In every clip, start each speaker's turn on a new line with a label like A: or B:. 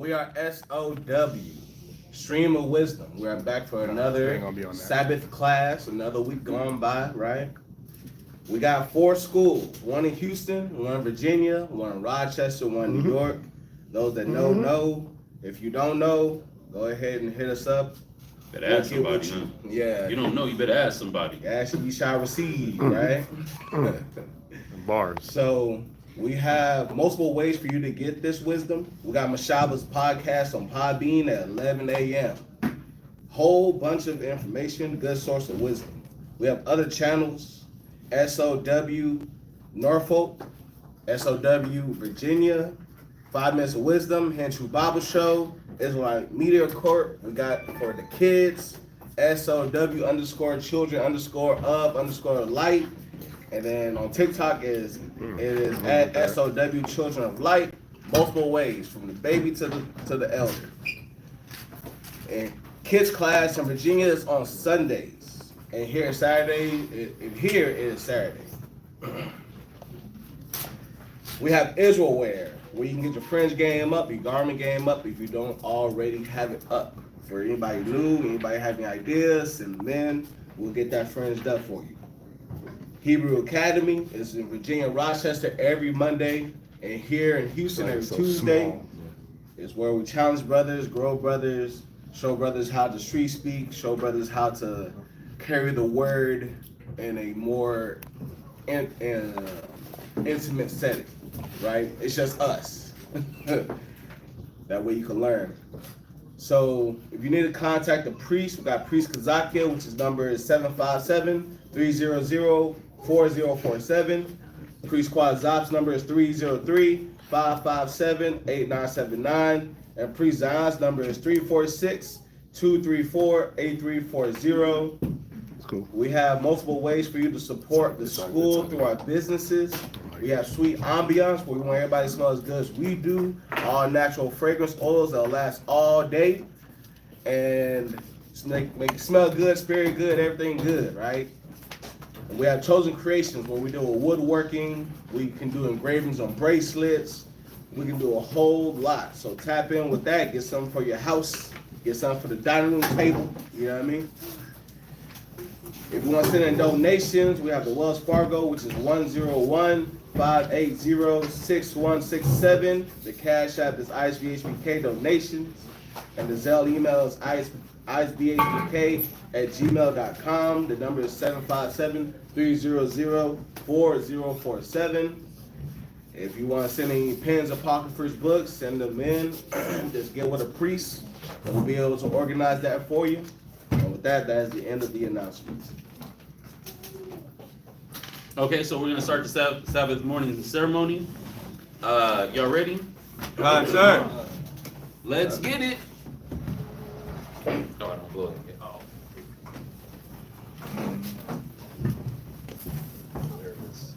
A: We are S.O.W. Stream of Wisdom. We are back for another Sabbath class, another week gone by, right? We got 4 schools, one in Houston, one in Virginia, one in Rochester, one in New York. Those that know. If you don't know, go ahead and hit us up.
B: Better ask somebody, huh?
A: Yeah.
B: You don't know, you better ask somebody.
A: Ask you shall receive, right?
C: Bars.
A: So we have multiple ways for you to get this wisdom. We got Mashaba's podcast on Podbean at 11 a.m. Whole bunch of information, good source of wisdom. We have other channels, S.O.W. Norfolk, S.O.W. Virginia, 5 Minutes of Wisdom, Hand True Bible Show, Israelite Media Court. We got for the kids, S.O.W. _ children _ light. And then on TikTok it is at S.O.W. Children of Light, multiple ways, from the baby to the elder. And kids class in Virginia is on Sundays, and here is Saturday. Here is Saturday. We have Israel Wear, where you can get your fringe game up, your garment game up, if you don't already have it up. For anybody new, anybody having ideas, and then we'll get that fringed up for you. Hebrew Academy is in Virginia, Rochester every Monday, and here in Houston every Tuesday. Is where we challenge brothers, grow brothers, show brothers how to street speak, show brothers how to carry the word in a more intimate setting, right? It's just us. That way you can learn. So if you need to contact the priest, we got Priest Kazakia, which his number is 757-300-4047. Priest Quad Zop's number is 303-557-8979. And Priest Zion's number is 346-234-8340.
C: Cool.
A: We have multiple ways for you to support the school through our businesses. We have sweet ambiance where we want everybody to smell as good as we do. All natural fragrance oils that'll last all day. And make it smell good, spirit good, everything good, right? And we have Chosen Creations where we do woodworking. We can do engravings on bracelets. We can do a whole lot. So tap in with that. Get something for your house. Get something for the dining room table. You know what I mean? If you want to send in donations, we have the Wells Fargo, which is 101-580-6167. The Cash App is ISBHBK donations. And the Zelle email is isbhbk@gmail.com. The number is 757-300-4047. If you want to send any pens, apocryphers, books, send them in. Just get with a priest, and we'll be able to organize that for you. And with that, that is the end of the announcements.
B: Okay, so we're going to start the Sabbath morning ceremony. Y'all ready?
A: Sir.
B: Let's get it. Oh, I don't blow it. Oh. There it is.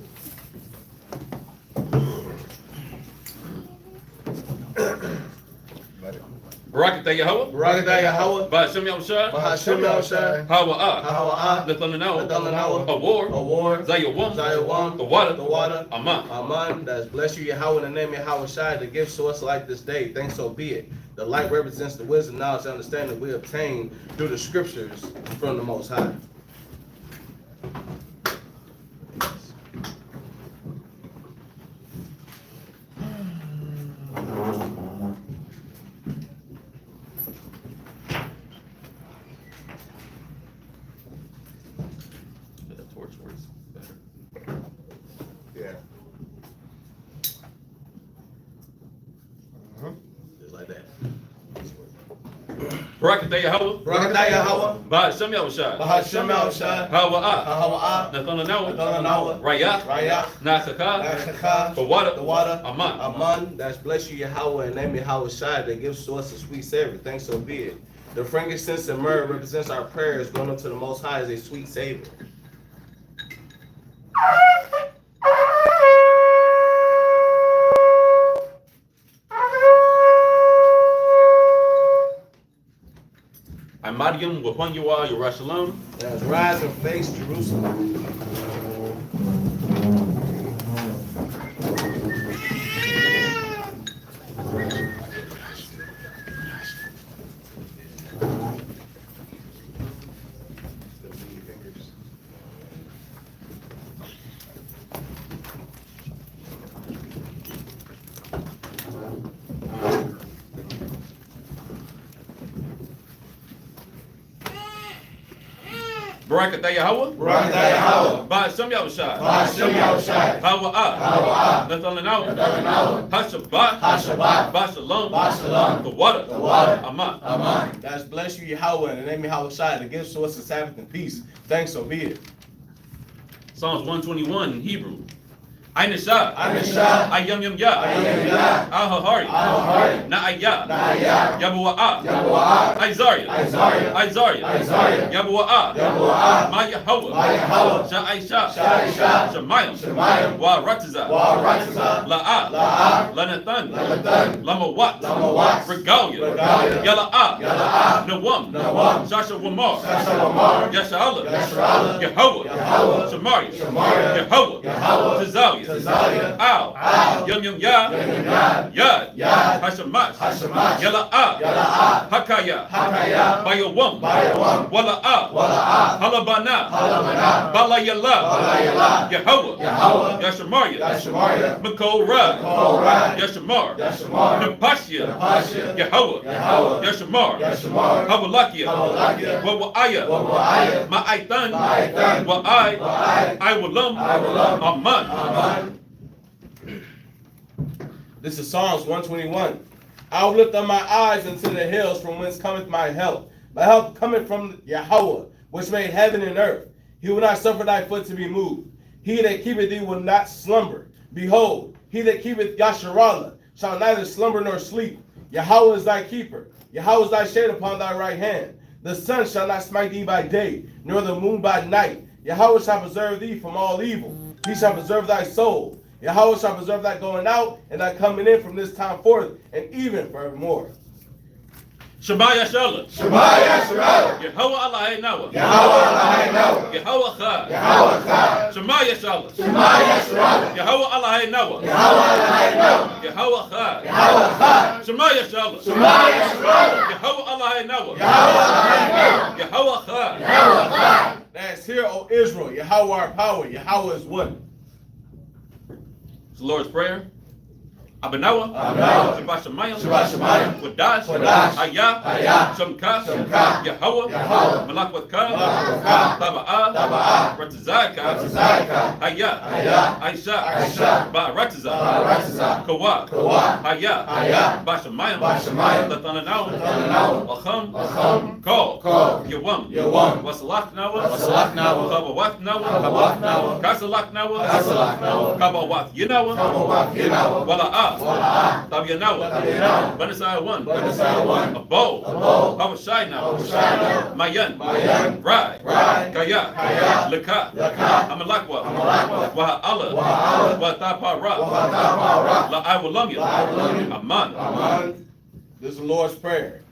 B: Barakatah Yahweh.
A: Barakatah Yahweh.
B: Ba'ashem Yahushua.
A: Ba'ashem Yahushua.
B: Hawa'ah.
A: Hawa'ah.
B: Lethalanawa.
A: Lethalanawa.
B: Awar.
A: Awar.
B: Zayawam.
A: Zayawam.
B: The water.
A: The water.
B: Aman.
A: Aman. That's bless you, Yahweh, in the name of Yahweh Shai, the gifts to us like this day. Thanks, so be it. The light represents the wisdom, knowledge, and understanding we obtain through the scriptures from the Most High.
B: The torch works better.
A: Yeah. Just like that.
B: Barakatah Yahweh.
A: Barakatah Yahweh.
B: Ba'ashem Yahushua.
A: Ba'ashem Yahushua.
B: Hawa'ah.
A: Hawa'ah.
B: Lethalanawa.
A: Lethalanawa.
B: Rayah.
A: Rayah.
B: Nasakah.
A: Nachakah.
B: The water.
A: The water.
B: Aman.
A: Aman. That's bless you, Yahweh, and name Yahweh Shai that gives to us a sweet savor. Thanks, so be it. The frankincense and myrrh represents our prayers going up to the Most High as a sweet savor.
B: Amadium Wapanyawa Yerushalayim.
A: Let's rise and face Jerusalem.
B: Barakatah Yahweh.
D: Barakatah Yahweh.
B: Ba'ashem Yahushai.
D: Ba'ashem Yahushai.
B: Hawa'ah.
D: Hawa'ah.
B: Nathalanawa.
D: Nathalanawa.
B: Hashabbat.
D: Hashabbat.
B: Bashalom.
D: Bashalom.
B: The water.
D: The water.
B: Aman.
D: Aman.
A: That's bless you, Yahweh, in the name of Yahushua, the gift to us of Sabbath and peace. Thanks, so be it.
B: Psalms 121 in Hebrew. Ainashah.
D: Ainashah.
B: Ayam Yam Yah.
D: Ayam Yam Yah.
B: Ahahari.
D: Ahahari.
B: Na'ayah.
D: Na'ayah.
B: Yabu'ah.
D: Yabu'ah.
B: Isaiah.
D: Isaiah.
B: Isaiah.
D: Isaiah.
B: Yabu'ah.
D: Yabu'ah.
B: Ma Yahweh.
D: Ma Yahweh.
B: Sha'aisha.
D: Sha'aisha.
B: Shemayim.
D: Shemayim.
B: Wa Ratizah.
D: Wa Ratizah.
B: La'ah.
D: La'ah.
B: Lanathan.
D: Lanathan.
B: Lamawat.
D: Lamawat.
B: Regalia.
D: Regalia.
B: Yala'ah.
D: Yala'ah.
B: Nawam.
D: Nawam.
B: Shasha Wamar.
D: Shasha Wamar.
B: Yasha'allah.
D: Yasha'allah.
B: Yahweh.
D: Yahweh.
B: Shemaria.
D: Shemaria.
B: Yahweh.
D: Yahweh.
B: Tizalia.
D: Tizalia.
B: Ow.
D: Ow.
B: Yum Yum Yah.
D: Yum Yum Yah.
B: Yad.
D: Yad.
B: Hashamash.
D: Hashamash.
B: Yala'ah.
D: Yala'ah.
B: Hakaya.
D: Hakaya.
B: Bayawam.
D: Bayawam.
B: Wala'ah.
D: Wala'ah.
B: Halabana.
D: Halabana.
B: Balayallah.
D: Balayallah.
B: Yahweh.
D: Yahweh.
B: Yashamaria.
D: Yashamaria.
B: Makol Ra.
D: Makol Ra.
B: Yashamar.
D: Yashamar.
B: Nepashia.
D: Nepashia.
B: Yahweh.
D: Yahweh.
B: Yashamar.
D: Yashamar.
B: Hawalakia.
D: Hawalakia.
B: Wawa'aya.
D: Wawa'aya.
B: Ma'aitan.
D: Ma'aitan.
B: Wa'ai.
D: Wa'ai.
B: Iwalam.
D: Iwalam.
B: Aman.
D: Aman.
A: This is Psalms 121. I will lift up my eyes into the hills from whence cometh my help. My help cometh from Yahweh, which made heaven and earth. He will not suffer thy foot to be moved. He that keepeth thee will not slumber. Behold, he that keepeth Yasharallah shall neither slumber nor sleep. Yahweh is thy keeper. Yahweh is thy shade upon thy right hand. The sun shall not smite thee by day, nor the moon by night. Yahweh shall preserve thee from all evil. He shall preserve thy soul. Yahweh shall preserve thy going out and thy coming in from this time forth and even forevermore.
B: Shema Yashallah.
D: Shema Yashallah.
B: Yahweh Allah Nawa.
D: Yahweh Allah Nawa.
B: Yahweh Chad.
D: Yahweh Chad.
B: Shema Yashallah.
D: Shema Yashallah.
B: Yahweh Allah Nawa.
D: Yahweh Allah Nawa.
B: Yahweh Chad.
D: Yahweh Chad.
B: Shema Yashallah.
D: Shema Yashallah.
B: Yahweh Allah Nawa.
D: Yahweh Allah Nawa.
B: Yahweh Chad.
D: Yahweh Chad.
A: That's here, O Israel. Yahweh our power. Yahweh is one.
B: It's the Lord's Prayer. Abanawa.
D: Abanawa.
B: Shabbat Shemayim.
D: Shabbat Shemayim.
B: Wadash.
D: Wadash.
B: Ayah.
D: Ayah.
B: Shamka.
D: Shamka.
B: Yahweh.
D: Yahweh.
B: Malak Watka.
D: Malak Watka.
B: Taba'ah.
D: Taba'ah.
B: Ratazaka.
D: Ratazaka.
B: Ayah.
D: Ayah.
B: Aisha.
D: Aisha.
B: Ba'aratazah.
D: Ba'aratazah.
B: Kawah.
D: Kawah.
B: Ayah.
D: Ayah.
B: Bashamayim.
D: Bashamayim.
B: Latananaw.
D: Latananaw.
B: Acham.
D: Acham.
B: Kol.
D: Kol.
B: Yawam.
D: Yawam.
B: Wasalak Nawa.
D: Wasalak Nawa.
B: Kabawat Nawa.
D: Kabawat Nawa.
B: Kasalak Nawa.
D: Kasalak Nawa.
B: Kabawat Yinawa.
D: Kabawat Yinawa.
B: Wala'ah.
D: Wala'ah.
B: Tabyanawa.
D: Tabyanawa.
B: Benesai 1.
D: Benesai 1.
B: Abo.
D: Abo.
B: Hawashai Nawa.
D: Hawashai Nawa.
B: Mayan.
D: Mayan.
B: Rai.
D: Rai.
B: Kaya.
D: Kaya.
B: Laka.
D: Laka.
B: Amalakwa.
D: Amalakwa.
B: Waha'ala.
D: Waha'ala.
B: Watapara.
D: Watapara.
B: La'awalamya.
D: La'awalamya.
B: Aman.
D: Aman.
A: This is the Lord's Prayer.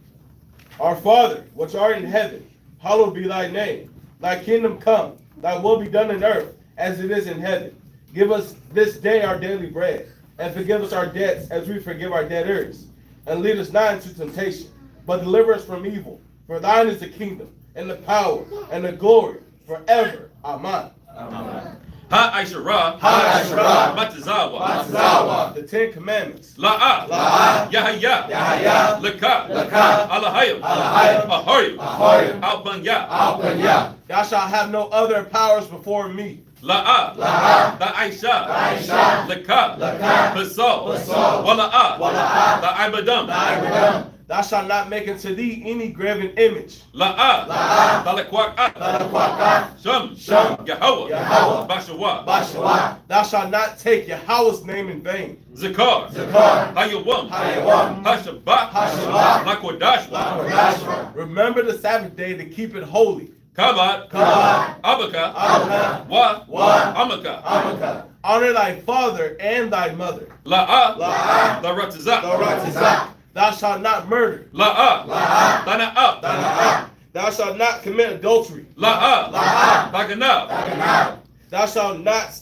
A: Our Father, which art in heaven, hallowed be thy name. Thy kingdom come, thy will be done in earth as it is in heaven. Give us this day our daily bread, and forgive us our debts as we forgive our debtors. And lead us not into temptation, but deliver us from evil. For thine is the kingdom, and the power, and the glory, forever. Amen.
D: Amen.
B: Ha'aishara.
D: Ha'aishara.
B: Matazawa.
D: Matazawa.
A: The Ten Commandments.
B: La'ah.
D: La'ah.
B: Yahaya.
D: Yahaya.
B: Laka.
D: Laka.
B: Alahayim.
D: Alahayim.
B: Ahorim.
D: Ahorim.
B: Alpanya.
D: Alpanya.
A: Thou shalt have no other powers before me.
B: La'ah.
D: La'ah.
B: Da'aisha.
D: Da'aisha.
B: Laka.
D: Laka.
B: Pasol.
D: Pasol.
B: Wala'ah.
D: Wala'ah.
B: Da'ibadam.
D: Da'ibadam.
A: Thou shalt not make unto thee any graven image.
B: La'ah.
D: La'ah.
B: Dalakwak'ah.
D: Dalakwak'ah.
B: Sham.
D: Sham.
B: Yahweh.
D: Yahweh.
B: Bashawa.
D: Bashawa.
A: Thou shalt not take Yahweh's name in vain.
B: Zakar.
D: Zakar.
B: Hayawam.
D: Hayawam.
B: Hashabah.
D: Hashabah.
B: Lakwadashwa.
D: Lakodashwa.
A: Remember the Sabbath day to keep it holy.
B: Kabat.
D: Kabat.
B: Abaka.
D: Abaka.
B: Wa.
D: Wa.
B: Amaka.
D: Amaka.
A: Honor thy father and thy mother.
B: La'ah.
A: La'ah.
B: Daratizak.
D: Daratizak.
A: Thou shalt not murder.
B: La'ah.
D: La'ah.
B: Dana'ah.
D: Dana'ah.
A: Thou shalt not commit adultery.
B: La'ah.
D: La'ah.
B: Baganah.
D: Baganah.
A: Thou shalt not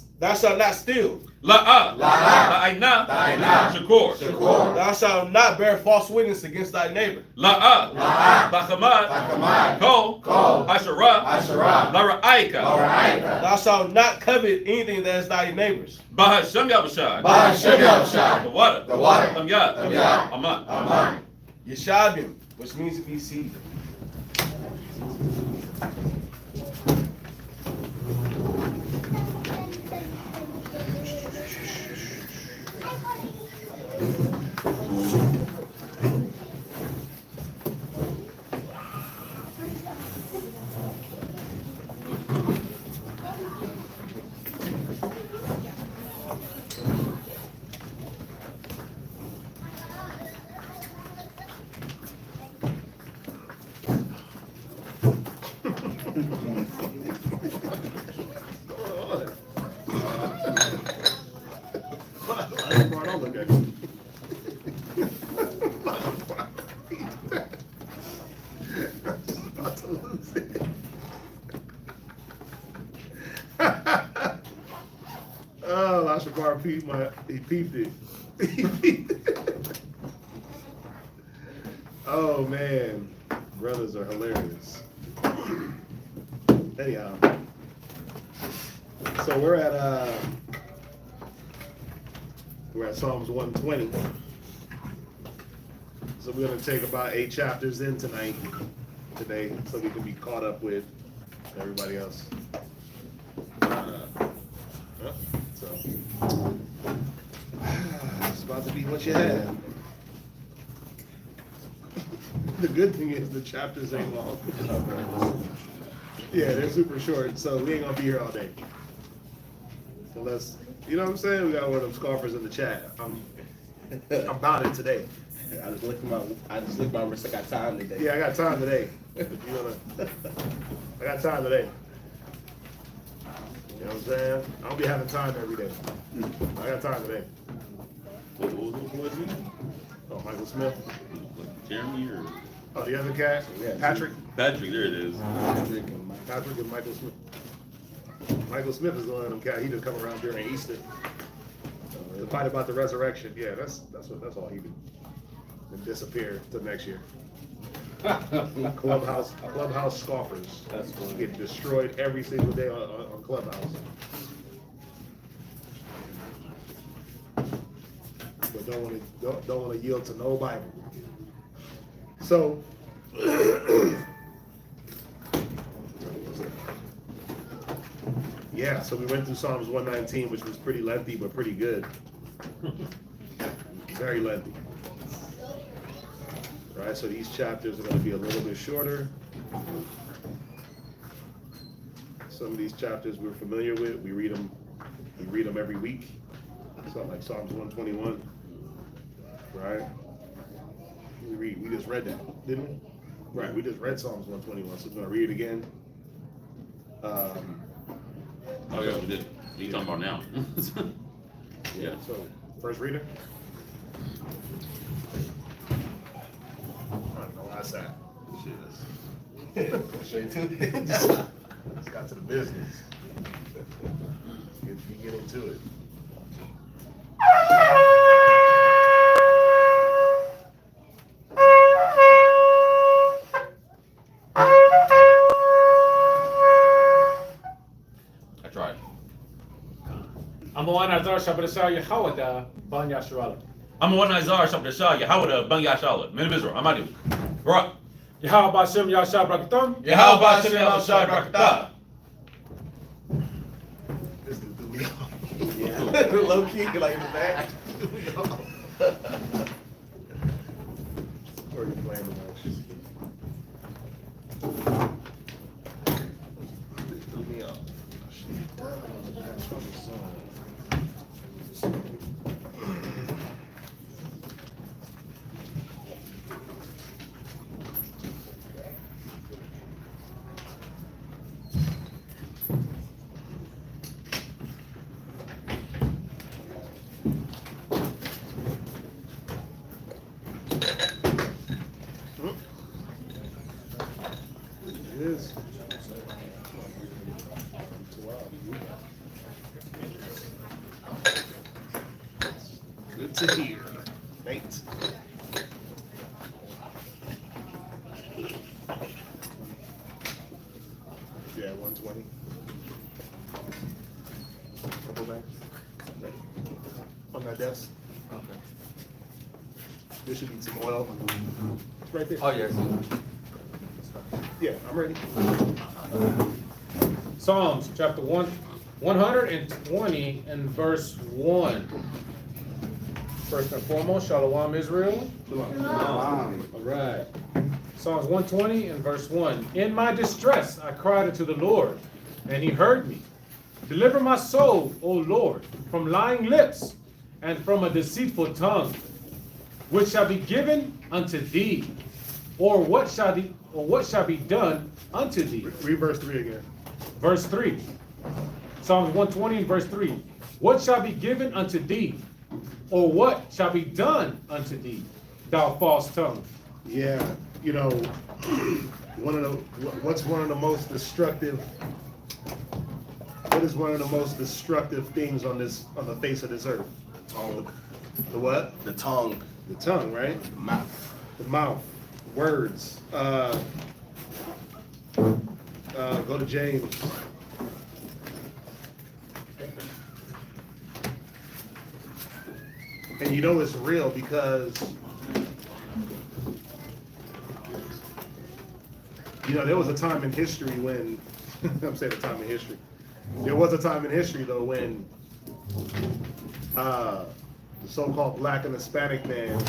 A: steal.
B: La'ah.
D: La'ah.
B: Ta'ainah.
D: Ta'ainah.
B: Shakur.
D: Shakur.
A: Thou shalt not bear false witness against thy neighbor.
B: La'ah.
D: La'ah.
B: Bachamad.
D: Bachamad.
B: Kol.
D: Kol.
B: Asherah.
D: Asherah.
B: Lara'aika.
D: Lora'aika.
A: Thou shalt not covet anything that is thy neighbor's.
B: Bahashem Yahushai.
D: Ba'ashem Yahushai.
B: The water.
D: The water.
B: Tamyad.
D: Tamyad.
B: Aman.
D: Aman.
A: Yeshabim, which means to be seated.
E: Don't look at me. About to lose it. Oh, Lashamar peeped it. He peeped it. Oh man, brothers are hilarious. Anyhow, so we're at Psalms 120. So we're gonna take about 8 chapters in today, so we can be caught up with everybody else. So it's about to be what you have. The good thing is the chapters ain't long. Yeah, they're super short, so we ain't gonna be here all day. Unless, you know what I'm saying? We got one of them scoffers in the chat. I'm about it today.
A: I just looked at my wrist. I got time today.
E: Yeah, I got time today. I got time today. You know what I'm saying? I don't be having time every day. I got time today.
B: What was he?
E: Oh, Michael Smith.
B: Jeremy or
E: Oh, the other cat?
A: Yeah.
E: Patrick.
B: Patrick? There it is.
E: Patrick and Michael Smith. Michael Smith is one of them cats. He just come around during Easter. The fight about the resurrection. Yeah, that's all he do. And disappear till next year. Clubhouse scoffers.
A: That's funny.
E: Get destroyed every single day on Clubhouse. But don't want to yield to no Bible. So yeah, so we went through Psalms 119, which was pretty lengthy but pretty good. Very lengthy. Right, so these chapters are going to be a little bit shorter. Some of these chapters we're familiar with. We read them every week. Something like Psalms 121. Right? We just read that, didn't we? Right, we just read Psalms 121, so we're going to read it again.
B: Oh yeah, we did. What are you talking about now?
E: Yeah, so first reader. I don't know why I said. Straight to it. Just got to the business. You get into it.
B: I tried.
F: Amoan Azar Shabbat Yahawada Ban Yashwala.
B: I'm a one Izar Shabbat Shah Yahweh Bang Yashala. Men of Israel. I'm out of Right.
F: Yahawah Shem Yashabrakatam.
B: Yahweh Shem Yahweh Brakata.
E: This dude threw me off.
A: Yeah. Low key, like in the back.
E: Or you playing the match. Threw me off. It is. Good to hear, mate. Yeah, 120. Couple back. On that desk. Okay. There should be some oil. It's right there.
D: Oh, yes.
E: Yeah, I'm ready.
F: Psalms chapter 120 and verse 1. First and foremost, Shalom Israel. All right. Psalms 120 and verse 1. In my distress I cried unto the Lord, and he heard me. Deliver my soul, O Lord, from lying lips and from a deceitful tongue. Which shall be given unto thee? Or what shall or what shall be done unto thee?
E: Read verse 3 again.
F: Verse 3. Psalms 120 and verse 3. What shall be given unto thee? Or what shall be done unto thee, thou false tongue?
E: Yeah, you know, what's one of the most destructive? What is one of the most destructive things on the face of this earth?
A: Tongue.
E: The what?
A: The tongue.
E: The tongue, right?
A: The mouth.
E: The mouth. Words. Go to James. And you know it's real because there was a time in history when I'm saying a time in history. There was a time in history though when the so-called black and Hispanic man,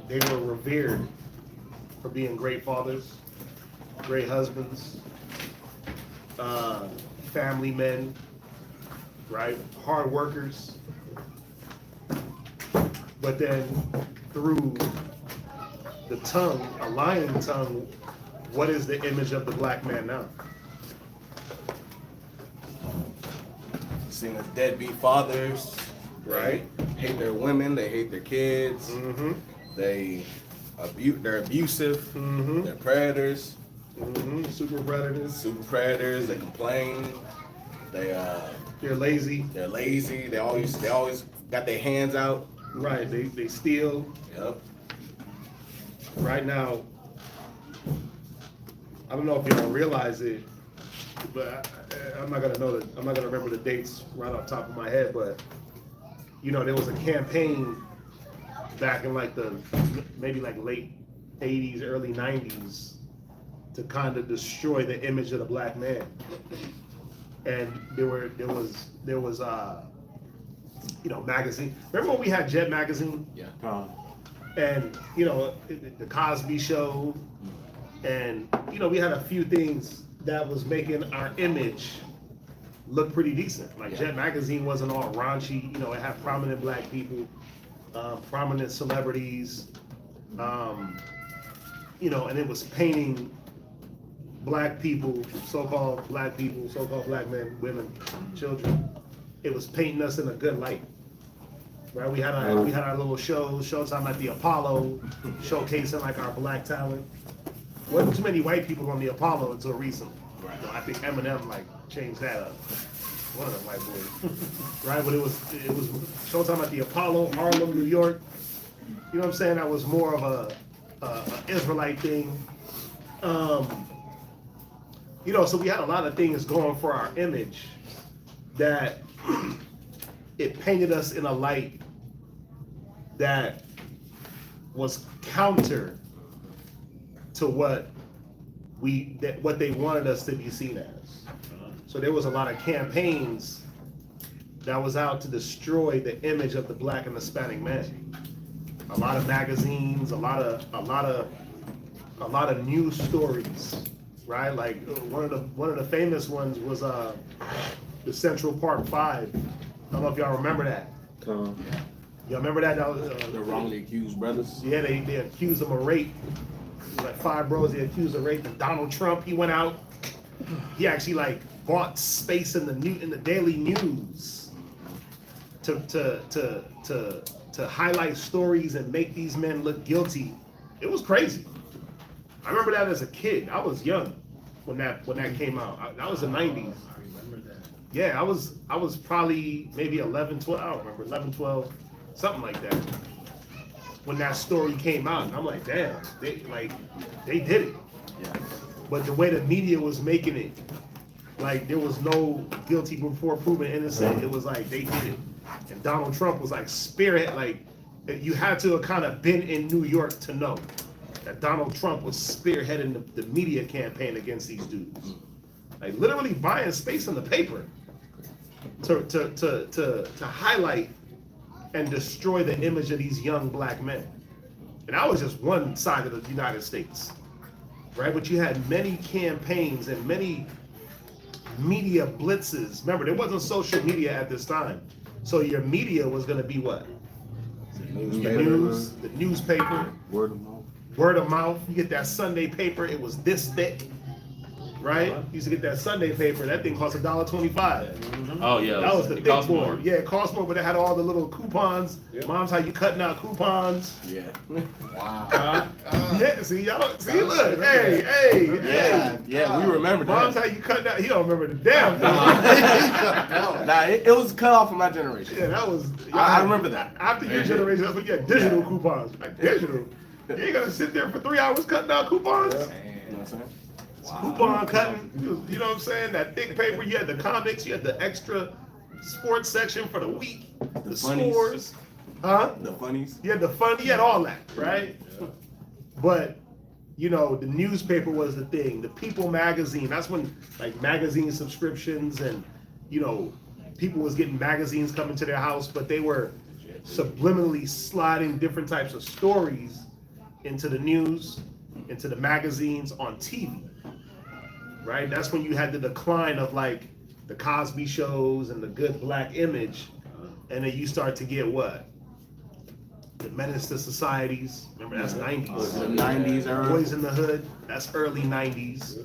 E: they were revered for being great fathers, great husbands, family men, right? Hard workers. But then through the tongue, a lying tongue, what is the image of the black man now?
A: Seen as deadbeat fathers,
E: Right.
A: Hate their women, they hate their kids,
E: Mm-hmm.
A: they're abusive,
E: Mm-hmm.
A: they're predators,
E: Mm-hmm. Super predators.
A: super predators, they complain,
E: They're lazy.
A: they're lazy, they always got their hands out.
E: Right. They steal.
A: Yep.
E: Right now, I don't know if y'all realize it, but I'm not gonna know that. I'm not gonna remember the dates right off the top of my head. But there was a campaign back in maybe late '80s, early '90s to kind of destroy the image of the black man. And there was magazine. Remember when we had Jet magazine?
A: Yeah.
E: And the Cosby Show, and we had a few things that was making our image look pretty decent. Like Jet magazine wasn't all raunchy. It had prominent black people, prominent celebrities, and it was painting black people, so-called black men, women, children. It was painting us in a good light. Right, we had our little showtime at the Apollo, showcasing our black talent. Wasn't too many white people on the Apollo until recently.
A: Right.
E: I think Eminem changed that up. One of them white boys, right? But it was showtime at the Apollo, Harlem, New York. You know what I'm saying? That was more of a Israelite thing. So we had a lot of things going for our image that it painted us in a light that was counter to what they wanted us to be seen as. So there was a lot of campaigns that was out to destroy the image of the black and Hispanic man. A lot of magazines, a lot of news stories, right? Like one of the famous ones was the Central Park 5. I don't know if y'all remember that. Y'all remember that? That was,
A: The wrongly accused brothers.
E: yeah, they accused them of rape. It was like 5 bros they accused of rape. And Donald Trump, he went out. He actually bought space in the daily news to highlight stories and make these men look guilty. It was crazy. I remember that as a kid. I was young when that came out. That was the 90s. Yeah, I was probably maybe 11, 12. I don't remember, 11, 12, something like that. When that story came out, and I'm like, damn, they did it.
A: Yeah.
E: But the way the media was making it, there was no guilty before proven innocent. It was like they did it. And Donald Trump was spearhead. You had to have kind of been in New York to know that Donald Trump was spearheading the media campaign against these dudes. Literally buying space in the paper to highlight and destroy the image of these young black men. And that was just one side of the United States, right? But you had many campaigns and many media blitzes. Remember, there wasn't social media at this time. So your media was going to be what?
A: Newspaper.
E: News, the newspaper,
C: Word of mouth.
E: word of mouth. You get that Sunday paper, it was this thick, right? You used to get that Sunday paper, that thing cost $1.25.
B: Oh yeah,
E: That was the
B: it
E: thick
B: costs
E: boy.
B: more.
E: Yeah, it cost more, but it had all the little coupons.
F: Yep.
E: Mom's how you cutting out coupons.
A: Yeah.
D: Wow.
E: Yeah, see, y'all, see, look, hey.
A: Yeah, we remember
E: Mom's
A: that.
E: how you cutting out. He don't remember the damn thing.
A: Nah, it was cut off from my generation.
E: Yeah, that was.
A: I remember that.
E: After your generation, that's when you had digital coupons. Like digital. You ain't gonna sit there for 3 hours cutting out coupons.
A: You know what I'm saying?
E: Coupon cutting. You know what I'm saying? That thick paper. You had the comics. You had the extra sports section for the week. The
A: funnies.
E: scores. Huh?
A: The funnies.
E: You had the fun. You had all that, right? But you know, the newspaper was the thing. The People magazine. That's when like magazine subscriptions and you know people was getting magazines coming to their house, but they were subliminally sliding different types of stories into the news, into the magazines, on TV, right? That's when you had the decline of like the Cosby shows and the good black image, and then you start to get what? The Menace to Societies, remember that's 90s.
A: The 90s era.
E: Boys in the Hood, that's early 90s,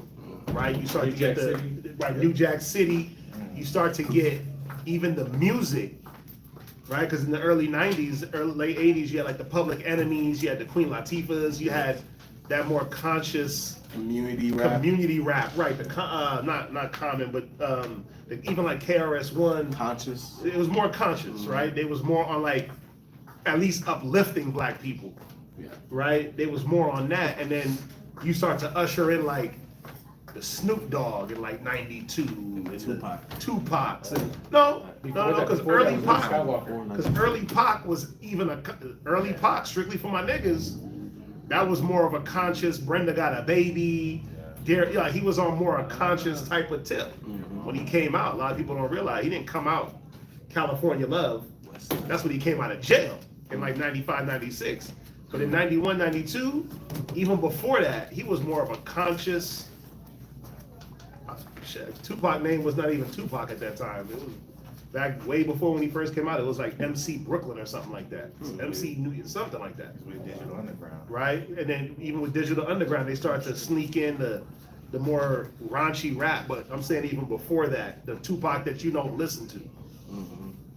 E: right? You start
F: New
E: to get
F: Jack
E: the,
F: City.
E: right, New Jack City, you start to get even the music, right? Because in the early 90s, late 80s, you had like the Public Enemies, you had the Queen Latifahs, you had that more conscious
A: Community rap.
E: community rap, right? The not common, but even like KRS-One,
A: Conscious.
E: it was more conscious, right? They was more on like at least uplifting black people,
A: Yeah.
E: right? They was more on that, and then you start to usher in like the Snoop Dogg in like '92, and
A: Tupac.
E: the Tupacs, and no, because
F: before that
E: early
F: was
E: Pac,
F: Skywalker.
E: because early Pac was even early Pac, strictly for my niggas. That was more of a conscious. Brenda got a baby. Yeah, he was on more a conscious type of tip when he came out. A lot of people don't realize he didn't come out California Love. That's when he came out of jail in like 95, 96. But in 91, 92, even before that, he was more of a conscious. Shit, Tupac name was not even Tupac at that time. It was back way before when he first came out. It was like MC Brooklyn or something like that. MC New something like that.
D: With Digital Underground.
E: Right? And then even with Digital Underground, they started to sneak in the more raunchy rap. But I'm saying even before that, the Tupac that you don't listen to,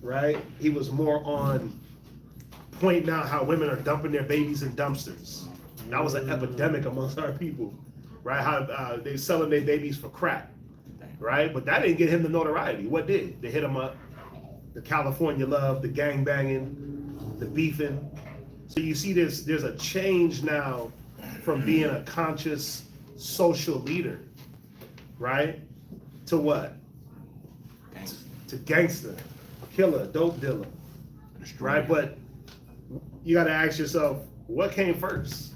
E: right? He was more on pointing out how women are dumping their babies in dumpsters. That was an epidemic amongst our people, right? How they selling their babies for crack, right? But that didn't get him the notoriety. What did? They hit him up. The California Love, the gang banging, the beefing. So you see there's a change now from being a conscious social leader, right? To what? To gangster, killer, dope dealer, right? But you got to ask yourself, what came first?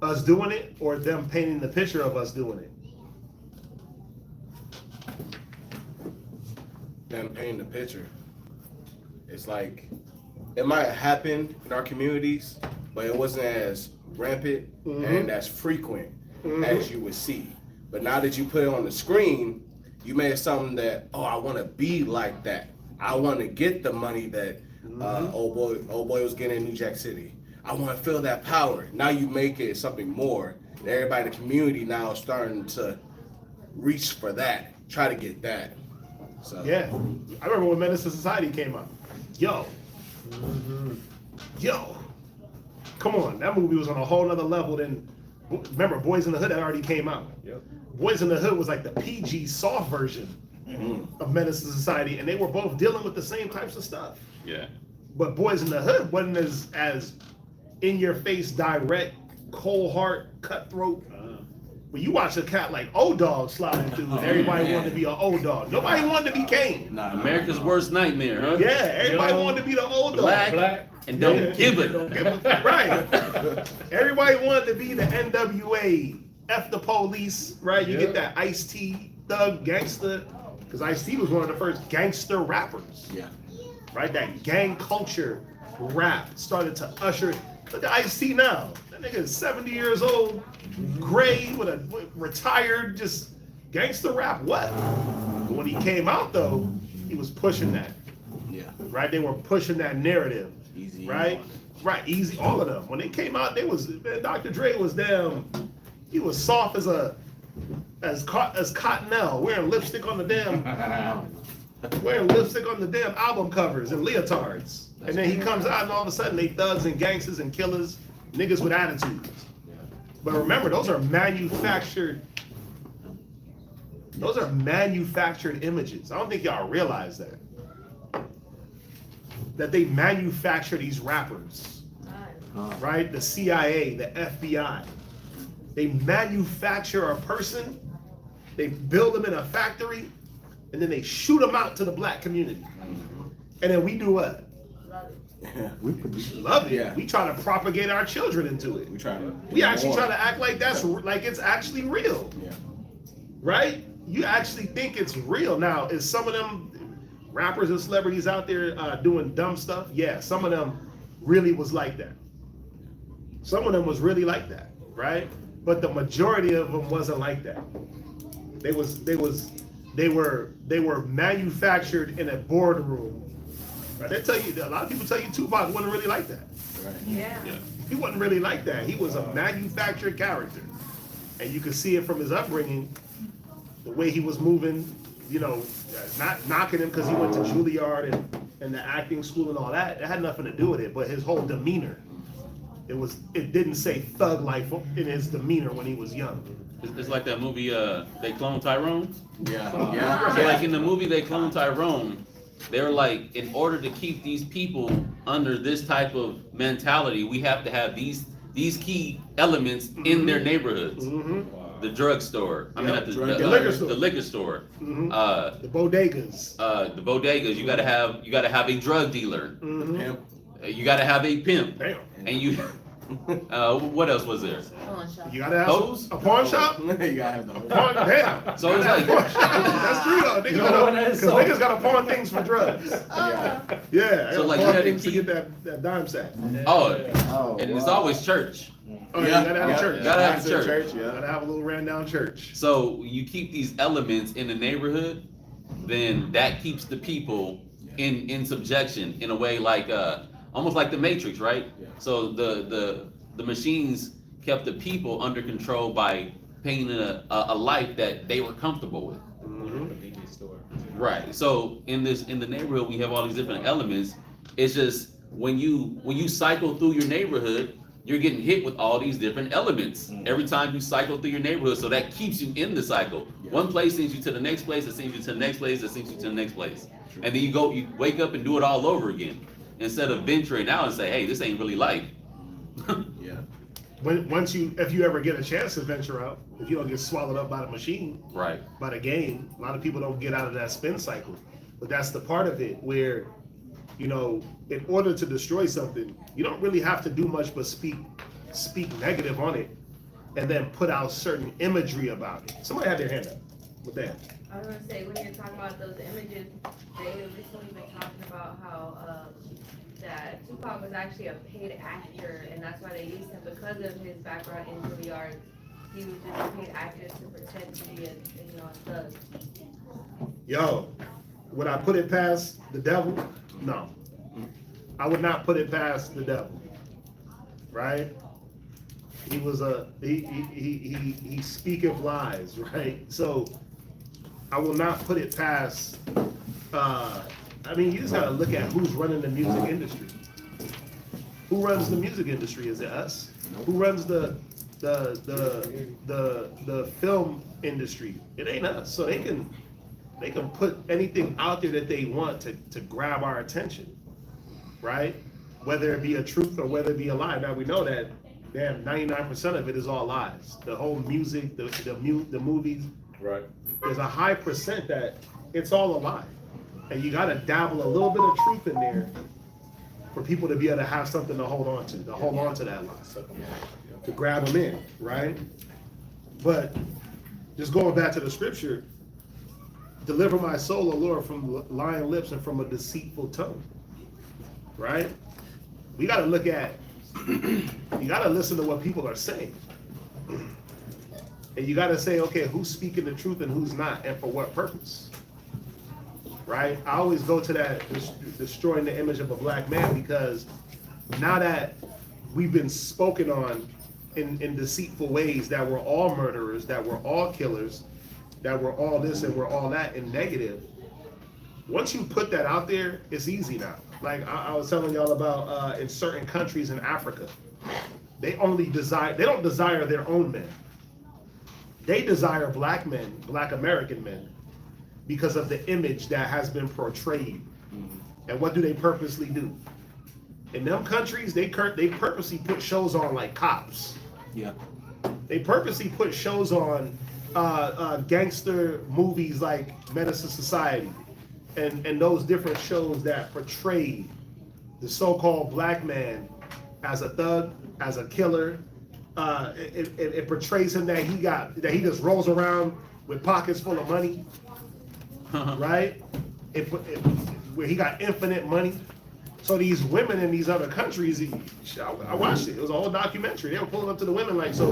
E: Us doing it or them painting the picture of us doing it?
A: Them painting the picture. It's like it might have happened in our communities, but it wasn't as rampant and as frequent as you would see. But now that you put it on the screen, you made something that, oh, I want to be like that. I want to get the money that old boy was getting in New Jack City. I want to feel that power. Now you make it something more. And everybody in the community now is starting to reach for that, try to get that. So
E: Yeah, I remember when Menace to Society came out. Yo, come on, that movie was on a whole nother level than. Remember, Boys in the Hood had already came out.
F: Yep.
E: Boys in the Hood was like the PG soft version of Menace to Society, and they were both dealing with the same types of stuff.
B: Yeah.
E: But Boys in the Hood wasn't as in your face, direct, cold heart, cutthroat. But you watch a cat like O-Dog sliding through, and everybody wanted to be an O-Dog. Nobody wanted to be Kane.
A: nah,
B: America's worst nightmare, huh?
E: Yeah, everybody wanted to be the O-Dog.
B: Black, and don't give it.
E: Right. Everybody wanted to be the NWA, F the police, right? You get that Ice-T, Thug, Gangster, because Ice-T was one of the first gangster rappers,
A: Yeah.
E: right? That gang culture rap started to usher. Look at Ice-T now. That nigga is 70 years old, gray, with a retired, just gangster rap. What? But when he came out though, he was pushing that,
A: Yeah.
E: right? They were pushing that narrative.
A: Easy.
E: Right? Right, Easy, all of them. When they came out, man, Dr. Dre was he was soft as Cottonelle, wearing lipstick on the damn album covers and leotards. And then he comes out and all of a sudden they thugs and gangsters and killers, niggas with attitudes. But remember, those are manufactured images. I don't think y'all realize that. That they manufacture these rappers, right? The CIA, the FBI. They manufacture a person, they build them in a factory, and then they shoot them out to the black community. And then we do what?
A: We produce.
E: Love it.
A: Yeah.
E: We try to propagate our children into it. We actually try to act like it's actually real.
A: Yeah.
E: Right? You actually think it's real. Now, is some of them rappers and celebrities out there doing dumb stuff? Yeah, some of them really was like that. Some of them was really like that, right? But the majority of them wasn't like that. They were manufactured in a boardroom. Right? They tell you, a lot of people tell you Tupac wasn't really like that.
A: Right.
B: Yeah.
E: He wasn't really like that. He was a manufactured character. And you could see it from his upbringing, the way he was moving, you know, not knocking him because he went to Juilliard and the acting school and all that. It had nothing to do with it, but his whole demeanor. It didn't say thug life in his demeanor when he was young.
B: It's like that movie, They Clone Tyrone.
A: Yeah. Yeah.
B: So like in the movie They Clone Tyrone, they were like, in order to keep these people under this type of mentality, we have to have these key elements in their neighborhoods.
E: Mm-hmm.
B: The drugstore. I mean, not
E: the liquor store.
B: The liquor store.
E: Mm-hmm.
B: The
E: bodegas.
B: The bodegas. You gotta have a drug dealer.
E: Mm-hmm.
A: Pimp.
B: You gotta have a pimp.
E: Damn.
B: And you. What else was there?
E: You gotta have
B: Those?
E: a pawn shop?
A: You gotta have the
E: Damn.
B: So it's like.
E: That's true though. Because niggas gotta pawn things for drugs. Yeah.
B: So, like,
E: pawn
B: you had to
E: things to
B: keep-
E: get that dime sack.
B: Oh, and it's always church.
E: Oh, yeah, you gotta have a church.
B: Gotta have a church.
E: Gotta have a little ran down church.
B: So you keep these elements in the neighborhood, then that keeps the people in subjection in a way like almost like the Matrix, right? So the machines kept the people under control by painting a life that they were comfortable with. Right. So in the neighborhood we have all these different elements. It's just when you cycle through your neighborhood, you're getting hit with all these different elements every time you cycle through your neighborhood. So that keeps you in the cycle. One place sends you to the next place, that sends you to the next place, that sends you to the next place. And then you wake up and do it all over again. Instead of venturing out and say, hey, this ain't really life.
A: Yeah.
E: If you ever get a chance to venture out, if you don't get swallowed up by the machine,
B: Right.
E: by the game, a lot of people don't get out of that spin cycle. But that's the part of it where, you know, in order to destroy something, you don't really have to do much but speak negative on it and then put out certain imagery about it. Somebody had their hand up with that.
G: I was gonna say, when you're talking about those images, they have recently been talking about how that Tupac was actually a paid actor, and that's why they used him because of his background in Juilliard. He was just a paid actor to pretend to be a thug.
E: Yo, would I put it past the devil? No. I would not put it past the devil. Right? He was he speaketh lies, right? So I will not put it past I mean, you just gotta look at who's running the music industry. Who runs the music industry? Is it us? Who runs the film industry? It ain't us. So they can put anything out there that they want to grab our attention, right? Whether it be a truth or whether it be a lie. Now we know that, damn, 99% of it is all lies. The whole music, the movies.
F: Right.
E: There's a high percent that it's all a lie. And you gotta dabble a little bit of truth in there for people to be able to have something to hold on to that lie, to grab them in, right? But just going back to the scripture, deliver my soul, O Lord, from lying lips and from a deceitful tongue, right? We gotta look at, you gotta listen to what people are saying. And you gotta say, okay, who's speaking the truth and who's not, and for what purpose? Right? I always go to that destroying the image of a black man, because now that we've been spoken on in deceitful ways that we're all murderers, that we're all killers, that we're all this and we're all that and negative, once you put that out there, it's easy now. Like I was telling y'all about in certain countries in Africa, they don't desire their own men. They desire black men, black American men, because of the image that has been portrayed. And what do they purposely do? In them countries, they purposely put shows on like Cops.
D: Yeah.
E: They purposely put shows on gangster movies like Menace to Society and those different shows that portray the so-called black man as a thug, as a killer. It portrays him that he just rolls around with pockets full of money, right? Where he got infinite money. So these women in these other countries, I watched it. It was a whole documentary. They were pulling up to the women like, so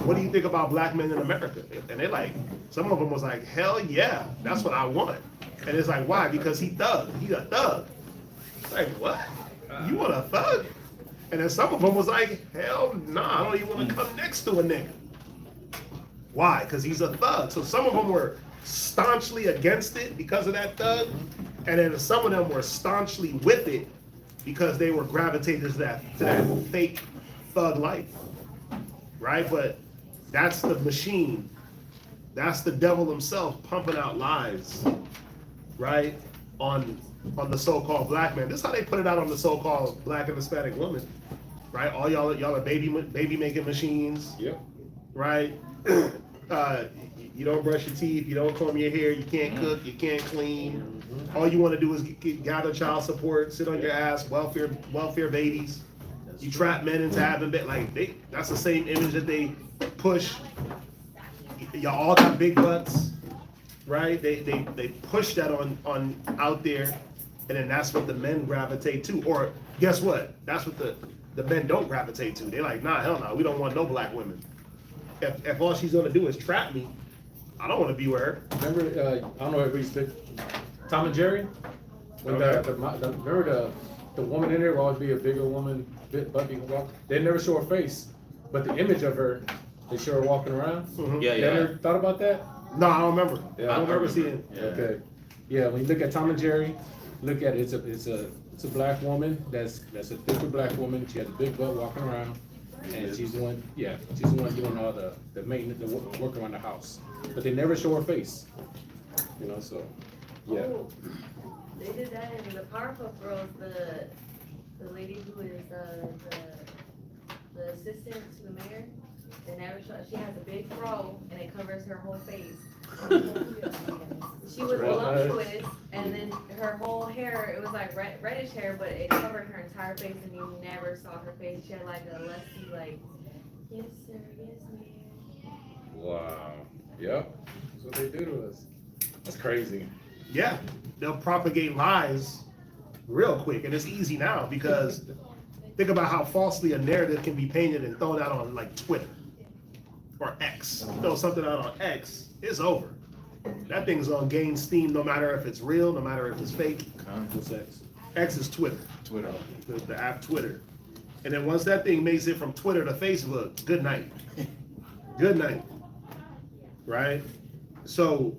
E: what do you think about black men in America? And they're like, some of them was like, hell yeah, that's what I want. And it's like, why? Because he's a thug. It's like, what? You want a thug? And then some of them was like, hell nah, I don't even want to come next to a nigga. Why? Because he's a thug. So some of them were staunchly against it because of that thug. And then some of them were staunchly with it because they were gravitated to that fake thug life, right? But that's the machine. That's the devil himself pumping out lies, right? On the so-called black man. This is how they put it out on the so-called black and Hispanic woman, right? All y'all are baby making machines,
F: Yep.
E: right? You don't brush your teeth, you don't comb your hair, you can't cook, you can't clean. All you want to do is gather child support, sit on your ass, welfare babies. You trap men into having that's the same image that they push. Y'all all got big butts, right? They push that on out there, and then that's what the men gravitate to. Or guess what? That's what the men don't gravitate to. They're like, nah, hell no, we don't want no black women. If all she's gonna do is trap me, I don't want to be with her.
F: Remember, I don't know if we speak Tom and Jerry. When remember the woman in there will always be a bigger woman, butt big walk. They never show her face, but the image of her, they show her walking around.
E: Mhm.
B: Yeah,
F: You
B: yeah.
F: ever thought about that?
E: No, I don't remember.
F: Yeah,
E: I don't remember seeing.
B: Yeah.
F: Okay. Yeah, when you look at Tom and Jerry, look at it. It's a black woman that's a thicker black woman. She has a big butt walking around, and she's the one doing all the maintenance, the work around the house. But they never show her face. You know, so yeah.
G: Oh, they did that in the Powerpuff Girls. The lady who is the assistant to the mayor. They never show. She has a big fro and it covers her whole face. She was voluptuous, and then her whole hair, it was like reddish hair, but it covered her entire face, and you never saw her face. She had like a lusty, like, yes sir, yes ma'am.
F: Wow. Yep. That's what they do to us. That's crazy.
E: Yeah, they'll propagate lies real quick, and it's easy now because think about how falsely a narrative can be painted and thrown out on like Twitter or X. Throw something out on X, it's over. That thing's gonna gain steam no matter if it's real, no matter if it's fake.
F: What's X?
E: X is Twitter,
D: Twitter.
E: the app Twitter. And then once that thing makes it from Twitter to Facebook, good night. Good night. Right? So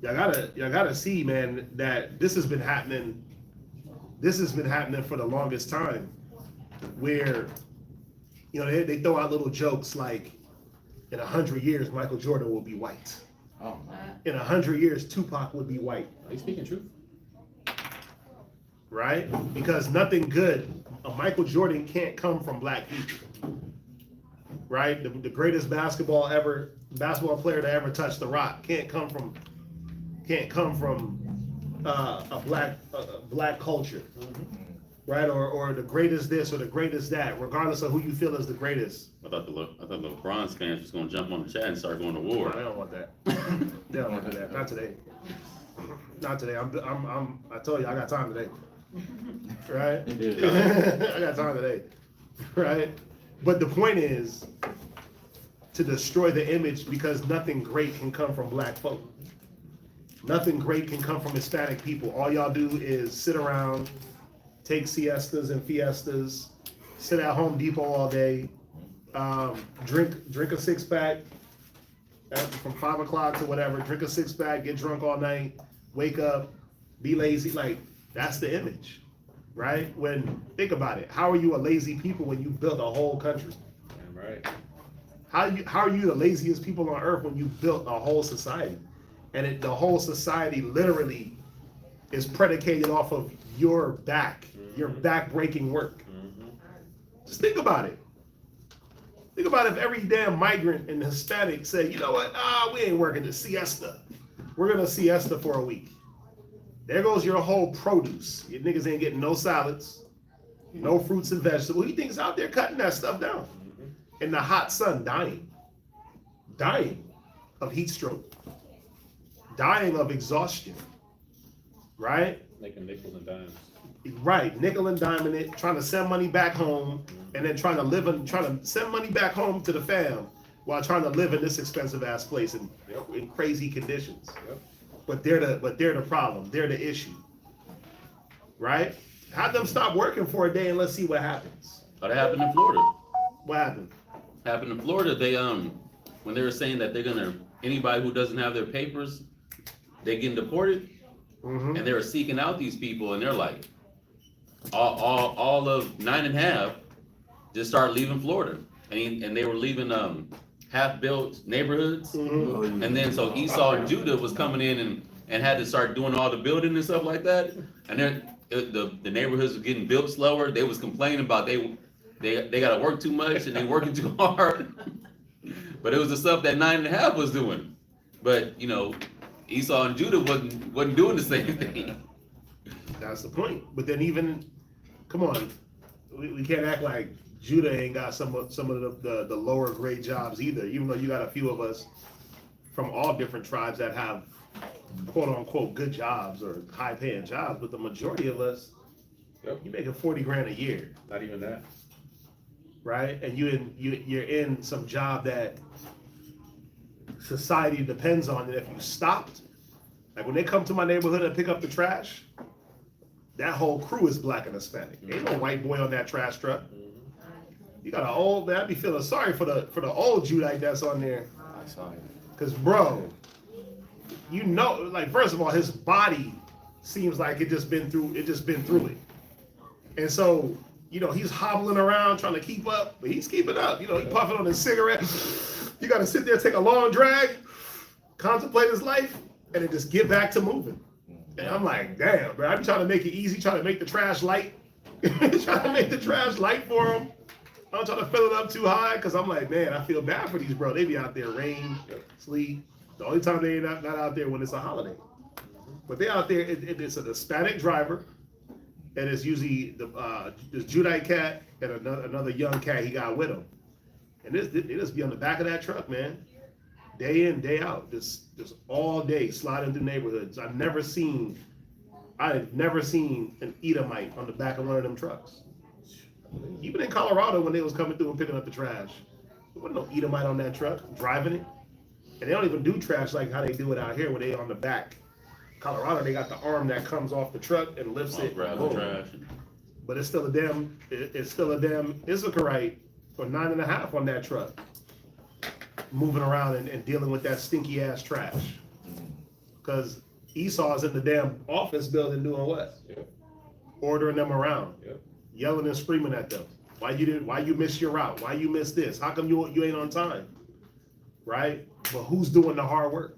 E: y'all gotta see, man, that this has been happening for the longest time, where they throw out little jokes like, in 100 years Michael Jordan will be white.
D: Oh,
E: In 100 years Tupac would be white.
F: Are you speaking truth?
E: Right? Because nothing good, a Michael Jordan can't come from black people. Right? The greatest basketball player to ever touch the rock can't come from a black culture. Right? Or the greatest this or the greatest that, regardless of who you feel is the greatest.
B: I thought the LeBron fans was gonna jump on the chat and start going to
E: I
B: war.
E: don't want that. They don't want that. Not today. Not today. I told you I got time today. Right? I got time today. Right? But the point is to destroy the image, because nothing great can come from black folk. Nothing great can come from Hispanic people. All y'all do is sit around, take siestas and fiestas, sit at Home Depot all day, drink a 6-pack from 5 o'clock to whatever, drink a 6-pack, get drunk all night, wake up, be lazy. Like, that's the image, right? Think about it. How are you a lazy people when you built a whole country?
F: Right.
E: How are you the laziest people on earth when you built a whole society? And the whole society literally is predicated off of your back-breaking work. Just think about it. Think about if every damn migrant and Hispanic said, you know what, we ain't working the siesta. We're gonna siesta for a week. There goes your whole produce. You niggas ain't getting no salads, no fruits and vegetables. Who you think's out there cutting that stuff down? In the hot sun, dying of heat stroke, dying of exhaustion, right?
F: Making nickels and dimes.
E: Right, nickel and diming it, trying to send money back home, and then trying to send money back home to the fam while trying to live in this expensive ass place in crazy conditions.
F: Yep.
E: But they're the problem. They're the issue, right? Have them stop working for a day and let's see what happens.
B: That happened in Florida.
E: What happened?
B: Happened in Florida. They when they were saying that they're gonna anybody who doesn't have their papers, they getting deported, and they were seeking out these people, and they're like, all of 9.5 just started leaving Florida, and they were leaving half-built neighborhoods, and then so Esau and Judah was coming in and had to start doing all the building and stuff like that, and then the neighborhoods were getting built slower. They was complaining about they got to work too much and they working too hard, but it was the stuff that 9.5 was doing, but Esau and Judah wasn't doing the same thing.
E: That's the point. But then come on, we can't act like Judah ain't got some of the lower grade jobs either, even though you got a few of us from all different tribes that have quote unquote good jobs or high paying jobs, but the majority of us, you making 40 grand a year.
F: Not even that.
E: Right? And you're in some job that society depends on, and if you stopped, like when they come to my neighborhood and pick up the trash, that whole crew is black and Hispanic. Ain't no white boy on that trash truck. You got an old man. I'd be feeling sorry for the old Judite that's on there.
D: I saw it.
E: Cause bro, like first of all, his body seems like it just been through it. And so, he's hobbling around trying to keep up, but he's keeping up. He puffing on his cigarette. You gotta sit there, take a long drag, contemplate his life, and then just get back to moving. And I'm like, damn, bro, I'm trying to make it easy, trying to make the trash light. Trying to make the trash light for him. I'm trying to fill it up too high, because I'm like, man, I feel bad for these bro. They be out there, rain, sleet. The only time they ain't not out there when it's a holiday. But they out there, it's a Hispanic driver, and it's usually this Judite cat and another young cat he got with him. And they just be on the back of that truck, man. Day in, day out, just all day sliding through neighborhoods. I've never seen an Edomite on the back of one of them trucks. Even in Colorado, when they was coming through and picking up the trash, there wasn't no Edomite on that truck driving it. And they don't even do trash like how they do it out here, where they on the back. Colorado, they got the arm that comes off the truck and lifts it.
B: Grab the trash.
E: But it's still a damn Issacharite for 9.5 on that truck, moving around and dealing with that stinky ass trash. Because Esau's in the damn office building doing what? Ordering them around, yelling and screaming at them. Why you missed your route? Why you missed this? How come you ain't on time? Right? But who's doing the hard work?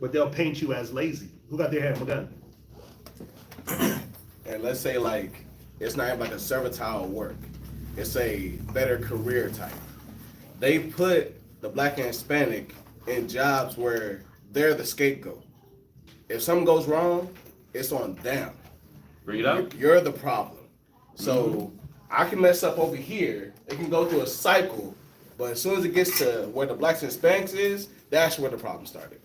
E: But they'll paint you as lazy. Who got their hand on a gun?
A: And let's say like it's not even like a servile work. It's a better career type. They put the black and Hispanic in jobs where they're the scapegoat. If something goes wrong, it's on them.
B: Bring it up.
A: You're the problem. So I can mess up over here. It can go through a cycle, but as soon as it gets to where the blacks and Hispanics is, that's where the problem started.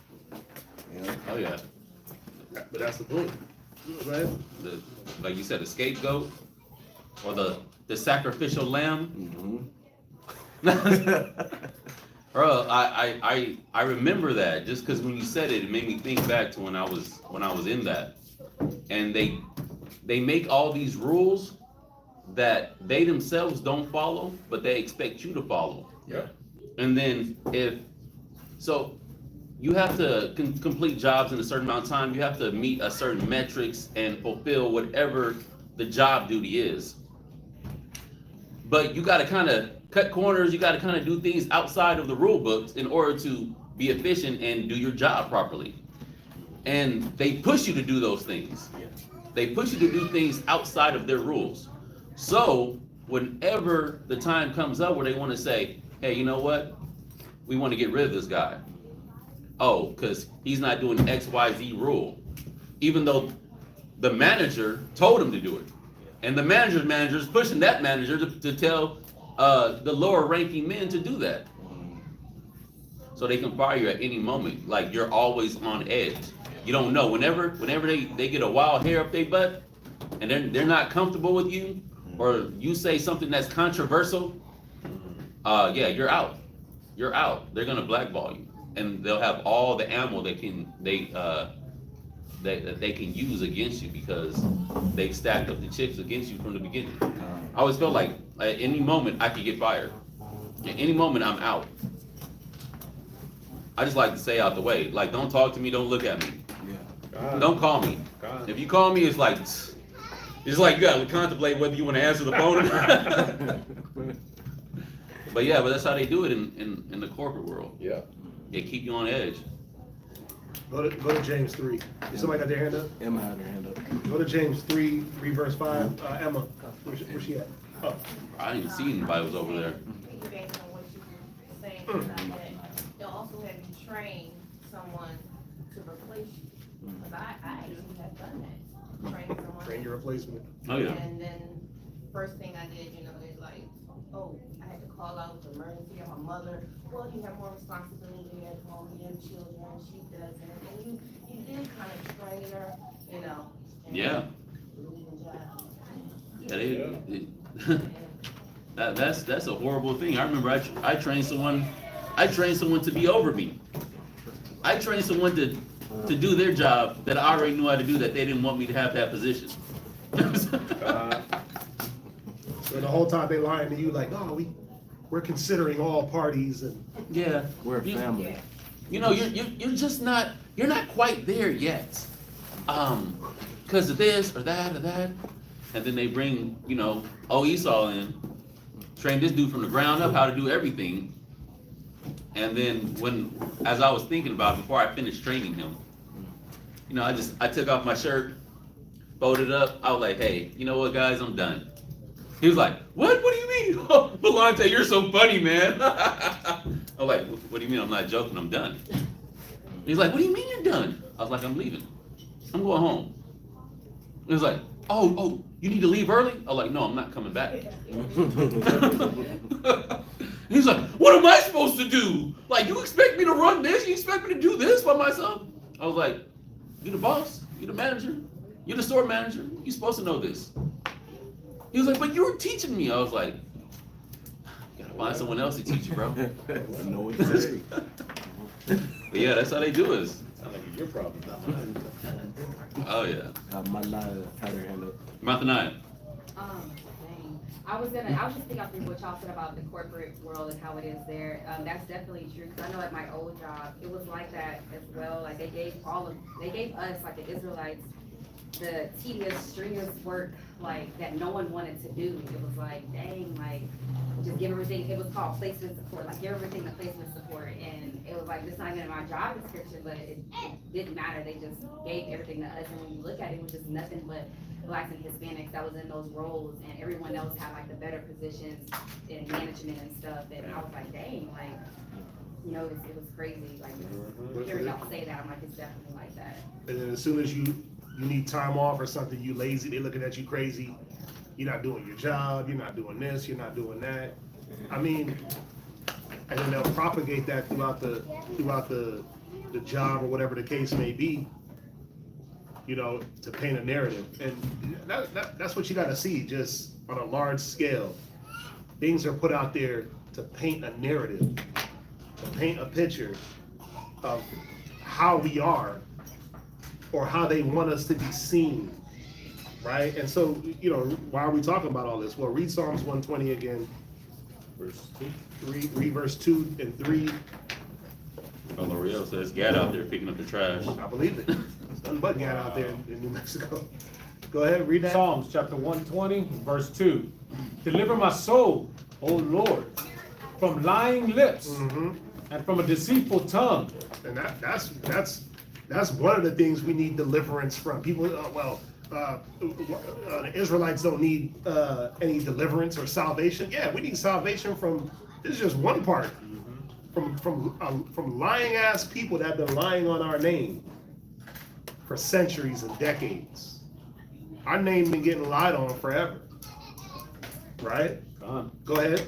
B: Oh yeah.
E: But that's the point, right?
B: Like you said, the scapegoat or the sacrificial lamb. Bro, I remember that just because when you said it, it made me think back to when I was in that, and they make all these rules that they themselves don't follow, but they expect you to follow.
F: Yeah.
B: And then you have to complete jobs in a certain amount of time. You have to meet a certain metrics and fulfill whatever the job duty is. But you got to kind of cut corners. You got to kind of do things outside of the rule books in order to be efficient and do your job properly. And they push you to do those things. They push you to do things outside of their rules. So whenever the time comes up where they want to say, hey, you know what? We want to get rid of this guy. Oh, because he's not doing XYZ rule. Even though the manager told him to do it. And the manager's manager is pushing that manager to tell the lower ranking men to do that. So they can fire you at any moment. Like, you're always on edge. You don't know. Whenever they get a wild hair up their butt and they're not comfortable with you, or you say something that's controversial, yeah, you're out. You're out. They're gonna blackball you, and they'll have all the ammo they can use against you because they've stacked up the chips against you from the beginning. I always felt like at any moment I could get fired. At any moment I'm out. I just like to stay out the way. Like, don't talk to me, don't look at me. Don't call me. If you call me, it's like you gotta contemplate whether you want to answer the phone or not. But that's how they do it in the corporate world.
E: Yeah.
B: They keep you on edge.
E: Go to James 3. Is somebody got their hand up?
H: Emma had her hand up.
E: Go to James 3 verse 5. Emma, where's she at? Oh.
B: I didn't even see anybody was over there.
G: Based on what you were saying, that they'll also have you train someone to replace you. Because I actually have done that, train someone.
E: Train your replacement.
B: Oh yeah.
G: And then first thing I did, is like, oh, I had to call out with emergency on my mother. Well, you have more responsibility at home, you have children, she doesn't. And you did kind of train her, and
B: Yeah. Yeah, that's a horrible thing. I remember I trained someone to be over me. I trained someone to do their job that I already knew how to do, that they didn't want me to have that position.
E: So the whole time they lying to you like, oh, we're considering all parties and
B: Yeah.
H: We're a family.
B: You're just not, you're not quite there yet. Because of this or that or that. And then they bring, Esau in, train this dude from the ground up how to do everything. And then as I was thinking about it, before I finished training him, I took off my shirt, folded up. I was like, hey, you know what, guys, I'm done. He was like, what? What do you mean? Oh, Belante, you're so funny, man. I was like, what do you mean? I'm not joking, I'm done. He's like, what do you mean you're done? I was like, I'm leaving. I'm going home. He was like, oh, you need to leave early? I was like, no, I'm not coming back. He's like, what am I supposed to do? Like, you expect me to run this? You expect me to do this by myself? I was like, you the boss, you the manager, you the store manager, you supposed to know this. He was like, but you were teaching me. I was like, you gotta find someone else to teach you, bro.
H: I know what to say.
B: But yeah, that's how they do it.
E: sound like it's your problem.
B: Oh yeah.
H: Malaya had her hand up.
B: Mathaniah.
I: Dang. I was just thinking out what y'all said about the corporate world and how it is there. That's definitely true, because I know at my old job, it was like that as well. Like, they gave us, like the Israelites, the tedious, strenuous work, like, that no one wanted to do. It was like, dang, like, just give everything. It was called placement support, like, give everything to placement support. And it was like, it's not even in my job description, but it didn't matter. They just gave everything to us. And when you look at it, it was just nothing but Blacks and Hispanics that was in those roles, and everyone else had like the better positions in management and stuff. And I was like, dang, like, it was crazy. Like, hearing y'all say that, I'm like, it's definitely like that.
E: And then as soon as you need time off or something, you lazy, they looking at you crazy. You're not doing your job, you're not doing this, you're not doing that. I mean, and then they'll propagate that throughout the job or whatever the case may be, to paint a narrative. And that's what you gotta see, just on a large scale. Things are put out there to paint a narrative, to paint a picture of how we are, or how they want us to be seen. right? And so, why are we talking about all this? Well, read Psalms 120 again.
F: Verse 2.
E: Read verse 2 and 3.
B: Oh, L'Oreal says, Gad out there picking up the trash.
E: I believe it. It's nothing but God out there in New Mexico. Go ahead, read that.
F: Psalms chapter 120, verse 2. Deliver my soul, O Lord, from lying lips and from a deceitful tongue.
E: And that's one of the things we need deliverance from. People, the Israelites don't need any deliverance or salvation. Yeah, we need salvation from. This is just one part. From lying ass people that have been lying on our name for centuries and decades. Our name been getting lied on forever. Right? Go ahead.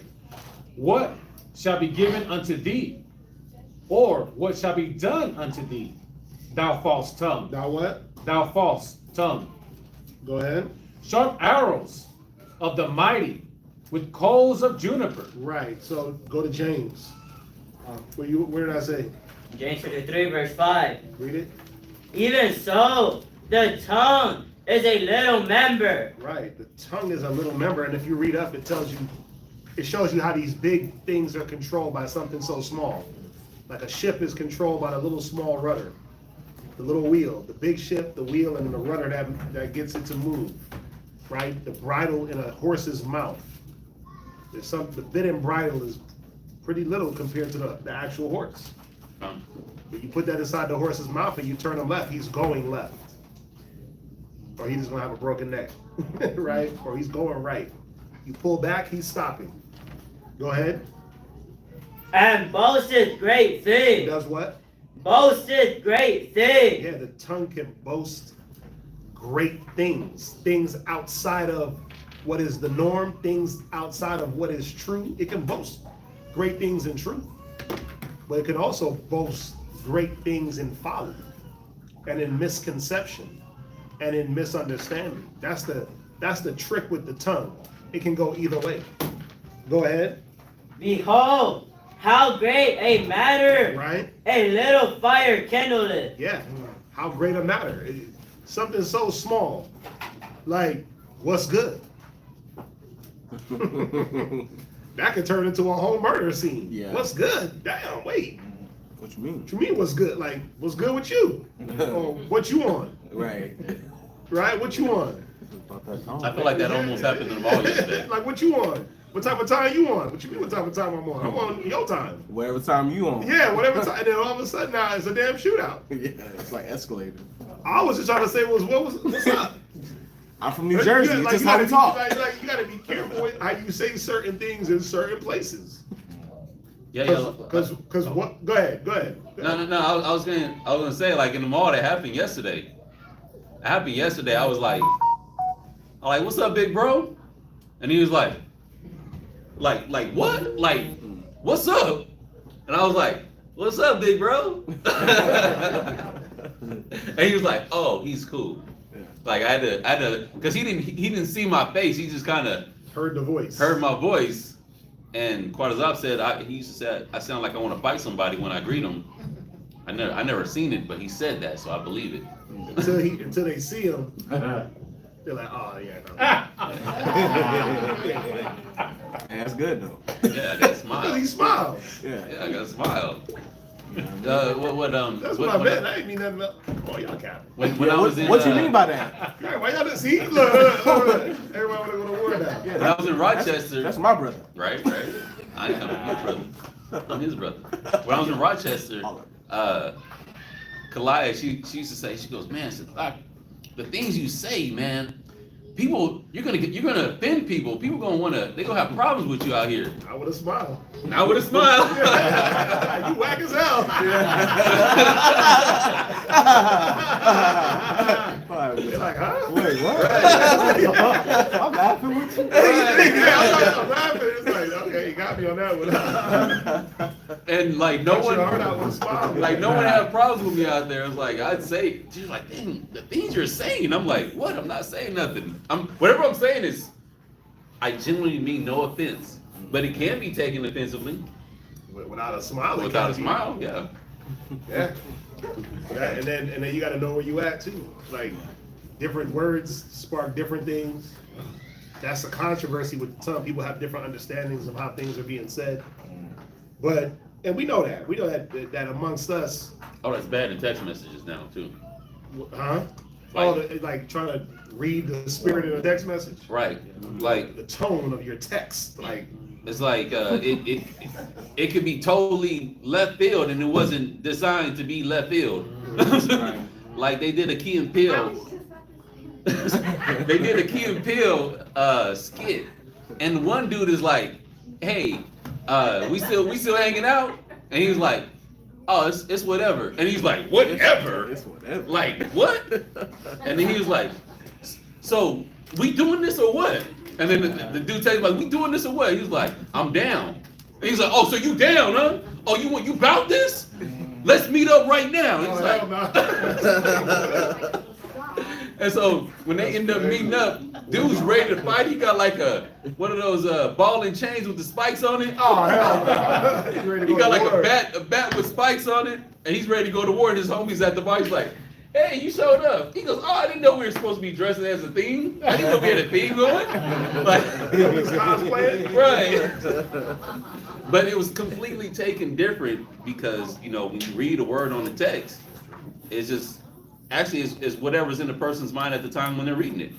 F: What shall be given unto thee? Or what shall be done unto thee? Thou false tongue.
E: Now what?
F: Thou false tongue.
E: Go ahead.
F: Sharp arrows of the mighty with coals of juniper.
E: Right. So go to James. Where did I say?
J: James chapter 3, verse 5.
E: Read it.
J: Even so, the tongue is a little member.
E: Right. The tongue is a little member, and if you read up, it shows you how these big things are controlled by something so small. Like a ship is controlled by the little small rudder, the little wheel. The big ship, the wheel, and the rudder that gets it to move. Right. The bridle in a horse's mouth. The bit and bridle is pretty little compared to the actual horse. But you put that inside the horse's mouth and you turn him left, he's going left. Or he's just gonna have a broken neck, right? Or he's going right. You pull back, he's stopping. Go ahead.
J: And boasteth great
E: He
J: things.
E: does what?
J: Boasteth great things.
E: Yeah, the tongue can boast great things. Things outside of what is the norm, things outside of what is true. It can boast great things in truth. But it can also boast great things in folly and in misconception and in misunderstanding. That's the trick with the tongue. It can go either way. Go ahead.
J: Behold, how great a matter
E: Right?
J: a little fire kindleth.
E: Yeah. How great a matter. Something so small. Like, what's good? That could turn into a whole murder scene.
H: Yeah.
E: What's good? Damn, wait.
H: What you mean?
E: What you mean what's good? Like, what's good with you? Or what you on?
H: Right.
E: Right? What you on?
B: I feel like that almost happened to them all yesterday.
E: Like, what you on? What type of time you on? What you mean what type of time I'm on? I'm on your time.
H: Whatever time you on.
E: Yeah, whatever time. And then all of a sudden now it's a damn shootout.
H: Yeah, it's like escalated.
E: I was just trying to say what's up?
H: I'm from New Jersey.
E: You
H: It's
E: gotta-
H: just how we talk.
E: you gotta be careful with how you say certain things in certain places.
B: Yeah.
E: Because what? Go ahead.
B: No. I was gonna say, like, in the mall that happened yesterday. It happened yesterday. I was like, what's up, big bro? And he was like what? Like, what's up? And I was like, what's up, big bro? And he was like, oh, he's cool. Like, I had to, because he didn't see my face. He just kind of
E: Heard the voice.
B: heard my voice. And Quadazop said, he used to say, I sound like I want to fight somebody when I greet him. I never seen it, but he said that, so I believe it.
E: Until they see him, they're like, oh yeah.
H: And that's good though.
B: Yeah, I got a smile.
E: He smiles.
H: Yeah.
B: Yeah, I got a smile.
E: That's what I meant. I didn't mean nothing else. Oh, y'all cap.
B: When I was in,
H: What you mean by that?
E: Yeah, why y'all didn't see? Look. Everybody wanna go to war now.
H: Yeah,
B: when I was in Rochester,
H: That's my brother.
B: right? I ain't coming with your brother. I'm his brother. When I was in Rochester, Kalaya, she used to say, she goes, man, the things you say, man, people, you're gonna offend people. People they gonna have problems with you out here.
E: I would have smiled.
B: I would have smiled.
E: You whack as hell. They're like, huh?
H: Wait, what? I'm laughing with you.
E: Yeah, I'm laughing. It's like, okay, you got me on that one.
B: And like no one,
E: I would smile.
B: like no one had problems with me out there. It's like I'd say, she's like, dang, the things you're saying. I'm like, what? I'm not saying nothing. Whatever I'm saying is, I genuinely mean no offense, but it can be taken offensively.
E: Without a smile.
B: Without a smile, yeah.
E: Yeah. Yeah, and then you got to know where you at too. Like, different words spark different things. That's a controversy with some people have different understandings of how things are being said. But and we know that amongst us,
B: Oh, that's bad in text messages now too.
E: huh? Like trying to read the spirit in a text message.
B: Right. Like
E: The tone of your text, like
B: it's like it could be totally left field and it wasn't designed to be left field. Like they did a Key and Peele. They did a Key and Peele skit, and one dude is like, "Hey, we still hanging out," and he was like, "Oh, it's whatever," and he's like, "Whatever."
C: It's whatever.
B: Like what? And then he was like, "So we doing this or what?" And then the dude takes like, "We doing this or what?" He was like, "I'm down." And he's like, "Oh, so you down, huh? Oh, you about this? Let's meet up right now." And he's like, and so when they end up meeting up, dude's ready to fight. He got like one of those ball and chains with the spikes on it.
E: oh hell no. He's ready to
B: He
E: go
B: got
E: to
B: like
E: war.
B: a bat with spikes on it, and he's ready to go to war. And his homies at the bar, he's like, "Hey, you showed up." He goes, "Oh, I didn't know we were supposed to be dressing as a theme. I didn't know we had a theme going." Like,
E: He was cosplaying.
B: right. But it was completely taken different because when you read a word on the text, it's just actually it's whatever's in the person's mind at the time when they're reading it.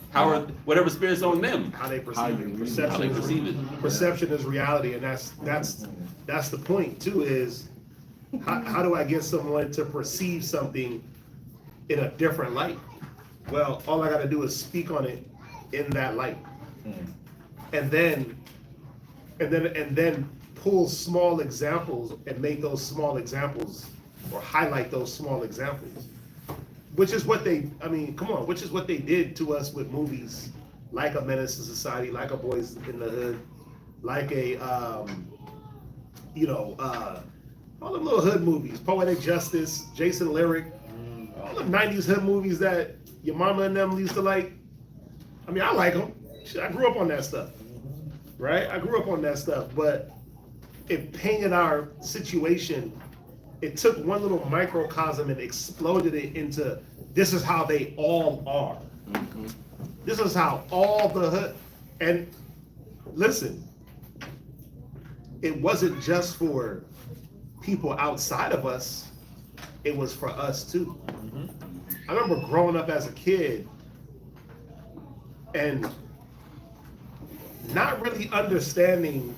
B: Whatever spirit's on them,
E: How they perceive it.
B: how they perceive it.
E: Perception is reality, and that's the point too. Is how do I get someone to perceive something in a different light? Well, all I got to do is speak on it in that light, and then pull small examples and make those small examples or highlight those small examples. Which is what which is what they did to us with movies like A Menace to Society, like A Boys in the Hood, like all them little hood movies, Poetic Justice, Jason Lyric, all the 90s hood movies that your mama and them used to like. I mean, I like them. Shit, I grew up on that stuff, right? I grew up on that stuff, but it painted our situation. It took one little microcosm and exploded it into this is how they all are. This is how all the hood. And listen, it wasn't just for people outside of us, it was for us too. I remember growing up as a kid and not really understanding.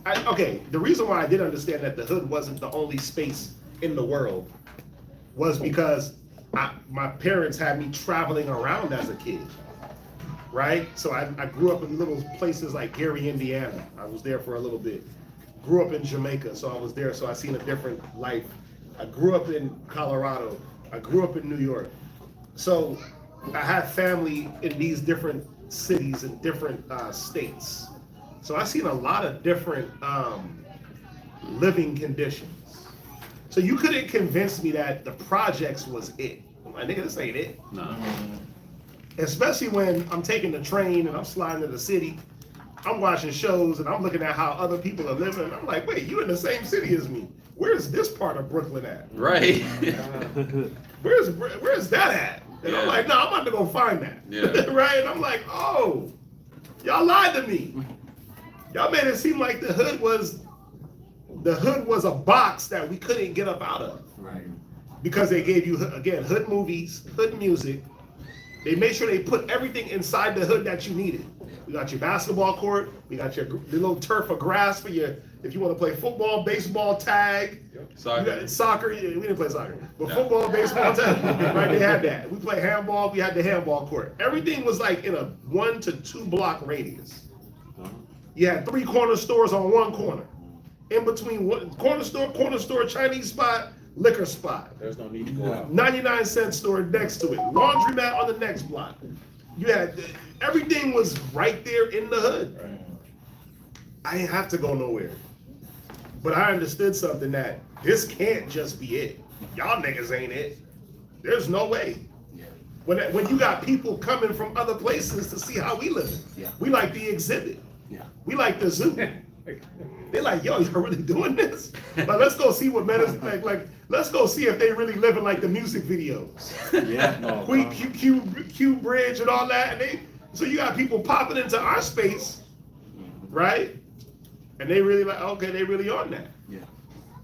E: The reason why I did understand that the hood wasn't the only space in the world was because my parents had me traveling around as a kid, right? So I grew up in little places like Gary, Indiana. I was there for a little bit. Grew up in Jamaica, so I was there, so I seen a different life. I grew up in Colorado. I grew up in New York. So I had family in these different cities and different states. So I've seen a lot of different living conditions. So you couldn't convince me that the projects was it. My nigga, this ain't it.
B: No.
E: Especially when I'm taking the train and I'm sliding to the city. I'm watching shows and I'm looking at how other people are living. And I'm like, wait, you in the same city as me. Where's this part of Brooklyn at?
B: Right.
E: Where's that at? And I'm like, no, I'm about to go find that.
B: Yeah.
E: Right? And I'm like, oh, y'all lied to me. Y'all made it seem like the hood was a box that we couldn't get up out of.
H: Right.
E: Because they gave you, again, hood movies, hood music. They made sure they put everything inside the hood that you needed. We got your basketball court. We got your little turf of grass for your, if you want to play football, baseball, tag.
B: Soccer.
E: You got soccer. We didn't play soccer, but
B: No.
E: football, baseball, tag. Right? They had that. We play handball. We had the handball court. Everything was like in a 1 to 2 block radius. You had 3 corner stores on one corner. In between one corner store, Chinese spot, liquor spot.
F: There's no need to go out.
E: 99-cent store next to it. Laundromat on the next block. You had everything was right there in the hood.
F: Right.
E: I didn't have to go nowhere. But I understood something that this can't just be it. Y'all niggas ain't it. There's no way. When you got people coming from other places to see how we live,
H: Yeah.
E: we like the exhibit.
H: Yeah.
E: We like the zoo. They're like, yo, you're really doing this? Like, let's go see what men is like. Let's go see if they really living like the music videos.
H: Yeah. No,
E: Q Bridge and all that, and so you got people popping into our space, right? And they really like, okay, they really on that.
H: Yeah.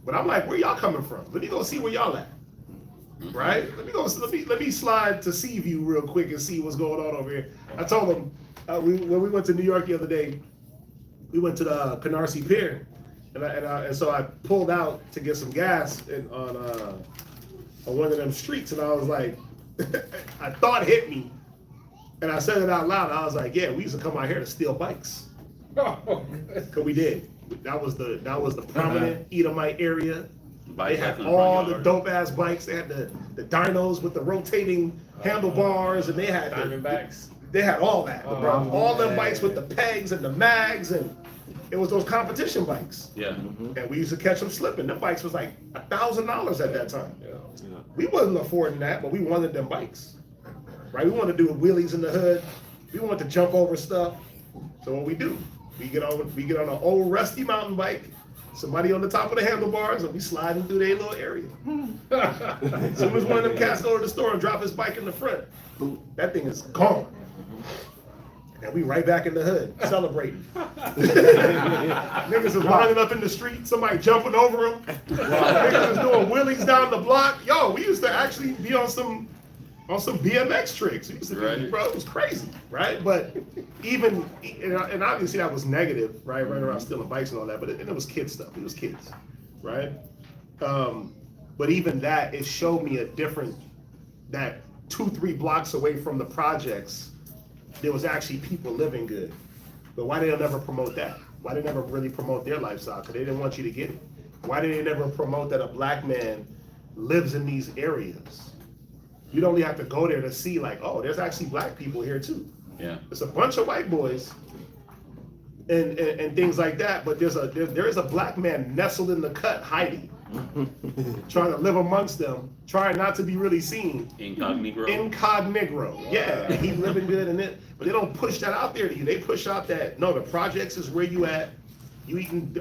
E: But I'm like, where y'all coming from? Let me go see where y'all at. Right? Let me slide to Seaview real quick and see what's going on over here. I told them when we went to New York the other day, we went to the Canarsie Pier, and so I pulled out to get some gas on one of them streets, and I was like, I thought hit me, and I said it out loud. I was like, yeah, we used to come out here to steal bikes, cause we did. That was the prominent Edomite area. They had all the dope ass bikes. They had the dynos with the rotating handlebars, and they had
F: Diamondbacks.
E: They had all that, bro. All them
F: yeah,
E: bikes with the pegs and the mags, and it was those competition bikes.
B: Yeah.
E: And we used to catch them slipping. Them bikes was like $1,000 at that time.
F: Yeah.
E: We wasn't affording that, but we wanted them bikes, right? We wanted to do wheelies in the hood. We wanted to jump over stuff. So what we do? We get on an old rusty mountain bike. Somebody on the top of the handlebars, and we sliding through their little area. As soon as one of them cats go to the store and drop his bike in the front, that thing is gone. And we right back in the hood, celebrating. Niggas is lining up in the street, somebody jumping over them. Niggas is doing wheelies down the block. Yo, we used to actually be on some BMX tricks. We used to be, bro, it was crazy, right? But even, and obviously that was negative, right? Running around stealing bikes and all that, but it was kid stuff. It was kids, right? But even that, it showed me that 2-3 blocks away from the projects, there was actually people living good. But why they don't ever promote that? Why they never really promote their lifestyle? Because they didn't want you to get it. Why did they never promote that a black man lives in these areas? You'd only have to go there to see, like, oh, there's actually black people here too.
B: Yeah.
E: It's a bunch of white boys and things like that, but there is a black man nestled in the cut, hiding, trying to live amongst them, trying not to be really seen. Incognito. Yeah, he's living good in it, but they don't push that out there to you. They push out that, no, the projects is where you at. You eating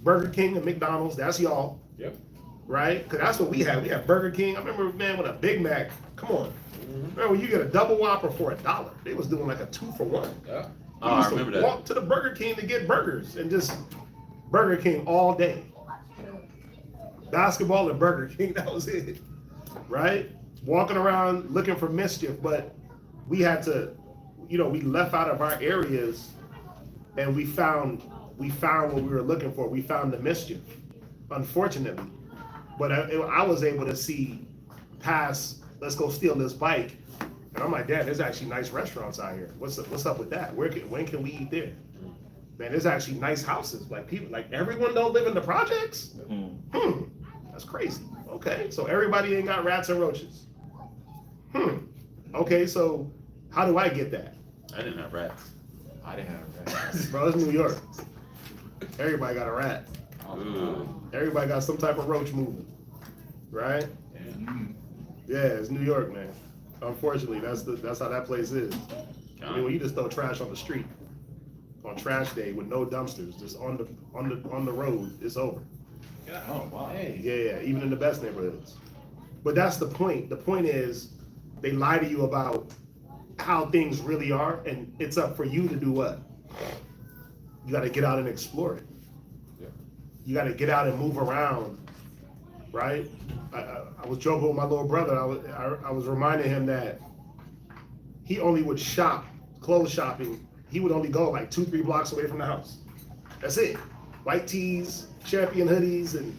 E: Burger King and McDonald's, that's y'all.
F: Yep.
E: Right? Because that's what we had. We had Burger King. I remember, man, with a Big Mac. Come on. Remember when you get a double Whopper for $1? They was doing like a 2-for-1.
F: Yeah.
B: Oh, I remember that.
E: Walk to the Burger King to get burgers and just Burger King all day. Basketball and Burger King, that was it. Right? Walking around looking for mischief, but we had to, we left out of our areas and we found what we were looking for. We found the mischief, unfortunately. But I was able to see past, let's go steal this bike. And I'm like, Dad, there's actually nice restaurants out here. What's up with that? When can we eat there? Man, there's actually nice houses. Like everyone don't live in the projects? That's crazy. Okay, so everybody ain't got rats and roaches. Okay, so how do I get that?
B: I didn't have rats.
D: I didn't have that.
E: Bro, it's New York. Everybody got a rat.
B: Ooh.
E: Everybody got some type of roach moving, right? Yeah, it's New York, man. Unfortunately, that's how that place is. I mean, when you just throw trash on the street on trash day with no dumpsters, just on the road, it's over.
F: Yeah. Oh wow. Hey.
E: Yeah, even in the best neighborhoods. But that's the point. The point is, they lie to you about how things really are, and it's up for you to do what? You got to get out and explore it. You got to get out and move around, right? I was joking with my little brother. I was reminding him that he only would shop, clothes shopping. He would only go like 2-3 blocks away from the house. That's it. White tees, Champion hoodies, and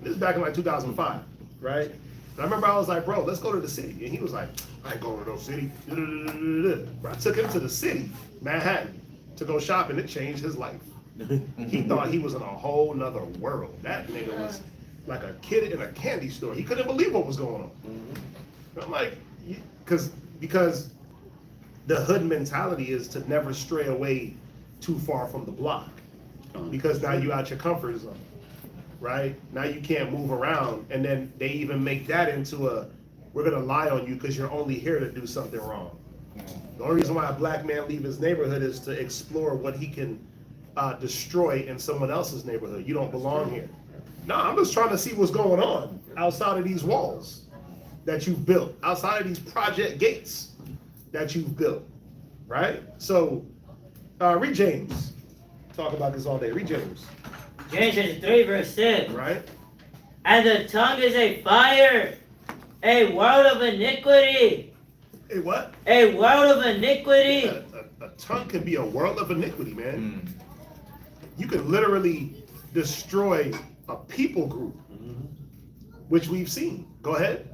E: this is back in like 2005, right? And I remember I was like, bro, let's go to the city. And he was like, I ain't going to no city. I took him to the city, Manhattan, to go shopping. It changed his life. He thought he was in a whole nother world. That nigga was like a kid in a candy store. He couldn't believe what was going on. I'm like, because the hood mentality is to never stray away too far from the block. Because now you out your comfort zone, right? Now you can't move around, and then they even make that into we're gonna lie on you because you're only here to do something wrong. The only reason why a black man leave his neighborhood is to explore what he can destroy in someone else's neighborhood. You don't belong here. No, I'm just trying to see what's going on outside of these walls that you've built, outside of these project gates that you've built, right? So, read James. Talk about this all day. Read James.
J: James 3 verse 6.
E: Right?
J: And the tongue is a fire, a world of iniquity.
E: Hey, what?
J: A world of iniquity.
E: A tongue can be a world of iniquity, man. You can literally destroy a people group, which we've seen. Go ahead.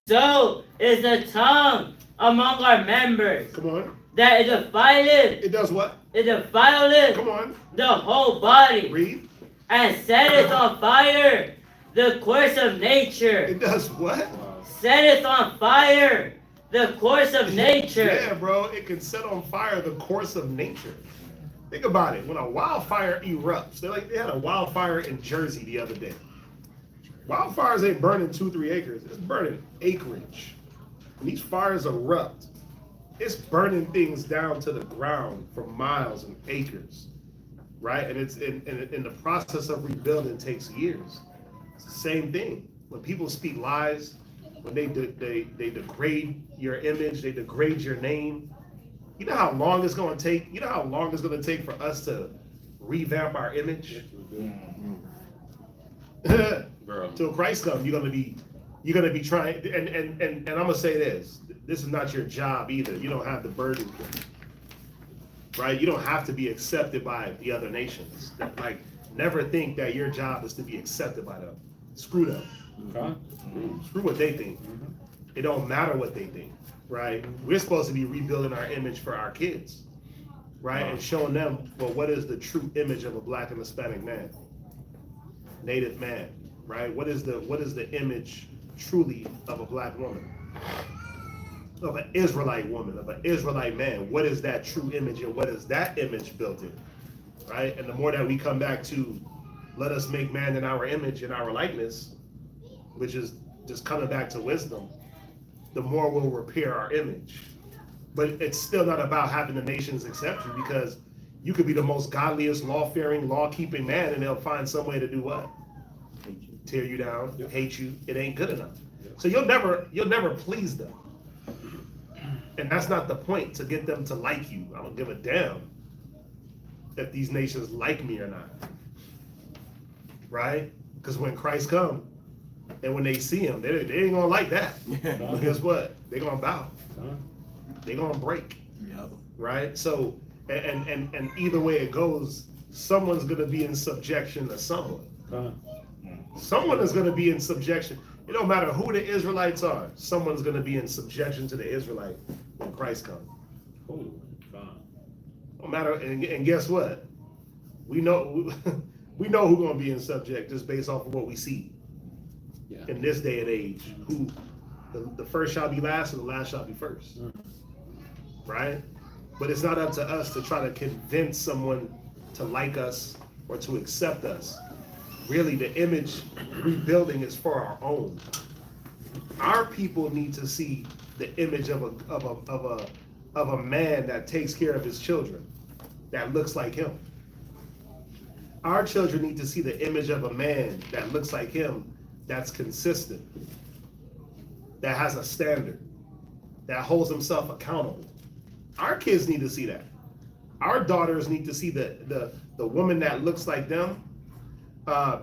J: So is the tongue among our members,
E: Come on.
J: that it defileth,
E: It does what?
J: it defileth
E: Come on.
J: the whole body,
E: Read.
J: and setteth on fire the course of nature.
E: It does what?
J: Setteth on fire the course of nature.
E: Yeah, bro. It can set on fire the course of nature. Think about it. When a wildfire erupts, they had a wildfire in Jersey the other day. Wildfires ain't burning 2-3 acres. It's burning acreage. When these fires erupt, it's burning things down to the ground for miles and acres, right? And it's in the process of rebuilding takes years. It's the same thing. When people speak lies, when they degrade your image, they degrade your name. You know how long it's going to take? You know how long it's going to take for us to revamp our image? Till Christ comes, you're gonna be trying, and I'm gonna say this is not your job either. You don't have the burden, right? You don't have to be accepted by the other nations. Like, never think that your job is to be accepted by them. Screw them.
F: Okay.
E: Screw what they think. It don't matter what they think, right? We're supposed to be rebuilding our image for our kids, right? And showing them, well, what is the true image of a Black and Hispanic man, Native man, right? What is the image truly of a Black woman, of an Israelite woman, of an Israelite man? What is that true image, and what is that image built in, right? And the more that we come back to, let us make man in our image and our likeness, which is just coming back to wisdom, the more we'll repair our image. But it's still not about having the nations accept you, because you could be the most godliest, law-fearing, law-keeping man, and they'll find some way to do what? Tear you down, hate you. It ain't good enough. So you'll never please them. And that's not the point, to get them to like you. I don't give a damn if these nations like me or not. Right? Because when Christ comes, and when they see him, they ain't gonna like that. But guess what? They're gonna bow. They're gonna break. Right? So, and either way it goes, someone's gonna be in subjection to someone. Someone is gonna be in subjection. It don't matter who the Israelites are. Someone's gonna be in subjection to the Israelite when Christ comes. No matter, and guess what? We know who's gonna be in subject just based off of what we see. In this day and age, who the first shall be last and the last shall be first, right? But it's not up to us to try to convince someone to like us or to accept us. Really, the image rebuilding is for our own. Our people need to see the image of a man that takes care of his children, that looks like him. Our children need to see the image of a man that looks like him, that's consistent, that has a standard, that holds himself accountable. Our kids need to see that. Our daughters need to see the woman that looks like them,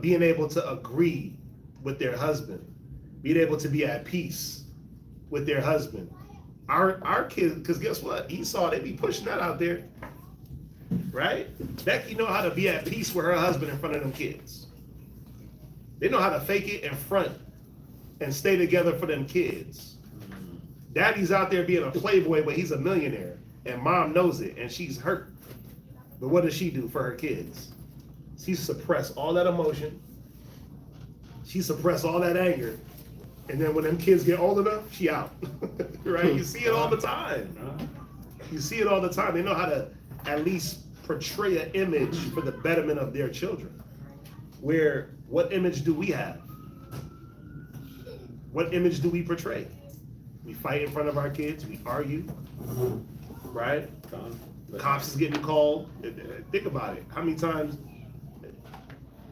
E: being able to agree with their husband, being able to be at peace with their husband. Our kids, because guess what? Esau, they be pushing that out there, right? Becky know how to be at peace with her husband in front of them kids. They know how to fake it in front and stay together for them kids. Daddy's out there being a playboy, but he's a millionaire, and mom knows it, and she's hurt. But what does she do for her kids? She suppress all that emotion. She suppress all that anger. And then when them kids get old enough, she out. Right? You see it all the time. You see it all the time. They know how to at least portray an image for the betterment of their children. Where, what image do we have? What image do we portray? We fight in front of our kids, we argue, right? Cops is getting called. Think about it. How many times?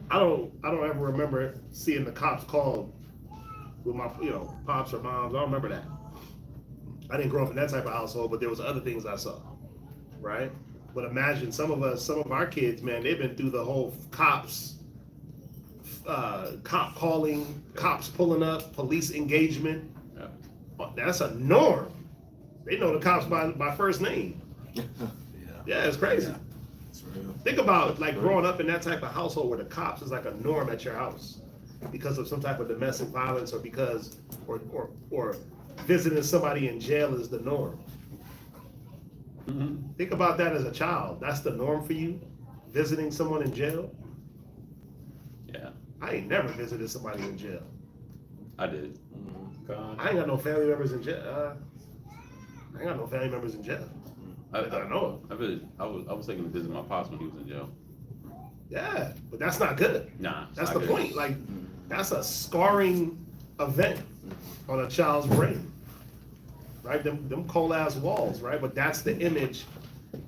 E: I don't ever remember seeing the cops called with my, pops or moms. I don't remember that. I didn't grow up in that type of household, but there was other things I saw, right? But imagine some of our kids, man, they've been through the whole cop calling, cops pulling up, police engagement. Yeah. That's a norm. They know the cops by first name. Yeah, it's crazy. Yeah. It's real. Think about like growing up in that type of household where the cops is like a norm at your house because of some type of domestic violence or because or visiting somebody in jail is the norm. Mm-hmm. Think about that as a child. That's the norm for you, visiting someone in jail.
B: Yeah.
E: I ain't never visited somebody in jail.
B: I did.
E: I ain't got no family members in jail. I ain't got no family members in jail. I know.
B: I was thinking of visiting my pops when he was in jail.
E: Yeah, but that's not good.
B: Nah.
E: That's the point. Like, that's a scarring event on a child's brain. Right? Them cold ass walls, right? But that's the image.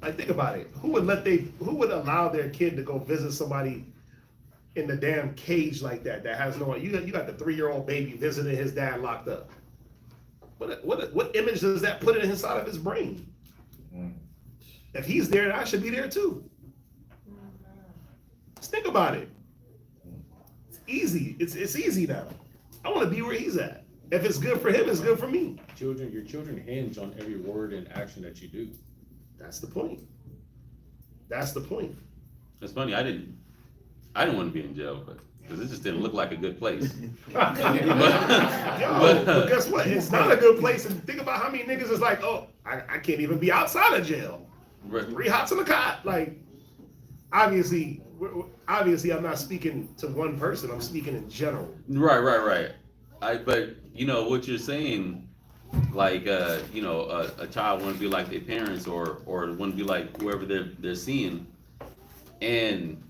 E: Like, think about it. Who would allow their kid to go visit somebody in the damn cage like that has no, you got the 3-year-old baby visiting his dad locked up. What image does that put in inside of his brain? If he's there, I should be there too. Just think about it. It's easy. It's easy now. I want to be where he's at. If it's good for him, it's good for me.
F: Your children hinge on every word and action that you do.
E: That's the point. That's the point.
B: It's funny. I didn't want to be in jail, but because it just didn't look like a good place.
E: But guess what? It's not a good place. And think about how many niggas is like, oh, I can't even be outside of jail.
B: Right.
E: 3 hots in the cot. Like, obviously, I'm not speaking to one person. I'm speaking in general.
B: Right. But you know what you're saying, like a child want to be like their parents or want to be like whoever they're seeing, and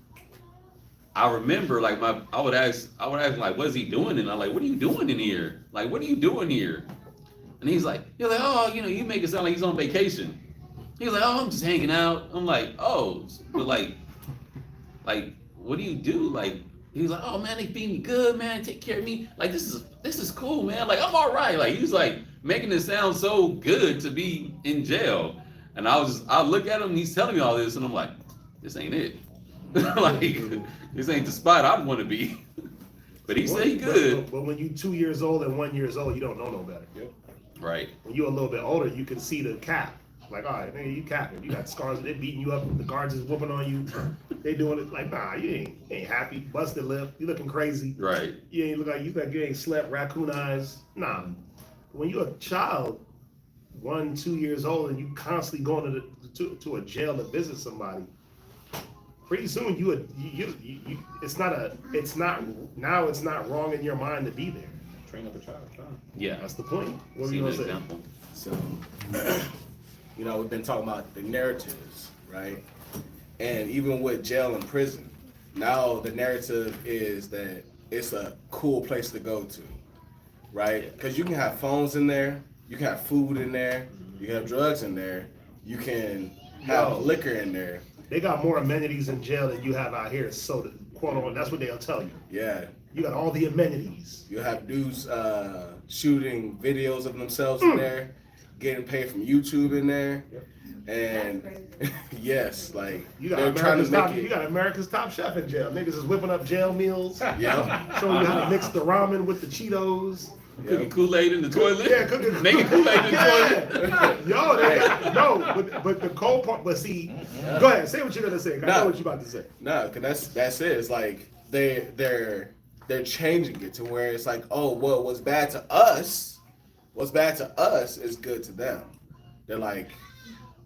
B: I remember like I would ask like, what is he doing? And I'm like, what are you doing in here? Like, what are you doing here? And he's like, oh, you make it sound like he's on vacation. He's like, oh, I'm just hanging out. I'm like, oh, but like, what do you do? Like, he's like, oh man, they feed me good, man, take care of me. Like, this is cool, man. Like, I'm all right. Like, he was like making it sound so good to be in jail. And I look at him and he's telling me all this and I'm like, this ain't it. Like, this ain't the spot I'd want to be. But he said he good.
E: But when you 2 years old and 1 year old, you don't know no better. Yep.
B: Right.
E: When you're a little bit older, you can see the cap. Like, all right, nigga, you capping. You got scars. They beating you up. The guards is whooping on you. They doing it like, nah, you ain't happy. Busted lip. You looking crazy.
B: Right.
E: You ain't look like you ain't slept. Raccoon eyes. Nah. When you're a child, 1, 2 years old, and you constantly going to a jail to visit somebody, pretty soon it's not wrong in your mind to be there.
F: Train up a child.
B: Yeah.
E: That's the point. What were you gonna say?
A: So, we've been talking about the narratives, right? And even with jail and prison, now the narrative is that it's a cool place to go to, right? Because you can have phones in there, you can have food in there, you can have drugs in there, you can have liquor in there.
E: They got more amenities in jail than you have out here, so quote unquote, that's what they'll tell you.
A: Yeah.
E: You got all the amenities.
A: You have dudes shooting videos of themselves in there, getting paid from YouTube in there. Yep. And yes, like
E: you got America's top chef in jail. Niggas is whipping up jail meals.
A: Yeah.
E: Showing you how to mix the ramen with the Cheetos.
B: Cooking Kool-Aid in the toilet.
E: Yeah, cooking
B: making Kool-Aid in the
E: toilet. But the cold part. But see, go ahead, say what you're gonna say. I know what you're about to say.
A: No, cause that's it. It's like they're changing it to where it's like, oh, well, what's bad to us is good to them. They're like,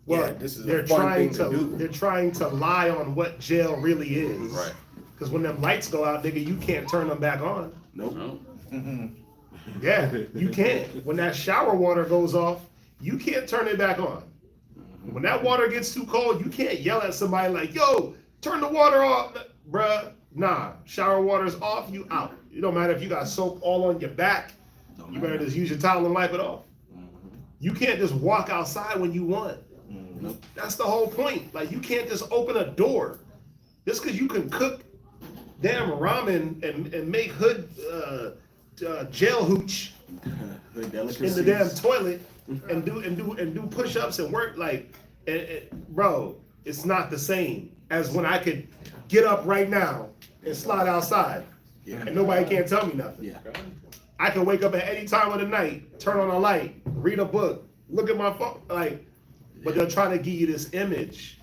A: well, this is a fun thing to do.
E: They're trying to lie on what jail really is.
A: Right.
E: Because when them lights go out, nigga, you can't turn them back on.
A: Nope.
E: Mm-hmm. Yeah, you can't. When that shower water goes off, you can't turn it back on. When that water gets too cold, you can't yell at somebody like, yo, turn the water off. Bruh, nah. Shower water's off, you out. It don't matter if you got soap all on your back. You better just use your towel and wipe it off. You can't just walk outside when you want. That's the whole point. Like, you can't just open a door. Just because you can cook damn ramen and make hood jail hooch in the damn toilet and do push-ups and work, like, bro, it's not the same as when I could get up right now and slide outside and nobody can't tell me nothing.
H: Yeah.
E: I can wake up at any time of the night, turn on a light, read a book, look at my phone, like, but they're trying to give you this image,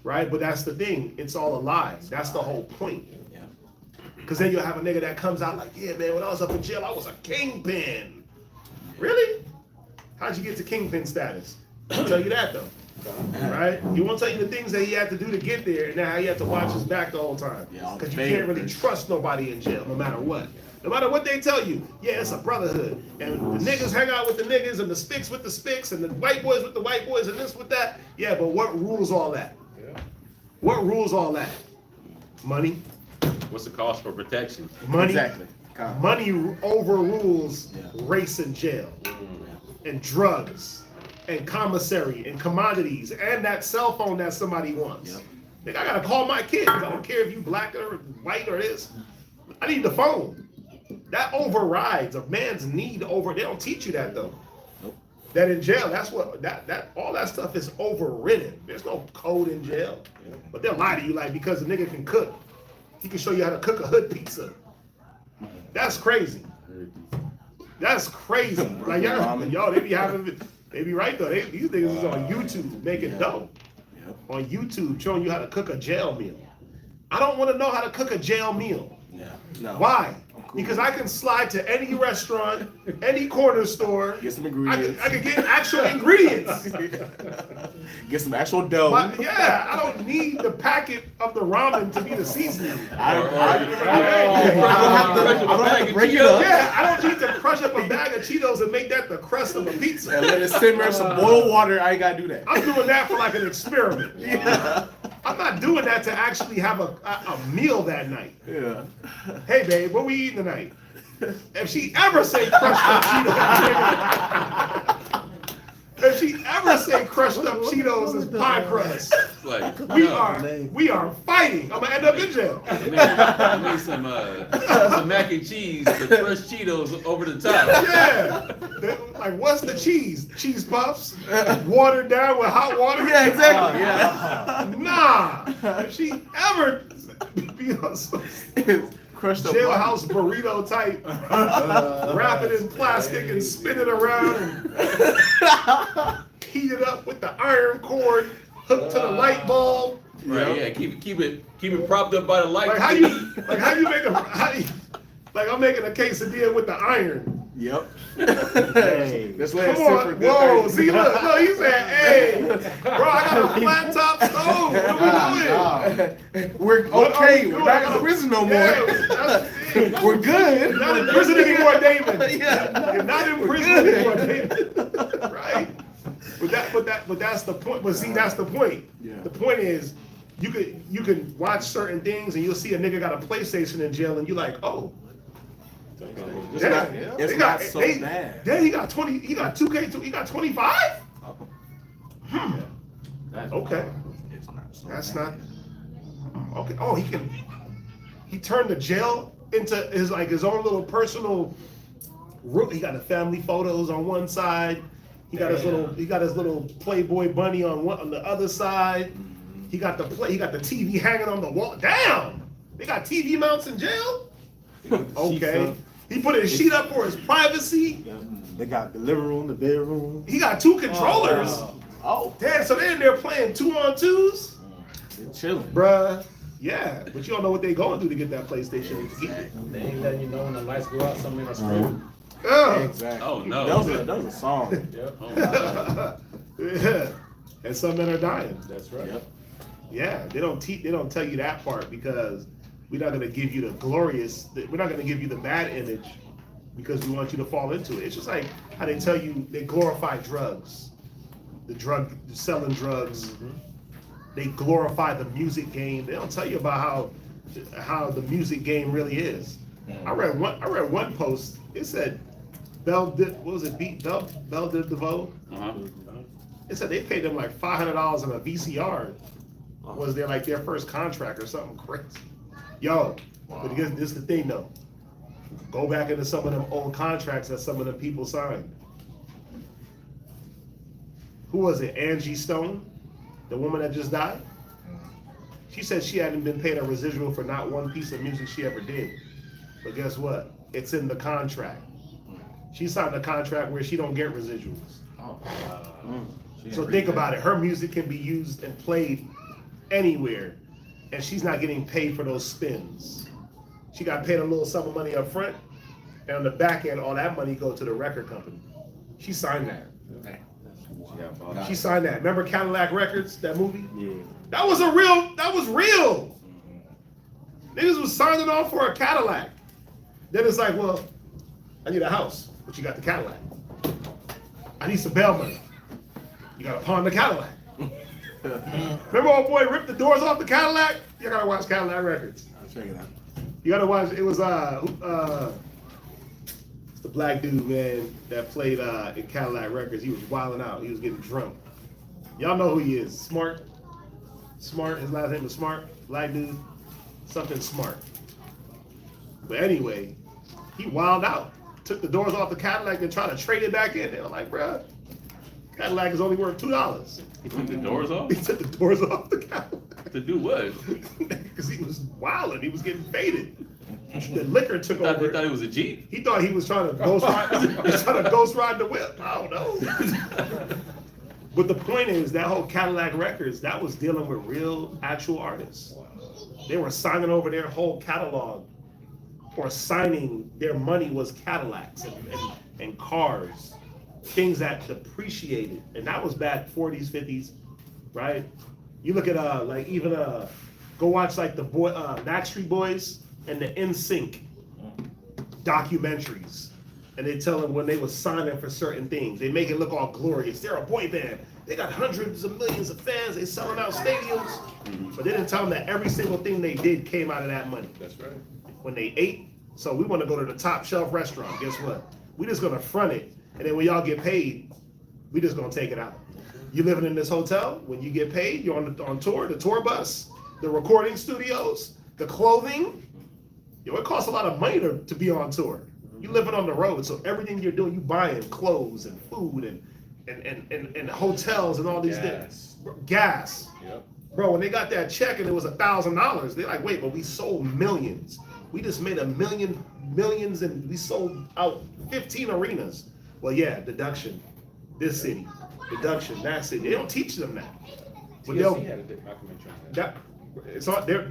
E: right? But that's the thing, it's all a lie. That's the whole point. Because then you'll have a nigga that comes out like, yeah, man, when I was up in jail, I was a kingpin. Really? How'd you get to kingpin status? I'll tell you that, though. Right? He won't tell you the things that he had to do to get there, and now he had to watch his back the whole time. Because you can't really trust nobody in jail, no matter what. No matter what they tell you, yeah, it's a brotherhood. And the niggas hang out with the niggas, and the spics with the spics, and the white boys with the white boys, and this with that. Yeah, but what rules all that? What rules all that? Money.
B: What's the cost for protection?
E: Money.
H: Exactly.
E: Money overrules race and jail, and drugs, and commissary, and commodities, and that cell phone that somebody wants. Nigga, I gotta call my kids. I don't care if you black or white or this. I need the phone. That overrides a man's need over. They don't teach you that though. That in jail, that's what that all that stuff is overridden. There's no code in jail, but they'll lie to you like because a nigga can cook. He can show you how to cook a hood pizza. That's crazy. That's crazy. Like y'all, they be right though. These niggas is on YouTube making dough. On YouTube showing you how to cook a jail meal. I don't want to know how to cook a jail meal.
H: No.
E: Why? Because I can slide to any restaurant, any corner store.
H: Get some ingredients.
E: I can get actual ingredients.
H: Get some actual dough.
E: Yeah, I don't need the packet of the ramen to be the seasoning.
H: I don't have to break it up.
E: Yeah, I don't need to crush up a bag of Cheetos and make that the crust of a pizza.
H: And let it simmer in some boiled water. I ain't gotta do that.
E: I'm doing that for like an experiment. I'm not doing that to actually have a meal that night.
H: Yeah.
E: Hey babe, what we eating tonight? If she ever say crushed up Cheetos, if she ever say crushed up Cheetos is pie crust,
B: Like,
E: we are fighting. I'm gonna end up in jail.
B: I made some mac and cheese, the crushed Cheetos over the top.
E: Yeah. Like, what's the cheese? Cheese puffs? Watered down with hot water?
H: Yeah, exactly. Yeah.
E: Nah. If she ever be on some
H: Crushed up
E: jailhouse burrito type, wrap it in plastic and spin it around and heat it up with the iron cord hooked to the light bulb.
B: Right, yeah, keep it propped up by the light.
E: Like how you make like I'm making a quesadilla with the iron.
H: Yep.
E: Hey,
H: That's
E: come on. Whoa, see, look, he said, hey, bro, I got a flat top stove. What are we doing?
H: We're okay. We're not in prison no more.
E: Yeah,
H: we're good.
E: You're not in prison anymore, David.
H: Yeah.
E: You're not in prison anymore, David. Right? But that's the point. But see, that's the point.
H: Yeah.
E: The point is, you can watch certain things and you'll see a nigga got a PlayStation in jail and you're like, oh.
H: It's not so bad.
E: Then he got 20. He got 2K. He got 25. Okay.
H: It's not so
E: That's
H: bad.
E: not. Okay. Oh, he turned the jail into his own little personal room. He got the family photos on one side. He got his little Playboy bunny on the other side. He got the TV hanging on the wall. Damn! They got TV mounts in jail? Okay. He put his sheet up for his privacy.
H: They got the living room, the bedroom.
E: He got 2 controllers.
H: Oh.
E: Damn, so they're in there playing 2-on-2s?
H: They're chilling.
E: Bruh. Yeah, but you don't know what they going to do to get that PlayStation.
F: They ain't letting you know when the lights go out, something are screaming.
H: Exactly.
B: Oh no.
H: That was a song.
F: Yep.
B: Oh, no.
E: Yeah. And some men are dying.
F: That's right.
H: Yep.
E: Yeah, they don't tell you that part because we're not going to give you we're not going to give you the bad image because we want you to fall into it. It's just like how they tell you they glorify drugs, selling drugs.
F: Mm-hmm.
E: They glorify the music game. They don't tell you about how the music game really is. I read one post. It said Bell did DeVoe.
B: Uh-huh.
E: They said they paid them like $500 in a VCR. Was their first contract or something crazy? Yo, but this is the thing though. Go back into some of them old contracts that some of the people signed. Who was it? Angie Stone, the woman that just died. She said she hadn't been paid a residual for not one piece of music she ever did. But guess what? It's in the contract. She signed a contract where she don't get residuals. So think about it. Her music can be used and played anywhere, and she's not getting paid for those spins. She got paid a little sum of money up front, and on the back end, all that money goes to the record company. She signed that. She signed that. Remember Cadillac Records, that movie?
H: Yeah.
E: That was real. Niggas was signing off for a Cadillac. Then it's like, well, I need a house, but you got the Cadillac. I need some bail money. You gotta pawn the Cadillac. Remember old boy ripped the doors off the Cadillac? You gotta watch Cadillac Records.
H: I'll check it out.
E: You gotta watch, it was, it's the black dude, man, that played in Cadillac Records. He was wilding out. He was getting drunk. Y'all know who he is. Smart, his last name is Smart. Black dude, something Smart. But anyway, he wilded out. Took the doors off the Cadillac and tried to trade it back in. They were like, bruh, Cadillac is only worth $2.
B: He took the doors off?
E: He took the doors off the Cadillac.
B: To do what?
E: Because he was wilding. He was getting faded. The liquor took over.
B: He thought it was a Jeep?
E: He thought he was trying to ghost ride the whip. I don't know. But the point is, that whole Cadillac Records, that was dealing with real, actual artists. They were signing over their whole catalog, or signing, their money was Cadillacs and cars, things that depreciated. And that was back 40s, 50s, right? You look at go watch like the Backstreet Boys and the NSYNC documentaries, and they tell them when they were signing for certain things. They make it look all glorious. They're a boy band. They got hundreds of millions of fans. They selling out stadiums, but they didn't tell them that every single thing they did came out of that money.
B: That's right.
E: When they ate, so we want to go to the top shelf restaurant. Guess what? We just gonna front it, and then when y'all get paid, we just gonna take it out. You living in this hotel, when you get paid, you're on tour, the tour bus, the recording studios, the clothing. Yo, it costs a lot of money to be on tour. You living on the road, so everything you're doing, you buying clothes and food and hotels and all these things. Gas.
F: Yep.
E: Bro, when they got that check and it was $1,000, they're like, wait, but we sold millions. We just made millions, and we sold out 15 arenas. Well, yeah, deduction. This city, deduction, that city. They don't teach them that. But
F: TLC had a documentary on that.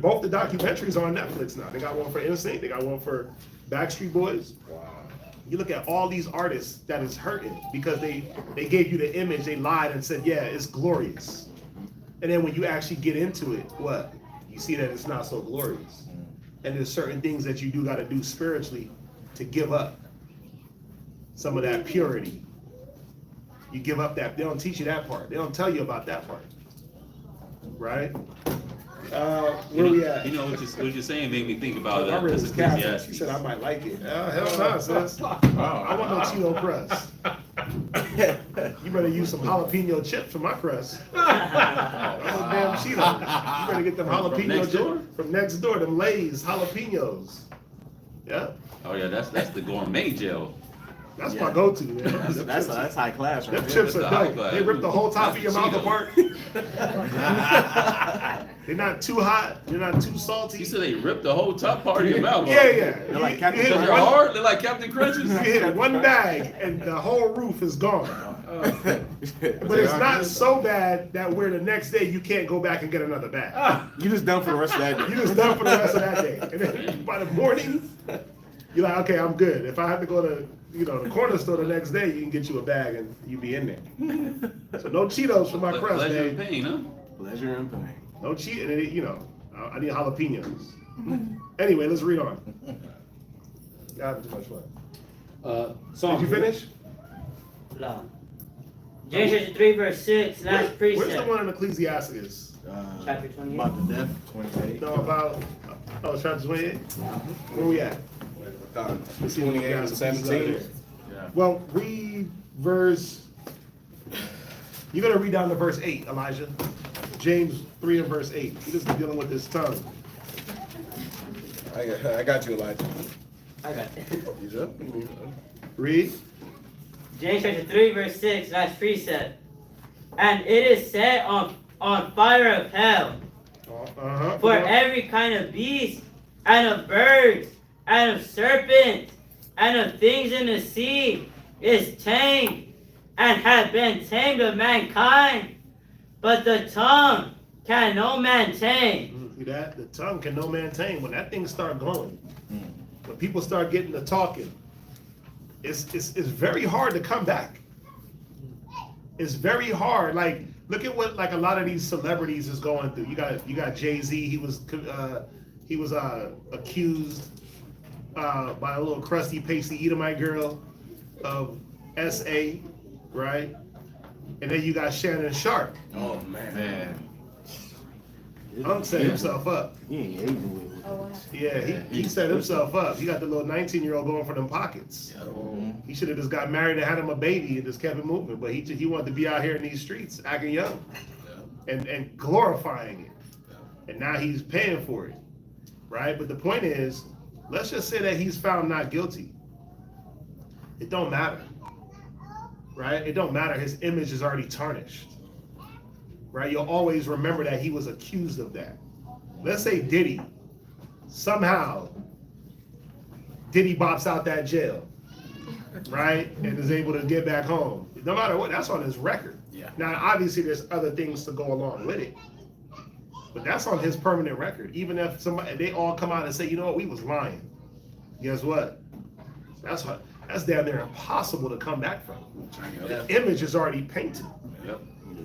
E: Both the documentaries are on Netflix now. They got one for NSYNC, they got one for Backstreet Boys.
F: Wow.
E: You look at all these artists that is hurting because they gave you the image, they lied and said, yeah, it's glorious. And then when you actually get into it, what? You see that it's not so glorious. And there's certain things that you do got to do spiritually to give up some of that purity. You give up that, they don't teach you that part. They don't tell you about that part. Right? Where we at?
B: You know, what you're saying made me think about
E: I read
B: this
E: this cat. She
B: Ecclesiastes.
E: said I might like it. Hell no, sis. I want no Cheeto crust. You better use some jalapeno chips for my crust. Oh, damn Cheetos. You better get them jalapeno chips from next door. Them Lay's jalapenos. Yeah.
B: Oh yeah, that's the gourmet gel.
E: That's my go-to, man.
H: That's high class, right?
E: Them
H: there.
E: chips are
B: That's the high
E: dope.
B: class.
E: They rip the whole top of your mouth
B: Cheetos.
E: apart. They're not too hot. They're not too salty.
B: You said they ripped the whole top part of your mouth.
E: Yeah, yeah.
H: They're like
E: You
H: Captain
E: hit
B: They're
E: one-
B: hard. They're like Captain Crunches.
E: You hit one bag and the whole roof is gone. But it's not so bad that where the next day you can't go back and get another bag.
H: You just done for the rest of that day.
E: You just done for the rest of that day. And then by the morning, you're like, okay, I'm good. If I have to go to the corner store the next day, you can get you a bag and you be in there. So no Cheetos for my crust,
B: Pleasure and
E: man.
B: pain, huh?
H: Pleasure and pain.
E: No Cheetos, I need jalapenos. Anyway, let's read on. Y'all having too much fun.
F: Psalm.
E: Did you finish?
J: No. Genesis 3 verse 6, last
E: Where's the
J: precept.
E: one in Ecclesiastes?
J: Chapter 28.
H: About the death, 28.
E: No, about, chapter 28? Where we at?
A: 28 and 17.
E: Well, read verse You're going to read down to verse 8, Elijah. James 3 and verse 8. He just dealing with his tongue.
A: I got you, Elijah.
J: I got it.
E: You sure? Read.
J: James chapter 3, verse 6, last precept. And it is set on fire of hell for every kind of beast, and of birds, and of serpents, and of things in the sea is tamed, and hath been tamed of mankind. But the tongue can no man tame.
E: See that? The tongue can no man tame. When that thing start going, when people start getting to talking, it's very hard to come back. It's very hard. Like, look at what like a lot of these celebrities is going through. You got Jay-Z. He was accused by a little crusty, pasty Edomite girl of S.A., right? And then you got Shannon Sharp.
A: Oh man.
E: Unc set himself up.
H: He ain't able with it.
G: Oh, what happened?
E: Yeah, he set himself up. He got the little 19-year-old going for them pockets. He should have just got married and had him a baby and just kept it moving. But he wanted to be out here in these streets acting young and glorifying it. And now he's paying for it, right? But the point is, let's just say that he's found not guilty. It don't matter, right? It don't matter. His image is already tarnished, right? You'll always remember that he was accused of that. Let's say Diddy, somehow, Diddy bops out that jail, right? And is able to get back home. No matter what, that's on his record.
A: Yeah.
E: Now, obviously, there's other things to go along with it. But that's on his permanent record. Even if they all come out and say, you know what, we was lying. Guess what? That's damn near impossible to come back from. The image is already painted.
B: Yep.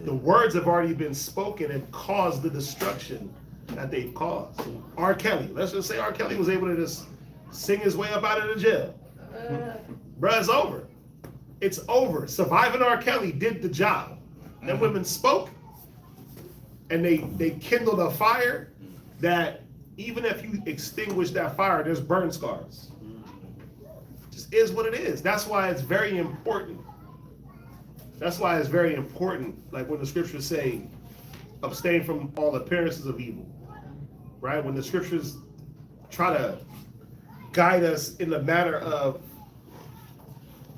E: The words have already been spoken and caused the destruction that they've caused. R. Kelly, let's just say R. Kelly was able to just sing his way up out of the jail. Bruh, it's over. It's over. Surviving R. Kelly did the job. Them women spoke, and they kindled a fire that even if you extinguish that fire, there's burn scars. Just is what it is. That's why it's very important. That's why it's very important, like when the scriptures say, abstain from all appearances of evil, right? When the scriptures try to guide us in the matter of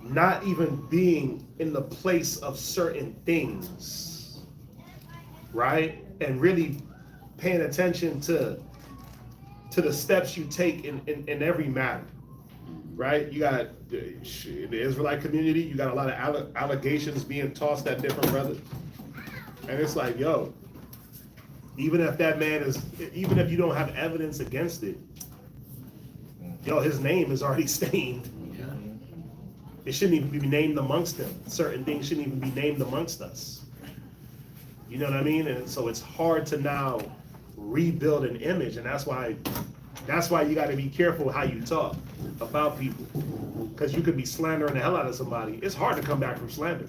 E: not even being in the place of certain things, right? And really paying attention to the steps you take in every matter, right? You got the Israelite community, you got a lot of allegations being tossed at different brothers. And it's like, yo, even if that man is, even if you don't have evidence against it, yo, his name is already stained. It shouldn't even be named amongst them. Certain things shouldn't even be named amongst us. You know what I mean? And so it's hard to now rebuild an image, and that's why you got to be careful how you talk about people, because you could be slandering the hell out of somebody. It's hard to come back from slander.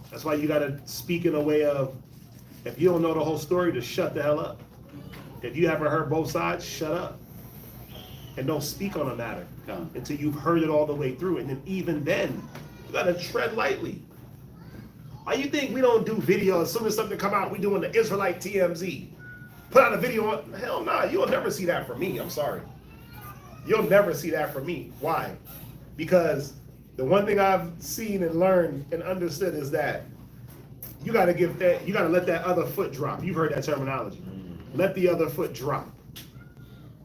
E: That's why you got to speak in a way of, if you don't know the whole story, just shut the hell up. If you haven't heard both sides, shut up. And don't speak on a matter until you've heard it all the way through. And then even then, you got to tread lightly. Why you think we don't do video as soon as something come out, we doing the Israelite TMZ? Put out a video on, hell nah, you'll never see that from me, I'm sorry. You'll never see that from me. Why? Because the one thing I've seen and learned and understood is that you gotta let that other foot drop. You've heard that terminology. Let the other foot drop.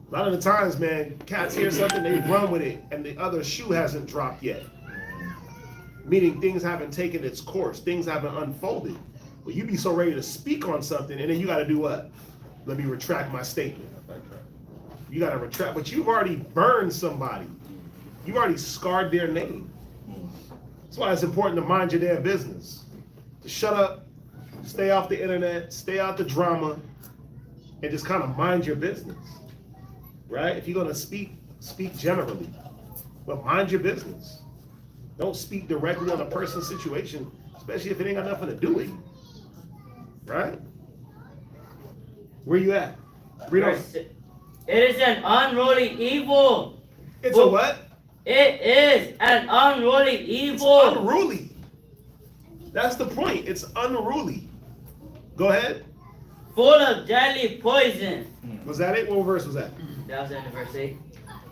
E: A lot of the times, man, cats hear something, they run with it, and the other shoe hasn't dropped yet. Meaning things haven't taken its course, things haven't unfolded. But you be so ready to speak on something, and then you gotta do what? Let me retract my statement. You gotta retract, but you've already burned somebody. You've already scarred their name. That's why it's important to mind your damn business. To shut up, stay off the internet, stay out the drama, and just kind of mind your business. Right? If you're gonna speak generally, but mind your business. Don't speak directly on a person's situation, especially if it ain't got nothing to do with you. Right? Where you at? Read on.
J: It is an unruly evil.
E: It's a what?
J: It is an unruly evil.
E: It's unruly. That's the point. It's unruly. Go ahead.
J: Full of deadly poison.
E: Was that it? What verse was that?
J: That was in verse 8.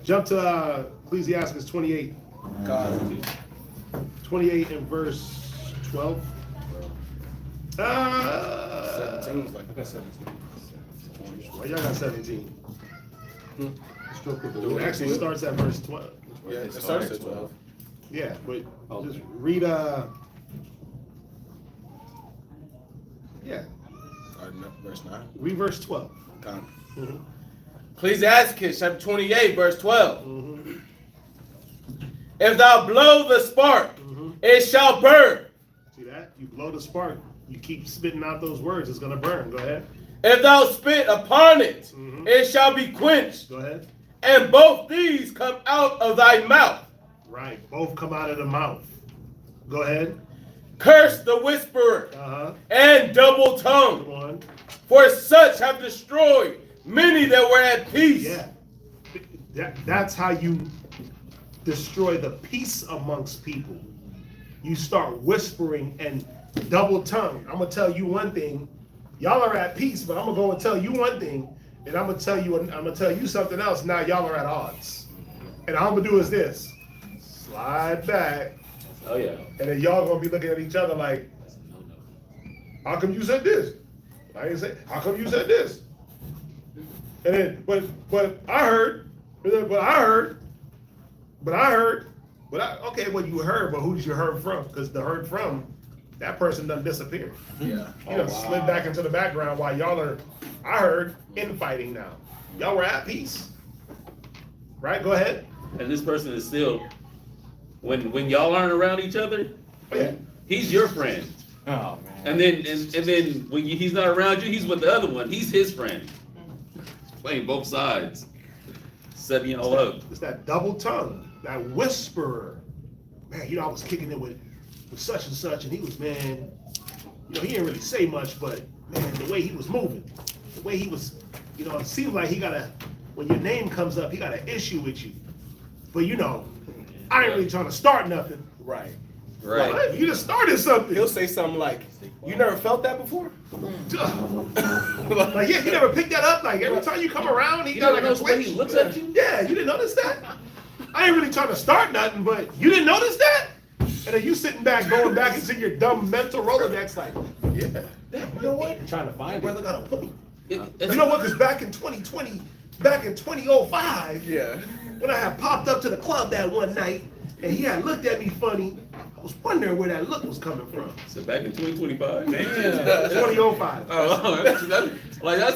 E: Jump to Ecclesiastes 28.
A: God.
E: 28 and verse 12.
A: 17. Like,
F: I got 17.
E: Why y'all got 17?
F: Just real quick.
E: It actually starts at verse 12.
A: Yeah, it starts at 12.
E: Yeah, but
F: Oh.
E: just read yeah,
A: Verse 9.
E: read verse 12.
A: God.
E: Mhm.
A: Ecclesiastes chapter 28, verse 12.
E: Mhm.
A: If thou blow the spark,
E: Mhm.
A: it shall burn.
E: See that? You blow the spark, you keep spitting out those words, it's gonna burn. Go ahead.
A: If thou spit upon it,
E: Mhm.
A: it shall be quenched.
E: Go ahead.
A: And both these come out of thy mouth.
E: Right, both come out of the mouth. Go ahead.
A: Curse the whisperer and double tongue,
E: Come on.
A: for such have destroyed many that were at peace.
E: Yeah. That's how you destroy the peace amongst people. You start whispering and double tongue. I'm gonna tell you one thing. Y'all are at peace, but I'm gonna go and tell you one thing, and I'm gonna tell you something else. Now y'all are at odds. And all I'm gonna do is this. Slide back.
B: Oh yeah.
E: And then y'all gonna be looking at each other like, how come you said this? I didn't say, how come you said this? And then, but I heard, okay, well you heard, but who did you heard from? Because the heard from, that person done disappeared.
A: Yeah.
E: He done slid back into the background while y'all are, I heard, infighting now. Y'all were at peace. Right, go ahead.
B: And this person is still, when y'all aren't around each other,
E: Yeah.
B: he's your friend.
F: Oh, man.
B: And then when he's not around you, he's with the other one. He's his friend. Playing both sides, setting y'all up.
E: It's that double tongue, that whisperer. Man, I was kicking it with such and such, and he was, man, he didn't really say much, but man, the way he was moving, the way he was, it seems like when your name comes up, he got an issue with you. But I ain't really trying to start nothing.
A: Right.
B: Right.
E: What? You just started something.
A: He'll say something like, you never felt that before?
E: Like, yeah, you never picked that up. Like, every time you come around, he
B: You
E: got
B: never
E: like a
B: notice when
E: twitch.
B: he looks at you?
E: Yeah, you didn't notice that? I ain't really trying to start nothing, but you didn't notice that? And then you sitting back, going back into your dumb mental Rolodex, like,
A: Yeah.
E: damn, you know what?
F: I'm trying to find
E: Brother
F: it.
E: got a point.
B: It's-
E: You know what? Because back in 2020, back in 2005,
A: Yeah.
E: when I had popped up to the club that one night, and he had looked at me funny, I was wondering where that look was coming from.
B: So back in 2025?
E: 2005.
B: Oh, that's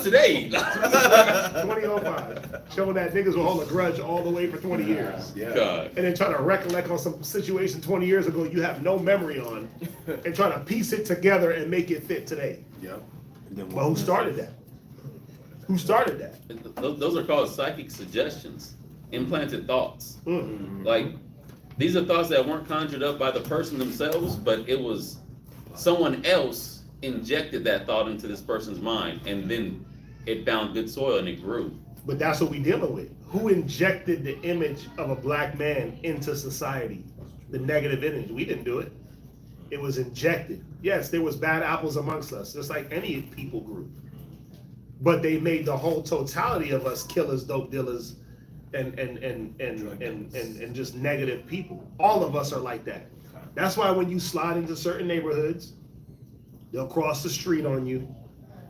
B: today.
E: 2005. Showing that niggas will hold a grudge all the way for 20 years.
A: Yeah.
B: God.
E: And then trying to recollect on some situation 20 years ago you have no memory on, and trying to piece it together and make it fit today.
A: Yep.
E: Well, who started that? Who started that?
B: Those are called psychic suggestions, implanted thoughts.
E: Mm.
B: Like, these are thoughts that weren't conjured up by the person themselves, but it was someone else injected that thought into this person's mind, and then it found good soil and it grew.
E: But that's what we dealing with. Who injected the image of a black man into society? The negative image. We didn't do it. It was injected. Yes, there was bad apples amongst us, just like any people group. But they made the whole totality of us killers, dope dealers, and just negative people. All of us are like that. That's why when you slide into certain neighborhoods, they'll cross the street on you.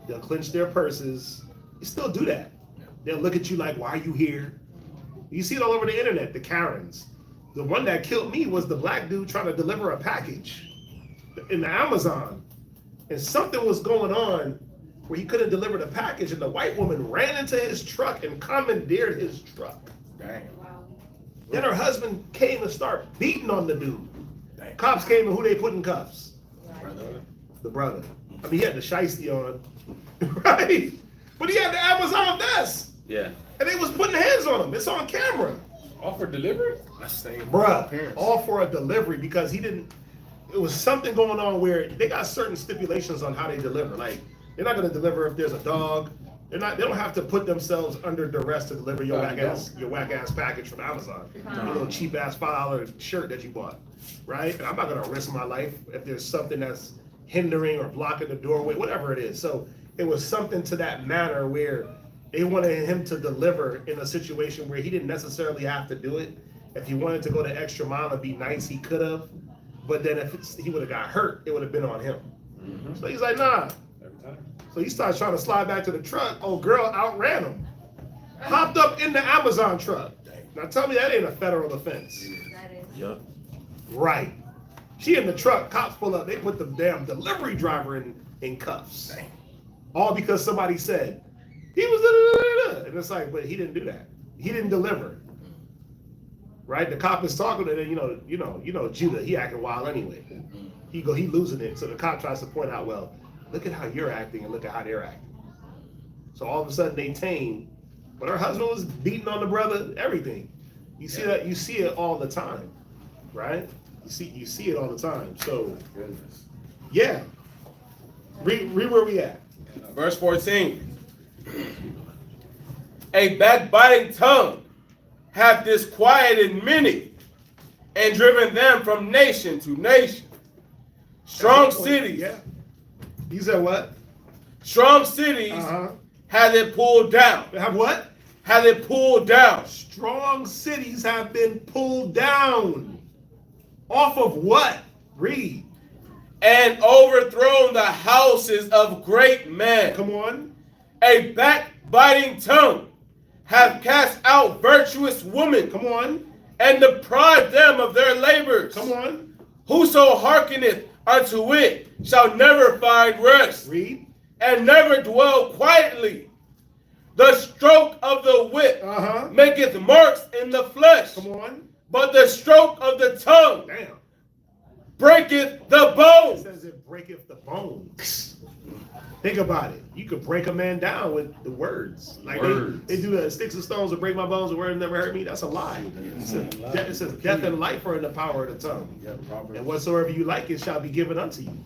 E: They'll clench their purses. They still do that. They'll look at you like, why are you here? You see it all over the internet, the Karens. The one that killed me was the black dude trying to deliver a package in the Amazon. And something was going on where he couldn't deliver the package, and the white woman ran into his truck and commandeered his truck.
A: Dang.
I: Wow.
E: Then her husband came and started beating on the dude. Cops came, and who they put in cuffs? The brother. I mean, he had the shiesty on, right? But he had the Amazon vest,
B: Yeah.
E: and they was putting hands on him. It's on camera.
F: All for delivery?
A: That's same.
E: Bruh, all for a delivery because he didn't, it was something going on where they got certain stipulations on how they deliver. Like, they're not gonna deliver if there's a dog, They don't have to put themselves under duress to deliver your whack ass package from Amazon. Your little cheap ass $5 shirt that you bought, right? And I'm not gonna risk my life if there's something that's hindering or blocking the doorway, whatever it is. So it was something to that manner where they wanted him to deliver in a situation where he didn't necessarily have to do it. If he wanted to go the extra mile and be nice, he could have. But then if he would have got hurt, it would have been on him. So he's like, nah. So he starts trying to slide back to the truck. Oh, girl outran him. Hopped up in the Amazon truck. Now tell me that ain't a federal offense.
G: That is.
C: Yep.
E: Right. She in the truck, cops pull up, they put the damn delivery driver in cuffs. All because somebody said, he was da-da-da-da-da. And it's like, but he didn't do that. He didn't deliver. Right? The cop is talking to them, you know, Judah, he acting wild anyway. He losing it. So the cop tries to point out, well, look at how you're acting and look at how they're acting. So all of a sudden they tame, but her husband was beating on the brother, everything. You see that, you see it all the time, right? You see it all the time. So yeah. Read where we at.
A: Verse 14. A backbiting tongue hath disquieted many, and driven them from nation to nation. Strong cities.
E: Yeah. You said what?
A: Strong cities have it pulled down.
E: Have what?
A: Have it pulled down.
E: Strong cities have been pulled down. Off of what? Read.
A: And overthrown the houses of great men.
E: Come on.
A: A backbiting tongue have cast out virtuous women.
E: Come on.
A: And deprived them of their labors.
E: Come on.
A: Whoso hearkeneth unto it shall never find rest.
E: Read.
A: And never dwell quietly. The stroke of the whip maketh marks in the flesh.
E: Come on.
A: But the stroke of the tongue breaketh the
E: It
A: bones.
E: says it breaketh the bones. Think about it. You could break a man down with the words. Like they do the sticks and stones to break my bones, the word never hurt me. That's a lie. It says death and life are in the power of the tongue. And whatsoever you like, it shall be given unto you.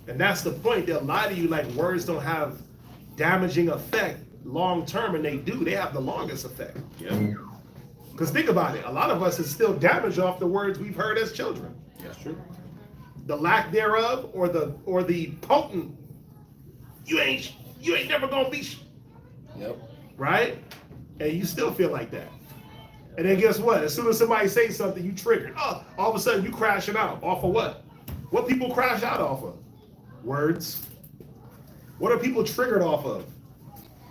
E: And that's the point. They'll lie to you like words don't have damaging effect long term, and they do. They have the longest effect. Because think about it. A lot of us is still damaged off the words we've heard as children.
A: That's true.
E: The lack thereof, or the potent. You ain't never gonna be. Right? And you still feel like that. And then guess what? As soon as somebody says something, you triggered. Oh, all of a sudden you crashing out. Off of what? What people crash out off of? Words. What are people triggered off of?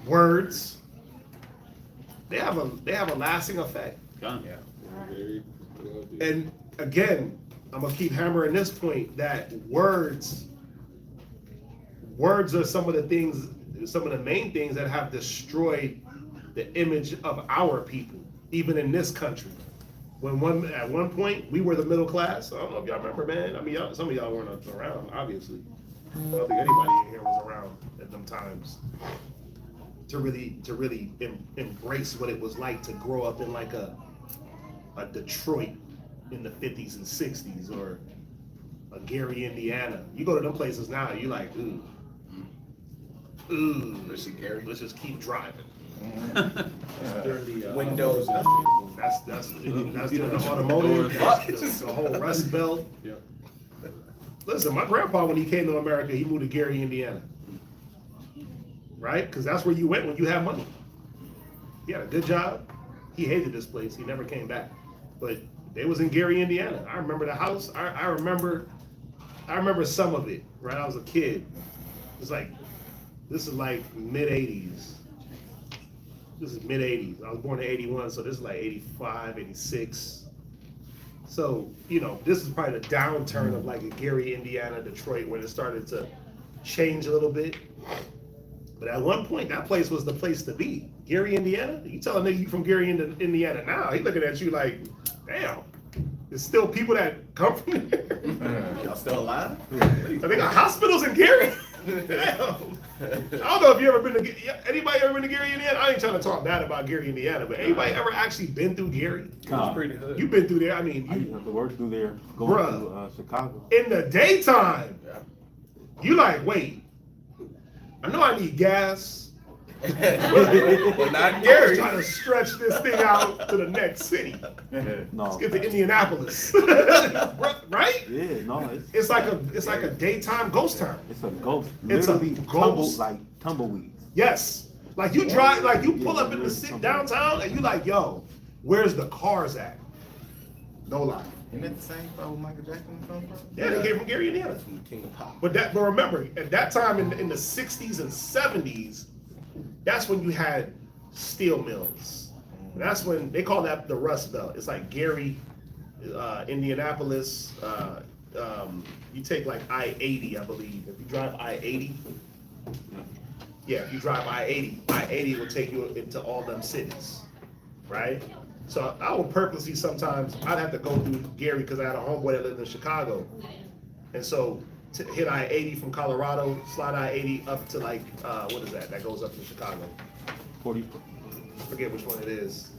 E: Words. They have a lasting effect. And again, I'm gonna keep hammering this point that words are some of the main things that have destroyed the image of our people, even in this country. At one point we were the middle class. I don't know if y'all remember, man. I mean, some of y'all weren't around, obviously. I don't think anybody in here was around at them times to really embrace what it was like to grow up in like a Detroit in the 50s and 60s, or a Gary, Indiana. You go to them places now, you like, ooh, let's just keep driving.
A: Windows.
E: That's the automotive. The whole Rust Belt. Listen, my grandpa, when he came to America, he moved to Gary, Indiana. Right? Because that's where you went when you had money. He had a good job. He hated this place. He never came back. But they was in Gary, Indiana. I remember the house. I remember some of it. Right? I was a kid. It's like, this is like mid 80s. This is mid 80s. I was born in 81, so this is like 85, 86. So, this is probably the downturn of like a Gary, Indiana, Detroit, when it started to change a little bit. But at one point, that place was the place to be. Gary, Indiana? You tell a nigga you from Gary, Indiana now, he looking at you like, damn, there's still people that come from there.
A: Y'all still alive?
E: They got hospitals in Gary? Damn. I don't know if you ever been to, anybody ever been to Gary, Indiana? I ain't trying to talk bad about Gary, Indiana, but anybody ever actually been through Gary? You've been through there. I mean,
H: I used to have to work through there, going to Chicago.
E: In the daytime, you like, wait, I know I need gas.
A: but not
E: I was
A: Gary.
E: trying to stretch this thing out to the next city.
H: No.
E: Let's get to Indianapolis. Right?
H: Yeah, no,
E: It's like a daytime ghost town.
H: it's a ghost.
E: It's a
H: Literally
E: ghost.
H: tumbleweeds.
E: Yes. Like you drive, like you pull up in the city downtown and you like, yo, where's the cars at? No lie.
D: Isn't that the same spot where Michael Jackson come from?
E: Yeah, they came from Gary, Indiana.
A: From the King of Pop.
E: But remember, at that time in the 60s and 70s, that's when you had steel mills. And that's when they call that the Rust Belt. It's like Gary, Indianapolis. You take like I-80, I believe. If you drive I-80, yeah, if you drive I-80, I-80 will take you into all them cities, right? So I would purposely sometimes, I'd have to go through Gary because I had a homeboy that lived in Chicago. And so to hit I-80 from Colorado, slide I-80 up to like, what is that? That goes up to Chicago.
H: 40.
E: Forget which one it is.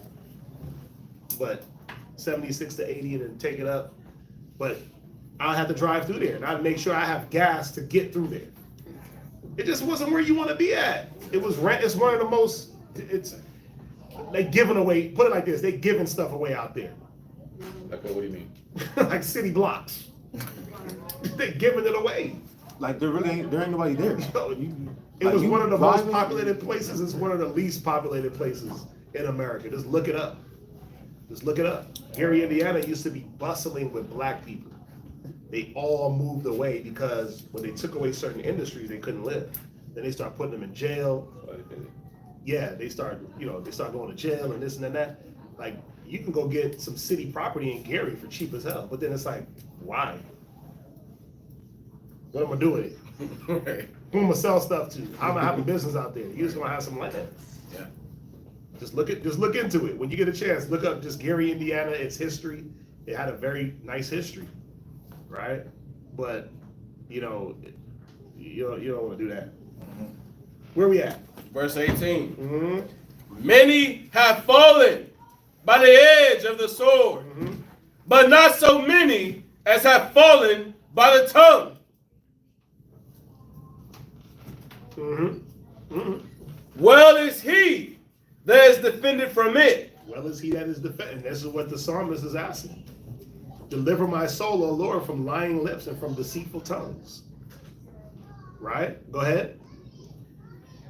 E: But 76 to 80 and then take it up. But I'll have to drive through there and I'd make sure I have gas to get through there. It just wasn't where you want to be at. It's one of the most, they giving away, put it like this, they giving stuff away out there.
B: Okay, what do you mean?
E: Like city blocks. They giving it away.
H: Like there ain't nobody there.
E: It was one of the most populated places. It's one of the least populated places in America. Just look it up. Just look it up. Gary, Indiana used to be bustling with black people. They all moved away because when they took away certain industries, they couldn't live. Then they start putting them in jail. Yeah, they start going to jail and this and that. Like, you can go get some city property in Gary for cheap as hell. But then it's like, why? What am I doing? Who am I gonna sell stuff to? How am I having business out there? You're just gonna have some land.
B: Yeah.
E: Just look into it. When you get a chance, look up just Gary, Indiana, its history. It had a very nice history, right? But you don't want to do that. Where we at?
A: Verse 18.
E: Mm-hmm.
A: Many have fallen by the edge of the sword, but not so many as have fallen by the tongue. Well is he that is defended from it.
E: Well is he that is defended. This is what the psalmist is asking. Deliver my soul, O Lord, from lying lips and from deceitful tongues. Right? Go ahead.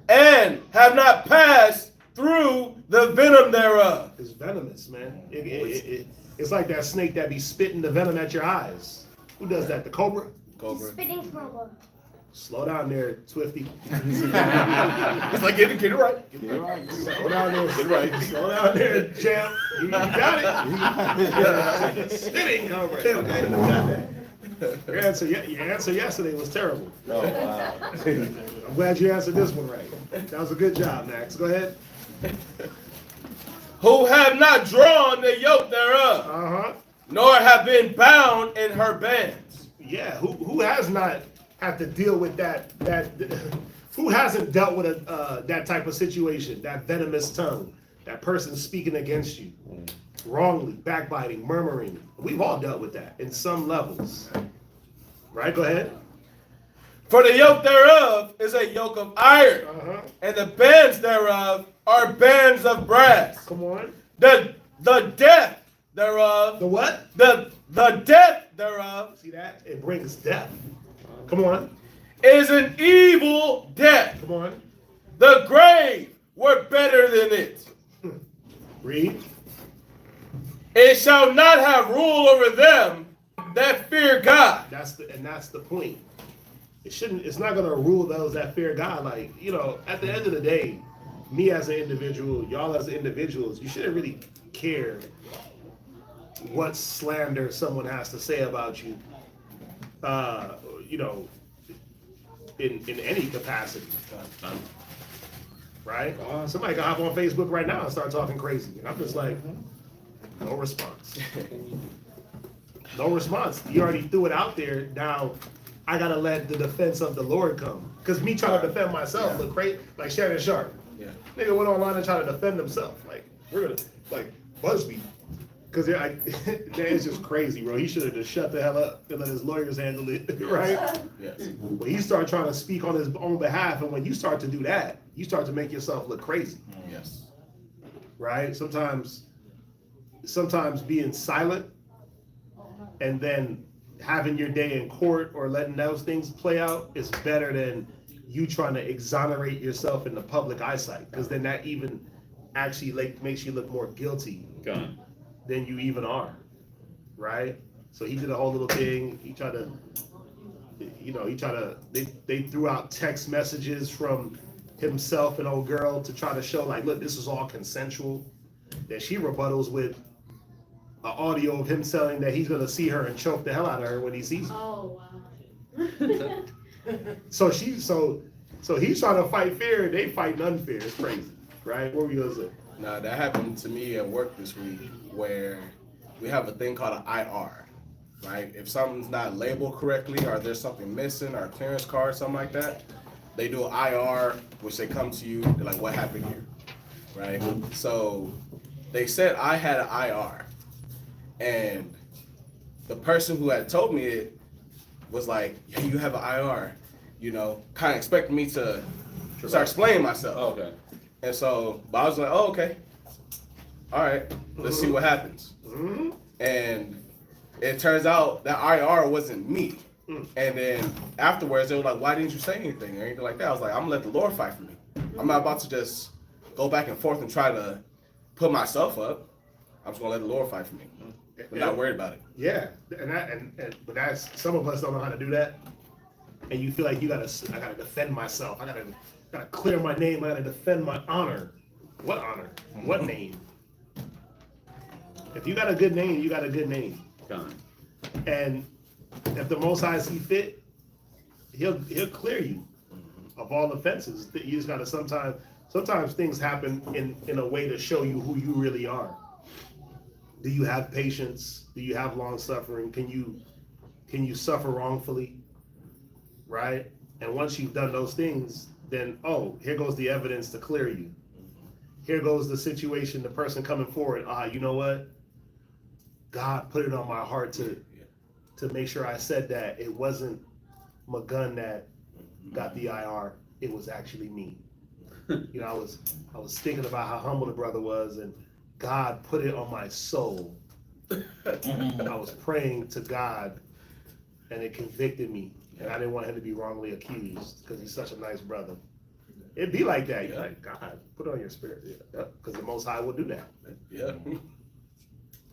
A: And have not passed through the venom thereof.
E: It's venomous, man. It's like that snake that be spitting the venom at your eyes. Who does that? The cobra?
A: Cobra.
K: Spitting cobra.
E: Slow down there, Twifty.
A: It's like get it right.
E: Slow down there. Get it right. Slow down there, champ. You got it. Spitting cobra. Okay, you got that. Your answer yesterday was terrible.
A: Oh, wow.
E: I'm glad you answered this one right. That was a good job, Max. Go ahead.
A: Who have not drawn the yoke thereof, nor have been bound in her bands.
E: Yeah, who has not had to deal with that who hasn't dealt with that type of situation, that venomous tongue, that person speaking against you wrongly, backbiting, murmuring. We've all dealt with that in some levels. Right? Go ahead.
A: For the yoke thereof is a yoke of iron, and the bands thereof are bands of brass.
E: Come on.
A: The death thereof.
E: The what?
A: The death thereof.
E: See that? It brings death. Come on.
A: Is an evil death.
E: Come on.
A: The grave were better than it.
E: Read.
A: It shall not have rule over them that fear God.
E: That's the point. It's not gonna rule those that fear God. Like, at the end of the day, me as an individual, y'all as individuals, you shouldn't really care what slander someone has to say about you. In any capacity. Right? Somebody can hop on Facebook right now and start talking crazy. And I'm just like, no response. No response. You already threw it out there. Now I gotta let the defense of the Lord come. Because me trying to defend myself look crazy, like Shannon Sharp.
B: Yeah.
E: Nigga went online and tried to defend himself. Like, we're gonna, like, BuzzFeed. Because it's just crazy, bro. He should have just shut the hell up and let his lawyers handle it, right?
A: Yes.
E: When he started trying to speak on his own behalf, and when you start to do that, you start to make yourself look crazy,
A: Yes.
E: right? Sometimes being silent and then having your day in court or letting those things play out is better than you trying to exonerate yourself in the public eyesight, because then that even actually makes you look more guilty
B: Gone.
E: than you even are, right? So he did a whole little thing. He tried to, they threw out text messages from himself and old girl to try to show like, look, this is all consensual. Then she rebuttals with an audio of him saying that he's gonna see her and choke the hell out of her when he sees her.
G: Oh, wow.
E: So he's trying to fight fear, and they fighting unfair. It's crazy, right? What were you gonna say?
A: Now that happened to me at work this week, where we have a thing called an IR, right? If something's not labeled correctly, or there's something missing, or a clearance card, something like that, they do an IR, which they come to you, they're like, what happened here, right? So they said I had an IR, and the person who had told me it was like, yeah, you have an IR, kind of expecting me to start explaining myself.
B: Oh, okay.
A: And so, but I was like, oh, okay. All right, let's see what happens.
E: Mm-hmm.
A: And it turns out that IR wasn't me. And then afterwards, they were like, why didn't you say anything or anything like that? I was like, I'm gonna let the Lord fight for me. I'm not about to just go back and forth and try to put myself up. I'm just gonna let the Lord fight for me. I'm not worried about it.
E: Yeah, but that's, some of us don't know how to do that, and you feel like I gotta defend myself. I gotta clear my name. I gotta defend my honor. What honor? What name? If you got a good name, you got a good name.
B: Gone.
E: And if the Most High see fit, he'll clear you of all offenses. You just gotta sometimes things happen in a way to show you who you really are. Do you have patience? Do you have long suffering? Can you suffer wrongfully? Right? And once you've done those things, then here goes the evidence to clear you. Here goes the situation, the person coming forward. You know what? God put it on my heart to make sure I said that. It wasn't my gun that got the IR. It was actually me. I was thinking about how humble the brother was, and God put it on my soul. I was praying to God, and it convicted me, and I didn't want him to be wrongly accused because he's such a nice brother. It'd be like that. You're like, God, put it on your spirit, because the Most High will do that.
A: Yeah.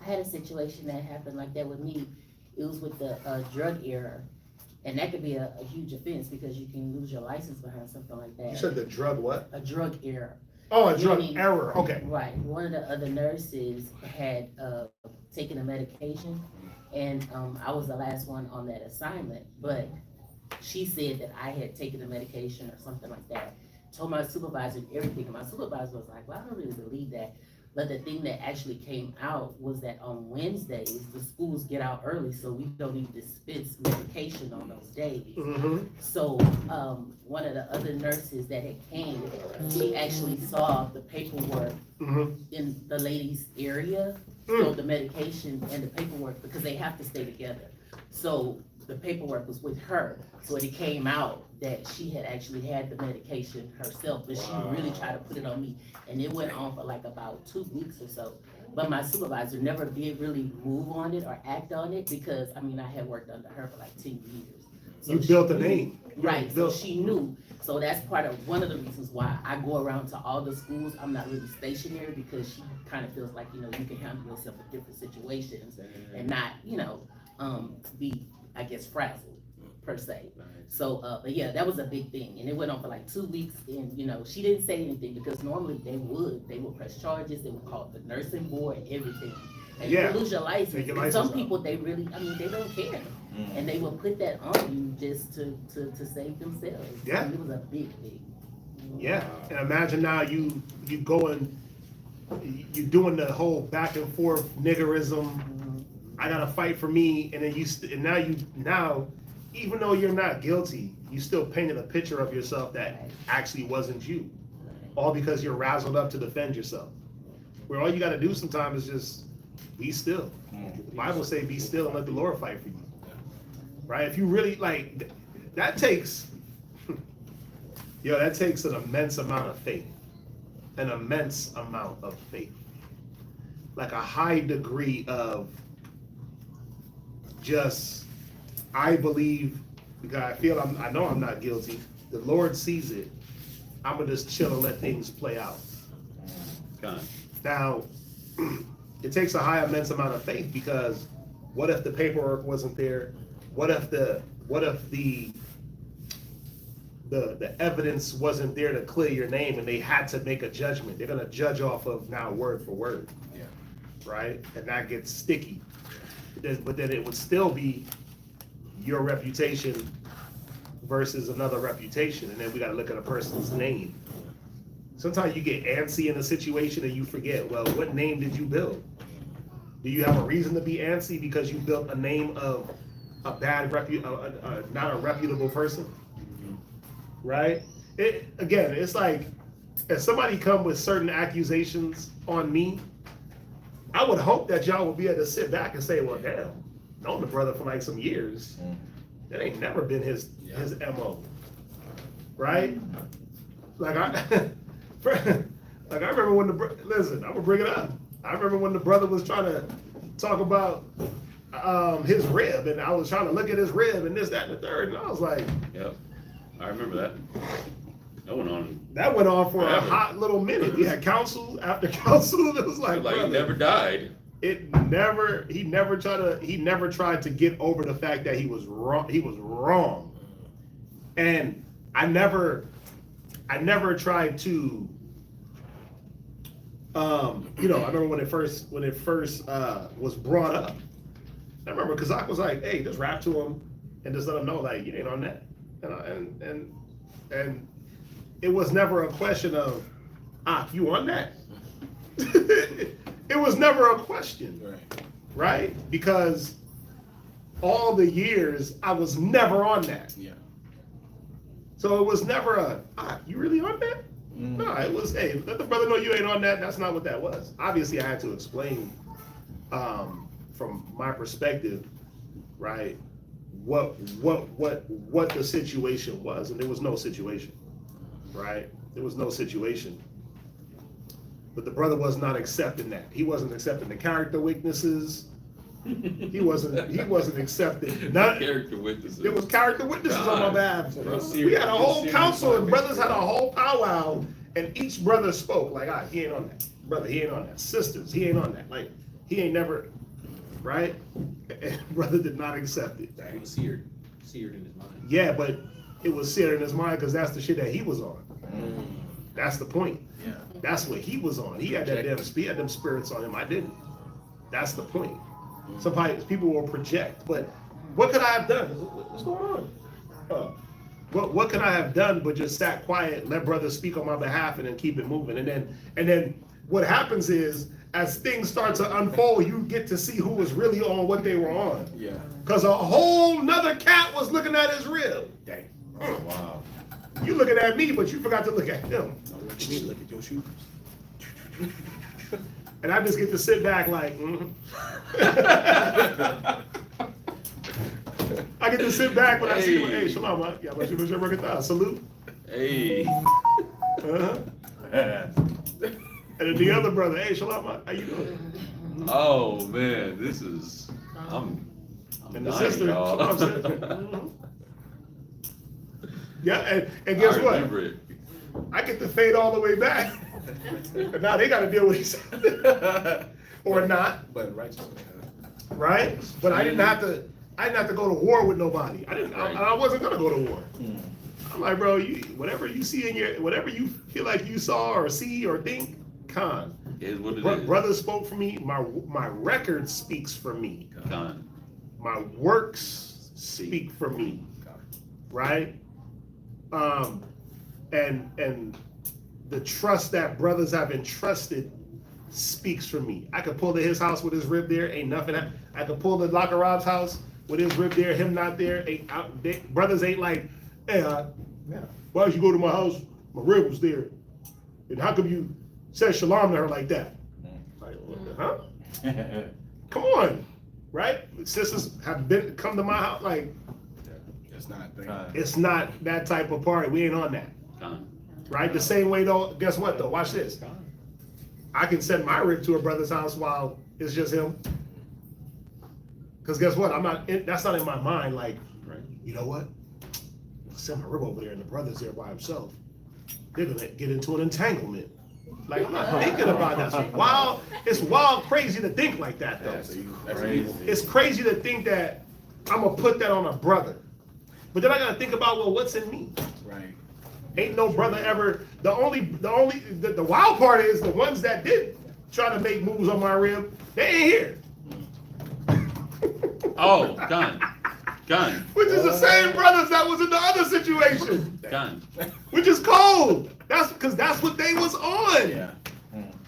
K: I had a situation that happened like that with me. It was with the drug error, and that could be a huge offense because you can lose your license behind something like that.
E: You said the drug what?
K: A drug error.
E: Oh, a drug error. Okay.
K: Right. One of the other nurses had taken a medication, and I was the last one on that assignment, but she said that I had taken the medication or something like that. Told my supervisor everything, and my supervisor was like, well, I don't really believe that. But the thing that actually came out was that on Wednesdays, the schools get out early, so we don't even dispense medication on those days.
E: Mm-hmm.
K: So one of the other nurses that had came, she actually saw the paperwork in the lady's area. So the medication and the paperwork, because they have to stay together. So the paperwork was with her. So it came out that she had actually had the medication herself, but she really tried to put it on me. And it went on for like about 2 weeks or so. But my supervisor never did really move on it or act on it because, I had worked under her for like 10 years. So
E: you built a name.
K: Right, so she knew. So that's part of one of the reasons why I go around to all the schools. I'm not really stationary because she kind of feels like, you can handle yourself in different situations and not, be, I guess, frazzled per se. So, but yeah, that was a big thing. And it went on for like 2 weeks and, she didn't say anything because normally they would press charges. They would call the nursing board, everything. And you lose your license. And some people, they really, they don't care. And they will put that on you just to save themselves.
E: Yeah.
K: It was a big thing.
E: Yeah, and imagine now you going, you doing the whole back and forth niggerism. I gotta fight for me, and then now, even though you're not guilty, you still painted a picture of yourself that actually wasn't you, all because you're razzled up to defend yourself. Where all you gotta do sometimes is just Be still. The Bible say, be still and let the Lord fight for you. Right? If you really, like, that takes, that takes an immense amount of faith. An immense amount of faith. Like a high degree of just, I believe, because I know I'm not guilty. The Lord sees it. I'm gonna just chill and let things play out. Now, it takes a high immense amount of faith, because what if the paperwork wasn't there? What if the evidence wasn't there to clear your name and they had to make a judgment? They're gonna judge off of now word for word.
A: Yeah.
E: Right? And that gets sticky. But then it would still be your reputation versus another reputation, and then we gotta look at a person's name. Sometimes you get antsy in a situation and you forget, well, what name did you build? Do you have a reason to be antsy because you built a name of a bad not a reputable person? Right? It's like, if somebody come with certain accusations on me, I would hope that y'all would be able to sit back and say, well, damn, known the brother for like some years. That ain't never been his MO. Right? Like I remember when listen, I'm gonna bring it up. I remember when the brother was trying to talk about his rib, and I was trying to look at his rib and this, that, and the third, and I was like,
B: Yep, I remember that. That went on.
E: That went on for
B: forever.
E: a hot little minute. We had counsel after counsel. It was like
B: he never died.
E: He never tried to get over the fact that he was wrong. He was wrong. And I never tried to, I remember when it first was brought up. I remember Kazak was like, hey, just rap to him and just let him know, like, you ain't on that. And it was never a question of, you on that? It was never a question, right? Because all the years I was never on that.
A: Yeah.
E: So it was never you really on that? No, it was, hey, let the brother know you ain't on that. That's not what that was. Obviously, I had to explain from my perspective, right, what the situation was, and there was no situation, right? There was no situation. But the brother was not accepting that. He wasn't accepting the character weaknesses. He wasn't accepting none.
B: Character witnesses.
E: There was character witnesses on my behalf. We had a whole council, and brothers had a whole powwow, and each brother spoke like, he ain't on that. Brother, he ain't on that. Sisters, he ain't on that. Like, he ain't never, right? And brother did not accept it.
L: It was seared in his mind.
E: Yeah, but it was seared in his mind because that's the shit that he was on. That's the point.
A: Yeah.
E: That's what he was on. He had them spirits on him. I didn't. That's the point. Sometimes people will project, but what could I have done? What's going on? What could I have done but just sat quiet, let brothers speak on my behalf, and then keep it moving? And then what happens is, as things start to unfold, you get to see who was really on what they were on.
A: Yeah.
E: Because a whole nother cat was looking at his rib.
A: Dang. Wow.
E: You looking at me, but you forgot to look at him.
A: Look at your shoes.
E: And I just get to sit back like, I get to sit back when I see him. Hey, shalom, man. Yeah, but you working out. Salute.
B: Hey.
E: Uh-huh. And then the other brother, hey, shalom, man. How you doing?
B: Oh man, this is I'm
E: And the
B: dying,
E: sister,
B: y'all.
E: shalom, sister. Mhm. Yeah, and guess
B: I
E: what?
B: remember it.
E: I get to fade all the way back. And now they got to deal with each other. Or not.
A: But righteously.
E: Right? But I didn't have to go to war with nobody. I wasn't gonna go to war. I'm like, bro, whatever you see whatever you feel like you saw or see or think, Khan.
B: Is what it is.
E: Brother spoke for me. My record speaks for me.
B: Con.
E: My works speak for me. Right? And the trust that brothers have entrusted speaks for me. I could pull to his house with his rib there, ain't nothing. I could pull to Locker Rob's house with his rib there, him not there. Brothers ain't like, hey, why did you go to my house? My rib was there. And how come you said shalom to her like that? Like, huh? Come on, right? Sisters have come to my house. Like,
A: It's not a thing.
E: it's not that type of party. We ain't on that, right? The same way though. Guess what though? Watch this. I can send my rib to a brother's house while it's just him. Cause guess what? That's not in my mind. Like, you know what? I'll send my rib over there, and the brother's there by himself. They're gonna get into an entanglement. Like, I'm not thinking about that. It's wild, crazy to think like that, though. It's crazy to think that I'm gonna put that on a brother. But then I gotta think about, well, what's in me?
A: Right.
E: Ain't no brother ever. The wild part is the ones that did try to make moves on my rib, they ain't here.
B: Oh, gun.
E: Which is the same brothers that was in the other situation.
B: Gun.
E: Which is cold. That's because that's what they was on.
A: Yeah.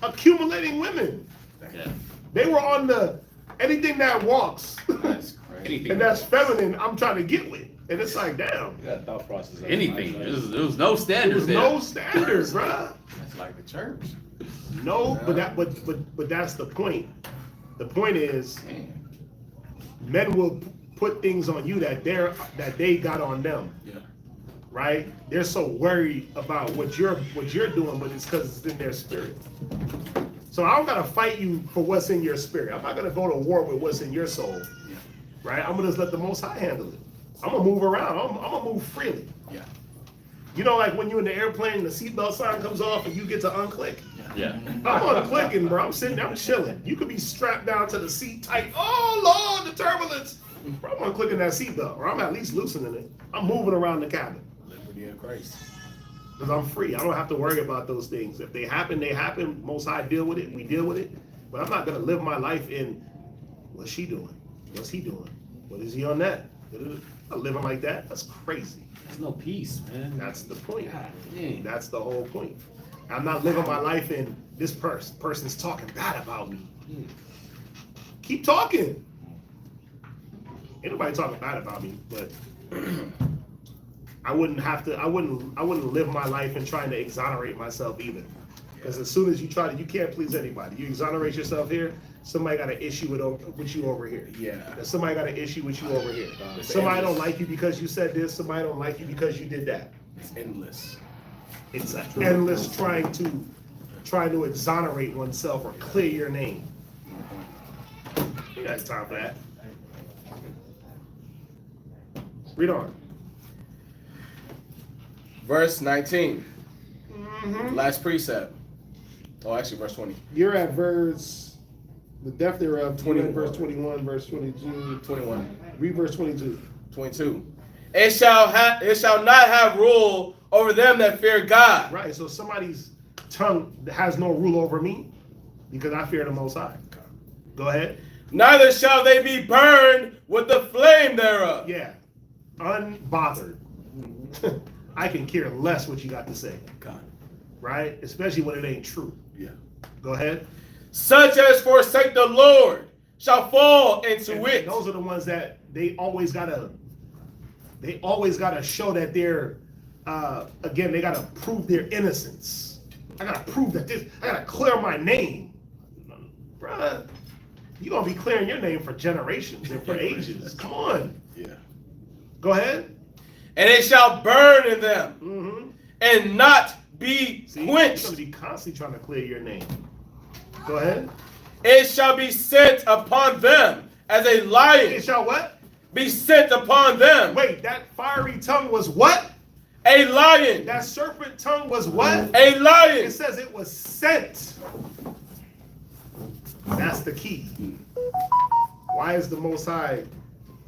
E: Accumulating women.
B: Yeah.
E: They were on the anything that walks
A: That's crazy.
E: and that's feminine. I'm trying to get with, and it's like, damn.
L: You got thought process.
B: Anything. There was no
E: There
B: standards
E: was
B: there.
E: no standards, bruh.
L: That's like the church.
E: No, but that's the point. The point is, men will put things on you that they got on them.
A: Yeah.
E: Right? They're so worried about what you're doing, but it's because it's in their spirit. So I don't gotta fight you for what's in your spirit. I'm not gonna go to war with what's in your soul. Right? I'm gonna just let the Most High handle it. I'm gonna move around. I'm gonna move freely.
A: Yeah.
E: You know, like when you're in the airplane, the seatbelt sign comes off and you get to unclick.
B: Yeah.
E: I'm unclicking, bro. I'm sitting there, I'm chilling. You could be strapped down to the seat tight. Oh Lord, the turbulence. Bro, I'm unclicking that seatbelt, or I'm at least loosening it. I'm moving around the cabin.
A: Liberty of Christ.
E: Because I'm free. I don't have to worry about those things. If they happen, they happen. Most High deal with it. We deal with it. But I'm not gonna live my life in what's she doing? What's he doing? What is he on that? I'm not living like that. That's crazy.
L: There's no peace, man.
E: That's the point.
L: God dang.
E: That's the whole point. I'm not living my life in this person's talking bad about me. Keep talking. Ain't nobody talking bad about me, but I wouldn't live my life in trying to exonerate myself either. Because as soon as you you can't please anybody. You exonerate yourself here, somebody got an issue with you over here.
A: Yeah.
E: And somebody got an issue with you over here. Somebody don't like you because you said this, somebody don't like you because you did that.
A: It's endless.
E: It's endless trying to exonerate oneself or clear your name. You got time for that. Read on.
A: Verse 19. Last precept. Oh, actually, verse 20.
E: You're at the depth thereof,
A: 21.
E: verse 21, verse 22.
A: 21.
E: Read verse 22.
A: 22. It shall not have rule over them that fear God.
E: Right, so somebody's tongue has no rule over me because I fear the Most High. Go ahead.
A: Neither shall they be burned with the flame thereof.
E: Yeah, unbothered. I can care less what you got to say.
A: God.
E: Right? Especially when it ain't true.
A: Yeah.
E: Go ahead.
A: Such as forsake the Lord shall fall into it.
E: Those are the ones that they always gotta show that they're again, they gotta prove their innocence. I gotta prove that I gotta clear my name. Bruh, you're gonna be clearing your name for generations and for ages. Come on.
A: Yeah.
E: Go ahead.
A: And it shall burn in them and not be
E: See,
A: quenched.
E: you're gonna be constantly trying to clear your name. Go ahead.
A: It shall be sent upon them as a lion.
E: It shall what?
A: Be sent upon them.
E: Wait, that fiery tongue was what?
A: A lion.
E: That serpent tongue was what?
A: A lion.
E: It says it was sent. That's the key. Why is the Most High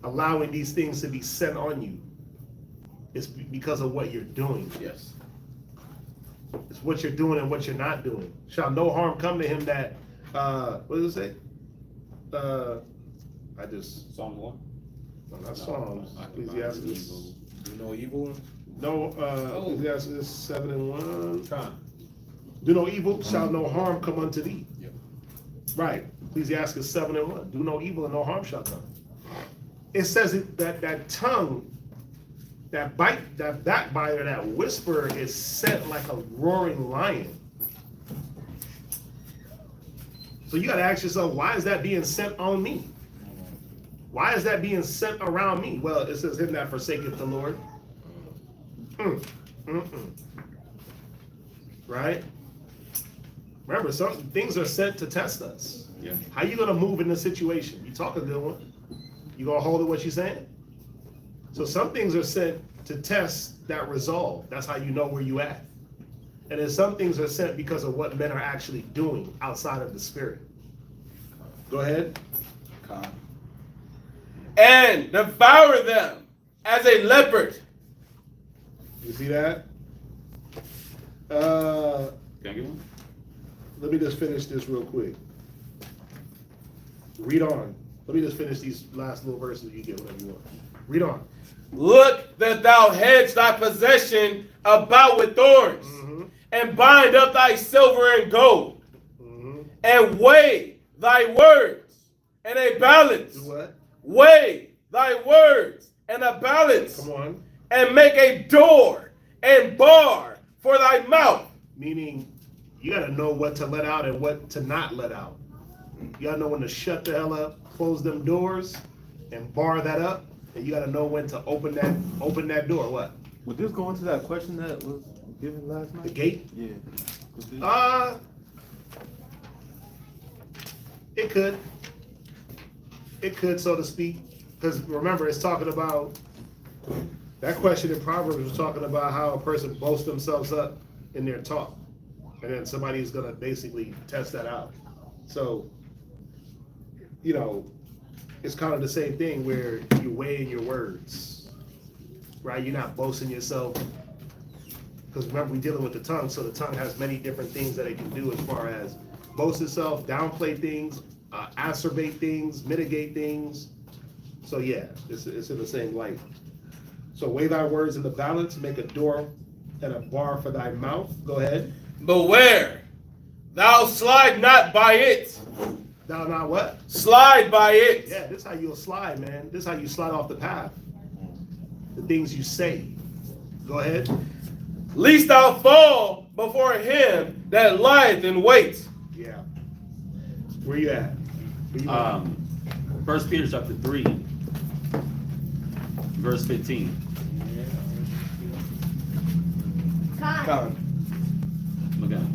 E: allowing these things to be sent on you? It's because of what you're doing.
A: Yes.
E: It's what you're doing and what you're not doing. Shall no harm come to him that, what does it say?
L: Psalm 1.
E: No, not Psalms. Ecclesiastes.
A: Do no evil.
E: No, Ecclesiastes 7 and 1. Do no evil, shall no harm come unto thee.
A: Yep.
E: Right. Ecclesiastes 7 and 1. Do no evil and no harm shall come. It says that tongue, that backbiter, that whisper is sent like a roaring lion. So you got to ask yourself, why is that being sent on me? Why is that being sent around me? Well, it says, him that forsaketh the Lord. Right? Remember, some things are sent to test us.
B: Yeah.
E: How you gonna move in this situation? You talk a good one. You gonna hold it what you're saying? So some things are sent to test that resolve. That's how you know where you at. And then some things are sent because of what men are actually doing outside of the spirit. Go ahead.
A: And devour them as a leopard.
E: You see that?
B: Can I get one?
E: Let me just finish this real quick. Read on. Let me just finish these last little verses. You get whatever you want. Read on.
A: Look that thou hedge thy possession about with thorns, and bind up thy silver and gold, and weigh thy words in a balance.
E: Do what?
A: Weigh thy words in a balance.
E: Come on.
A: And make a door and bar for thy mouth.
E: Meaning, you got to know what to let out and what to not let out. You got to know when to shut the hell up, close them doors, and bar that up. And you got to know when to open that door. What?
H: Would this go into that question that was given last night?
E: The gate?
H: Yeah.
E: It could. It could, so to speak. Because remember, it's talking about, that question in Proverbs was talking about how a person boasts themselves up in their talk. And then somebody's going to basically test that out. So, you know, it's kind of the same thing where you're weighing your words, right? You're not boasting yourself. Because remember, we're dealing with the tongue, so the tongue has many different things that it can do as far as boast itself, downplay things, acerbate things, mitigate things. So yeah, it's in the same light. So weigh thy words in the balance, make a door and a bar for thy mouth. Go ahead.
A: Beware, thou slide not by it.
E: Thou not what?
A: Slide by it.
E: Yeah, this is how you'll slide, man. This is how you slide off the path. The things you say. Go ahead.
A: Lest thou fall before him that lieth in wait.
E: Yeah. Where you at? Where you at?
B: 1 Peter chapter 3, verse 15. Look at it.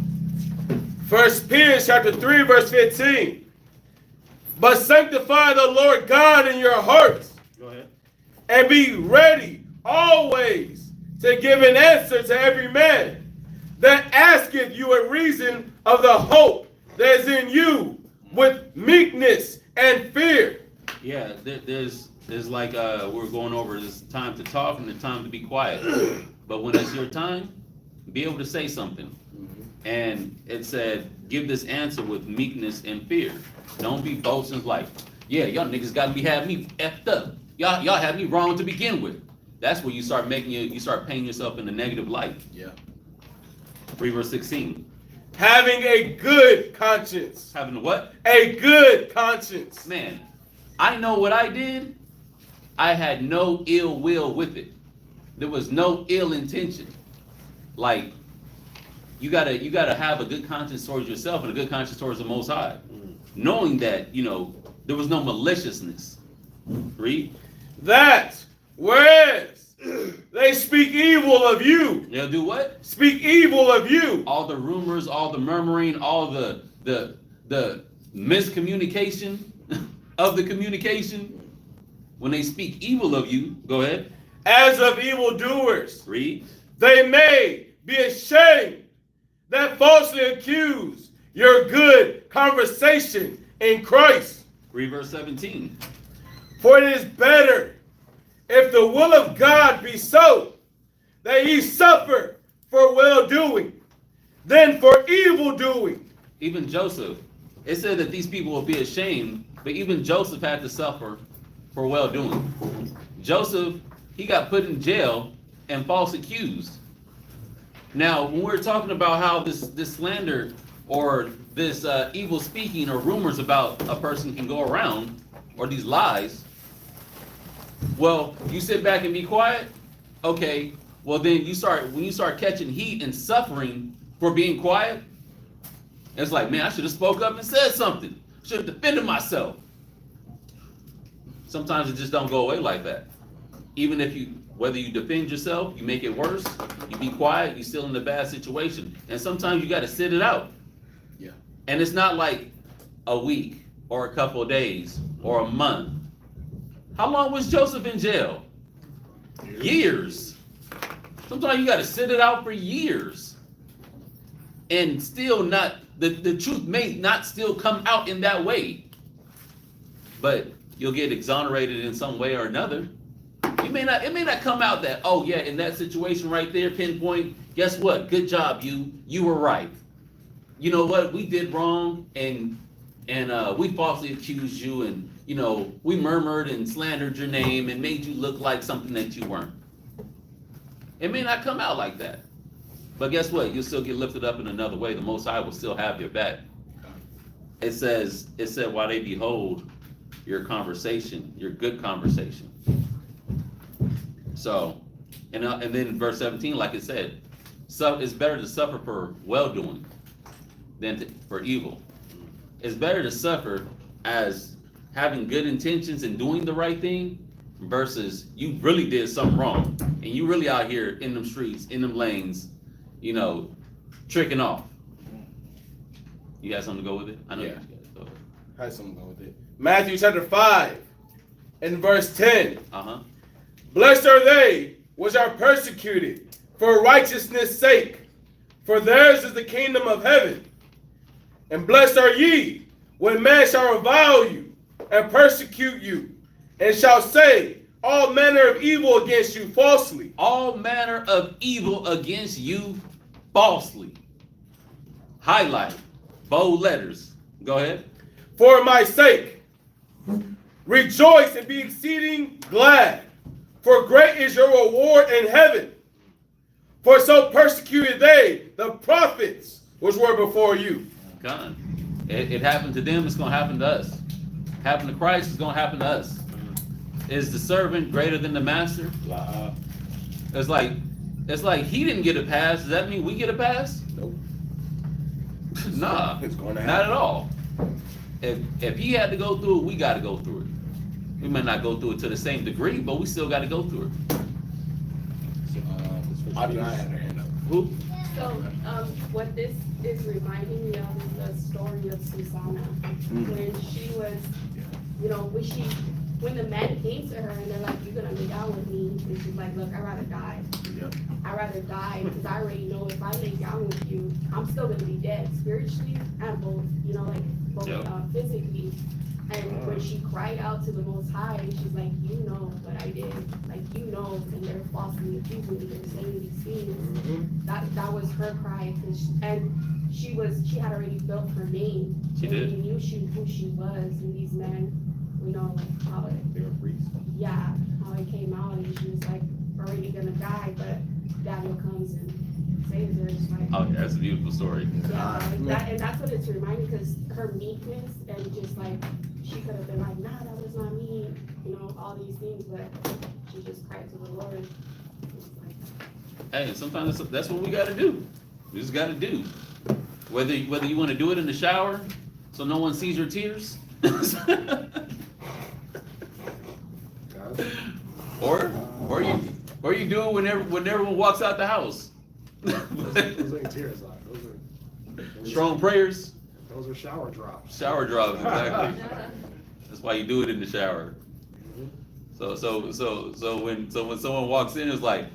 A: 1 Peter chapter 3, verse 15. But sanctify the Lord God in your hearts.
B: Go ahead.
A: And be ready always to give an answer to every man that asketh you a reason of the hope that is in you with meekness and fear.
B: Yeah, there's like we're going over this time to talk and the time to be quiet. But when it's your time, be able to say something. And it said, give this answer with meekness and fear. Don't be boasting like, yeah, y'all niggas got me have me effed up. Y'all had me wrong to begin with. That's where you start you start painting yourself in a negative light.
L: Yeah.
B: 3 verse 16.
A: Having a good conscience.
B: Having what?
A: A good conscience.
B: Man, I know what I did. I had no ill will with it. There was no ill intention. Like, you gotta have a good conscience towards yourself and a good conscience towards the Most High, knowing that there was no maliciousness. Read.
A: That whereas they speak evil of you.
B: They'll do what?
A: Speak evil of you.
B: All the rumors, all the murmuring, all the miscommunication of the communication. When they speak evil of you, go ahead.
A: As of evildoers.
B: Read.
A: They may be ashamed that falsely accuse your good conversation in Christ.
B: Read verse 17.
A: For it is better, if the will of God be so, that ye suffer for well-doing, than for evil-doing.
B: Even Joseph, it said that these people will be ashamed, but even Joseph had to suffer for well-doing. Joseph, he got put in jail and false accused. Now, when we're talking about how this slander or this evil speaking or rumors about a person can go around, or these lies, well, you sit back and be quiet. Okay, well then when you start catching heat and suffering for being quiet, It's like, man, I should have spoke up and said something. Should have defended myself. Sometimes it just don't go away like that. Even if whether you defend yourself, you make it worse, you be quiet, you're still in a bad situation. And sometimes you got to sit it out.
A: Yeah.
B: And it's not like a week or a couple of days or a month. How long was Joseph in jail? Years. Sometimes you got to sit it out for years. And still not, the truth may not still come out in that way. But you'll get exonerated in some way or another. It may not come out that, oh yeah, in that situation right there, pinpoint, guess what? Good job, you were right. You know what? We did wrong and we falsely accused you and we murmured and slandered your name and made you look like something that you weren't. It may not come out like that. But guess what? You'll still get lifted up in another way. The Most High will still have your back. It said, while they behold your conversation, your good conversation. So, and then verse 17, like it said, it's better to suffer for well-doing than for evil. It's better to suffer as having good intentions and doing the right thing versus you really did something wrong and you really out here in them streets, in them lanes, tricking off. You got something to go with it? I know you got it. So.
A: I had something to go with it. Matthew chapter 5 and verse 10. Blessed are they which are persecuted for righteousness' sake, for theirs is the kingdom of heaven. And blessed are ye when men shall revile you and persecute you, and shall say all manner of evil against you falsely.
B: All manner of evil against you falsely. Highlight, bold letters. Go ahead.
A: For my sake, rejoice and be exceeding glad, for great is your reward in heaven. For so persecuted they the prophets which were before you.
B: God, it happened to them, it's going to happen to us. Happened to Christ, it's going to happen to us. Is the servant greater than the master? It's like he didn't get a pass. Does that mean we get a pass?
A: Nope.
B: Nah,
A: It's going to happen.
B: not at all. If he had to go through it, we got to go through it. We may not go through it to the same degree, but we still got to go through it.
A: I do not have a hand up.
B: Who?
M: So, what this is reminding me of is the story of Susanna. When she was, when the men came to her and they're like, you're gonna lay down with me, and she's like, look, I'd rather die. I'd rather die because I already know if I lay down with you, I'm still gonna be dead spiritually and both, physically. And when she cried out to the Most High, she's like, you know what I did, and they're falsely accusing me, they're saying these things. That was her cry, and she had already built her name.
B: She did.
M: They knew who she was, and these men, how it.
E: They were priests.
M: Yeah, how it came out, and she was like already gonna die, but Daniel comes and saves her. It's like,
B: Oh yeah, that's a beautiful story.
M: yeah, and that's what it's reminding, because her meekness and just like she could have been like, nah, that was not me, all these things, but she just cried to the Lord.
B: Hey, sometimes that's what we got to do. We just got to do. Whether you want to do it in the shower so no one sees your tears, or you do it when everyone walks out the house.
E: Those ain't tears, those are
B: Strong prayers.
E: Those are shower drops.
B: Shower drops, exactly. That's why you do it in the shower. So when someone walks in, it's like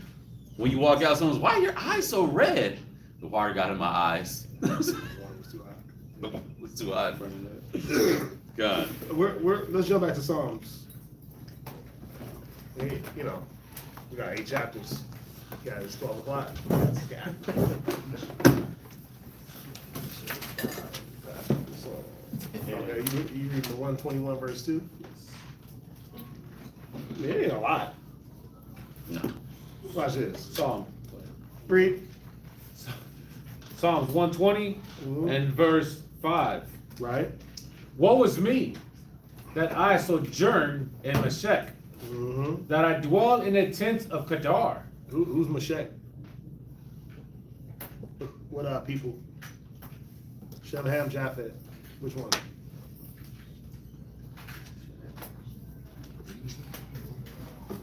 B: when you walk out, someone's, why are your eyes so red? The water got in my eyes.
E: It's too hot.
B: It's too hot. God.
E: Let's jump back to Psalms. We got 8 chapters. Yeah, it's 12 o'clock. Okay, you read the 121 verse 2? It ain't a lot.
B: No.
E: Watch this.
F: Psalm.
E: Read.
F: Psalms 120 and verse 5.
E: Right.
F: Woe is me, that I sojourn in Meshech, that I dwell in the tents of Kedar.
E: Who's Meshech? What people? Shem, Ham, Japheth. Which one?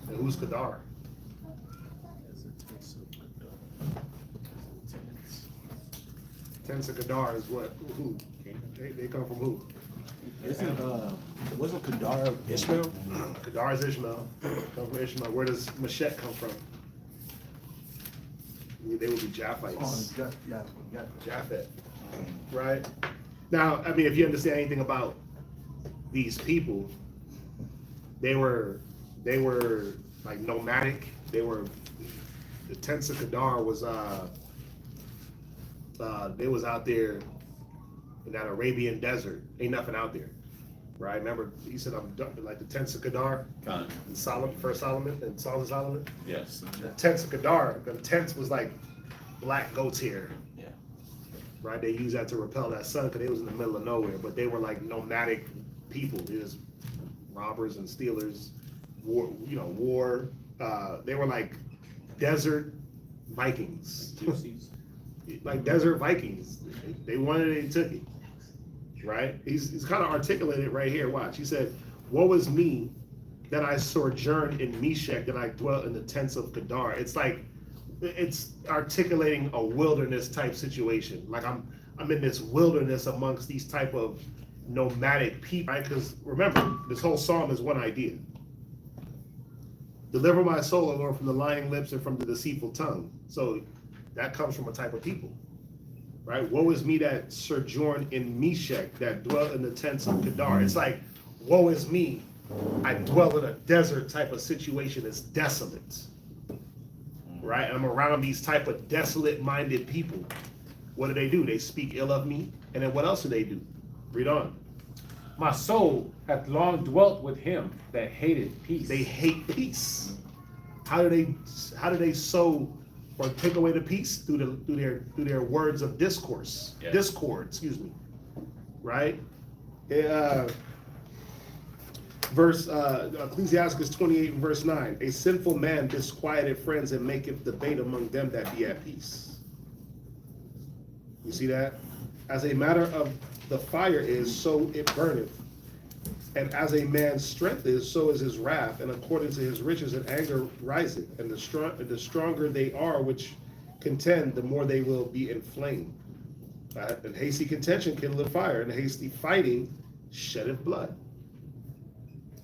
E: And who's Kedar? Tents of Kedar is what? Who? They come from who?
H: Wasn't Kedar Ishmael?
E: Kedar is Ishmael. Come from Ishmael. Where does Meshech come from? They would be Japhites. Japheth. Right? Now, I mean, if you understand anything about these people, they were like nomadic. They were, the tents of Kedar was they was out there in that Arabian desert. Ain't nothing out there, right? Remember, he said, I'm like the tents of Kedar in Solomon, First Solomon, and Songs of Solomon.
B: Yes.
E: The tents of Kedar, the tents was like black goat's hair.
B: Yeah.
E: Right? They used that to repel that sun because they was in the middle of nowhere, but they were like nomadic people. They was robbers and stealers, war. They were like desert Vikings.
L: Gypsies.
E: Like desert Vikings. They wanted it, they took it. Right? He's kind of articulated right here. Watch. He said, "Woe is me that I sojourned in Meshech, that I dwelt in the tents of Kedar." It's like, it's articulating a wilderness type situation. Like I'm in this wilderness amongst these type of nomadic people, right? Because remember, this whole psalm is one idea. Deliver my soul, O Lord, from the lying lips and from the deceitful tongue. So that comes from a type of people, right? Woe is me that sojourn in Meshech, that dwell in the tents of Kedar. It's like, woe is me, I dwell in a desert type of situation. It's desolate, right? I'm around these type of desolate-minded people. What do? They speak ill of me. And then what else do? Read on.
F: My soul hath long dwelt with him that hated peace.
E: They hate peace. How do they sow or take away the peace? Through their words of discourse.
B: Yeah.
E: Discord, excuse me. Right? Ecclesiastes 28 and verse 9. A sinful man disquieted friends and maketh debate among them that be at peace. You see that? As a matter of the fire is, so it burneth. And as a man's strength is, so is his wrath. And according to his riches and anger riseth. And the stronger they are which contend, the more they will be inflamed. And hasty contention kindleth fire, and hasty fighting sheddeth blood.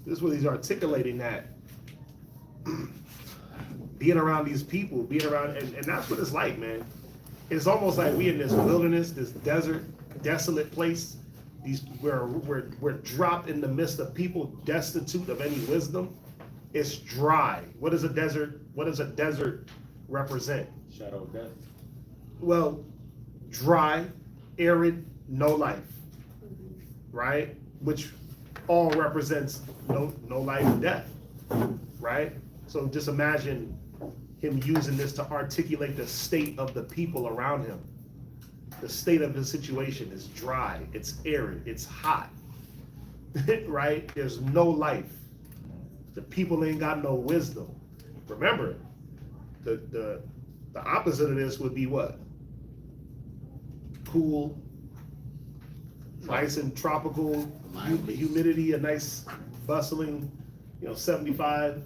E: This is what he's articulating, that being around these people, and that's what it's like, man. It's almost like we in this wilderness, this desert, desolate place. We're dropped in the midst of people destitute of any wisdom. It's dry. What does a desert represent?
L: Shadow of death.
E: Well, dry, arid, no life. Right? Which all represents no life and death. Right? So just imagine him using this to articulate the state of the people around him. The state of the situation is dry, it's arid, it's hot, right? There's no life. The people ain't got no wisdom. Remember, the opposite of this would be what? Cool, nice and tropical, humidity, a nice bustling, 75,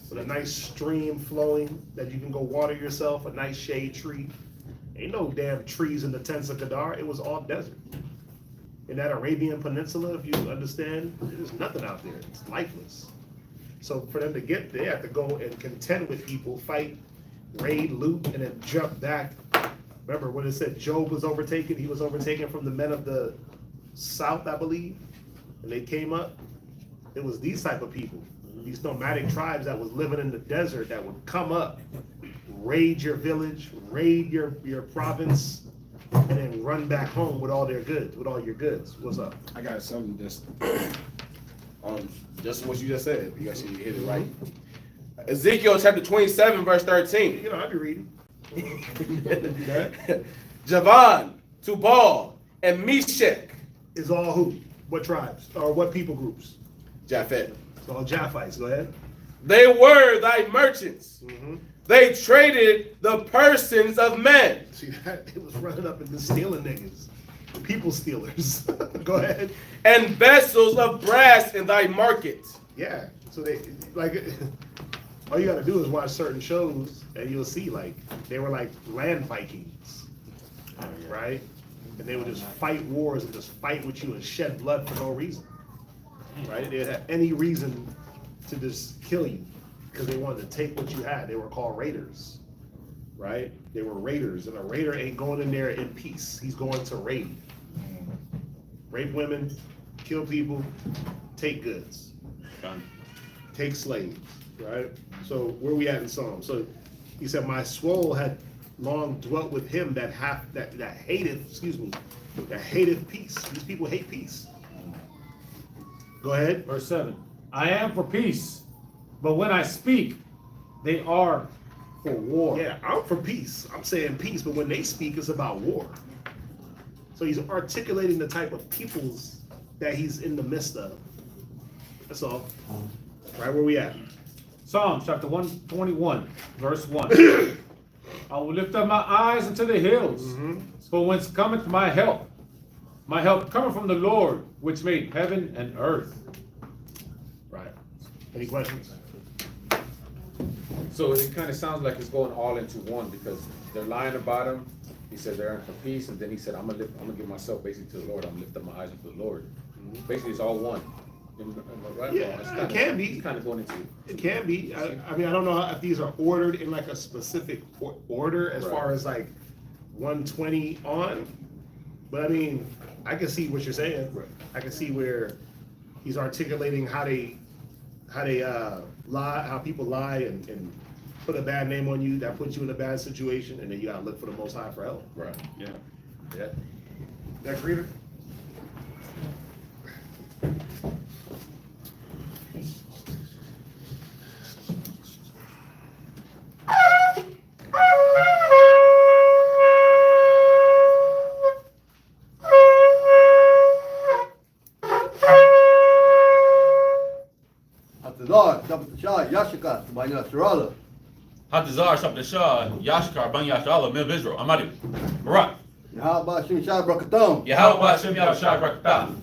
E: with a nice stream flowing that you can go water yourself, a nice shade tree. Ain't no damn trees in the tents of Kedar. It was all desert. In that Arabian Peninsula, if you understand, there's nothing out there. It's lifeless. So for them to get there, they have to go and contend with people, fight, raid, loot, and then jump back. Remember when it said Job was overtaken? He was overtaken from the men of the south, I believe. And they came up. It was these type of people, these nomadic tribes that was living in the desert that would come up, raid your village, raid your province, and then run back home with all their goods, with all your goods. What's up?
A: I got something just what you just said. You guys hit it right. Ezekiel chapter 27, verse 13.
E: I'll be reading.
A: Javan, Tubal, and Meshech
E: is all who? What tribes? Or what people groups?
A: Japhet.
E: It's all Japhites. Go ahead.
A: They were thy merchants.
E: Mm-hmm.
A: They traded the persons of men.
E: See that? It was running up and just stealing niggas. People stealers. Go ahead.
A: And vessels of brass in thy market.
E: Yeah. So they like all you gotta do is watch certain shows and you'll see like they were like land Vikings. Right? And they would just fight wars and just fight with you and shed blood for no reason. Right? They didn't have any reason to just kill you because they wanted to take what you had. They were called raiders. Right? They were raiders, and a raider ain't going in there in peace. He's going to raid. Rape women, kill people, take goods. Take slaves, right? So where we at in Psalm? So he said, my soul had long dwelt with him that hateth peace. These people hate peace. Go ahead.
F: Verse 7. I am for peace, but when I speak, they are for war.
E: Yeah, I'm for peace. I'm saying peace, but when they speak, it's about war. So he's articulating the type of peoples that he's in the midst of. That's all. Right where we at?
F: Psalms chapter 121, verse 1. I will lift up my eyes unto the hills, for whence cometh my help. My help cometh from the Lord, which made heaven and earth.
E: Right. Any questions?
F: So it kind of sounds like it's going all into one because they're lying about him. He said they're in for peace, and then he said, I'm gonna give myself basically to the Lord. I'm gonna lift up my eyes unto the Lord. Basically, it's all one. Right?
E: Yeah, it can be.
F: It's kind of going into.
E: It can be. I mean, I don't know if these are ordered in like a specific order as far as like 120 on, but I mean, I can see what you're saying. I can see where he's articulating how they lie, how people lie and put a bad name on you that puts you in a bad situation, and then you gotta look for the Most High for help.
B: Right. Yeah.
E: Yeah. Next reader.
B: Hatazar Shabdashah, Yashkar, Ban Yashala, Mil Israel, Amadi. Right.
H: Yahweh Shem Shai Brakatham.
B: Yahweh Shem Yahshai Rakata.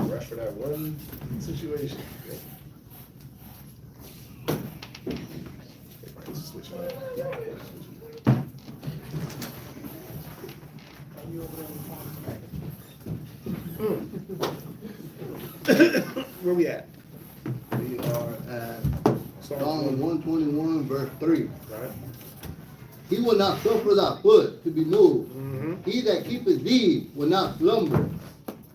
E: Rush for that one situation. Switch Where we at?
H: We are at Psalm 121, verse 3.
E: Right.
H: He will not suffer thy foot to be moved. He that keepeth thee will not slumber.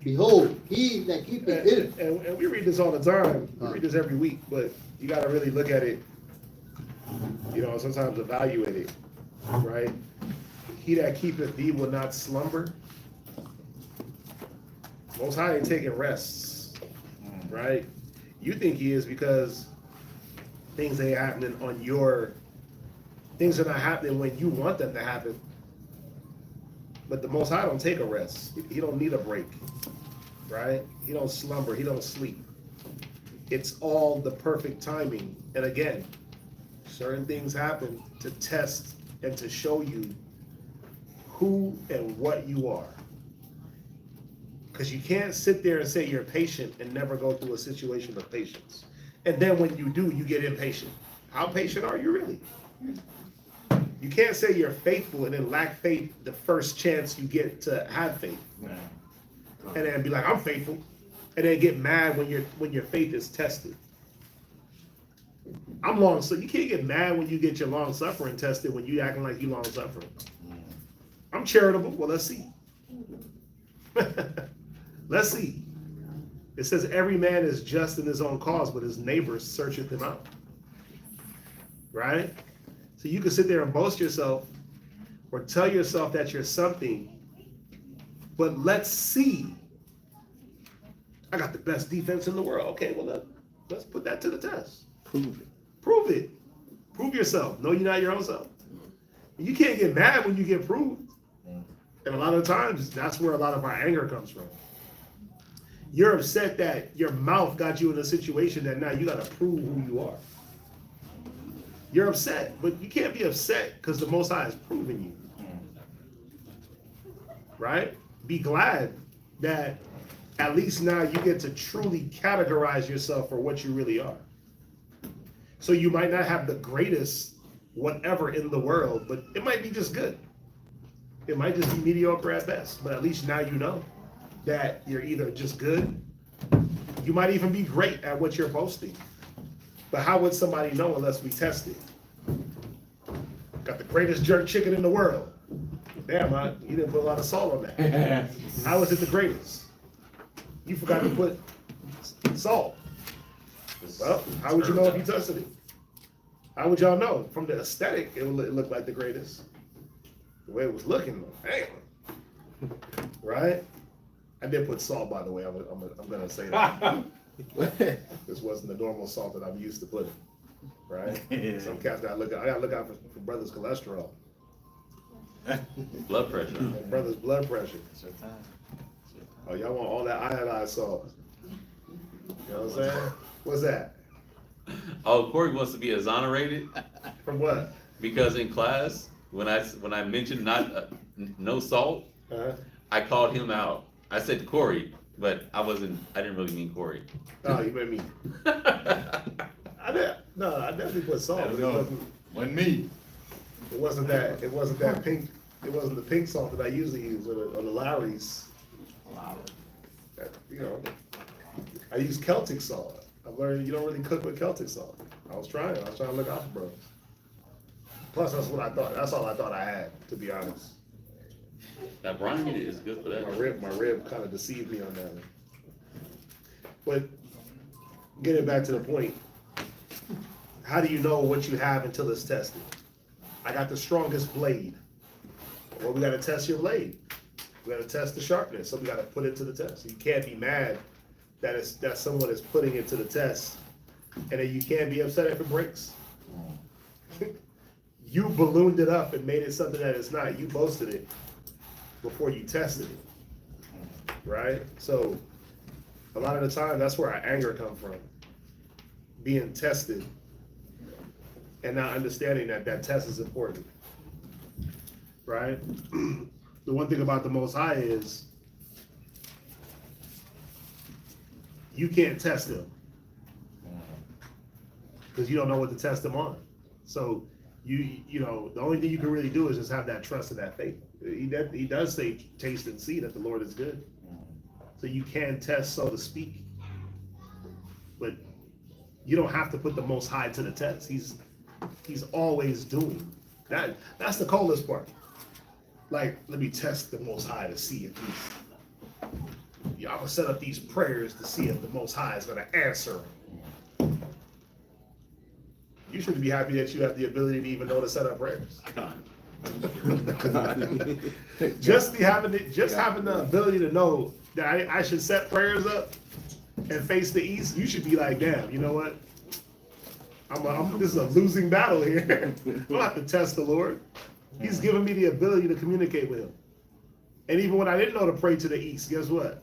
H: Behold, he that keepeth it.
E: And we read this all the time. We read this every week, but you got to really look at it, you know, sometimes evaluate it, right? He that keepeth thee will not slumber. Most High ain't taking rests, right? You think he is because things ain't happening on your, things are not happening when you want them to happen. But the Most High don't take a rest. He don't need a break, right? He don't slumber. He don't sleep. It's all the perfect timing. And again, certain things happen to test and to show you who and what you are. Because you can't sit there and say you're patient and never go through a situation of patience. And then when you do, you get impatient. How patient are you really? You can't say you're faithful and then lack faith the first chance you get to have faith. And then be like, I'm faithful. And then get mad when your faith is tested. So you can't get mad when you get your long suffering tested when you acting like you long suffering. I'm charitable. Well, let's see. Let's see. It says every man is just in his own cause, but his neighbor searcheth him out. Right? So you can sit there and boast yourself or tell yourself that you're something, but let's see. I got the best defense in the world. Okay, well, let's put that to the test. Prove it. Prove it. Prove yourself. No, you're not your own self. You can't get mad when you get proved. And a lot of times, that's where a lot of our anger comes from. You're upset that your mouth got you in a situation that now you got to prove who you are. You're upset, but you can't be upset because the Most High is proving you. Right? Be glad that at least now you get to truly categorize yourself for what you really are. So you might not have the greatest whatever in the world, but it might be just good. It might just be mediocre at best, but at least now you know that you're either just good, you might even be great at what you're boasting. But how would somebody know unless we test it? Got the greatest jerk chicken in the world. Damn, you didn't put a lot of salt on that. How is it the greatest? You forgot to put salt. Well, how would you know if you tested it? How would y'all know? From the aesthetic, it looked like the greatest. The way it was looking, damn. Right? I did put salt, by the way. I'm gonna say that. This wasn't the normal salt that I'm used to putting. Right? Some cats I gotta look out for brothers' cholesterol.
B: Blood pressure.
E: Brothers' blood pressure. Oh, y'all want all that iodized salt? You know what I'm saying? What's that?
B: Oh, Corey wants to be exonerated.
E: From what?
B: Because in class, when I mentioned no salt,
E: Uh-huh.
B: I called him out. I said Corey, but I didn't really mean Corey.
E: Oh, you meant me. I definitely put salt. But it
L: wasn't me.
E: It wasn't that pink. It wasn't the pink salt that I usually use on the Lowry's. You know, I use Celtic salt. I've learned you don't really cook with Celtic salt. I was trying to look out for bros. Plus, that's what I thought. That's all I thought I had, to be honest.
B: That brine meat is good for that.
E: My rib kind of deceived me on that one. But getting back to the point, how do you know what you have until it's tested? I got the strongest blade. Well, we got to test your blade. We got to test the sharpness, so we got to put it to the test. You can't be mad that someone is putting it to the test, and then you can't be upset if it breaks. You ballooned it up and made it something that it's not. You boasted it before you tested it, right? So a lot of the time, that's where our anger comes from, being tested and not understanding that test is important, right? The one thing about the Most High is you can't test him because you don't know what to test him on. So you know the only thing you can really do is just have that trust and that faith. He does say, taste and see that the Lord is good. So you can test, so to speak, but you don't have to put the Most High to the test. He's always doing that. That's the coldest part. Like, let me test the Most High to see if I'm gonna set up these prayers to see if the Most High is gonna answer. You should be happy that you have the ability to even know to set up prayers. Just having the ability to know that I should set prayers up and face the east, you should be like, damn, you know what? This is a losing battle here. I'm gonna have to test the Lord. He's given me the ability to communicate with him. And even when I didn't know to pray to the east, guess what?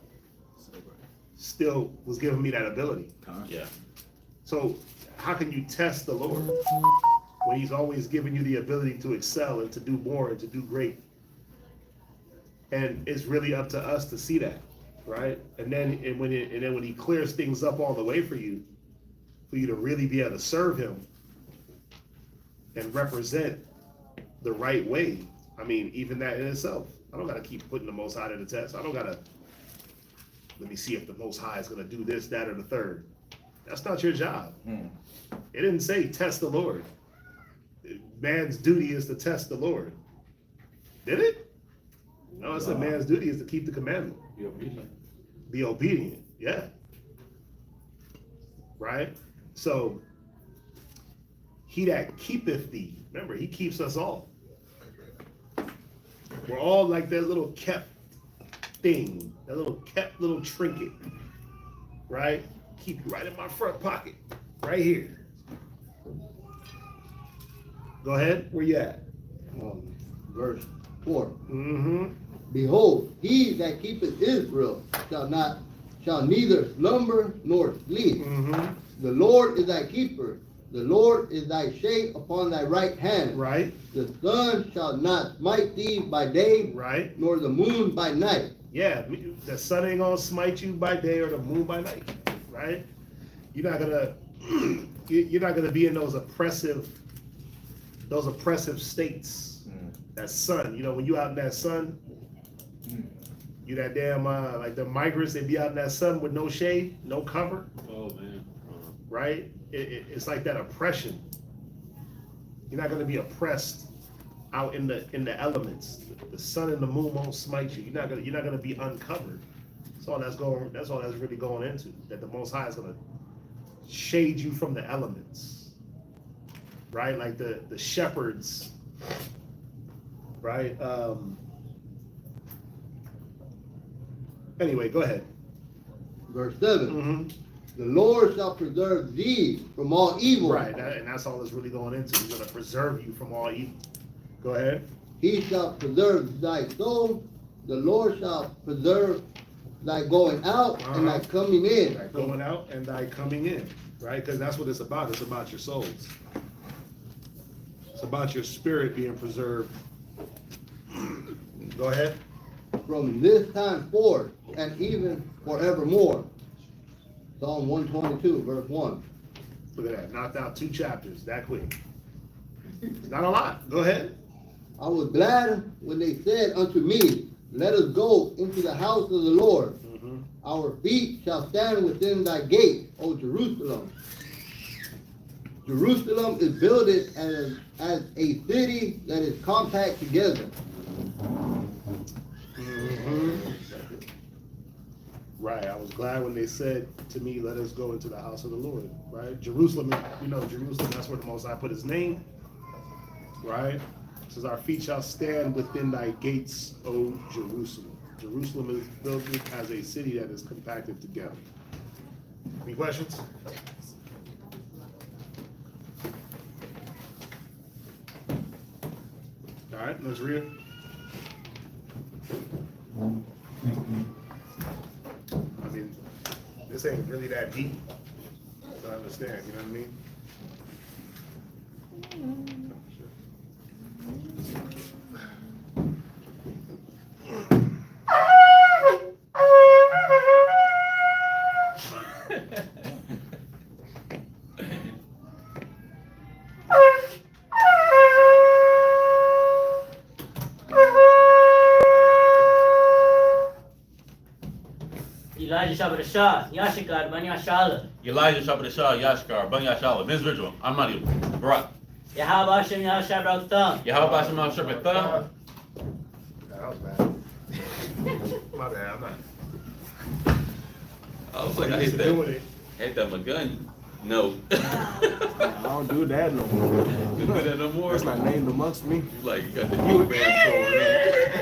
E: Still was giving me that ability.
B: Yeah.
E: So how can you test the Lord when he's always giving you the ability to excel and to do more and to do great? And it's really up to us to see that, right? And then when he clears things up all the way for you to really be able to serve him and represent the right way. I mean, even that in itself, I don't gotta keep putting the Most High to the test. I don't gotta, let me see if the Most High is gonna do this, that, or the third. That's not your job. It didn't say test the Lord. Man's duty is to test the Lord. Did it? No, it said man's duty is to keep the commandment.
L: Be obedient.
E: Be obedient, yeah. Right? So, he that keepeth thee, remember, he keeps us all. We're all like that little kept thing, that little kept little trinket, right? Keep you right in my front pocket, right here. Go ahead, where you at?
H: verse 4.
E: Mm-hmm.
H: Behold, he that keepeth Israel shall neither slumber nor sleep.
E: Mm-hmm.
H: The Lord is thy keeper. The Lord is thy shade upon thy right hand.
E: Right.
H: The sun shall not smite thee by day,
E: Right.
H: nor the moon by night.
E: Yeah, the sun ain't gonna smite you by day or the moon by night, right? You're not gonna you're not gonna be in those oppressive states. That sun, you know, when you out in that sun, you that damn like the migrants, they be out in that sun with no shade, no cover.
L: Oh man.
E: Right? It's like that oppression. You're not gonna be oppressed out in the elements. The sun and the moon won't smite you. You're not gonna be uncovered. That's all that's really going into. That the Most High is gonna shade you from the elements. Right? Like the shepherds. Right? Anyway, go ahead.
H: Verse 7.
E: Mm-hmm.
H: The Lord shall preserve thee from all evil.
E: Right, and that's all it's really going into. He's going to preserve you from all evil. Go ahead.
H: He shall preserve thy soul. The Lord shall preserve thy going out and thy coming in.
E: Thy going out and thy coming in, right? Because that's what it's about. It's about your souls. It's about your spirit being preserved. Go ahead.
H: From this time forth and even forevermore. Psalm 122, verse 1.
E: Look at that. Knocked out 2 chapters that quick. It's not a lot. Go ahead.
H: I was glad when they said unto me, let us go into the house of the Lord.
E: Mm-hmm.
H: Our feet shall stand within thy gate, O Jerusalem. Jerusalem is builded as a city that is compact together.
E: Mm-hmm. Right. I was glad when they said to me, let us go into the house of the Lord. Right. Jerusalem, we know Jerusalem, that's where the Most High put his name. Right. It says, our feet shall stand within thy gates, O Jerusalem. Jerusalem is built as a city that is compacted together. Any questions? All right, let's read it. I mean, this ain't really that deep to understand, you know what I mean?
J: Elijah Shabbat Yashikar Banyashala.
B: Elijah Shabbat Yashkar, Banyashala, Ms. Ritual, Amadi, Barak.
J: Yahweh Hashem Yahshabrak Thumb.
B: Yahweh Hashem Shabbat Thumb.
E: That was bad. My bad, I'm not.
B: I was like, I hate that. Hate that my gun. No.
L: I don't do that no more.
B: You do that no more?
L: That's not named amongst me.
B: You like, you got the new band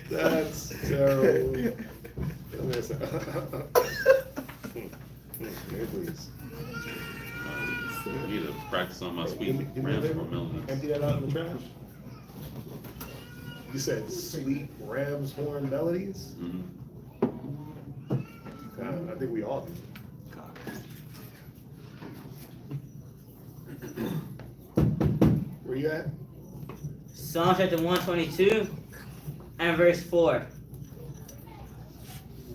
E: That's terrible. Listen. Please.
B: I need to practice on my sweet rams for melodies.
E: Empty that out in the trash. You said sweet ram's horn melodies? I think we all do. Where you at?
J: Psalm chapter 122 and verse 4.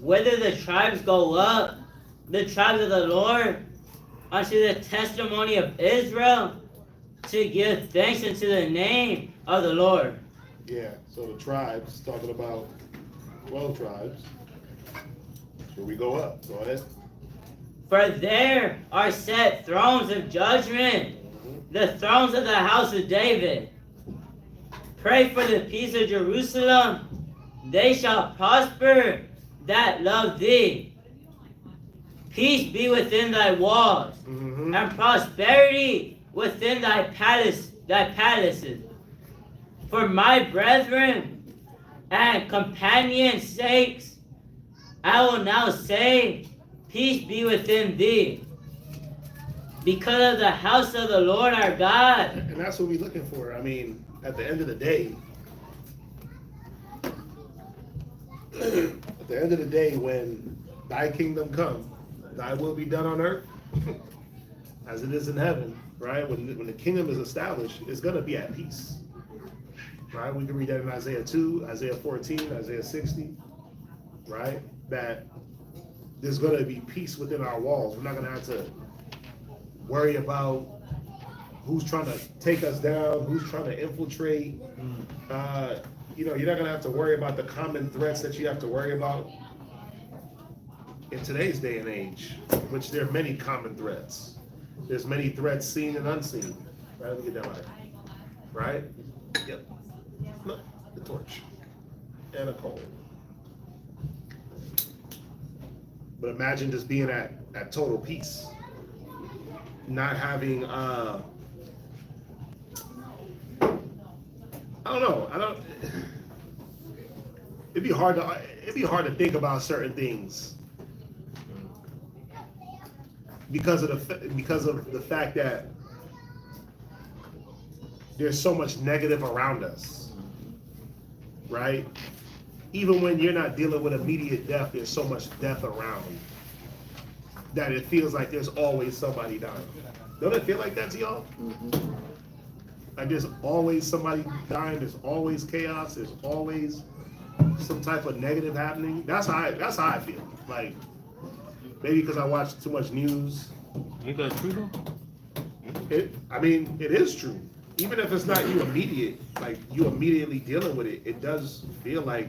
J: Whether the tribes go up, the tribes of the Lord, unto the testimony of Israel, to give thanks unto the name of the Lord.
E: Yeah, so the tribes, talking about 12 tribes. Here we go up. Go ahead.
J: For there are set thrones of judgment, the thrones of the house of David. Pray for the peace of Jerusalem. They shall prosper that love thee. Peace be within thy walls, and prosperity within thy palaces. For my brethren and companions' sakes, I will now say, peace be within thee, because of the house of the Lord our God.
E: And that's what we're looking for. I mean, at the end of the day, when thy kingdom come, thy will be done on earth as it is in heaven, right? When the kingdom is established, it's going to be at peace, right? We can read that in Isaiah 2, Isaiah 14, Isaiah 60, right? That there's going to be peace within our walls. We're not going to have to worry about who's trying to take us down, who's trying to infiltrate. You're not going to have to worry about the common threats that you have to worry about in today's day and age, which there are many common threats. There's many threats seen and unseen. Right? Let me get that light. Right? Yep. Look, the torch. And a coal. But imagine just being at total peace. Not having, I don't know. It'd be hard to think about certain things because of the fact that there's so much negative around us, right? Even when you're not dealing with immediate death, there's so much death around that it feels like there's always somebody dying. Don't it feel like that to y'all? Mm-hmm. Like there's always somebody dying, there's always chaos, there's always some type of negative happening. That's how I feel. Like maybe because I watch too much news.
C: Ain't that true though?
E: It is true. Even if it's not you immediately dealing with it, it does feel like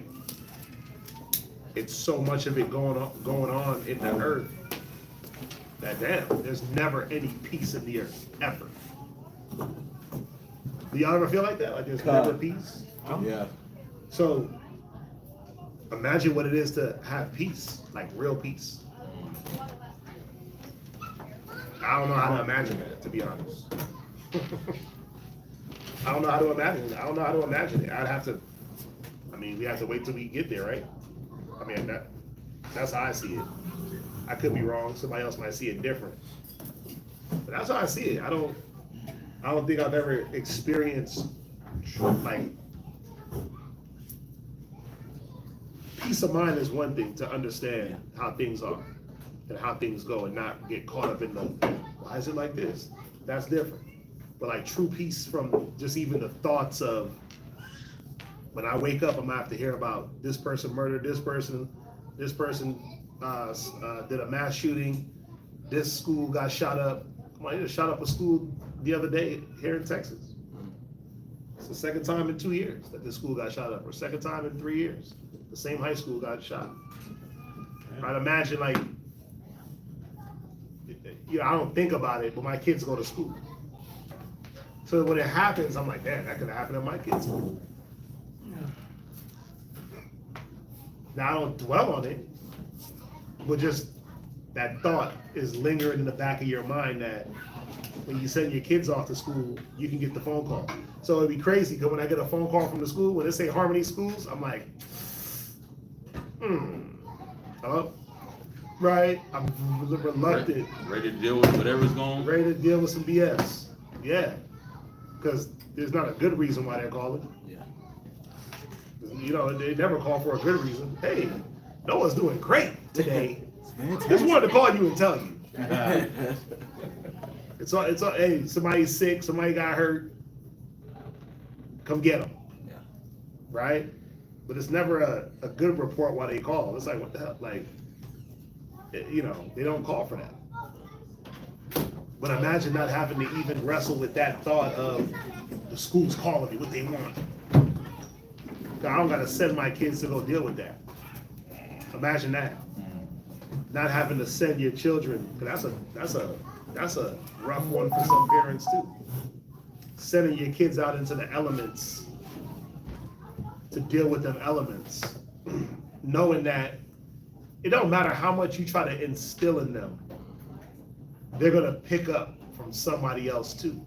E: it's so much of it going on in the earth that damn, there's never any peace in the earth, ever. Do y'all ever feel like that? Like there's never peace?
A: Yeah.
E: So imagine what it is to have peace, like real peace. I don't know how to imagine that, to be honest. I don't know how to imagine it. We have to wait till we get there, right? I mean, that's how I see it. I could be wrong. Somebody else might see it different. But that's how I see it. I don't think I've ever experienced like peace of mind is one thing, to understand how things are and how things go and not get caught up in the why is it like this? That's different. But like true peace from just even the thoughts of when I wake up, I'm gonna have to hear about this person murdered this person did a mass shooting, this school got shot up. Come on, they just shot up a school the other day here in Texas. It's the second time in 2 years that this school got shot up, or second time in 3 years. The same high school got shot. I'd imagine like, I don't think about it, but my kids go to school. So when it happens, I'm like, man, that could have happened at my kids' school. Now I don't dwell on it, but just that thought is lingering in the back of your mind that when you send your kids off to school, you can get the phone call. So it'd be crazy because when I get a phone call from the school, when they say Harmony Schools, I'm like, hello? Right? I'm reluctant.
B: Ready to deal with whatever's going on?
E: Ready to deal with some BS. Yeah. Because there's not a good reason why they're calling.
B: Yeah.
E: They never call for a good reason. Hey, Noah's doing great today. Just wanted to call you and tell you. It's all, hey, somebody's sick, somebody got hurt. Come get them.
B: Yeah.
E: Right? But it's never a good report why they call. It's like, what the hell? Like, they don't call for that. But imagine not having to even wrestle with that thought of the school's calling me, what they want. I don't gotta send my kids to go deal with that. Imagine that. Not having to send your children, because that's a rough one for some parents too. Sending your kids out into the elements to deal with them elements, knowing that it don't matter how much you try to instill in them, they're gonna pick up from somebody else too.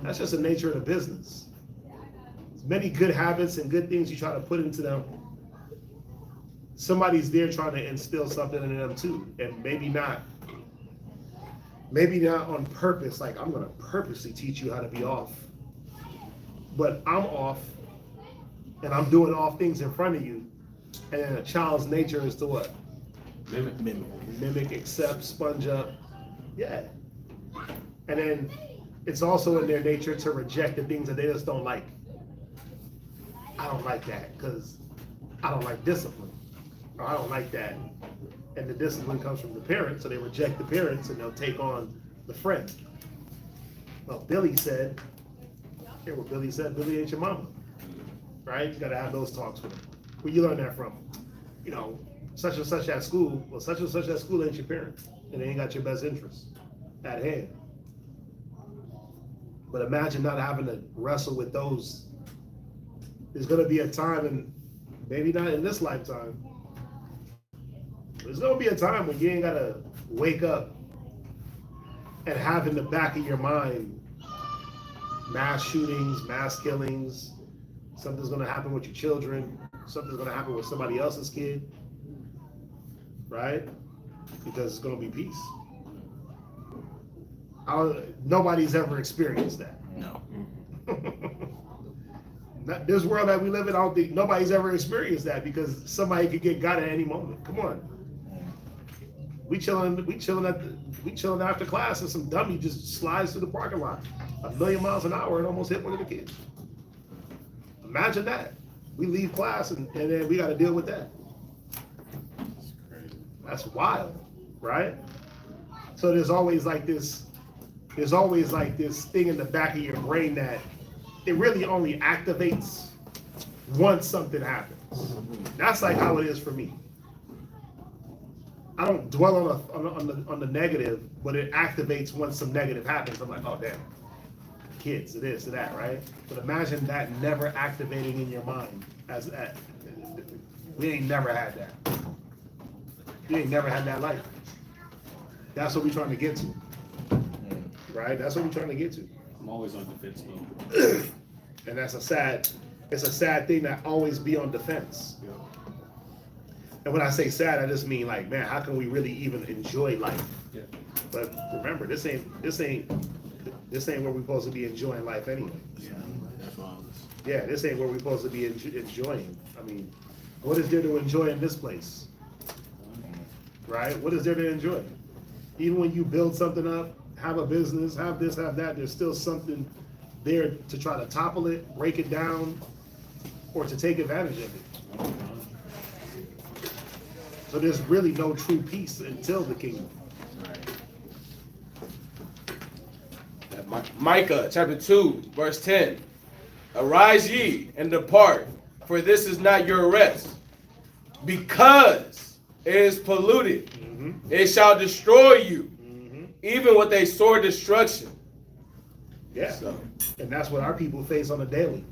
E: That's just the nature of the business. As many good habits and good things you try to put into them, somebody's there trying to instill something in them too, and maybe not on purpose, like I'm gonna purposely teach you how to be off. But I'm off, and I'm doing off things in front of you, and then a child's nature is to what? Mimic, accept, sponge up. Yeah. And then it's also in their nature to reject the things that they just don't like. I don't like that because I don't like discipline. Or I don't like that. And the discipline comes from the parents, so they reject the parents and they'll take on the friend. Well, Billy said, hear what Billy said, Billy ain't your mama. Right? You gotta have those talks with him. Where you learn that from? You know, such and such at school. Well, such and such at school ain't your parent. And they ain't got your best interest at hand. But imagine not having to wrestle with those. There's gonna be a time, and maybe not in this lifetime, there's gonna be a time when you ain't gotta wake up and have in the back of your mind mass shootings, mass killings, something's gonna happen with your children, something's gonna happen with somebody else's kid, right? Because it's gonna be peace. Nobody's ever experienced that.
L: No.
E: This world that we live in, I don't think nobody's ever experienced that because somebody could get got at any moment. Come on. We chilling after class and some dummy just slides through the parking lot 1,000,000 miles an hour and almost hit one of the kids. Imagine that. We leave class and then we got to deal with that. That's wild, right? So there's always like this thing in the back of your brain that it really only activates once something happens. That's like how it is for me. I don't dwell on the negative, but it activates once some negative happens. I'm like, oh damn, kids, to this, to that, right? But imagine that never activating in your mind as that. We ain't never had that. We ain't never had that life. That's what we're trying to get to. Right? That's what we're trying to get to.
L: I'm always on defense mode.
E: And it's a sad thing to always be on defense.
L: Yeah.
E: And when I say sad, I just mean like, man, how can we really even enjoy life?
L: Yeah.
E: But remember, this ain't where we're supposed to be enjoying life anyway.
L: Yeah, that's why I was.
E: Yeah, this ain't where we're supposed to be enjoying. I mean, what is there to enjoy in this place? Right? What is there to enjoy? Even when you build something up, have a business, have this, have that, there's still something there to try to topple it, break it down, or to take advantage of it. So there's really no true peace until the kingdom.
A: Micah chapter 2, verse 10. Arise ye and depart, for this is not your rest. Because it is polluted, it shall destroy you, even with a sore destruction.
E: Yeah, and that's what our people face on a daily.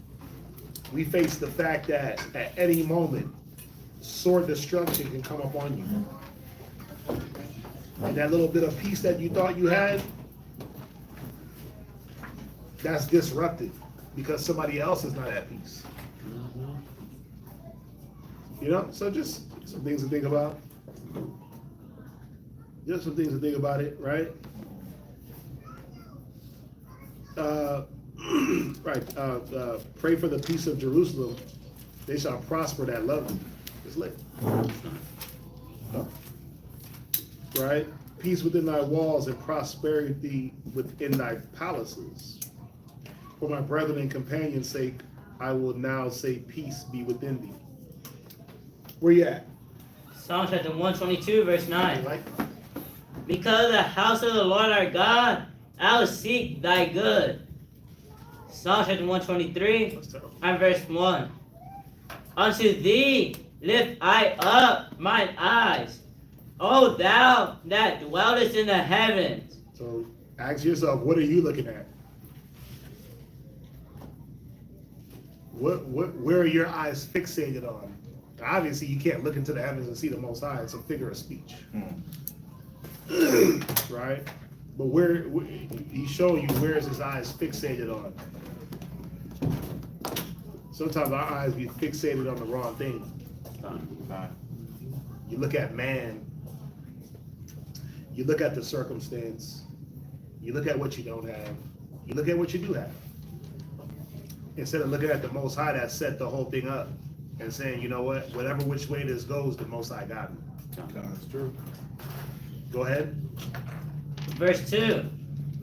E: We face the fact that at any moment, sore destruction can come upon you. And that little bit of peace that you thought you had, that's disrupted because somebody else is not at peace. You know, so just some things to think about. Just some things to think about it, right? Pray for the peace of Jerusalem. They shall prosper that love you. It's lit. Right? Peace within thy walls and prosperity within thy palaces. For my brethren and companions' sake, I will now say peace be within thee. Where you at?
J: Psalm chapter 122, verse 9.
E: Like,
J: Because of the house of the Lord our God, I will seek thy good. Psalm chapter 123, and verse 1. Unto thee lift I up mine eyes, O thou that dwellest in the heavens.
E: so ask yourself, what are you looking at? Where are your eyes fixated on? Obviously, you can't look into the heavens and see the Most High. It's a figure of speech. Right? But where he's showing you where is his eyes fixated on. Sometimes our eyes be fixated on the wrong thing. You look at man, you look at the circumstance, you look at what you don't have, you look at what you do have. Instead of looking at the Most High that set the whole thing up and saying, you know what, whatever which way this goes, the Most High got me.
C: That's true.
E: Go ahead.
J: Verse 2.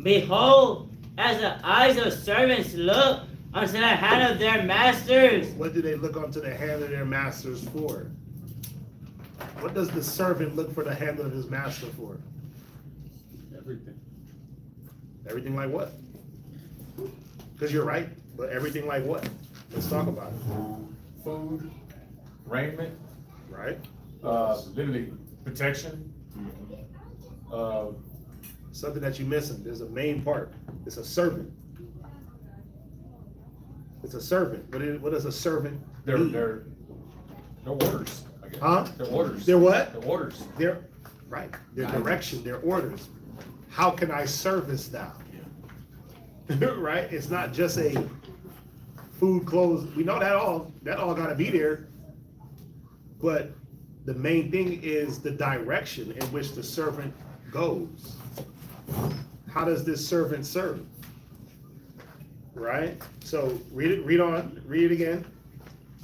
J: Behold, as the eyes of servants look unto the hand of their masters.
E: What do they look onto the hand of their masters for? What does the servant look for the hand of his master for?
L: Everything.
E: Everything like what? Because you're right, but everything like what? Let's talk about it.
F: Food, raiment,
E: Right?
F: literally protection.
E: Something that you're missing. There's a main part. It's a servant. It's a servant. What does a servant need?
F: Their orders, I guess.
E: Huh?
F: Their orders.
E: Their what?
F: Their orders.
E: Their right. Their direction, their orders. How can I service thou? Right? It's not just a food, clothes. We know that all gotta be there. But the main thing is the direction in which the servant goes. How does this servant serve? Right? So read it again.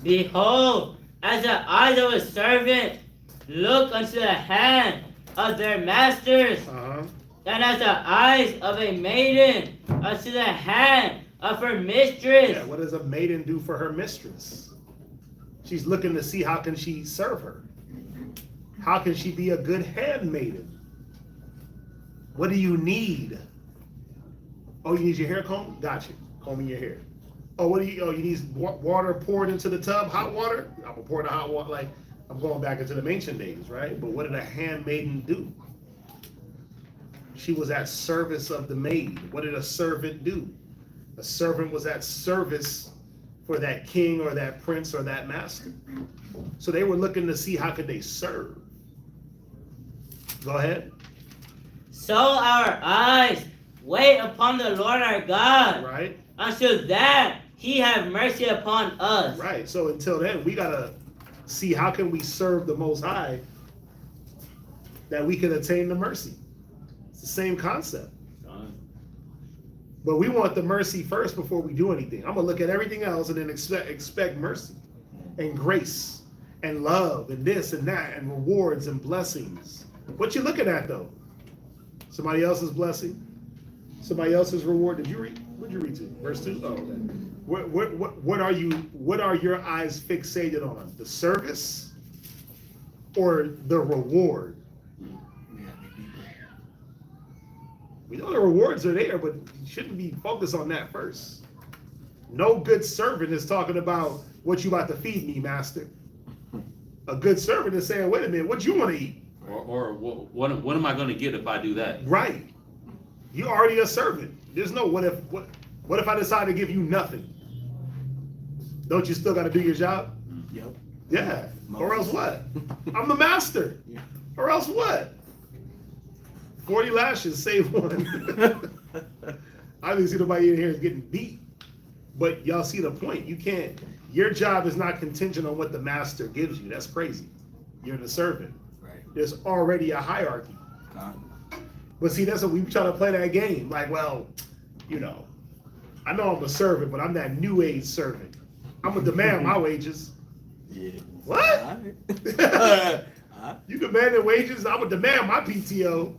J: Behold, as the eyes of a servant look unto the hand of their masters, and as the eyes of a maiden unto the hand of her mistress.
E: Yeah, what does a maiden do for her mistress? She's looking to see how can she serve her. How can she be a good handmaiden? What do you need? Oh, you need your hair combed? Got you. Combing your hair. Oh, what do you? Oh, you need water poured into the tub, hot water. I'm gonna pour the hot water. Like I'm going back into the ancient days, right? But what did a handmaiden do? She was at service of the maid. What did a servant do? A servant was at service for that king or that prince or that master. So they were looking to see how could they serve. Go ahead.
J: So our eyes wait upon the Lord our God,
E: right?
J: Until that he have mercy upon us.
E: Right. So until then, we gotta see how can we serve the Most High that we can attain the mercy. It's the same concept. But we want the mercy first before we do anything. I'm gonna look at everything else and then expect mercy and grace and love and this and that and rewards and blessings. What you looking at though? Somebody else's blessing? Somebody else's reward? Did you read? What did you read to? Verse 2? Oh, okay. What are your eyes fixated on? The service or the reward? We know the rewards are there, but you shouldn't be focused on that first. No good servant is talking about what you about to feed me, master. A good servant is saying, wait a minute, what you want to eat?
B: Or what am I going to get if I do that?
E: Right. You're already a servant. There's no what if I decide to give you nothing? Don't you still got to do your job?
L: Yep.
E: Yeah. Or else what? I'm the master. Or else what? 40 lashes, save one. I didn't see nobody in here getting beat. But y'all see the point. You can't, your job is not contingent on what the master gives you. That's crazy. You're the servant.
L: Right.
E: There's already a hierarchy. But see, that's what we try to play that game. Like, well, you know, I know I'm a servant, but I'm that new age servant. I'm gonna demand my wages.
L: Yeah.
E: What? You demanding wages? I'm gonna demand my PTO.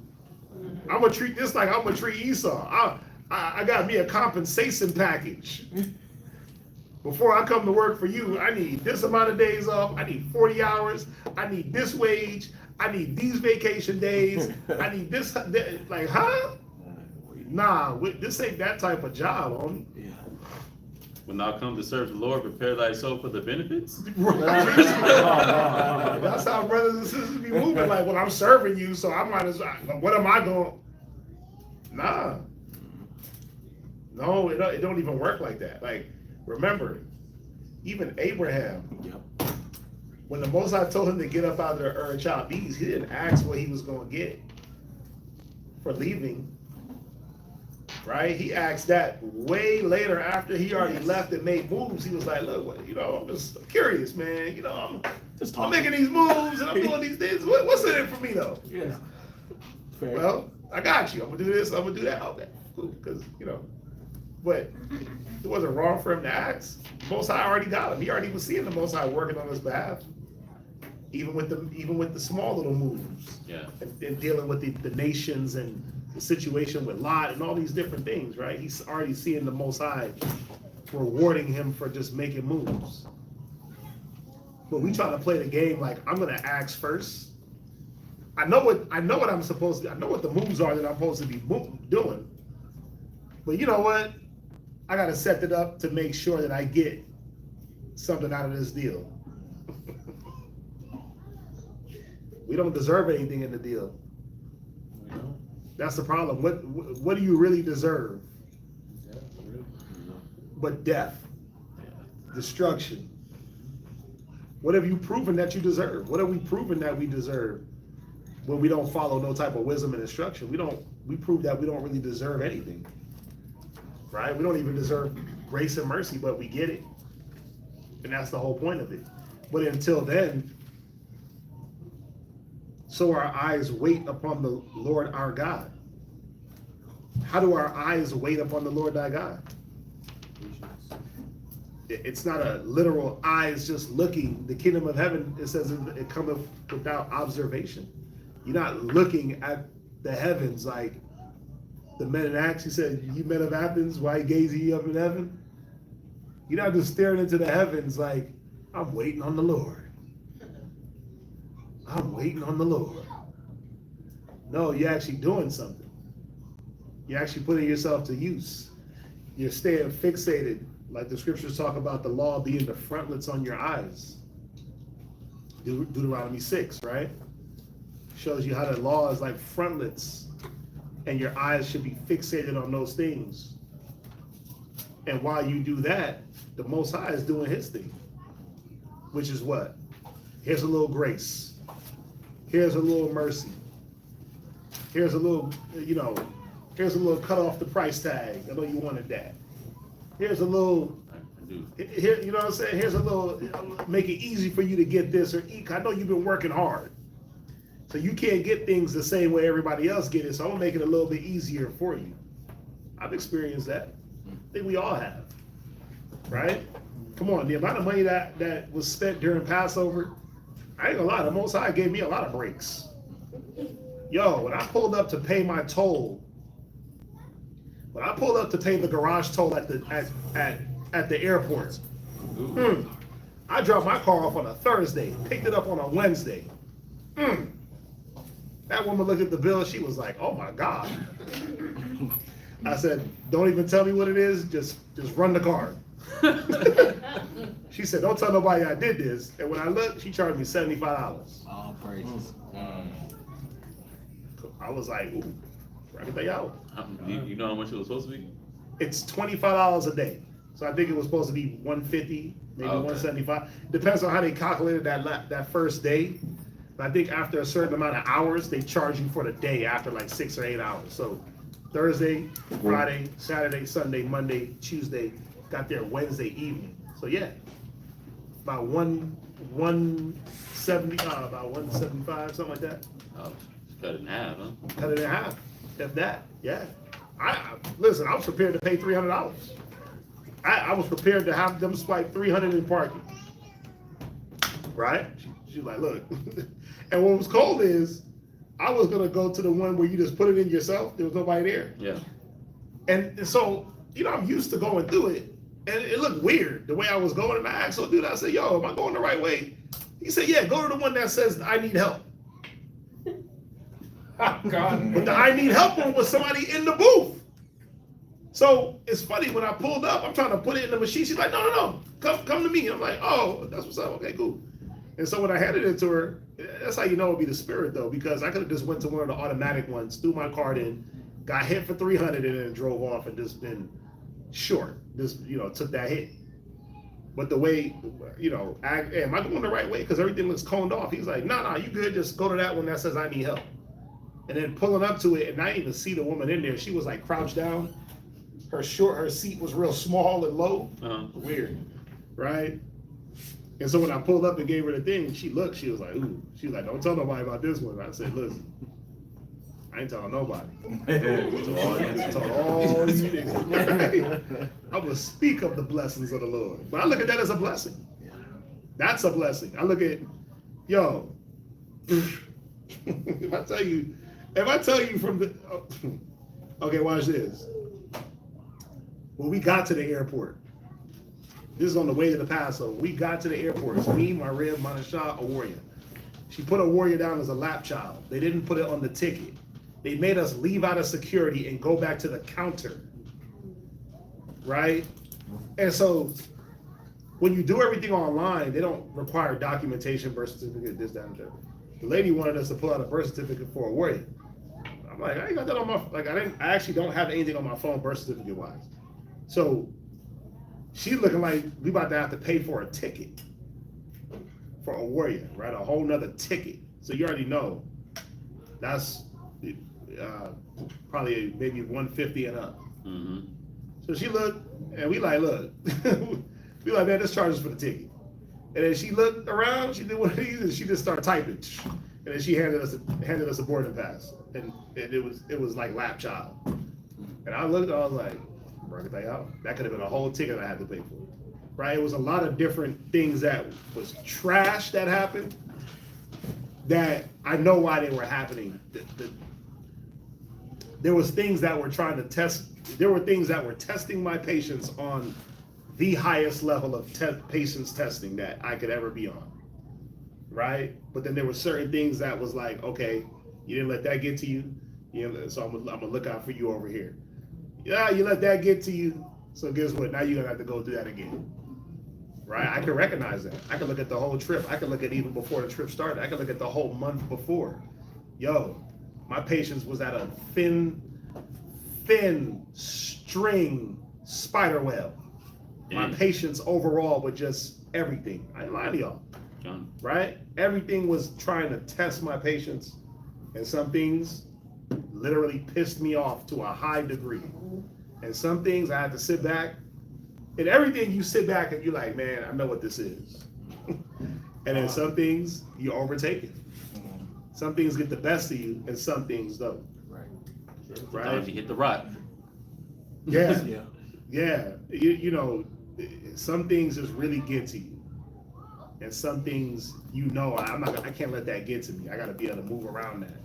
E: I'm gonna treat this like I'm gonna treat Esau. I got me a compensation package. Before I come to work for you, I need this amount of days off. I need 40 hours. I need this wage. I need these vacation days. I need this. Like, huh? Nah, this ain't that type of job, homie.
L: Yeah.
B: When thou come to serve the Lord, prepare thy soul for the benefits.
E: That's how brothers and sisters be moving. Like, well, I'm serving you, so I might as well. What am I going? Nah. No, it don't even work like that. Like, remember, even Abraham.
L: Yep.
E: When the Most High told him to get up out of the Ur Chaldees, he didn't ask what he was going to get for leaving. right? He asked that way later after he already left and made moves. He was like, look, what, you know, I'm just curious, man. You know, I'm making these moves and I'm doing these things. What's in it for me though?
L: Yeah. Fair.
E: Well, I got you. I'm gonna do this. I'm gonna do that. Okay, cool. Because you know, but it wasn't wrong for him to ask. Most High already got him. He already was seeing the Most High working on his behalf, even with the small little moves.
B: Yeah.
E: And dealing with the nations and the situation with Lot and all these different things, right? He's already seeing the Most High rewarding him for just making moves. But we try to play the game like I'm gonna ask first. I know what I'm supposed to. I know what the moves are that I'm supposed to be doing. But you know what? I gotta set it up to make sure that I get something out of this deal. We don't deserve anything in the deal. That's the problem. What do you really deserve? But death, destruction. What have you proven that you deserve? What have we proven that we deserve when we don't follow no type of wisdom and instruction? We prove that we don't really deserve anything, right? We don't even deserve grace and mercy, but we get it. And that's the whole point of it. But until then, so our eyes wait upon the Lord our God. How do our eyes wait upon the Lord thy God? It's not a literal eyes just looking. The kingdom of heaven, it says it cometh without observation. You're not looking at the heavens like the men in Acts. He said, you men of Athens, why gaze ye up in heaven? You're not just staring into the heavens like, I'm waiting on the Lord. I'm waiting on the Lord. No, you're actually doing something. You're actually putting yourself to use. You're staying fixated, like the scriptures talk about the law being the frontlets on your eyes. Deuteronomy 6, right? Shows you how the law is like frontlets, and your eyes should be fixated on those things. And while you do that, the Most High is doing his thing, which is what? Here's a little grace. Here's a little mercy. Here's a little, here's a little cut off the price tag. I know you wanted that. Here's a little, here, you know what I'm saying? Here's a little, make it easy for you to get this or eat. I know you've been working hard. So you can't get things the same way everybody else get it. So I'm gonna make it a little bit easier for you. I've experienced that. I think we all have, right? Come on, the amount of money that was spent during Passover, I ain't gonna lie, the Most High gave me a lot of breaks. Yo, when I pulled up to pay my toll, when I pulled up to pay the garage toll at the airport, I dropped my car off on a Thursday, picked it up on a Wednesday. That woman looked at the bill, she was like, oh my God. I said, don't even tell me what it is, just run the card. She said, don't tell nobody I did this. And when I looked, she charged me $75.
L: All praises.
E: I was like, ooh, I can take out.
B: You know how much it was supposed to be?
E: It's $25 a day. So I think it was supposed to be $150, maybe $175. Depends on how they calculated that first day. But I think after a certain amount of hours, they charge you for the day after like 6 or 8 hours. So Thursday, Friday, Saturday, Sunday, Monday, Tuesday, got there Wednesday evening. So yeah, about 170, about 175, something like that.
B: Oh, cut it in half, huh?
E: Cut it in half, if that, yeah. Listen, I was prepared to pay $300. I was prepared to have them swipe $300 in parking. Right? She's like, look. And what was cold is, I was gonna go to the one where you just put it in yourself. There was nobody there.
B: Yeah.
E: And so, I'm used to going through it. And it looked weird the way I was going. And I asked the dude, I said, yo, am I going the right way? He said, yeah, go to the one that says I need help.
F: God.
E: But the I need help one was somebody in the booth. So it's funny, when I pulled up, I'm trying to put it in the machine. She's like, no, come to me. I'm like, oh, that's what's up. Okay, cool. And so when I handed it to her, that's how you know it'd be the spirit though, because I could have just went to one of the automatic ones, threw my card in, got hit for $300 and then drove off and just been short. Just, took that hit. But the way, am I going the right way? Because everything looks coned off. He's like, no, you good. Just go to that one that says I need help. And then pulling up to it, and I didn't even see the woman in there. She was like crouched down. her seat was real small and low. Weird, right? And so when I pulled up and gave her the thing, she looked, she was like, ooh. She was like, don't tell nobody about this one. I said, listen, I ain't telling nobody. I told all you niggas. I will speak of the blessings of the Lord. But I look at that as a blessing. That's a blessing. I look at, yo, if I tell you from the, okay, watch this. When we got to the airport, this is on the way to the Passover. We got to the airport. It's me, my Rev, Manasha, a warrior. She put a warrior down as a lap child. They didn't put it on the ticket. They made us leave out of security and go back to the counter. Right? And so when you do everything online, they don't require documentation, birth certificate, this, that, and that. The lady wanted us to pull out a birth certificate for a warrior. I'm like, I ain't got that on my, I actually don't have anything on my phone birth certificate wise. So she's looking like we about to have to pay for a ticket for a warrior, right? A whole nother ticket. So you already know that's probably maybe 150 and up. So she looked, and we like, look, we like, man, this charges for the ticket. And then she looked around, she did one of these, and she just started typing. And then she handed us a boarding pass, and it was like lap child. And I looked, I was like, that could have been a whole ticket I had to pay for, right? It was a lot of different things that was trash that happened that I know why they were happening. There was things that were trying to test, there were things that were testing my patience on the highest level of patience testing that I could ever be on, right? But then there were certain things that was like, okay, you didn't let that get to you, so I'm gonna look out for you over here. Yeah, you let that get to you, so guess what? Now you're gonna have to go through that again, right? I can recognize that. I can look at the whole trip. I can look at even before the trip started. I can look at the whole month before. Yo, my patience was at a thin string spider web. My patience overall with just everything. I ain't lying to y'all, right? Everything was trying to test my patience, and some things literally pissed me off to a high degree. And some things I had to sit back, and everything you sit back and you're like, man, I know what this is. And then some things you overtake it. Some things get the best of you, and some things don't. Right?
B: Sometimes you hit the rock.
E: Yeah. Yeah. You know, some things just really get to you. And some things, I can't let that get to me. I got to be able to move around that.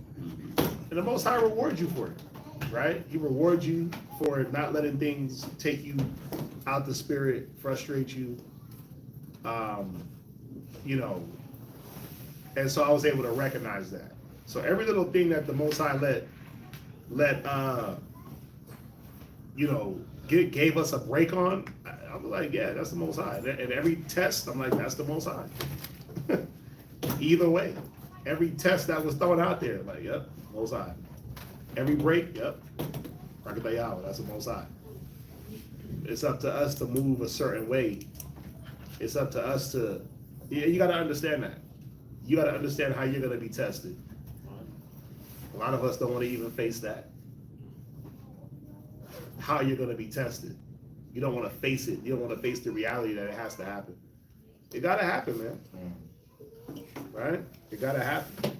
E: And the Most High rewards you for it, right? He rewards you for not letting things take you out the spirit, frustrate you, and so I was able to recognize that. So every little thing that the Most High gave us a break on, I was like, yeah, that's the Most High. And every test, I'm like, that's the Most High. Either way, every test that was thrown out there, like, yep, Most High. Every break, yep, Rakatayawa, that's the Most High. It's up to us to move a certain way. It's up to us to, you got to understand that. You got to understand how you're going to be tested. A lot of us don't want to even face that. How you're going to be tested. You don't want to face it. You don't want to face the reality that it has to happen. It got to happen, man. Right? It got to happen.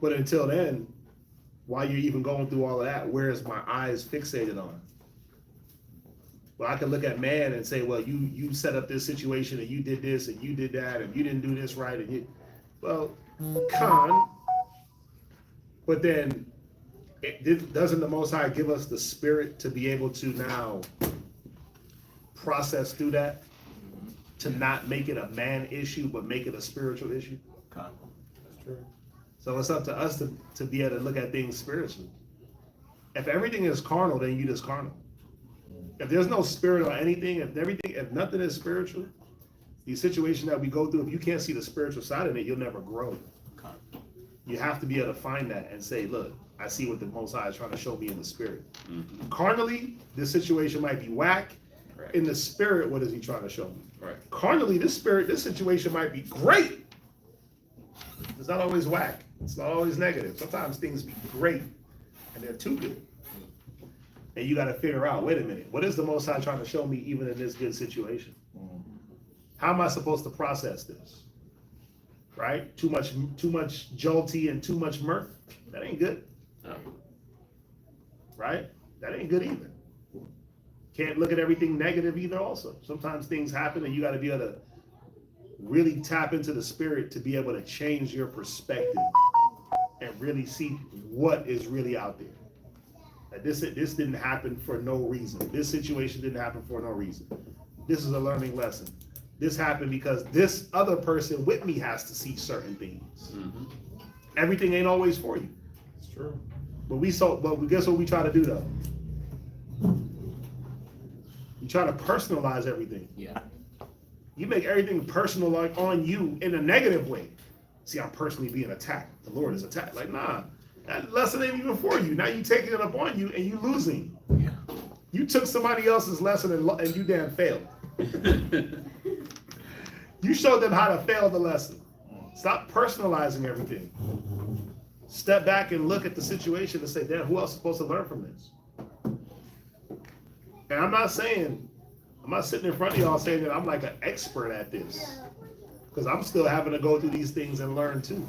E: But until then, while you're even going through all of that, where is my eyes fixated on? Well, I can look at man and say, well, you set up this situation and you did this and you did that and you didn't do this right and you, well, but then doesn't the Most High give us the spirit to be able to now process through that, to not make it a man issue but make it a spiritual issue?
F: That's true.
E: So it's up to us to be able to look at things spiritually. If everything is carnal, then you just carnal. If there's no spirit or anything, if nothing is spiritual, the situation that we go through, if you can't see the spiritual side of it, you'll never grow. You have to be able to find that and say, look, I see what the Most High is trying to show me in the spirit. Mm-hmm. Carnally, this situation might be whack. Right. In the spirit, what is he trying to show me? Right. Carnally, this situation might be great. It's not always whack. It's not always negative. Sometimes things be great and they're too good. And you got to figure out, wait a minute, what is the Most High trying to show me even in this good situation? How am I supposed to process this? Right? Too much jolty and too much mirth. That ain't good. Right? That ain't good either. Can't look at everything negative either also. Sometimes things happen and you got to be able to really tap into the spirit to be able to change your perspective and really see what is really out there. Like this didn't happen for no reason. This situation didn't happen for no reason. This is a learning lesson. This happened because this other person with me has to see certain things. Mm-hmm. Everything ain't always for you.
F: It's true.
E: But guess what we try to do though? You try to personalize everything.
L: Yeah.
E: You make everything personal, like on you in a negative way. See, I'm personally being attacked. The Lord is attacked. Like, nah, that lesson ain't even for you. Now you taking it up on you and you losing.
L: Yeah.
E: You took somebody else's lesson and you damn failed. You showed them how to fail the lesson. Stop personalizing everything. Step back and look at the situation and say, damn, who else is supposed to learn from this? And I'm not sitting in front of y'all saying that I'm like an expert at this. Because I'm still having to go through these things and learn too.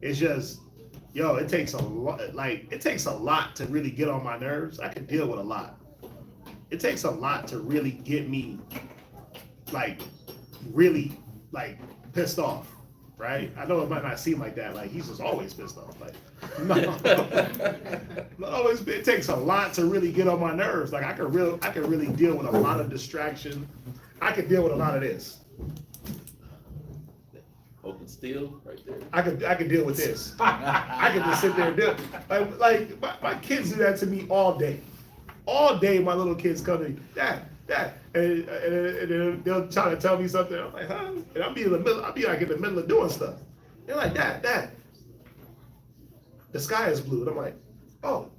E: It's just, it takes a lot to really get on my nerves. I can deal with a lot. It takes a lot to really get me really pissed off. Right? I know it might not seem like that. Like he's just always pissed off. Like, no, it takes a lot to really get on my nerves. Like I can really deal with a lot of distraction. I can deal with a lot of this.
B: Open steel, right there.
E: I could deal with this. I could just sit there and do it. Like my kids do that to me all day. All day, my little kids come to me, Dad, and they'll try to tell me something. I'm like, huh? And I'll be in the middle of doing stuff. They're like, Dad, the sky is blue. And I'm like, oh,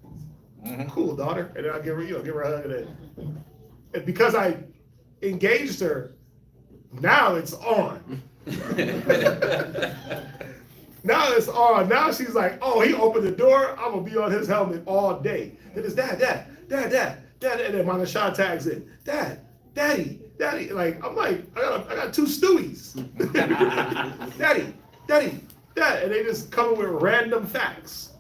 E: cool, daughter. And then I'll give her a hug. And because I engaged her, now it's on. Now it's on. Now she's like, oh, he opened the door. I'm gonna be on his helmet all day. And it's Dad. And then Manasha tags in. Daddy. Like I'm like, I got two Stewies. Daddy. And they just come with random facts.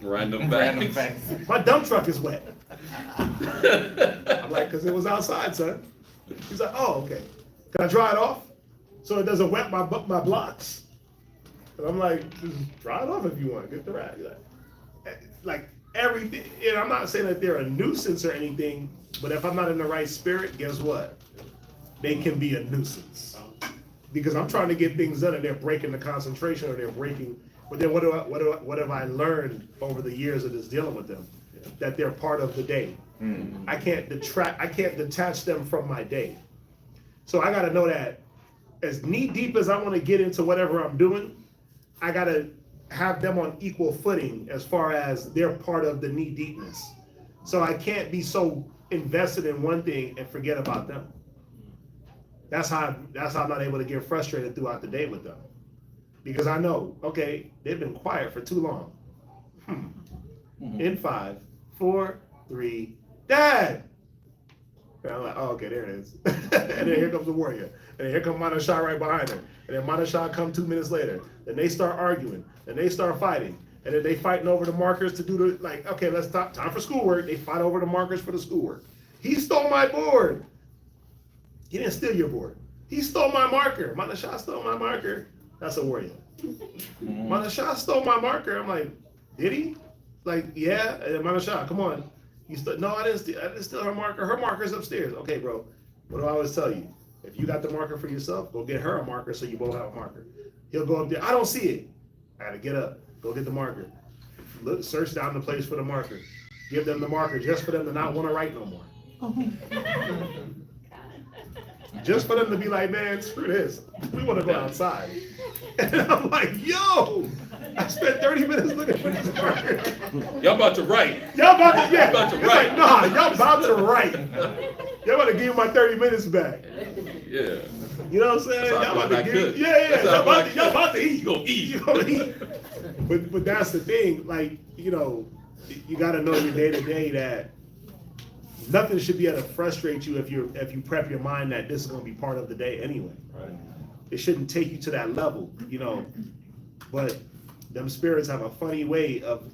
B: Random facts.
E: My dump truck is wet. I'm like, because it was outside, son. He's like, oh, okay. Can I dry it off so it doesn't wet my blocks? And I'm like, just dry it off if you want. Get the rag. Like everything. And I'm not saying that they're a nuisance or anything, but if I'm not in the right spirit, guess what? They can be a nuisance. Because I'm trying to get things done and they're breaking the concentration or they're breaking. But then what have I learned over the years of just dealing with them? That they're part of the day. Mm-hmm. I can't detach them from my day. So I got to know that as knee deep as I want to get into whatever I'm doing, I got to have them on equal footing as far as they're part of the knee deepness. So I can't be so invested in one thing and forget about them. That's how I'm not able to get frustrated throughout the day with them. Because I know, okay, they've been quiet for too long. In 5, 4, 3, Dad! And I'm like, oh, okay, there it is. And then here comes the warrior. And then here comes Manasha right behind her. And then Manasha come 2 minutes later. Then they start arguing. Then they start fighting. And then they fighting over the markers to do the, like, okay, let's stop. Time for schoolwork. They fight over the markers for the schoolwork. He stole my board. He didn't steal your board. He stole my marker. Manasha stole my marker. That's a warrior. Manasha stole my marker. I'm like, did he? Like, yeah. And then Manasha, come on. No, I didn't steal her marker. Her marker's upstairs. Okay, bro. What do I always tell you? If you got the marker for yourself, go get her a marker so you both have a marker. He'll go up there. I don't see it. I gotta get up. Go get the marker. Look, search down the place for the marker. Give them the marker just for them to not want to write no more. Just for them to be like, man, screw this. We want to go outside. And I'm like, yo, I spent 30 minutes looking for this marker.
B: Y'all about to write.
E: Y'all about to, yeah.
B: About to
E: it's
B: write.
E: like, nah, y'all about to write. Y'all about to give me my 30 minutes back.
B: Yeah.
E: You know what I'm saying? Y'all about to give,
B: yeah.
E: Y'all about to eat.
B: You gonna eat.
E: You gonna eat. But that's the thing, like, you know, you gotta know your day to day that nothing should be able to frustrate you if you prep your mind that this is going to be part of the day anyway. Right? It shouldn't take you to that level, you know. But them spirits have a funny way of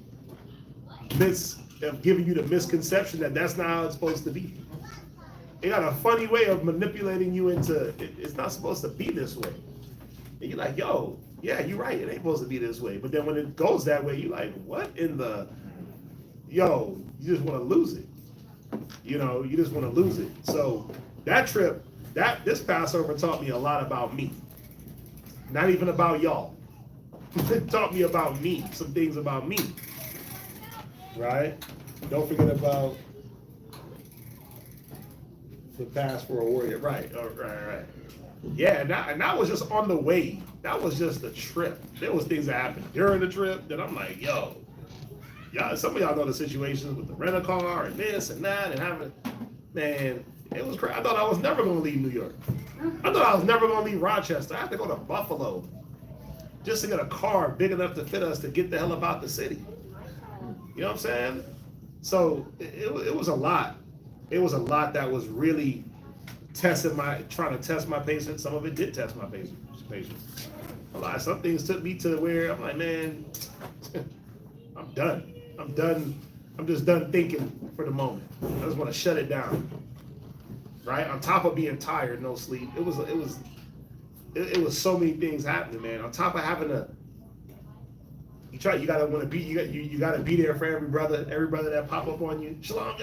E: giving you the misconception that that's not how it's supposed to be. They got a funny way of manipulating you into it's not supposed to be this way. And you're like, yo, yeah, you're right. It ain't supposed to be this way. But then when it goes that way, you're like, what in the, yo, you just want to lose it. You know, you just want to lose it. So that trip, this Passover taught me a lot about me. Not even about y'all. It taught me about me, some things about me. Right? Don't forget about the pass for a warrior. Right, right. Yeah, and that was just on the way. That was just the trip. There was things that happened during the trip that I'm like, yo, y'all, some of y'all know the situations with the rent-a-car and this and that and having, man, it was crazy. I thought I was never going to leave New York. I thought I was never going to leave Rochester. I had to go to Buffalo just to get a car big enough to fit us to get the hell about the city. You know what I'm saying? So it was a lot. It was a lot that was really trying to test my patience. Some of it did test my patience. A lot. Some things took me to where I'm like, man, I'm done. I'm just done thinking for the moment. I just want to shut it down. Right? On top of being tired, no sleep. It was so many things happening, man. On top of having to, you gotta be there for every brother that pop up on you. Shalom,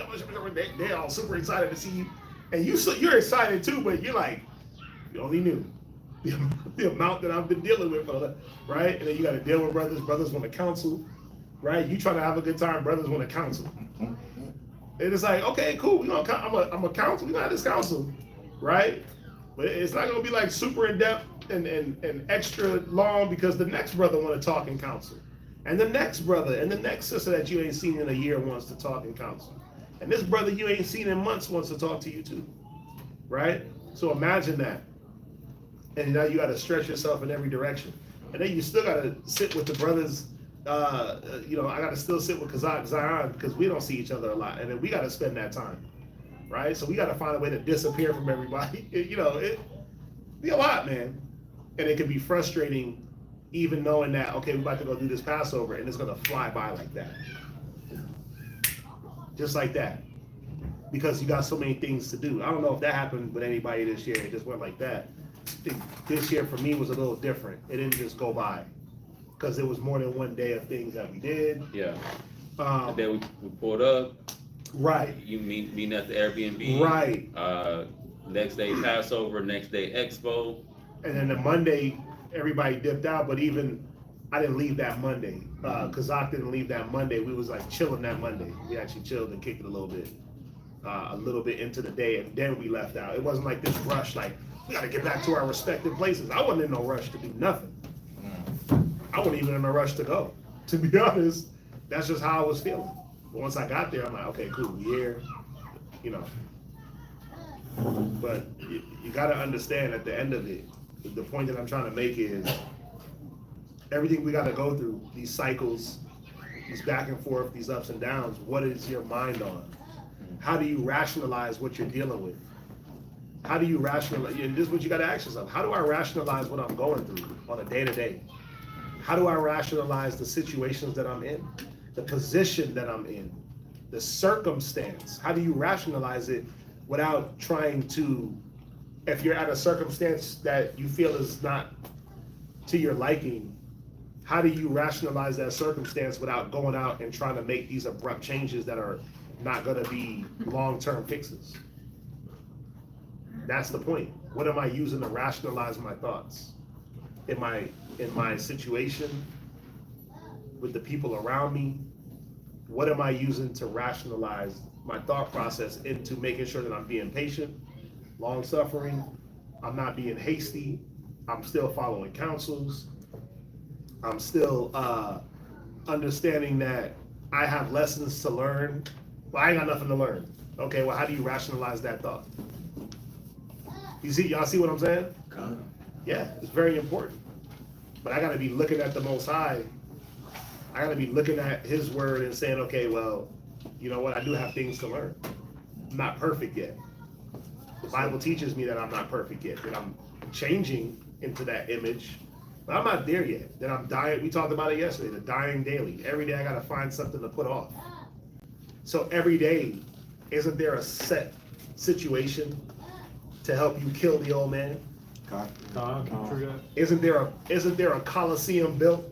E: they all super excited to see you, and you're excited too, but you're like, you only knew the amount that I've been dealing with, brother, right? And then you got to deal with brothers want to counsel, right? You trying to have a good time, brothers want to counsel, and it's like, okay, cool, I'm a counsel, we gonna have this counsel, right? But it's not gonna be like super in depth and extra long because the next brother want to talk and counsel. And the next brother and the next sister that you ain't seen in a year wants to talk and counsel. And this brother you ain't seen in months wants to talk to you too. Right? So imagine that. And now you got to stretch yourself in every direction. And then you still got to sit with the brothers. I got to still sit with Zion because we don't see each other a lot. And then we got to spend that time. Right? So we got to find a way to disappear from everybody. It be a lot, man. And it can be frustrating even knowing that, okay, we're about to go do this Passover and it's going to fly by like that. Just like that. Because you got so many things to do. I don't know if that happened with anybody this year. It just went like that. This year for me was a little different. It didn't just go by. Because there was more than one day of things that we did.
B: Yeah. And then we pulled up.
E: Right.
B: You meeting at the Airbnb.
E: Right.
B: Next day Passover, next day Expo.
E: And then the Monday, everybody dipped out, but even I didn't leave that Monday. Kazak didn't leave that Monday. We was like chilling that Monday. We actually chilled and kicked it a little bit into the day, and then we left out. It wasn't like this rush, like we got to get back to our respective places. I wasn't in no rush to do nothing. I wasn't even in a rush to go. To be honest, that's just how I was feeling. But once I got there, I'm like, okay, cool, we here, But you got to understand at the end of it, the point that I'm trying to make is everything we got to go through, these cycles, these back and forth, these ups and downs, what is your mind on? How do you rationalize what you're dealing with? How do you rationalize, and this is what you got to ask yourself, how do I rationalize what I'm going through on a day-to-day? How do I rationalize the situations that I'm in, the position that I'm in, the circumstance? How do you rationalize it without trying to, if you're at a circumstance that you feel is not to your liking, how do you rationalize that circumstance without going out and trying to make these abrupt changes that are not going to be long-term fixes? That's the point. What am I using to rationalize my thoughts? In my situation, with the people around me, what am I using to rationalize my thought process into making sure that I'm being patient, long-suffering, I'm not being hasty, I'm still following counsels, I'm still understanding that I have lessons to learn. Well, I ain't got nothing to learn. Okay, well, how do you rationalize that thought? Y'all see what I'm saying? Yeah, it's very important. But I gotta be looking at the Most High. I gotta be looking at His word and saying, okay, well, you know what? I do have things to learn. not perfect yet. The Bible teaches me that I'm not perfect yet, that I'm changing into that image, but I'm not there yet. That I'm dying. We talked about it yesterday, the dying daily. Every day I gotta find something to put off. So every day, isn't there a set situation to help you kill the old man? Isn't there a Coliseum built?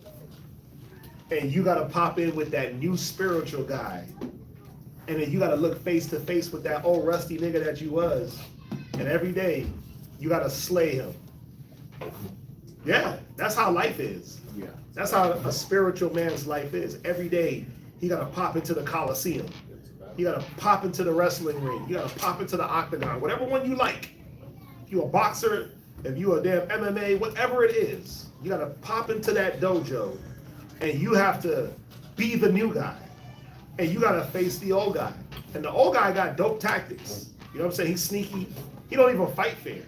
E: And you gotta pop in with that new spiritual guy. And then you gotta look face to face with that old rusty nigga that you was. And every day, you gotta slay him. Yeah, that's how life is.
L: Yeah.
E: That's how a spiritual man's life is. Every day, he gotta pop into the Coliseum. You gotta pop into the wrestling ring. You gotta pop into the octagon, whatever one you like. If you a boxer, if you a damn MMA, whatever it is, you gotta pop into that dojo, and you have to be the new guy, and you gotta face the old guy. And the old guy got dope tactics. You know what I'm saying? He's sneaky. He don't even fight fair.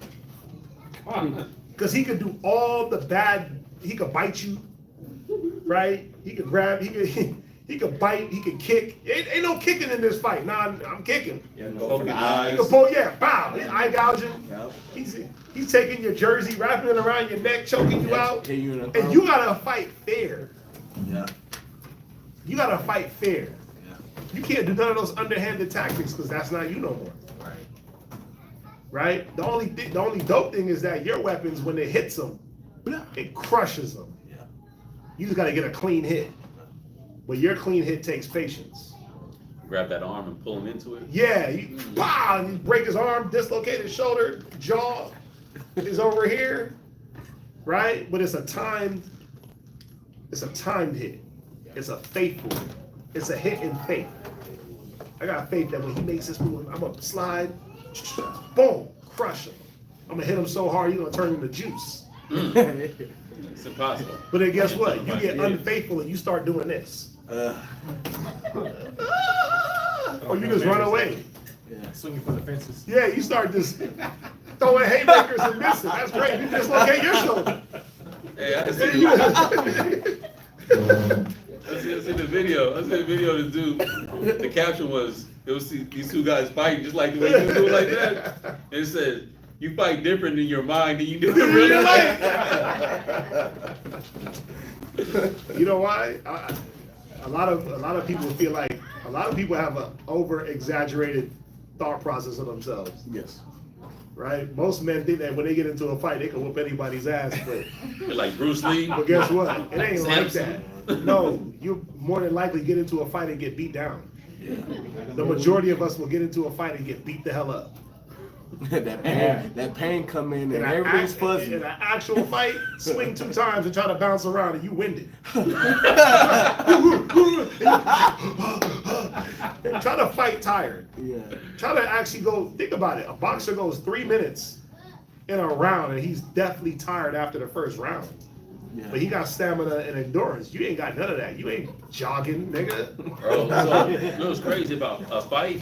E: Because he could do all the bad. He could bite you, right? He could grab. He could bite. He could kick. Ain't no kicking in this fight. Nah, I'm kicking.
L: Yeah,
B: Go for the
E: He
B: eyes.
E: could pull. Yeah, bow. He's eye gouging.
L: Yep.
E: He's taking your jersey, wrapping it around your neck, choking you out.
L: Hit you in the
E: And
L: throat.
E: you gotta fight fair.
L: Yeah.
E: You gotta fight fair.
L: Yeah.
E: You can't do none of those underhanded tactics because that's not you no more. Right? The only dope thing is that your weapons, when it hits them, it crushes them.
L: Yeah.
E: You just gotta get a clean hit. But your clean hit takes patience.
B: Grab that arm and pull him into it.
E: Yeah, you, pow, and you break his arm, dislocate his shoulder, jaw is over here, right? But it's a timed hit. It's a faithful hit. It's a hit in faith. I got faith that when he makes this move, I'm gonna slide, boom, crush him. I'm gonna hit him so hard, he's gonna turn into juice.
B: It's impossible.
E: But then guess what? You get unfaithful and you start doing this. Or you just run away.
F: Yeah, swinging for the fences.
E: Yeah, you start just throwing haymakers and missing. That's great. You dislocate your shoulder.
B: Hey, I see the video. I see the video of the dude. The caption was, it was these two guys fighting just like the way you do it like that. And it said, you fight different in your mind than you do in real life.
E: You know why? A lot of people feel like a lot of people have an over-exaggerated thought process of themselves.
L: Yes.
E: Right? Most men think that when they get into a fight, they can whoop anybody's ass. But
B: Like Bruce Lee.
E: But guess what? It ain't like
B: Samson.
E: that. No, you more than likely get into a fight and get beat down. The majority of us will get into a fight and get beat the hell up.
L: that pain come in and everything's fuzzy.
E: In an actual fight, swing 2 times and try to bounce around and you winded. Try to fight tired.
L: Yeah.
E: Try to actually go, think about it. A boxer goes 3 minutes in a round and he's definitely tired after the first round.
L: Yeah.
E: But he got stamina and endurance. You ain't got none of that. You ain't jogging, nigga.
B: Bro, so, you know what's crazy about a fight?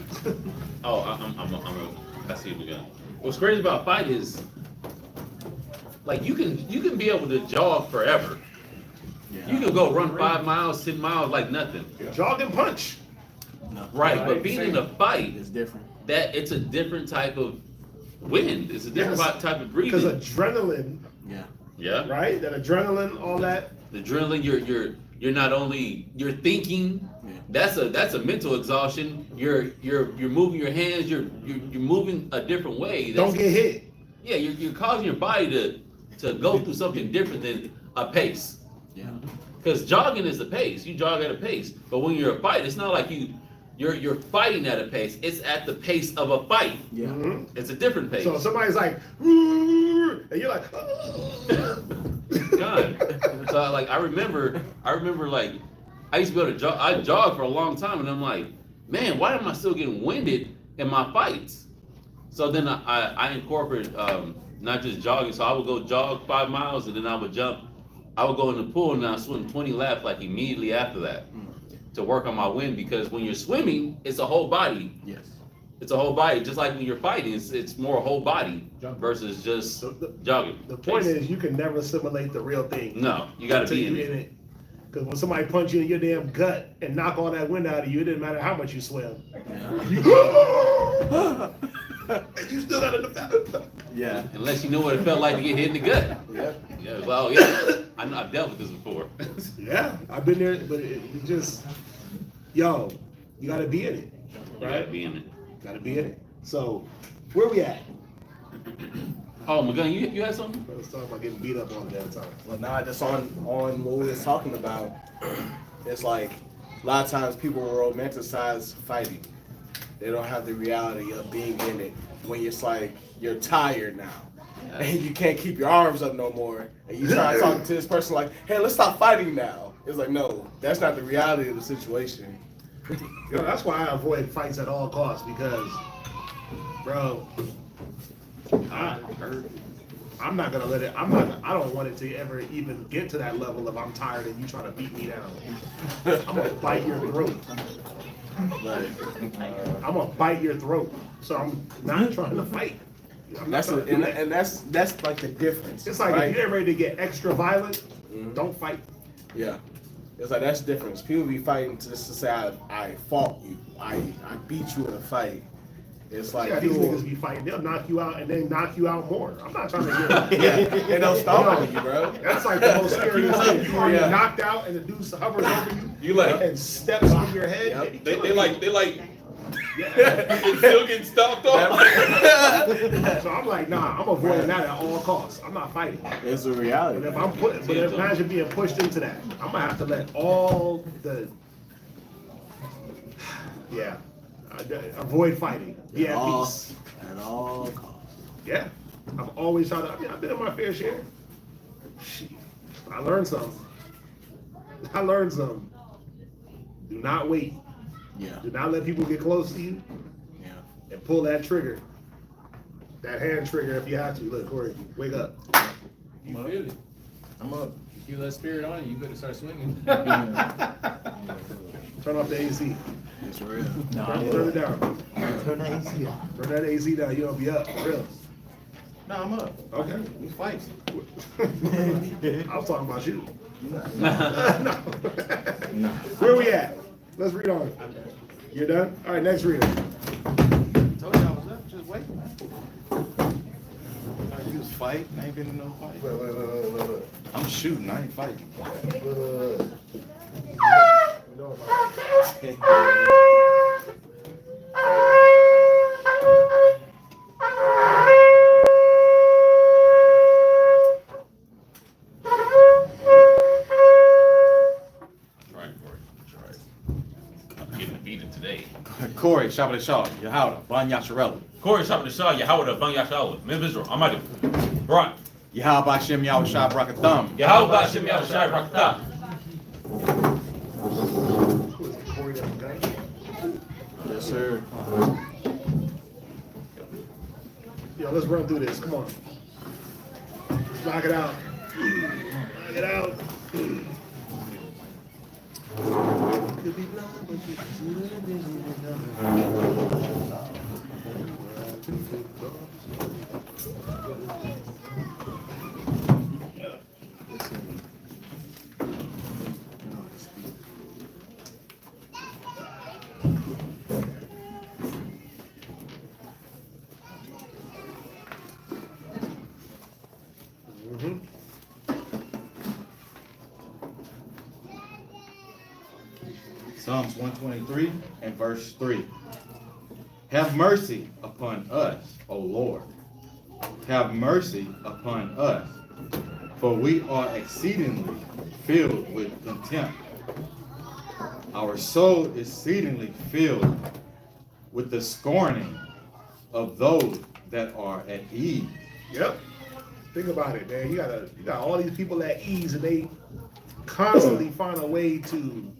B: Oh, I see it again. What's crazy about a fight is, like, you can be able to jog forever.
L: Yeah.
B: You can go run 5 miles, 10 miles like nothing.
E: Jog and punch.
L: No.
B: Right, but being in a fight,
L: It's different.
B: that it's a different type of wind. It's a different
E: Yes.
B: type of
E: Because
B: breathing.
E: adrenaline,
L: Yeah.
B: Yeah.
E: right? That adrenaline, all that.
B: The adrenaline, you're not only you're thinking.
L: Yeah.
B: That's a mental exhaustion. You're moving your hands. You're moving a different way.
E: Don't get hit.
B: Yeah, you're causing your body to go through something different than a pace.
L: Yeah.
B: Because jogging is a pace. You jog at a pace. But when you're a fight, it's not like you're fighting at a pace. It's at the pace of a fight.
L: Yeah.
E: Mhm.
B: It's a different pace.
E: So somebody's like, and you're like,
B: God. So I remember like I used to be able to jog. I jogged for a long time, and I'm like, man, why am I still getting winded in my fights? So then I incorporated not just jogging. So I would go jog 5 miles, and then I would jump. I would go in the pool and I swim 20 laps like immediately after that to work on my wind, because when you're swimming, it's a whole body.
L: Yes.
B: It's a whole body, just like when you're fighting. It's more whole body versus just jogging.
E: the point is you can never simulate the real thing.
B: No, you got to
E: until
B: be in
E: you
B: it.
E: Because when somebody punch you in your damn gut and knock all that wind out of you, it didn't matter how much you swim.
L: Yeah.
E: And you still gotta defend.
L: Yeah.
B: Unless you know what it felt like to get hit in the gut.
L: Yep.
B: Yeah, well, yeah. I've dealt with this before.
E: Yeah, I've been there, but it just, yo, you gotta be in it,
B: You
E: right?
B: gotta be in it.
E: Gotta be in it. So, where we at?
B: Oh, McGunn, you had something?
E: Let's talk about getting beat up all the damn time.
L: Well, nah, just on what we was talking about. It's like a lot of times people romanticize fighting. They don't have the reality of being in it. When it's like you're tired now, and you can't keep your arms up no more, and you try to talk to this person like, "Hey, let's stop fighting now." It's like, no, that's not the reality of the situation.
E: You know, that's why I avoid fights at all costs because, bro, I'm not gonna let it. I don't want it to ever even get to that level of I'm tired and you trying to beat me down. I'm gonna bite your throat. I'm gonna bite your throat. So I'm not trying to fight.
L: That's like the difference.
E: It's like
L: right?
E: if you're ready to get extra violent, don't fight.
L: Yeah. It's like that's the difference. People be fighting just to say I fought you. I beat you in a fight. It's like
E: Yeah, these
L: people,
E: niggas be fighting. They'll knock you out and then knock you out more. I'm not trying to get.
L: yeah, they don't stop on you, bro.
E: That's like the most scariest thing. You already
L: Yeah.
E: knocked out and the dude hovers over you.
B: You like-
E: and steps on your head.
L: Yep.
B: They like
E: Yeah.
B: it's still getting stomped off.
E: So I'm like, nah, I'm avoiding that at all costs. I'm not fighting.
L: It's a reality.
E: But if I'm but imagine being pushed into that. I'm gonna have to let all the avoid fighting. Be at peace.
L: At all costs.
E: Yeah. I'm always trying to. I mean, I've been in my fair share. Shit. I learned something. Do not wait.
L: Yeah.
E: Do not let people get close to you.
L: Yeah.
E: And pull that trigger. That hand trigger if you have to. Look, Corey, wake up.
F: You feel it.
L: I'm up.
F: You feel that spirit on it, you better start swinging.
E: Turn off the AC.
L: It's real.
E: Turn it down.
L: Turn the AC off.
E: Turn that AC down. You don't be up. For real.
L: No, I'm up.
E: Okay.
L: We fight.
E: I was talking about you.
L: No.
E: Where we at? Let's read on. You're done? All right, next reader.
D: Told you I was up, just waiting. You was fighting, I ain't been in no fight.
E: Look.
D: I'm shooting, I ain't fighting.
B: Today.
D: Corey, Shabbat Shaw, Yehuda, Ban Yasharella.
B: Corey Shabbat Shah, Yahweh, Bang Yashawah, Men of Israel, Amadu, Brian,
D: Yahweh Bashem Yahweh Shah Brakatham.
B: Yahweh Bashem Yahweh Rakata.
L: Yes, sir.
E: Yo, let's run through this. Come on. Let's knock it out. Knock it out.
D: Psalms 123 and verse 3. Have mercy upon us, O Lord. Have mercy upon us, for we are exceedingly filled with contempt. Our soul is exceedingly filled with the scorning of those that are at ease.
E: Yep. Think about it, man. You got all these people at ease, and they constantly find a way to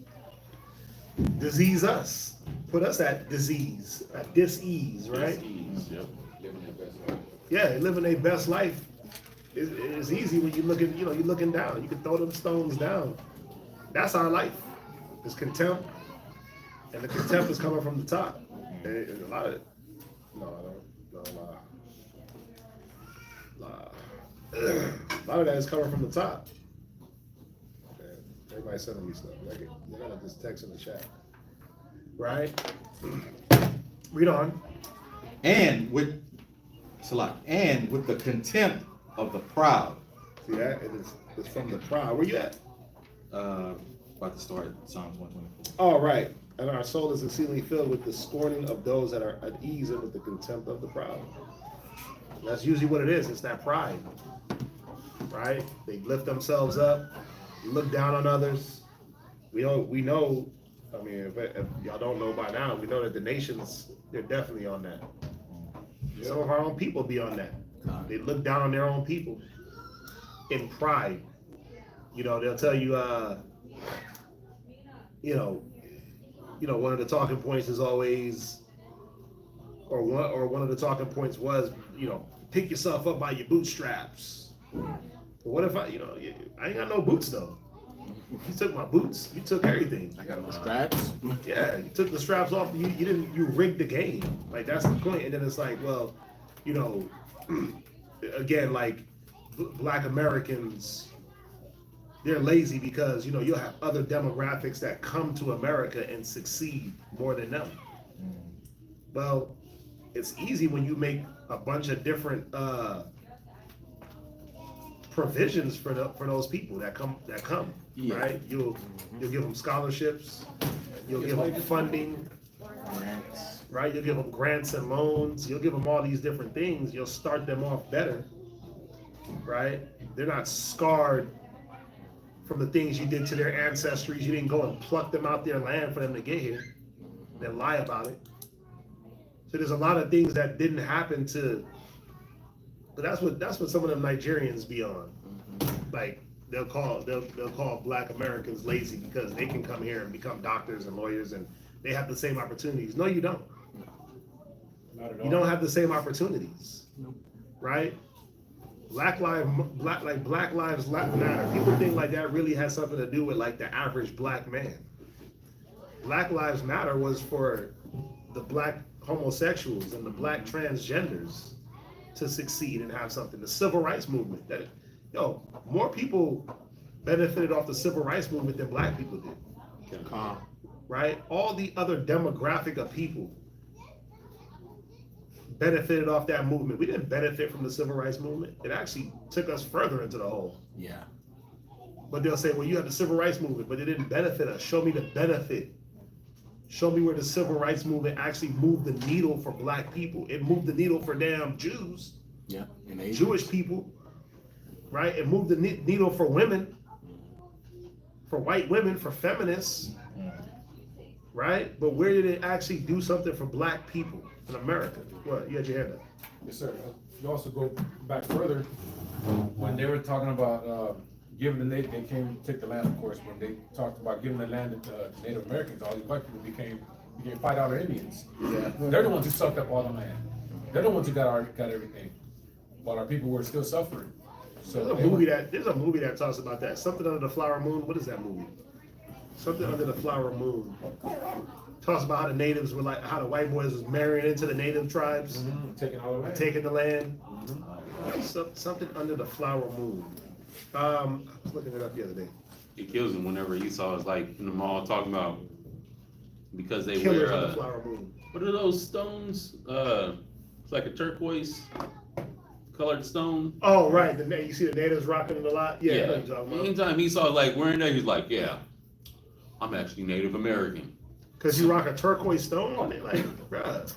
E: disease us, put us at disease, at dis-ease, right? Yeah, they living their best life. It's easy when you're looking down. You can throw them stones down. That's our life. It's contempt, and the contempt is coming from the top. And a lot of it. No, I don't. No, lie. A lot of that is coming from the top. Man, everybody sending me stuff. They gotta just text in the chat. Right? Read on.
D: and with the contempt of the proud.
E: See that? It's from the proud. Where you at?
D: About to start Psalms 124.
E: All right. And our soul is exceedingly filled with the scorning of those that are at ease and with the contempt of the proud. That's usually what it is. It's that pride, right? They lift themselves up, look down on others. We know. I mean, if y'all don't know by now, we know that the nations, they're definitely on that. Some of our own people be on that. They look down on their own people in pride. You know, they'll tell you, one of the talking points is always, or one of the talking points was, pick yourself up by your bootstraps. But what if I ain't got no boots though? You took my boots. You took everything.
L: I got no straps.
E: Yeah, you took the straps off. You rigged the game. Like, that's the point. And then it's like, well, again, like Black Americans, they're lazy because you'll have other demographics that come to America and succeed more than them. Well, it's easy when you make a bunch of different provisions for those people that come,
L: Yeah.
E: right? You'll give them scholarships, you'll give them funding, right? You'll give them grants and loans, you'll give them all these different things. You'll start them off better, right? They're not scarred from the things you did to their ancestries. You didn't go and pluck them out their land for them to get here, then lie about it. So there's a lot of things that didn't happen but that's what some of them Nigerians be on. Like, they'll call Black Americans lazy because they can come here and become doctors and lawyers and they have the same opportunities. No, you don't.
F: Not at all.
E: You don't have the same opportunities, right? Black lives matter. People think like that really has something to do with like the average black man. Black Lives Matter was for the black homosexuals and the black transgenders to succeed and have something. The civil rights movement, more people benefited off the civil rights movement than black people did. Right? All the other demographic of people benefited off that movement. We didn't benefit from the civil rights movement. It actually took us further into the hole.
L: Yeah.
E: But they'll say, well, you have the civil rights movement, but it didn't benefit us. Show me the benefit. Show me where the civil rights movement actually moved the needle for black people. It moved the needle for damn Jews.
L: Yeah.
E: Jewish people. Right? It moved the needle for women. For white women, for feminists. Right? But where did it actually do something for black people in America? What? You had your hand up.
F: Yes, sir. You also go back further when they were talking about giving the Native, they came to take the land, of course. When they talked about giving the land to Native Americans, all these white people became $5 Indians.
E: Yeah.
F: They're the ones who sucked up all the land. They're the ones who got everything, while our people were still suffering. So
E: There's a movie that talks about that. Something Under the Flower Moon. What is that movie? Something Under the Flower Moon. Talks about how the natives were like, how the white boys was marrying into the native tribes,
F: taking all the land,
E: taking the land. Something Under the Flower Moon. I was looking it up the other day.
B: It kills him whenever Esau is like in the mall talking about because they
E: Killers
B: wear
E: of the Flower Moon.
B: what are those stones? It's like a turquoise colored stone.
E: Oh right, you see the natives rocking it a lot. Yeah. I know what you're talking about.
B: Anytime Esau like wearing that, he's like, yeah, I'm actually Native American.
E: Cause you rock a turquoise stone on it, like, bruh.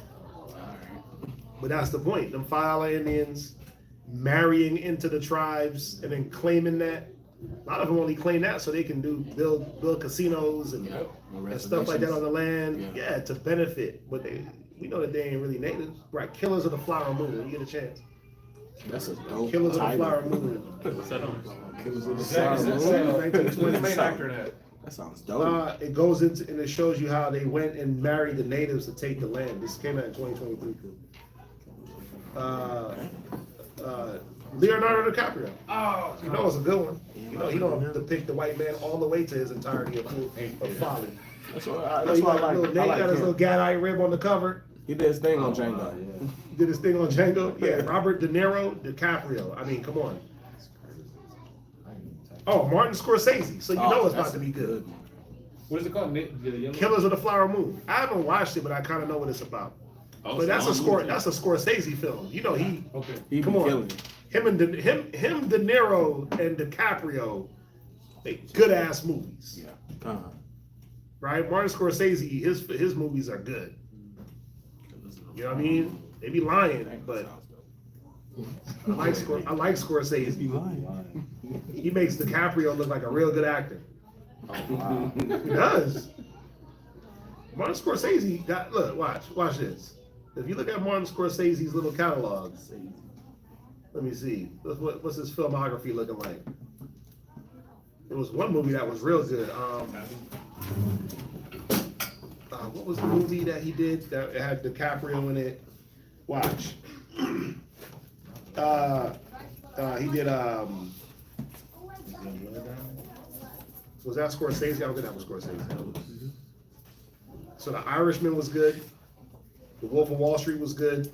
E: But that's the point. Them $5 Indians marrying into the tribes and then claiming that. A lot of them only claim that so they can build casinos and stuff like that on the land. Yeah, to benefit. But we know that they ain't really natives. Right, Killers of the Flower Moon. When you get a chance.
L: That's a dope
E: Killers of the
L: title.
E: Flower Moon.
B: What's that on?
L: Killers of the Flower Moon.
F: Who's the main actor in that?
L: That sounds dope.
E: It goes into and it shows you how they went and married the natives to take the land. This came out in 2023. Leonardo DiCaprio. Oh, you know it's a good one. You know he don't depict the white man all the way to his entirety of folly.
L: That's why I like.
E: They got his little Gadite rib on the cover.
L: He did his thing on Django.
E: He did his thing on Django. Yeah, Robert De Niro, DiCaprio. I mean, come on. Oh, Martin Scorsese. So you know it's about to be good.
F: What is it called?
E: Killers of the Flower Moon. I haven't watched it, but I kind of know what it's about.
B: Oh,
E: But that's
B: so
E: a score. That's a Scorsese film. You know he.
F: Okay.
L: He be
E: Come on.
L: killing it.
E: Him, De Niro, and DiCaprio make good ass movies.
L: Uh-huh.
E: Right? Martin Scorsese, his movies are good. You know what I mean? They be lying, but I like Scorsese. He makes DiCaprio look like a real good actor. He does. Martin Scorsese got look, watch this. If you look at Martin Scorsese's little catalog, let me see. What's his filmography looking like? There was one movie that was real good. What was the movie that he did that had DiCaprio in it? Watch. He did. Was that Scorsese? I don't think that was Scorsese. So The Irishman was good. The Wolf of Wall Street was good.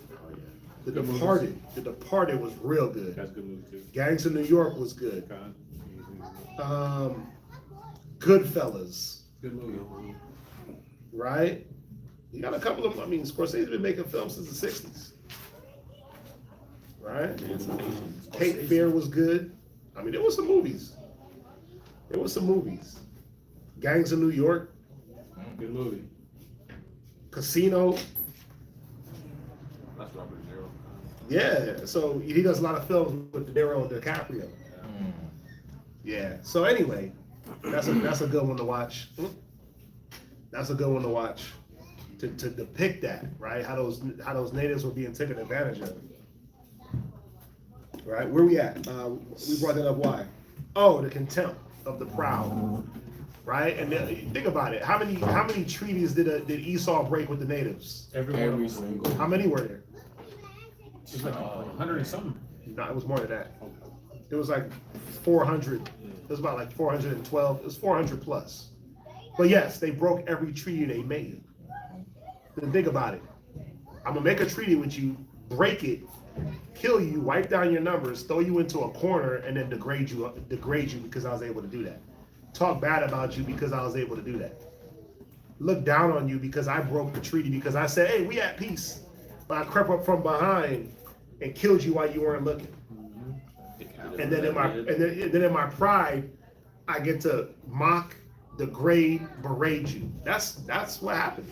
E: The Departed was real good.
F: That's a good movie too.
E: Gangs of New York was good. Goodfellas,
F: Good movie.
E: right? You got a couple of. I mean, Scorsese's been making films since the '60s, right? Cape Fear was good. I mean, there was some movies. Gangs of New York,
F: Good movie.
E: Casino.
F: That's Robert De Niro.
E: Yeah, so he does a lot of films with De Niro and DiCaprio. Yeah. So anyway, that's a good one to watch. That's a good one to watch. To depict that, right? How those natives were being taken advantage of. Right? Where we at? We brought that up. Why? Oh, the contempt of the proud. Right? And then, think about it. How many treaties did Esau break with the natives?
F: Every single.
E: How many were there?
F: It's like 100 and something.
E: No, it was more than that. It was like 400. It was about like 412. It was 400 plus. But yes, they broke every treaty they made. Then think about it. I'm gonna make a treaty with you, break it, kill you, wipe down your numbers, throw you into a corner, and then degrade you because I was able to do that. Talk bad about you because I was able to do that. Look down on you because I broke the treaty because I said, hey, we at peace. But I crept up from behind and killed you while you weren't looking. And then in my pride, I get to mock, degrade, berate you. That's what happened.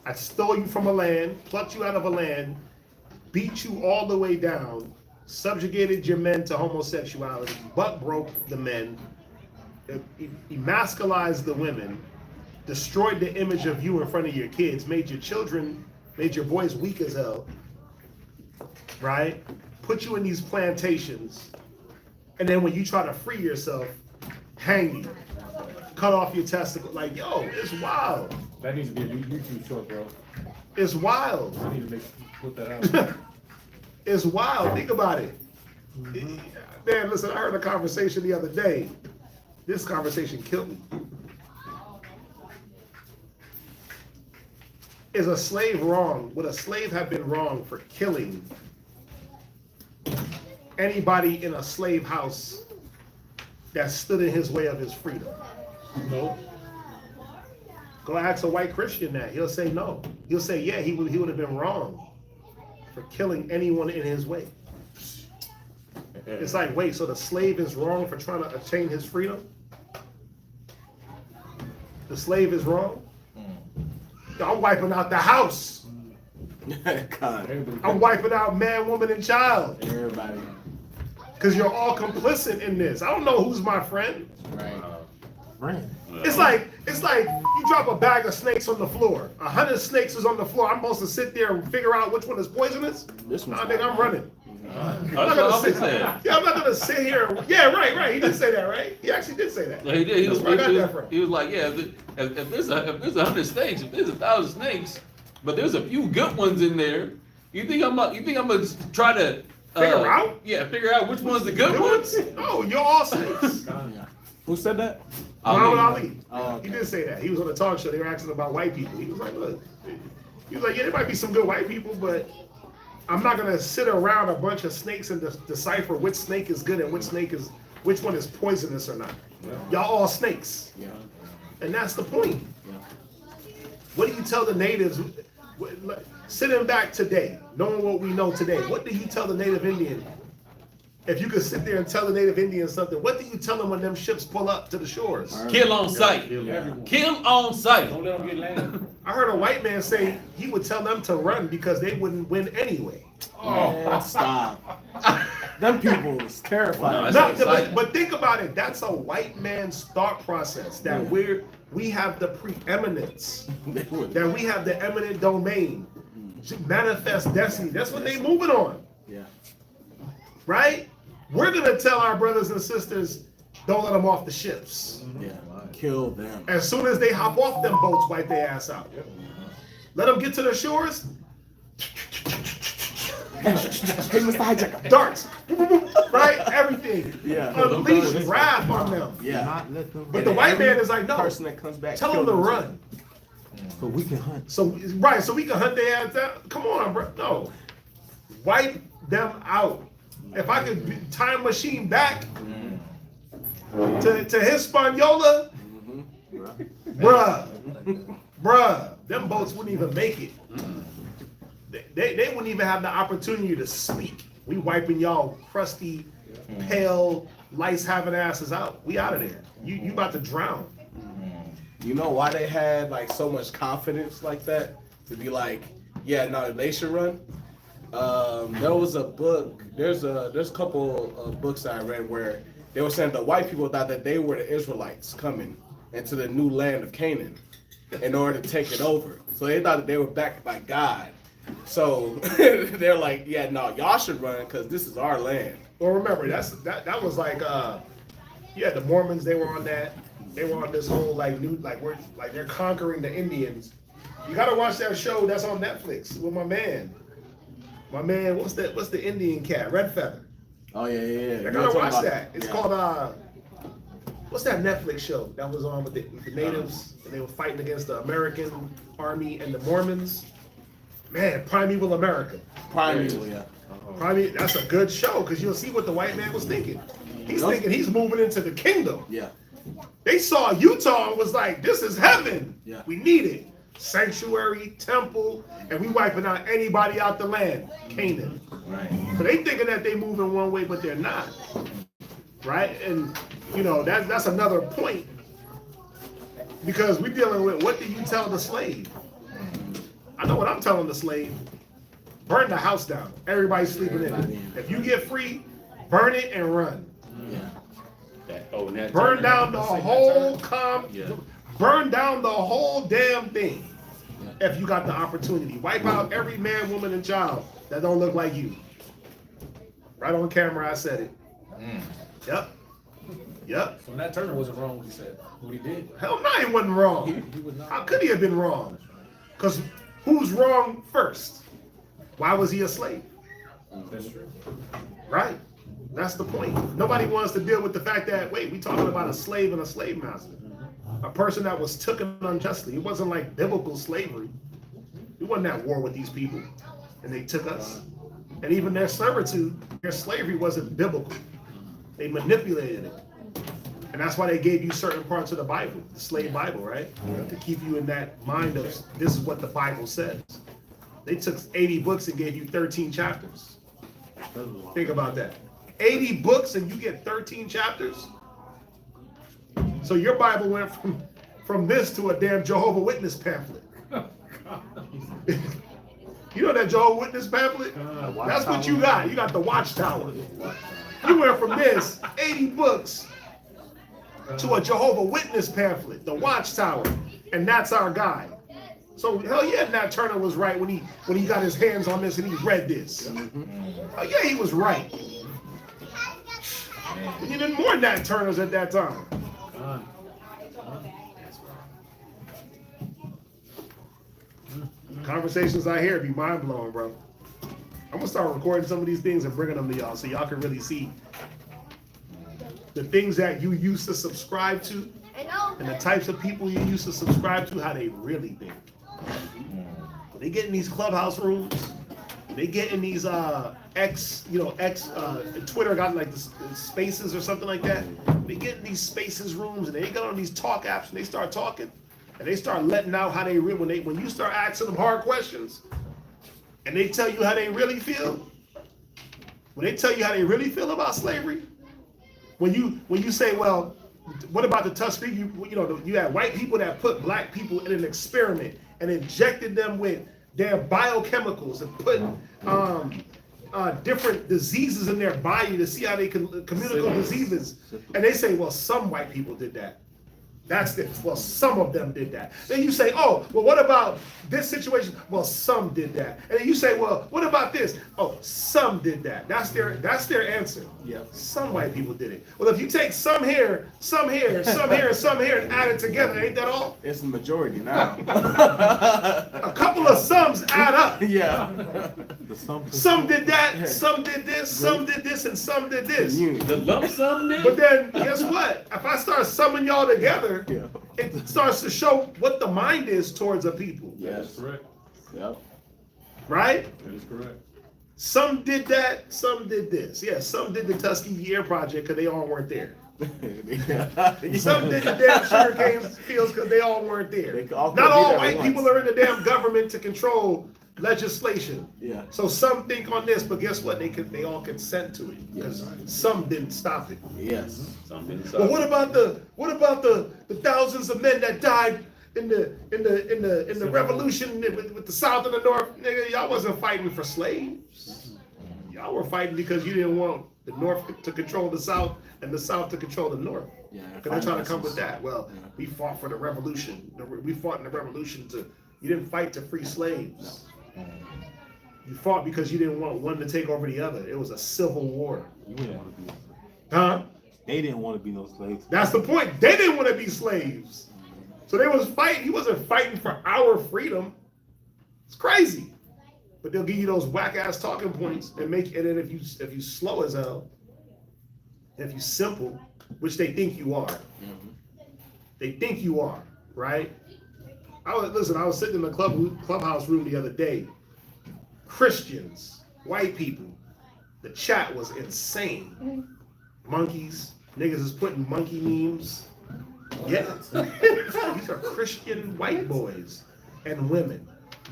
E: I stole you from a land, plucked you out of a land, beat you all the way down, subjugated your men to homosexuality, butt broke the men, emasculized the women, destroyed the image of you in front of your kids, made your boys weak as hell, right? Put you in these plantations, and then when you try to free yourself, hang you, cut off your testicle. Like, yo, it's wild.
F: That needs to be a YouTube short, bro.
E: It's wild.
F: I need to put that out.
E: It's wild. Think about it. Man, listen, I heard a conversation the other day. This conversation killed me. Is a slave wrong? Would a slave have been wrong for killing anybody in a slave house that stood in his way of his freedom?
F: No.
E: Go ask a white Christian that. He'll say no. He'll say, yeah, he would have been wrong for killing anyone in his way. It's like, wait, so the slave is wrong for trying to attain his freedom? The slave is wrong? I'm wiping out the house. I'm wiping out man, woman, and child.
L: Everybody.
E: Because you're all complicit in this. I don't know who's my friend.
L: Right.
E: It's like you drop a bag of snakes on the floor. 100 snakes is on the floor. I'm supposed to sit there and figure out which one is poisonous? I think I'm running. I'm not gonna sit here. Yeah, right. He did say that, right? He actually did say that.
B: Yeah, he did. He was like, yeah, if there's 100 snakes, if there's 1,000 snakes, but there's a few good ones in there. You think I'm gonna try to
E: Figure out?
B: Yeah, figure out which one's the good ones.
E: No, you're all snakes.
L: Who said that?
E: Muhammad Ali.
L: Okay.
E: He did say that. He was on a talk show. They were asking about white people. He was like, look, yeah, there might be some good white people, but I'm not gonna sit around a bunch of snakes and decipher which snake is good and which one is poisonous or not. Y'all all snakes.
L: Yeah.
E: And that's the point.
L: Yeah.
E: What do you tell the natives? Sitting back today, knowing what we know today, what do you tell the Native Indian? If you could sit there and tell the Native Indian something, what do you tell them when them ships pull up to the shores?
B: Kill on sight. Kill on sight.
F: Don't let them get landed.
E: I heard a white man say he would tell them to run because they wouldn't win anyway.
L: Oh, stop. Them people is terrifying.
E: But think about it. That's a white man's thought process. That we have the preeminence. That we have the eminent domain. Manifest destiny. That's what they moving on.
L: Yeah.
E: Right? We're gonna tell our brothers and sisters, don't let them off the ships.
L: Yeah. Kill them.
E: As soon as they hop off them boats, wipe their ass out. Let them get to the shores. Darts, right? Everything.
L: Yeah.
E: Unleash wrath on them.
L: Yeah.
E: But the white man is like, no.
L: Person that comes back,
E: Tell them to run.
L: So we can hunt.
E: So we can hunt their ass out. Come on, bro. No. Wipe them out. If I could time machine back to Hispaniola, bruh, them boats wouldn't even make it. They wouldn't even have the opportunity to speak. We wiping y'all crusty, pale, lice having asses out. We out of there. You about to drown.
L: You know why they had like so much confidence like that? To be like, yeah, no, they should run. There was a book. There's a couple of books I read where they were saying the white people thought that they were the Israelites coming into the new land of Canaan in order to take it over. So they thought that they were backed by God. So they're like, yeah, no, y'all should run because this is our land.
E: Well, remember that was like, the Mormons. They were on that. They were on this whole they're conquering the Indians. You gotta watch that show that's on Netflix with my man. What's the Indian cat? Red Feather.
L: Oh yeah.
E: You gotta watch that. It's called what's that Netflix show that was on with the natives and they were fighting against the American army and the Mormons? Man, Primeval America.
L: Primeval, yeah.
E: That's a good show because you'll see what the white man was thinking. He's thinking he's moving into the kingdom.
L: Yeah.
E: They saw Utah and was like, this is heaven.
L: Yeah.
E: We need it. Sanctuary, temple, and we wiping out anybody out the land. Canaan.
L: Right.
E: So they thinking that they moving one way, but they're not. Right? And that's another point. Because we're dealing with what do you tell the slave? I know what I'm telling the slave. Burn the house down. Everybody's sleeping in it. If you get free, burn it and run.
L: Yeah.
E: Burn down the whole burn down the whole damn thing. If you got the opportunity. Wipe out every man, woman, and child that don't look like you. Right on camera, I said it. Yep.
F: So Nat Turner wasn't wrong what he said. What he did.
E: Hell no, he wasn't wrong.
F: He was not.
E: How could he have been wrong? Because who's wrong first? Why was he a slave?
F: That's true.
E: Right? That's the point. Nobody wants to deal with the fact that, wait, we talking about a slave and a slave master. A person that was taken unjustly. It wasn't like biblical slavery. We wasn't at war with these people. And they took us. And even their servitude, their slavery wasn't biblical. They manipulated it. And that's why they gave you certain parts of the Bible, the slave Bible, right? To keep you in that mind of this is what the Bible says. They took 80 books and gave you 13 chapters. Think about that. 80 books and you get 13 chapters? So your Bible went from this to a damn Jehovah's Witness pamphlet. You know that Jehovah's Witness pamphlet? That's what you got. You got the Watchtower. You went from this, 80 books, to a Jehovah's Witness pamphlet, the Watchtower, and that's our guide. So hell yeah, Nat Turner was right when he got his hands on this and he read this. Oh yeah, he was right. And you didn't more Nat Turners at that time. Conversations I hear be mind blowing, bro. I'm gonna start recording some of these things and bringing them to y'all so y'all can really see the things that you used to subscribe to and the types of people you used to subscribe to, how they really think. They get in these clubhouse rooms. They get in these Twitter got like the spaces or something like that. They get in these spaces rooms and they get on these talk apps and they start talking and they start letting out how they really when you start asking them hard questions, and they tell you how they really feel, when they tell you how they really feel about slavery, when you say, well, what about the Tuskegee? You had white people that put black people in an experiment and injected them with their biochemicals and put different diseases in their body to see how they can communicate diseases. And they say, well, some white people did that. That's it. Well, some of them did that. Then you say, oh, well, what about this situation? Well, some did that. And then you say, well, what about this? Oh, some did that. That's their answer.
L: Yeah.
E: Some white people did it. Well, if you take some here, some here, some here, and some here, and add it together, ain't that all?
L: It's the majority now.
E: A couple of sums add up.
L: Yeah.
E: Some did that, some did this, some did this, and some did this.
B: The lump sum then?
E: But then, guess what? If I start summing y'all together, it starts to show what the mind is towards a people.
L: Yes.
F: Correct.
L: Yep.
E: Right?
F: That is correct.
E: Some did that, some did this. Yeah, some did the Tuskegee Air Project because they all weren't there. Some did the damn sugarcane fields because they all weren't there. Not all white people are in the damn government to control legislation.
L: Yeah.
E: So some think on this, but guess what? They all consent to it because some didn't stop it.
L: Yes.
B: Some didn't
E: But what about the thousands of men that died in the revolution with the South and the North? Nigga, y'all wasn't fighting for slaves. Y'all were fighting because you didn't want the North to control the South and the South to control the North.
L: Yeah.
E: Because they're trying to come with that. Well, we fought for the revolution. We fought in the revolution you didn't fight to free slaves. You fought because you didn't want one to take over the other. It was a civil war.
N: You didn't want to be.
E: Huh?
N: They didn't want to be no slaves.
E: That's the point. They didn't want to be slaves. So they was fighting. He wasn't fighting for our freedom. It's crazy. But they'll give you those whack ass talking points and then if you slow as hell, and if you simple, which they think you are. They think you are, right? I was sitting in the clubhouse room the other day. Christians, white people, the chat was insane. Monkeys, niggas is putting monkey memes. Yeah, these are Christian white boys and women.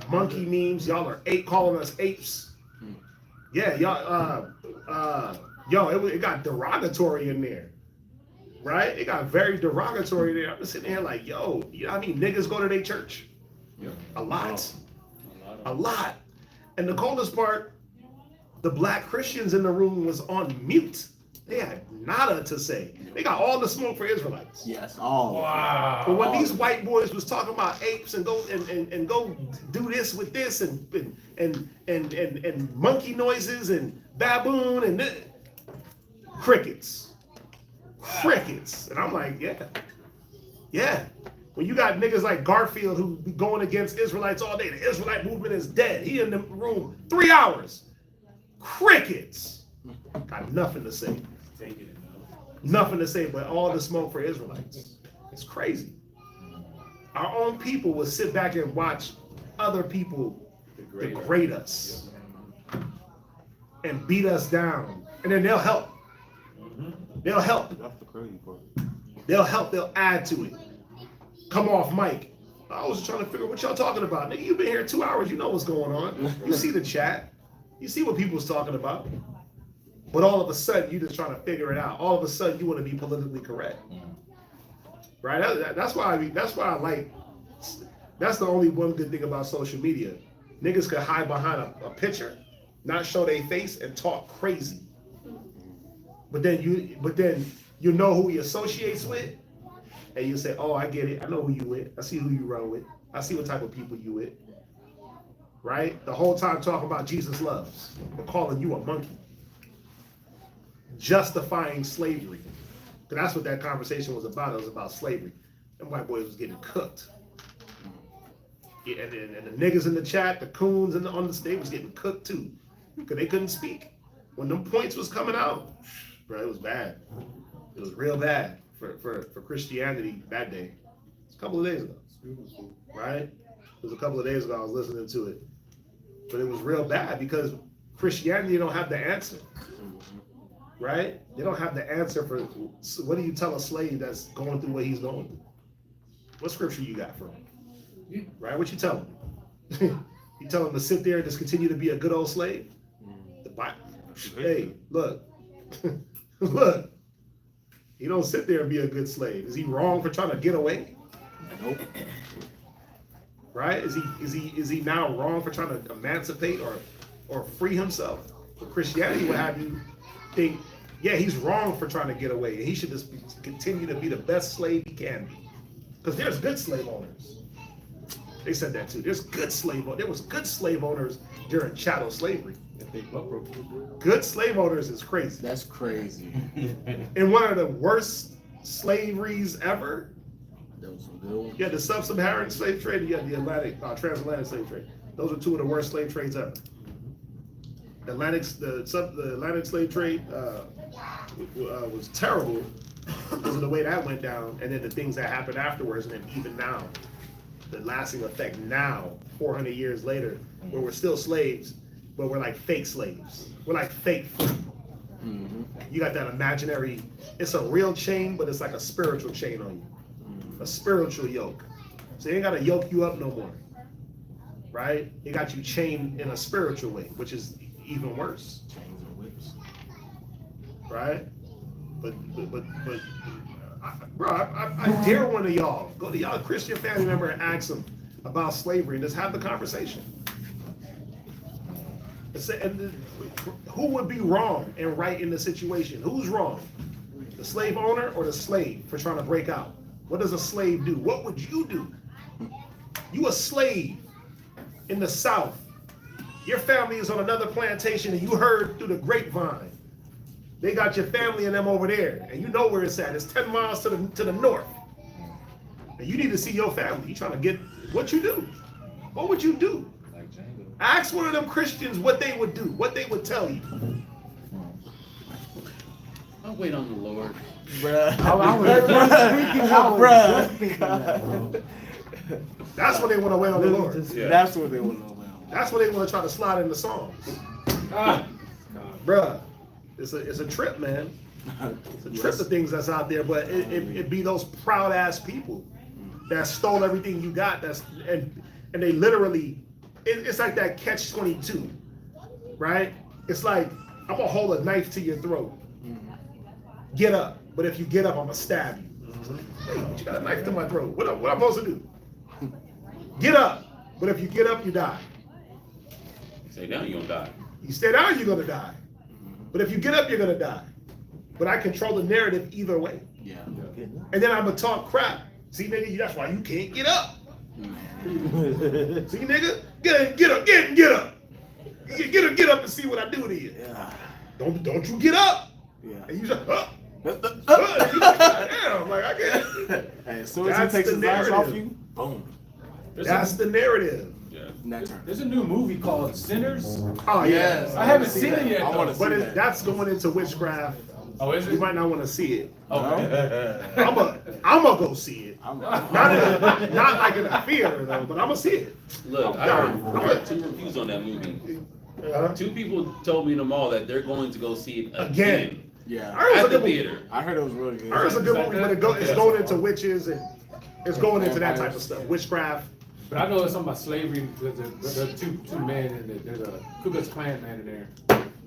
E: Monkey memes, y'all are calling us apes. Yeah, y'all, it got derogatory in there. Right? It got very derogatory there. I'm just sitting here like, yo, you know how many niggas go to their church?
F: Yeah.
E: A lot. A lot. And the coldest part, the black Christians in the room was on mute. They had nada to say. They got all the smoke for Israelites.
L: Yes, all.
F: Wow.
E: But when these white boys was talking about apes and go do this with this and monkey noises and baboon and crickets. And I'm like, yeah. When you got niggas like Garfield who be going against Israelites all day, the Israelite movement is dead. He in the room 3 hours. Crickets. Got nothing to say. Nothing to say but all the smoke for Israelites. It's crazy. Our own people will sit back and watch other people degrade us and beat us down. And then they'll help. They'll help.
N: That's the crazy part.
E: They'll help. They'll add to it. Come off mic. I was trying to figure out what y'all talking about. Nigga, you've been here 2 hours. You know what's going on. You see the chat. You see what people's talking about. But all of a sudden, you just trying to figure it out. All of a sudden, you want to be politically correct. Right? That's why I like. That's the only one good thing about social media. Niggas could hide behind a picture, not show their face, and talk crazy. But then you know who he associates with, and you say, "Oh, I get it. I know who you with. I see who you run with. I see what type of people you with." Right? The whole time talking about Jesus loves, but calling you a monkey, justifying slavery. Because that's what that conversation was about. It was about slavery. Them white boys was getting cooked. Yeah, and the niggas in the chat, the coons on the stage was getting cooked too, because they couldn't speak when them points was coming out. Bro, it was bad. It was real bad for Christianity that day. It's a couple of days ago, right? It was a couple of days ago I was listening to it. But it was real bad because Christianity don't have the answer, right? They don't have the answer for what do you tell a slave that's going through what he's going through? What scripture you got for him? Right? What you tell him? You tell him to sit there and just continue to be a good old slave? The Bible. Hey, look. Look. He don't sit there and be a good slave. Is he wrong for trying to get away?
L: Nope.
E: Right? Is he now wrong for trying to emancipate or free himself? For Christianity would have you think, yeah, he's wrong for trying to get away, and he should just continue to be the best slave he can be. Because there's good slave owners. They said that too. There's good slave owners. There was good slave owners during chattel slavery. Good slave owners is crazy.
L: That's crazy.
E: And one of the worst slaveries ever.
L: Those some good ones.
E: You had the sub-Saharan slave trade, and you had the Atlantic, transatlantic slave trade. Those are two of the worst slave trades ever. The Atlantic slave trade was terrible because of the way that went down, and then the things that happened afterwards, and then even now, the lasting effect now, 400 years later, where we're still slaves, but we're like fake slaves. We're like fake.
L: Mm-hmm.
E: You got that imaginary, it's a real chain, but it's like a spiritual chain on you. A spiritual yoke. So they ain't gotta yoke you up no more. Right? They got you chained in a spiritual way, which is even worse.
L: Chains and whips.
E: Right? But I dare one of y'all, go to y'all Christian family member and ask them about slavery and just have the conversation. And who would be wrong and right in the situation? Who's wrong? The slave owner or the slave for trying to break out? What does a slave do? What would you do? You a slave in the South. Your family is on another plantation and you heard through the grapevine. They got your family and them over there, and you know where it's at. It's 10 miles to the north. And you need to see your family. You trying to get what you do. What would you do? Ask one of them Christians what they would do, what they would tell you.
B: I'll wait on the Lord.
L: Bruh.
E: That's when they want to wait on the Lord.
L: Yeah. That's what they want to know about.
E: That's when they want to try to slide in the songs. Bruh, it's a trip, man. It's a trip of things that's out there, but it be those proud ass people that stole everything you got. And they literally, it's like that catch-22, right? It's like, I'm gonna hold a knife to your throat. Get up, but if you get up, I'm gonna stab you. Hey, but you got a knife to my throat. What I'm supposed to do? Get up, but if you get up, you die.
B: Stay down, you're gonna die.
E: You stay down, you're gonna die. But if you get up, you're gonna die. But I control the narrative either way.
L: Yeah.
E: And then I'm gonna talk crap. See, nigga, that's why you can't get up. See, nigga, get up. Get up and see what I do to you.
L: Yeah.
E: Don't you get up.
L: Yeah.
E: And you just, you like, damn, like I can't.
L: Hey, as soon as he takes his eyes off you, boom.
E: That's the narrative.
B: Yeah.
F: There's a new movie called Sinners.
E: Oh yeah.
F: I haven't seen it yet.
L: I want to see
E: But
L: that.
E: that's going into witchcraft.
F: Oh, is
E: You
F: it?
E: might not want to see it.
F: Okay.
E: I'm gonna go see it. Not like in a theater though, but I'm gonna see it.
B: Look, I heard two reviews on that movie. Two people told me in the mall that they're going to go see it again.
L: Yeah.
E: I heard it was
B: At
E: a
B: the
E: good movie.
B: theater.
L: I heard it was really good.
E: I heard it's a good movie, but it's going into witches and it's going into that type of stuff, witchcraft.
F: But I know it's something about slavery. There's two men in there. There's a Ku Klux Klan man in there.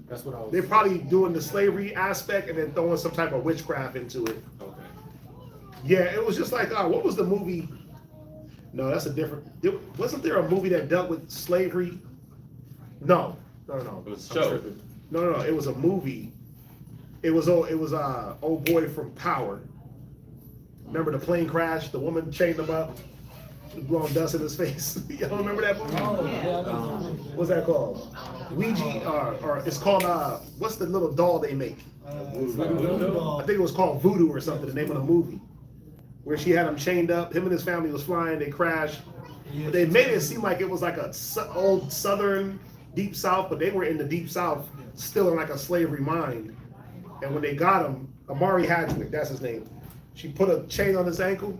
F: That's what I was.
E: They're probably doing the slavery aspect and then throwing some type of witchcraft into it.
F: Okay.
E: Yeah, it was just like, what was the movie? No, that's a different. Wasn't there a movie that dealt with slavery? No.
B: It was a show.
E: No. It was a movie. It was Old Boy from Power. Remember the plane crash? The woman chained him up, blowing dust in his face. Y'all remember that movie? What's that called? Ouija, or it's called what's the little doll they make? I think it was called Voodoo or something. The name of the movie, where she had him chained up. Him and his family was flying. They crashed. But they made it seem like it was like a old Southern Deep South, but they were in the Deep South, still in like a slavery mind. And when they got him, Amari Hadwick, that's his name. She put a chain on his ankle.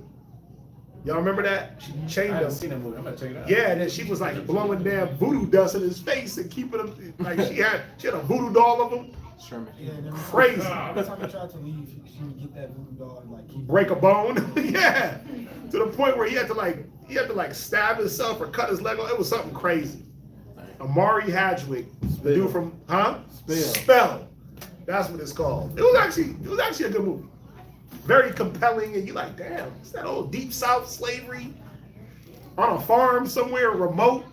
E: Y'all remember that? She chained
F: I
E: him.
F: haven't seen that movie. I'm gonna check it out.
E: Yeah, and then she was like blowing damn voodoo dust in his face and keeping him like she had a voodoo doll of him.
L: Sherman.
E: Crazy.
O: Every time he tried to leave, she would get that voodoo doll and like keep
E: Break a bone. Yeah. To the point where he had to like stab himself or cut his leg off. It was something crazy. Amari Hadgwick, the dude from
L: Spell.
E: Spell. That's what it's called. It was actually a good movie. Very compelling, and you're like, damn, it's that old deep south slavery on a farm somewhere remote.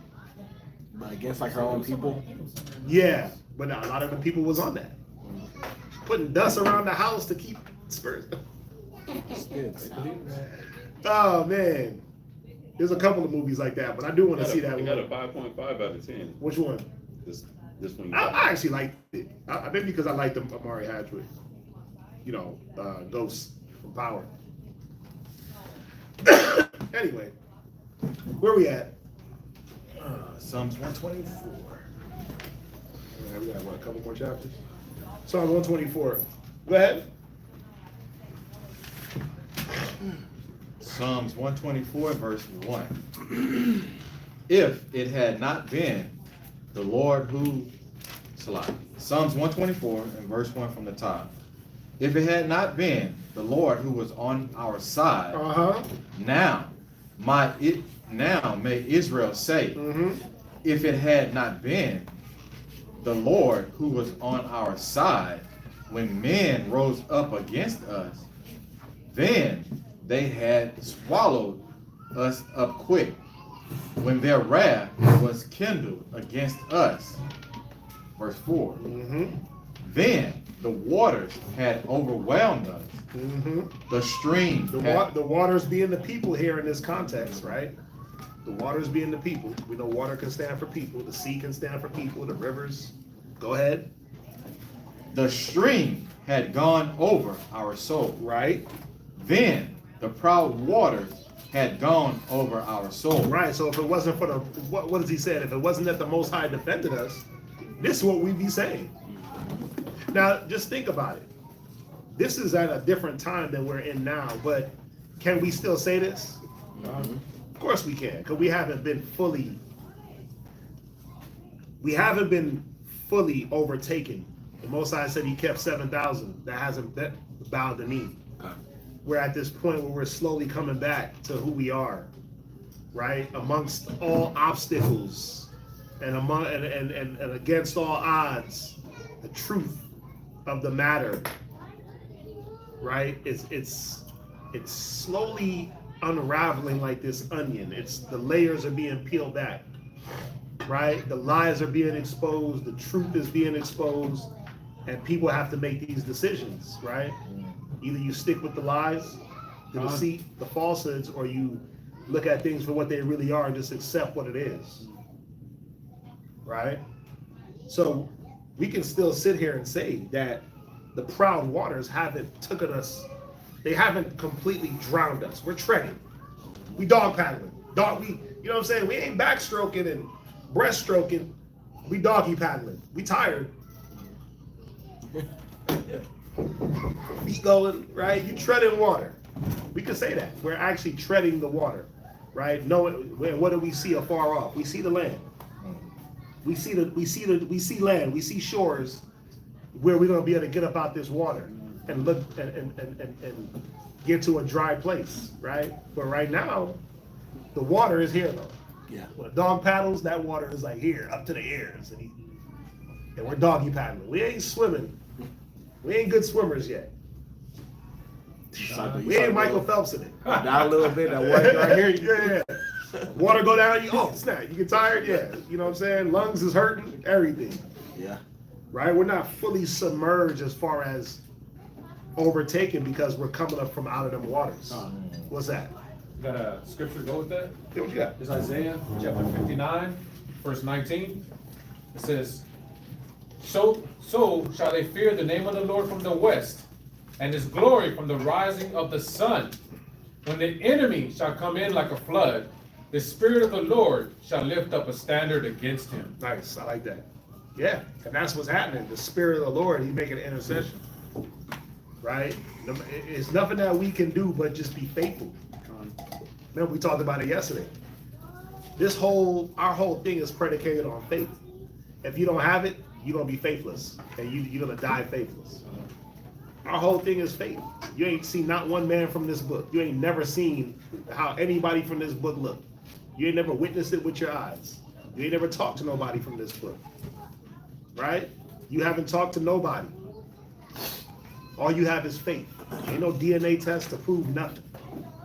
L: But against like her own people.
E: Yeah, but a lot of the people was on that. Putting dust around the house to keep spirits. Oh man. There's a couple of movies like that, but I do want to see that one.
B: Got a 5.5 out of 10.
E: Which one?
B: This one.
E: I actually liked it. Maybe because I liked Amari Hadgwick. Ghost from Power. Anyway, where we at?
D: Psalms 124.
E: We got a couple more chapters. Psalm 124. Go ahead.
D: Psalms 124, verse 1. If it had not been the Lord who, Psalms 124 and verse 1 from the top. If it had not been the Lord who was on our side, now may Israel say, if it had not been the Lord who was on our side, when men rose up against us, then they had swallowed us up quick, when their wrath was kindled against us. Verse 4. Then the waters had overwhelmed us. The stream.
E: The waters being the people here in this context, right? The waters being the people. We know water can stand for people. The sea can stand for people. The rivers. Go ahead.
D: The stream had gone over our soul.
E: Right.
D: Then the proud waters had gone over our soul.
E: Right. So if it wasn't for what does he say? If it wasn't that the Most High defended us, this is what we'd be saying. Now, just think about it. This is at a different time than we're in now, but can we still say this? Of course we can, because we haven't been fully overtaken. The Most High said he kept 7,000 that bowed the knee. We're at this point where we're slowly coming back to who we are, right? Amongst all obstacles and against all odds, the truth of the matter, right? It's slowly unraveling like this onion. The layers are being peeled back, right? The lies are being exposed, the truth is being exposed, and people have to make these decisions, right? Either you stick with the lies, the deceit, the falsehoods, or you look at things for what they really are and just accept what it is, right? So we can still sit here and say that the proud waters haven't taken us, they haven't completely drowned us. We're treading. We dog paddling. You know what I'm saying? We ain't backstroking and breaststroking. We doggy paddling. We tired. Feet going, right? You treading water. We can say that. We're actually treading the water, right? What do we see afar off? We see the land. We see land. We see shores where we're gonna be able to get up out this water and look and get to a dry place, right? But right now, the water is here though.
L: Yeah.
E: When a dog paddles, that water is like here, up to the ears, and we're doggy paddling. We ain't swimming. We ain't good swimmers yet. We ain't Michael Phelps in it.
L: Down a little bit, that water right here.
E: Yeah. Water go down, snap. You get tired, yeah. You know what I'm saying? Lungs is hurting, everything.
L: Yeah.
E: Right? We're not fully submerged as far as overtaken because we're coming up from out of them waters. What's that?
F: Got a scripture to go with that?
E: Yeah, what you got?
F: It's Isaiah chapter 59, verse 19. It says, So shall they fear the name of the Lord from the west, and his glory from the rising of the sun. When the enemy shall come in like a flood, the Spirit of the Lord shall lift up a standard against him.
E: Nice, I like that. Yeah, and that's what's happening. The Spirit of the Lord, he's making an intercession. Right? It's nothing that we can do but just be faithful. Remember, we talked about it yesterday. Our whole thing is predicated on faith. If you don't have it, you're going to be faithless, and you're going to die faithless. Our whole thing is faith. You ain't seen not one man from this book. You ain't never seen how anybody from this book looked. You ain't never witnessed it with your eyes. You ain't never talked to nobody from this book, right? You haven't talked to nobody. All you have is faith. Ain't no DNA test to prove nothing.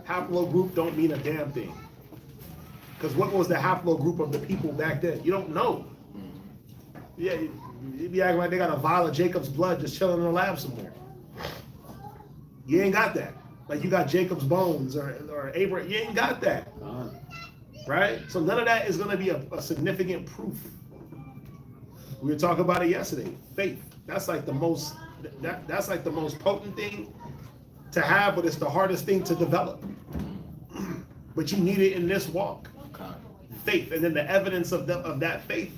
E: Haplogroup don't mean a damn thing. Because what was the haplogroup of the people back then? You don't know. Yeah, you be acting like they got a vial of Jacob's blood just chilling in the lab somewhere. You ain't got that. Like you got Jacob's bones or Abraham. You ain't got that. Right? So none of that is going to be a significant proof. We were talking about it yesterday. Faith. That's like the most potent thing to have, but it's the hardest thing to develop. But you need it in this walk. Faith. And then the evidence of that faith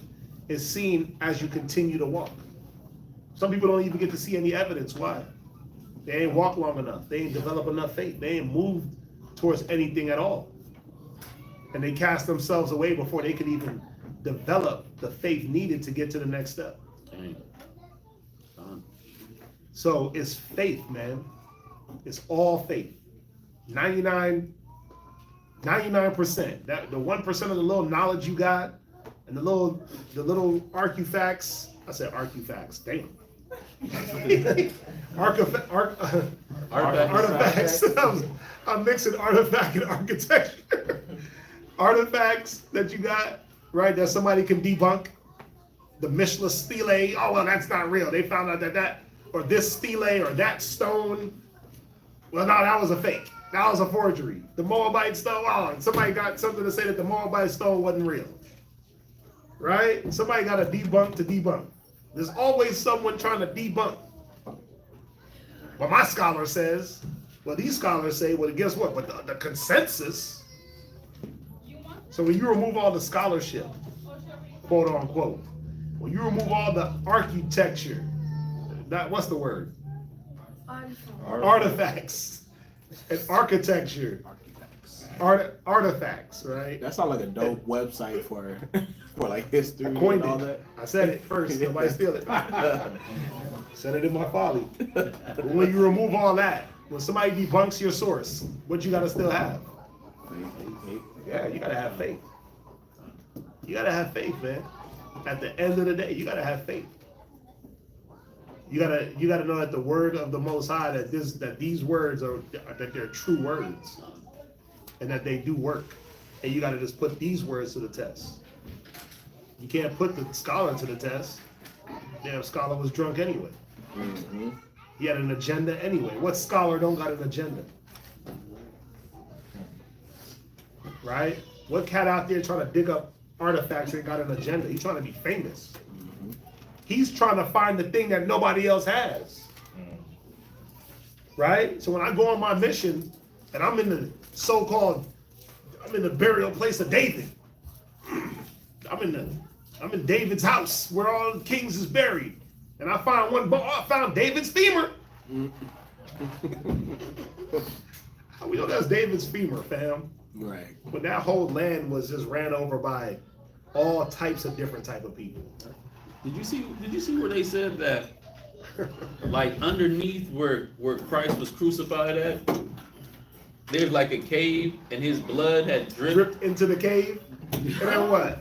E: is seen as you continue to walk. Some people don't even get to see any evidence. Why? They ain't walked long enough. They ain't developed enough faith. They ain't moved towards anything at all. And they cast themselves away before they could even develop the faith needed to get to the next step. So it's faith, man. It's all faith. 99%. That the 1% of the little knowledge you got, and the little artifacts. I said artifacts. Damn. Artifacts. I'm mixing artifact and architecture. Artifacts that you got, right? That somebody can debunk. The Mishla stele. Oh well, that's not real. They found out that or this stele or that stone. Well, no, that was a fake. That was a forgery. The Moabite stone. Oh, somebody got something to say that the Moabite stone wasn't real. Right? Somebody got a debunk to debunk. There's always someone trying to debunk. Well, my scholar says. Well, these scholars say. Well, guess what? But the consensus. So when you remove all the scholarship, quote unquote, when you remove all the architecture, what's the word? Artifacts and architecture. Artifacts, right?
L: That sounds like a dope website for like history
E: I coined
L: and all
E: it.
L: that.
E: I said it first. Nobody steal it. Said it in my folly. But when you remove all that, when somebody debunks your source, what you gotta still have? Yeah, you gotta have faith. You gotta have faith, man. At the end of the day, you gotta have faith. You gotta know that the word of the Most High, that these words that they're true words, and that they do work. And you gotta just put these words to the test. You can't put the scholar to the test. Damn, scholar was drunk anyway. Mm-hmm. He had an agenda anyway. What scholar don't got an agenda? Right? What cat out there trying to dig up artifacts and got an agenda? He's trying to be famous. He's trying to find the thing that nobody else has. Right? So when I go on my mission and I'm in the burial place of David. I'm in David's house where all the kings is buried. And I found David's femur. How we know that's David's femur, fam?
L: Right.
E: But that whole land was just ran over by all types of different type of people.
B: Did you see where they said that, like underneath where Christ was crucified at, there's like a cave and his blood had dripped
E: into the cave? And then what?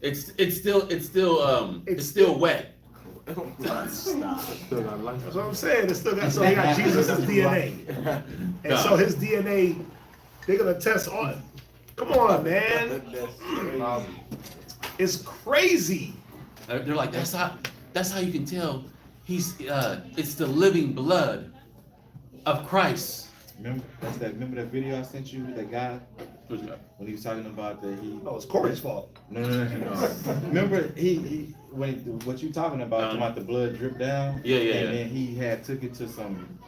B: It's still wet.
E: Stop. That's what I'm saying. It's still got, so he got Jesus' DNA. And so his DNA, they're gonna test on it. Come on, man. It's crazy.
B: They're like, that's how you can tell it's the living blood of Christ.
D: Remember that video I sent you, that guy? When he was talking about that
E: Oh, it's Corey's fault.
D: No. Remember what you talking about the blood drip down?
B: Yeah.
D: And then he had took it to some.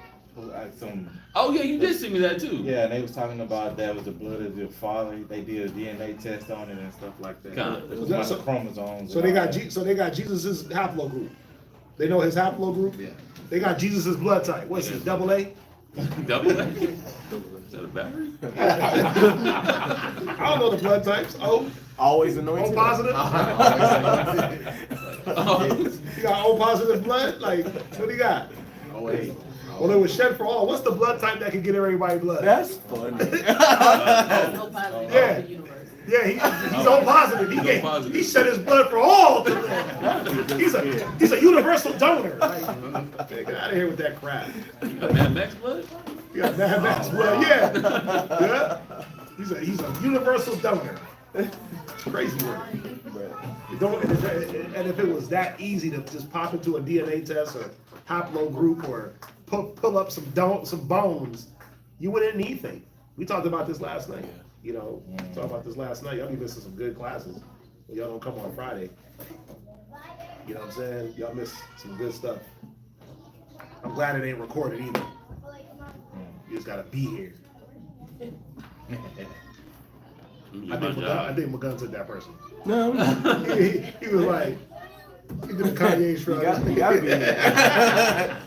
B: Oh yeah, you did send me that too.
D: Yeah, and they was talking about that was the blood of the father. They did a DNA test on it and stuff like that. It was a bunch of chromosomes.
E: So they got Jesus' haplogroup. They know his haplogroup.
D: Yeah.
E: They got Jesus' blood type. What's it? Double A?
B: Double A? Is that a battery?
E: I don't know the blood types. O.
L: Always anointed.
E: O positive. You got O positive blood? Like, what do you got?
L: Oh wait.
E: Well, it was shed for all. What's the blood type that can get everybody blood?
L: That's funny.
E: Yeah. Yeah, he's O positive. He shed his blood for all to live. He's a universal donor. Like, get out of here with that crap.
B: You got Mad Max blood?
E: You got Mad Max blood, yeah. He's a universal donor. Crazy work. And if it was that easy to just pop into a DNA test or haplogroup or pull up some bones, you wouldn't need anything. We talked about this last night. Y'all be missing some good classes. Y'all don't come on Friday. You know what I'm saying? Y'all miss some good stuff. I'm glad it ain't recorded either. You just gotta be here. I think McGunn took that person.
L: No.
E: he was like, he did a Kanye shrug.
L: You gotta be here.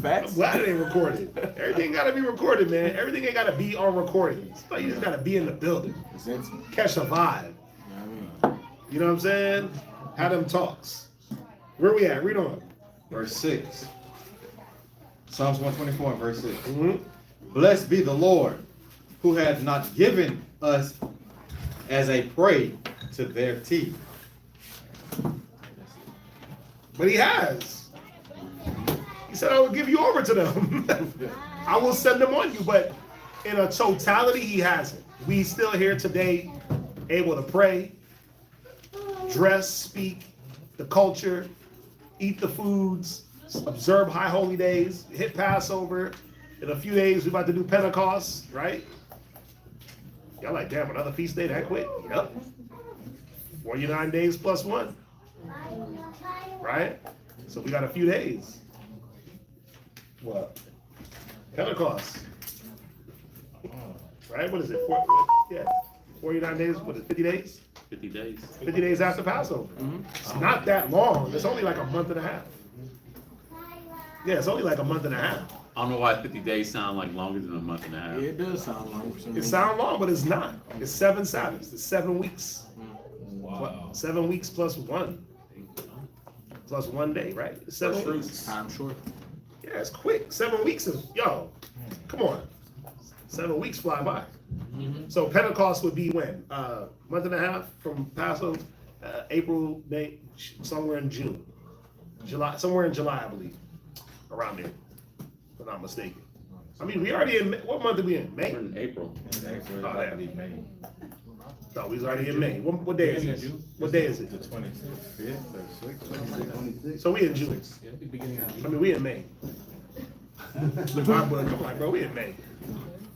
L: Facts.
E: I'm glad it ain't recorded. Everything gotta be recorded, man. Everything ain't gotta be on recordings. Like you just gotta be in the building. Catch a vibe. You know what I'm saying? Have them talks. Where we at? Read on.
D: Verse 6. Psalms 124 and verse 6.
E: Mm-hmm.
D: Blessed be the Lord, who hath not given us as a prey to their teeth.
E: But he has. He said, I will give you over to them. I will send them on you. But in a totality, he hasn't. We still here today, able to pray, dress, speak, the culture, eat the foods, observe high holy days, hit Passover. In a few days, we're about to do Pentecost, right? Y'all like, damn, another feast day that quick? Yep. 49 days plus 1. Right? So we got a few days. What? Pentecost. Right? What is it? 49 days? What is it? 50 days?
B: 50 days.
E: 50 days after Passover. It's not that long. It's only like a month and a half. Yeah, it's only like a month and a half.
B: I don't know why 50 days sound like longer than a month and a half.
L: Yeah, it does sound long.
E: It sounds long, but it's not. It's 7 Sabbaths. It's 7 weeks.
O: Wow.
E: 7 weeks plus 1. Plus 1 day, right? It's 7 weeks.
L: Time short.
E: Yeah, it's quick. 7 weeks is, come on. 7 weeks fly by. So Pentecost would be when? Month and a half from Passover, April, May, somewhere in June. July, somewhere in July, I believe. Around there, if I'm not mistaken. I mean, we already in, what month are we in? May?
B: We're in April.
E: No, we was already in May. What day is it? What day is it?
D: The 25th or 6th.
E: So we in June. I mean, we in May. Come on, bro, we in May.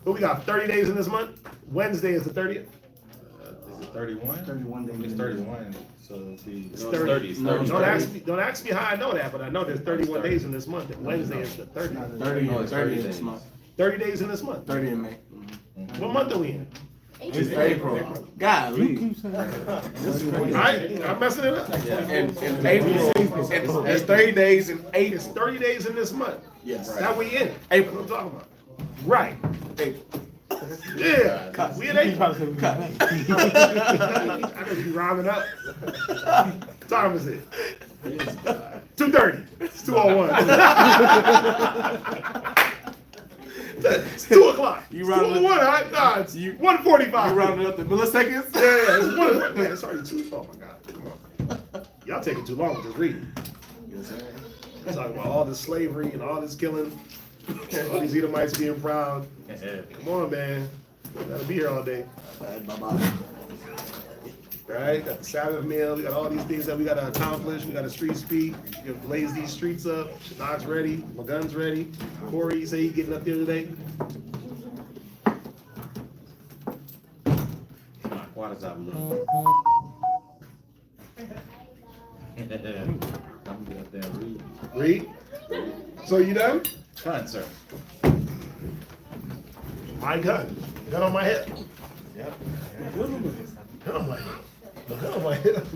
E: But we got 30 days in this month. Wednesday is the 30th.
D: Is it 31?
N: 31 days.
D: It's 31. So it'll be.
E: It's
B: No,
E: 30.
B: it's 30.
E: Don't ask me how I know that, but I know there's 31 days in this month. And Wednesday is the 30th.
L: 30 in this month.
E: 30 days in this month.
L: 30 in May.
E: What month are we in?
L: It's April. Golly.
E: Right? I'm messing it up.
L: In April, it's 30 days in April.
E: It's 30 days in this month.
L: Yes.
E: That we in.
L: April.
E: What I'm talking about. Right.
L: April.
E: Yeah. We in April. I just be rhyming up. What time is it? 2:30. It's 2:01. It's 2 o'clock.
L: You rounded
E: 2:01, huh? Nah, it's 1:45.
L: You rounded up the milliseconds?
E: Yeah, it's 1. Man, it's already 2. Oh my God. Come on. Y'all taking too long with this reading.
L: Yes, sir.
E: Talking about all this slavery and all this killing. All these Edomites being proud. Come on, man. We gotta be here all day.
L: Bye-bye.
E: Right? Got the Sabbath meal. We got all these things that we gotta accomplish. We gotta street speak. We gotta blaze these streets up. Shadok's ready. My gun's ready. Corey, you say he getting up there today?
D: Why does that look? I'm gonna get up there and read.
E: Read. So you done?
D: Fine, sir.
E: My gun. Gun on my hip.
D: Yep.
E: Gun on my hip. Gun on my hip.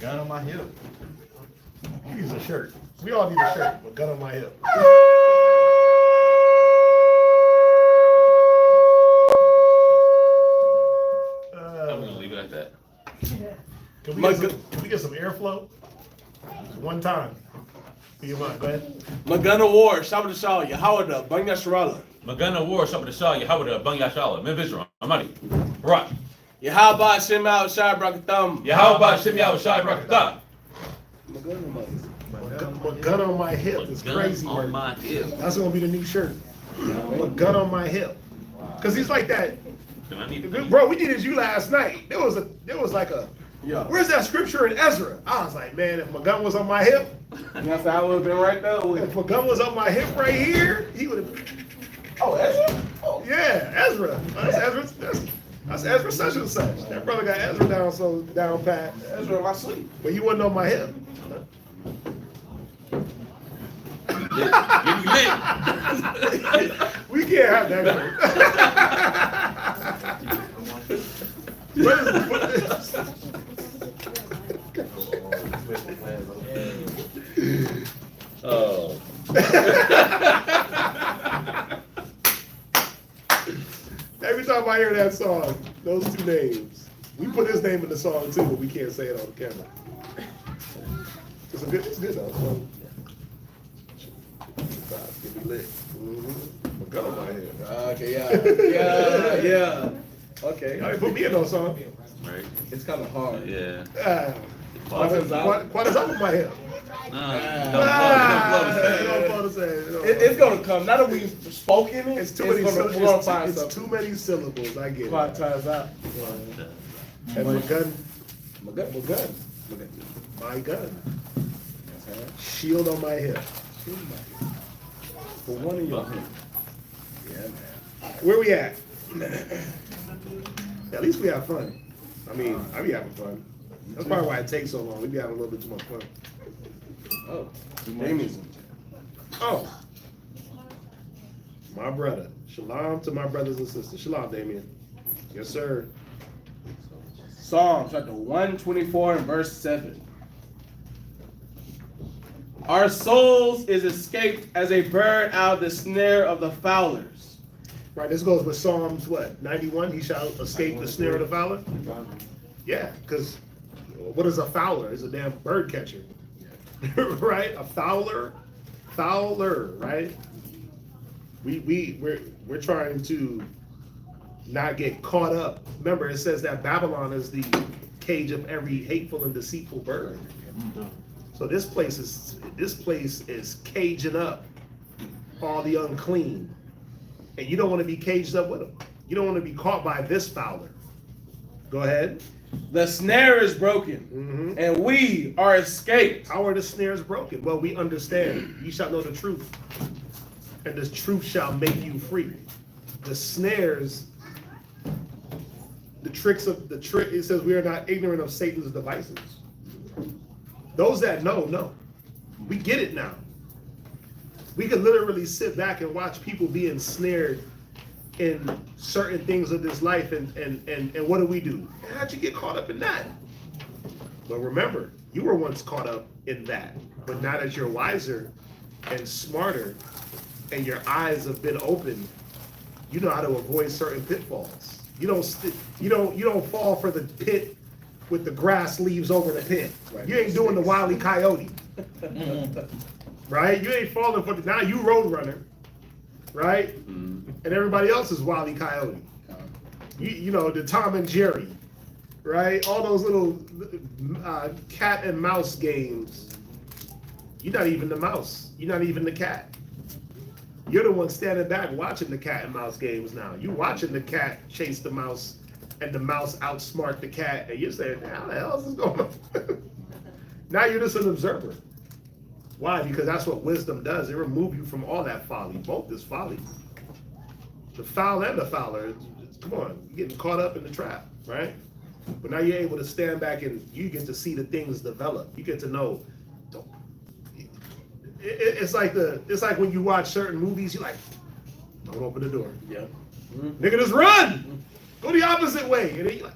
D: Gun on my hip.
E: He needs a shirt. We all need a shirt, but gun on my hip.
B: I'm gonna leave it at that.
E: Can we get some airflow? One time. Do you mind? Go ahead.
L: Magana War, Shabbat Shalom, Yahawada, Banya Sharala.
B: Magana War, Shabbat Shah, Yahweh, Bang Yashala, Memvisra, Amadi. Right.
L: Yahweh Shem Out Shai Brakatham.
B: Yahweh Shem Yahweh Shai Barakatah.
E: My gun on my hip is crazy
B: On
E: work.
B: my hip.
E: That's gonna be the new shirt. A gun on my hip. Cause he's like that.
B: Can I need
E: Bro, we did you last night. There was like a.
L: Yeah.
E: Where's that scripture in Ezra? I was like, man, if my gun was on my hip,
L: Yes, I would have been right there with
E: if my gun was on my hip right here, he would have.
L: Oh, Ezra? Oh.
E: Yeah, Ezra. That's Ezra such and such. That brother got Ezra down pat.
L: Ezra in my sleep.
E: But he wasn't on my hip.
B: Get me lit.
E: We can't have that.
B: Oh.
E: Every time I hear that song, those two names, we put his name in the song too, but we can't say it on camera. It's good though. So. Get me lit. Mm-hmm. My gun on my head.
L: Okay, yeah. Okay.
E: Y'all didn't put me in no song.
B: Right.
L: It's kind of hard.
B: Yeah.
E: Quanta's up with my head.
L: It's gonna come. Now that we've spoken it,
E: It's too many syllables. I get it.
L: Quanta's out.
E: And my gun.
L: My gun.
E: My gun. Shield on my hip.
L: For one of y'all.
E: Yeah, man. Where we at? At least we have fun. I mean, I be having fun. That's probably why it takes so long. We be having a little bit too much fun.
L: Oh, Damien's.
E: Oh, my brother. Shalom to my brothers and sisters. Shalom, Damien. Yes, sir.
L: Psalm chapter 124 and verse 7. Our souls is escaped as a bird out of the snare of the fowlers.
E: Right, this goes with Psalms, what, 91? He shall escape the snare of the fowler? Yeah, because what is a fowler? It's a damn bird catcher. Right? A fowler, right? We're trying to not get caught up. Remember, it says that Babylon is the cage of every hateful and deceitful bird. So this place is caging up all the unclean, and you don't want to be caged up with them. You don't want to be caught by this fowler. Go ahead.
L: The snare is broken, and we are escaped.
E: How are the snares broken? Well, we understand. You shall know the truth, and the truth shall make you free. The snares, the tricks of the trick. It says we are not ignorant of Satan's devices. Those that know. We get it now. We can literally sit back and watch people be ensnared in certain things of this life, and what do? How'd you get caught up in that? But remember, you were once caught up in that. But now that you're wiser and smarter, and your eyes have been opened, you know how to avoid certain pitfalls. You don't fall for the pit with the grass leaves over the pit. Right. You ain't doing the Wile E. Coyote. Right? You ain't falling for now you road runner. Right? And everybody else is Wile E. Coyote. You know, the Tom and Jerry. Right? All those little cat and mouse games. You're not even the mouse. You're not even the cat. You're the one standing back watching the cat and mouse games now. You watching the cat chase the mouse and the mouse outsmart the cat, and you're saying, how the hell is this going on? Now you're just an observer. Why? Because that's what wisdom does. It removes you from all that folly. Both is folly. The foul and the fowler. Come on, you're getting caught up in the trap, right? But now you're able to stand back and you get to see the things develop. You get to know. It's like when you watch certain movies, you're like, don't open the door. Yeah. Nigga, just run. Go the opposite way. And then you're like,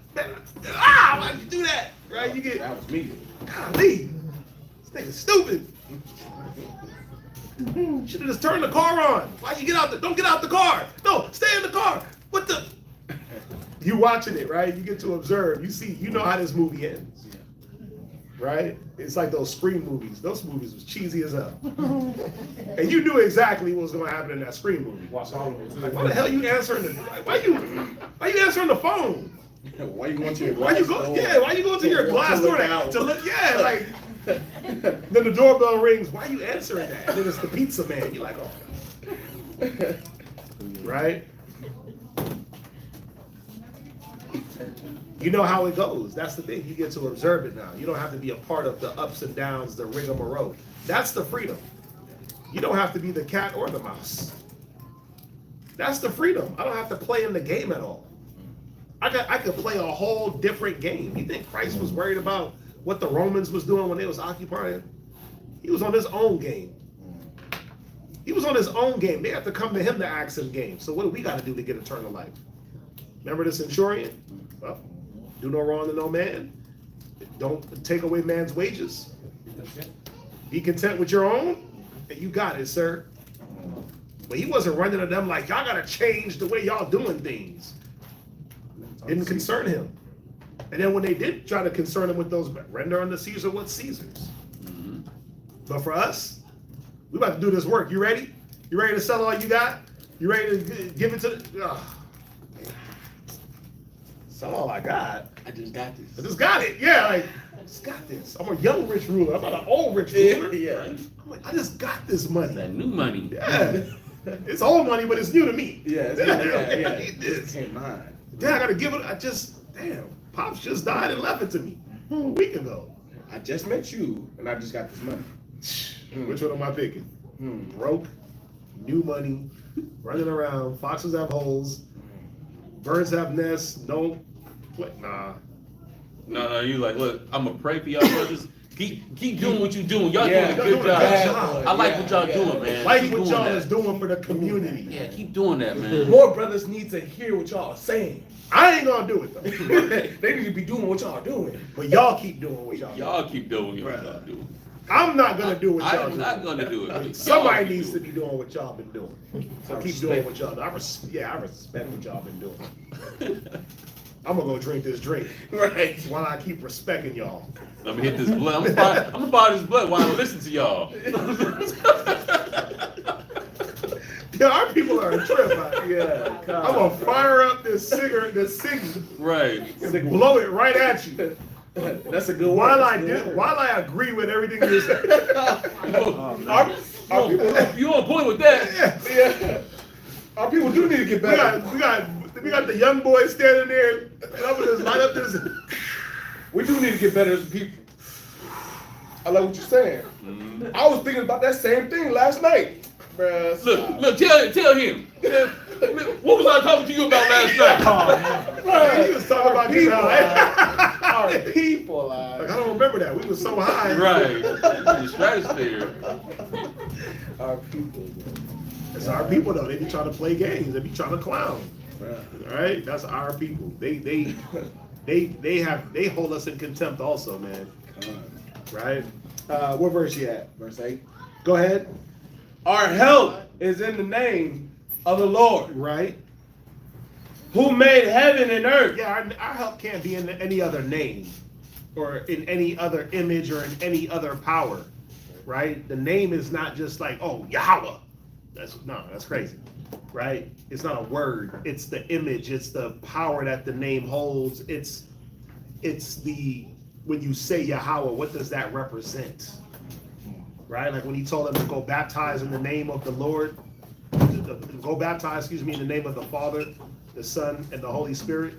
E: why'd you do that? Right? You get, that was me. Golly, this nigga's stupid. Should have just turned the car on. Why'd you get out don't get out the car. No, stay in the car. What the? You watching it, right? You get to observe. You know how this movie ends. Right? It's like those Scream movies. Those movies was cheesy as hell. And you knew exactly what was going to happen in that Scream movie. Like, why the hell you answering why you answering the phone?
A: Why you going to your
E: Why you
A: glass
E: go?
A: door?
E: Yeah, why you going to your glass door
A: out?
E: to look? Yeah, like. Then the doorbell rings. Why you answering that? And then it's the pizza man. You're like, oh. Right? You know how it goes. That's the thing. You get to observe it now. You don't have to be a part of the ups and downs, the rigmarole. That's the freedom. You don't have to be the cat or the mouse. That's the freedom. I don't have to play in the game at all. I could play a whole different game. You think Christ was worried about what the Romans was doing when they was occupying? He was on his own game. He was on his own game. They have to come to him to ask him game. So what do we got to do to get eternal life? Remember the centurion? Well, do no wrong to no man. Don't take away man's wages. Be content with your own, and you got it, sir. But he wasn't running to them like, y'all got to change the way y'all doing things. Didn't concern him. And then when they did try to concern him with those, render unto Caesar what's Caesar's. But for us, we about to do this work. You ready? You ready to sell all you got? You ready to give it to the... Sell all I got?
A: I just got this.
E: I just got it. Yeah, like, I just got this. I'm a young rich ruler. I'm not an old rich ruler.
A: Yeah.
E: I'm like, I just got this money.
B: That new money.
E: Yeah. It's old money, but it's new to me.
A: Yeah, it's new, yeah.
E: I need this.
A: Can't mind.
E: Yeah, I gotta give it. Damn, Pops just died and left it to me a week ago.
A: I just met you, and I just got this money.
E: Which one am I picking? Broke, new money, running around. Foxes have holes. Birds have nests. Don't play. Nah.
B: No, you like, look, I'm gonna pray for y'all brothers. Keep doing what you doing. Y'all
A: Yeah,
B: doing a good job. I like
A: Yeah,
B: what y'all
A: yeah.
B: doing, man.
E: Like
B: Keep
E: what
B: doing
E: y'all
B: that.
E: is doing for the community.
B: Yeah, keep doing that, man.
L: More brothers need to hear what y'all are saying.
E: I ain't gonna do it though.
L: They need to be doing what y'all doing.
E: But y'all keep doing what y'all doing.
B: Y'all keep doing what y'all doing.
E: I'm not gonna do what y'all
B: I'm
E: doing.
B: not gonna do it.
E: Somebody
B: Y'all
E: needs
B: do
E: to be doing what y'all been doing. So keep doing what y'all do. I respect what y'all been doing. I'm gonna go drink this drink.
A: Right.
E: While I keep respecting y'all.
B: I'm gonna hit this blood. I'm gonna buy this blood while I listen to y'all.
E: Yeah, our people are a trip.
A: Yeah.
E: I'm gonna fire up this cigarette, this cig,
B: Right.
E: and blow it right at you.
A: That's a good one.
E: While I agree with everything you say.
B: You on point with that?
E: Yeah.
L: Our people do need to get better.
E: We got the young boys standing there, and I'm gonna just light up this.
L: We do need to get better as people. I like what you're saying. I was thinking about that same thing last night. Bruh,
B: Look, tell him. What was I talking to you about last night?
E: Right. He was talking about
L: people.
E: Our
L: people.
E: Like, I don't remember that. We was so high.
B: Right. In the stratosphere.
A: Our people.
E: It's our people though. They be trying to play games. They be trying to clown. All right, that's our people. They hold us in contempt also, man. Right? What verse you at?
L: Verse 8.
E: Go ahead.
L: Our help is in the name of the Lord,
E: Right?
L: who made heaven and earth.
E: Yeah, our help can't be in any other name or in any other image or in any other power. Right? The name is not just like, oh, Yahweh. That's crazy. Right? It's not a word. It's the image. It's the power that the name holds. It's the, when you say Yahweh, what does that represent? Right? Like when he told them to go baptize in the name of the Lord, go baptize, in the name of the Father, the Son, and the Holy Spirit.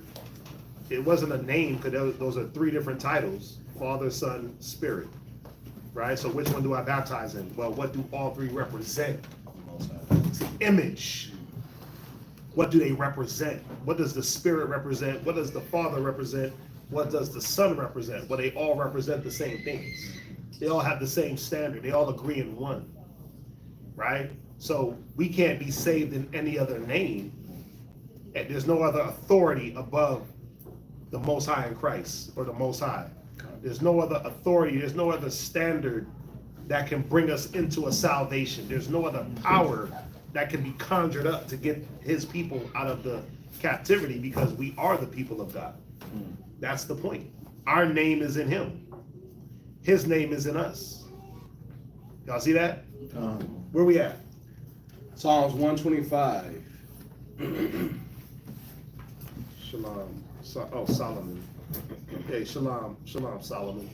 E: It wasn't a name because those are three different titles: Father, Son, Spirit. Right? So which one do I baptize in? Well, what do all three represent? It's the image. What do they represent? What does the Spirit represent? What does the Father represent? What does the Son represent? Well, they all represent the same things. They all have the same standard. They all agree in one. Right? So we can't be saved in any other name. And there's no other authority above the Most High in Christ or the Most High. There's no other authority. There's no other standard that can bring us into a salvation. There's no other power that can be conjured up to get his people out of the captivity, because we are the people of God. That's the point. Our name is in him. His name is in us. Y'all see that? Where we at?
A: Psalms 125.
E: Shalom. Solomon. Okay, shalom, Solomon.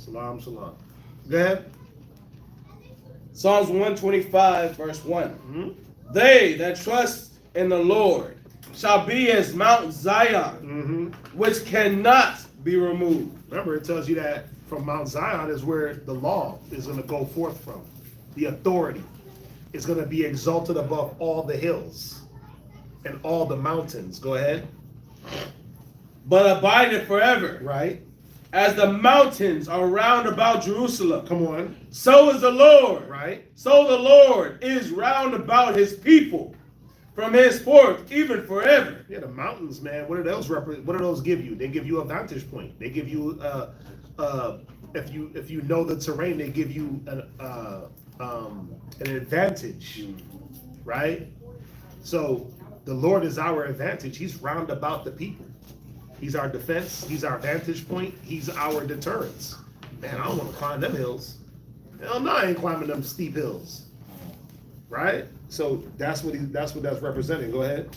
E: Shalom. Go ahead.
A: Psalms 125, verse 1.
E: Mm-hmm.
A: They that trust in the Lord shall be as Mount Zion,
E: Mm-hmm.
A: which cannot be removed.
E: Remember, it tells you that from Mount Zion is where the law is going to go forth from. The authority is going to be exalted above all the hills and all the mountains. Go ahead.
A: But abideth forever.
E: Right.
A: As the mountains are round about Jerusalem.
E: Come on.
A: So is the Lord.
E: Right.
A: So the Lord is round about his people from henceforth, even forever.
E: Yeah, the mountains, man. What do those give you? They give you a vantage point. They give you if you know the terrain, they give you an advantage, right? So the Lord is our advantage. He's round about the people. He's our defense. He's our vantage point. He's our deterrence. Man, I don't want to climb them hills. Hell no, I ain't climbing them steep hills. Right? So that's what that's representing. Go ahead.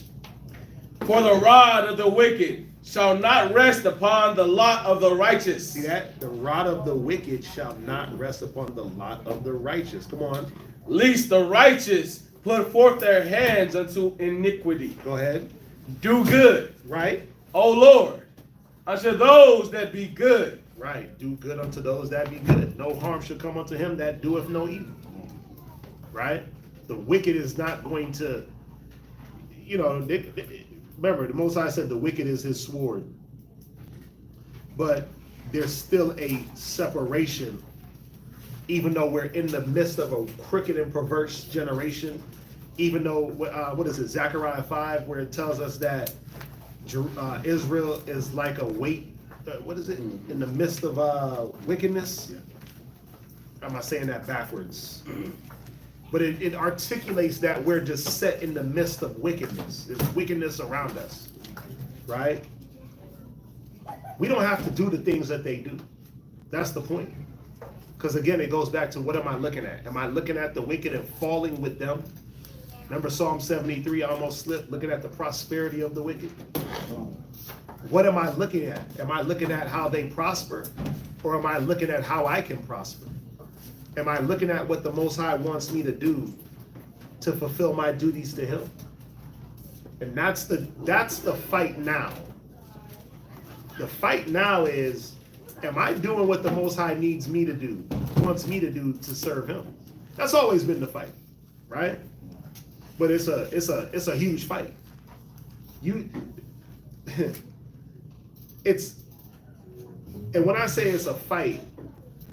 A: For the rod of the wicked shall not rest upon the lot of the righteous.
E: See that? The rod of the wicked shall not rest upon the lot of the righteous. Come on.
A: Lest the righteous put forth their hands unto iniquity.
E: Go ahead.
A: Do good.
E: Right?
A: O Lord, unto those that be good.
E: Right. Do good unto those that be good. No harm shall come unto him that doeth no evil. Right? The wicked is not going to, remember, the Most High said the wicked is his sword. But there's still a separation, even though we're in the midst of a crooked and perverse generation, even though, what is it, Zechariah 5, where it tells us that Israel is like a weight, what is it, in the midst of wickedness? Am I saying that backwards? But it articulates that we're just set in the midst of wickedness. There's wickedness around us, right? We don't have to do the things that they do. That's the point. Because again, it goes back to what am I looking at? Am I looking at the wicked and falling with them? Remember Psalm 73, I almost slipped, looking at the prosperity of the wicked? What am I looking at? Am I looking at how they prosper? Or am I looking at how I can prosper? Am I looking at what the Most High wants me to do to fulfill my duties to him? And that's the fight now. The fight now is, am I doing what the Most High needs me to do, wants me to do to serve him? That's always been the fight, right? But it's a huge fight. And when I say it's a fight,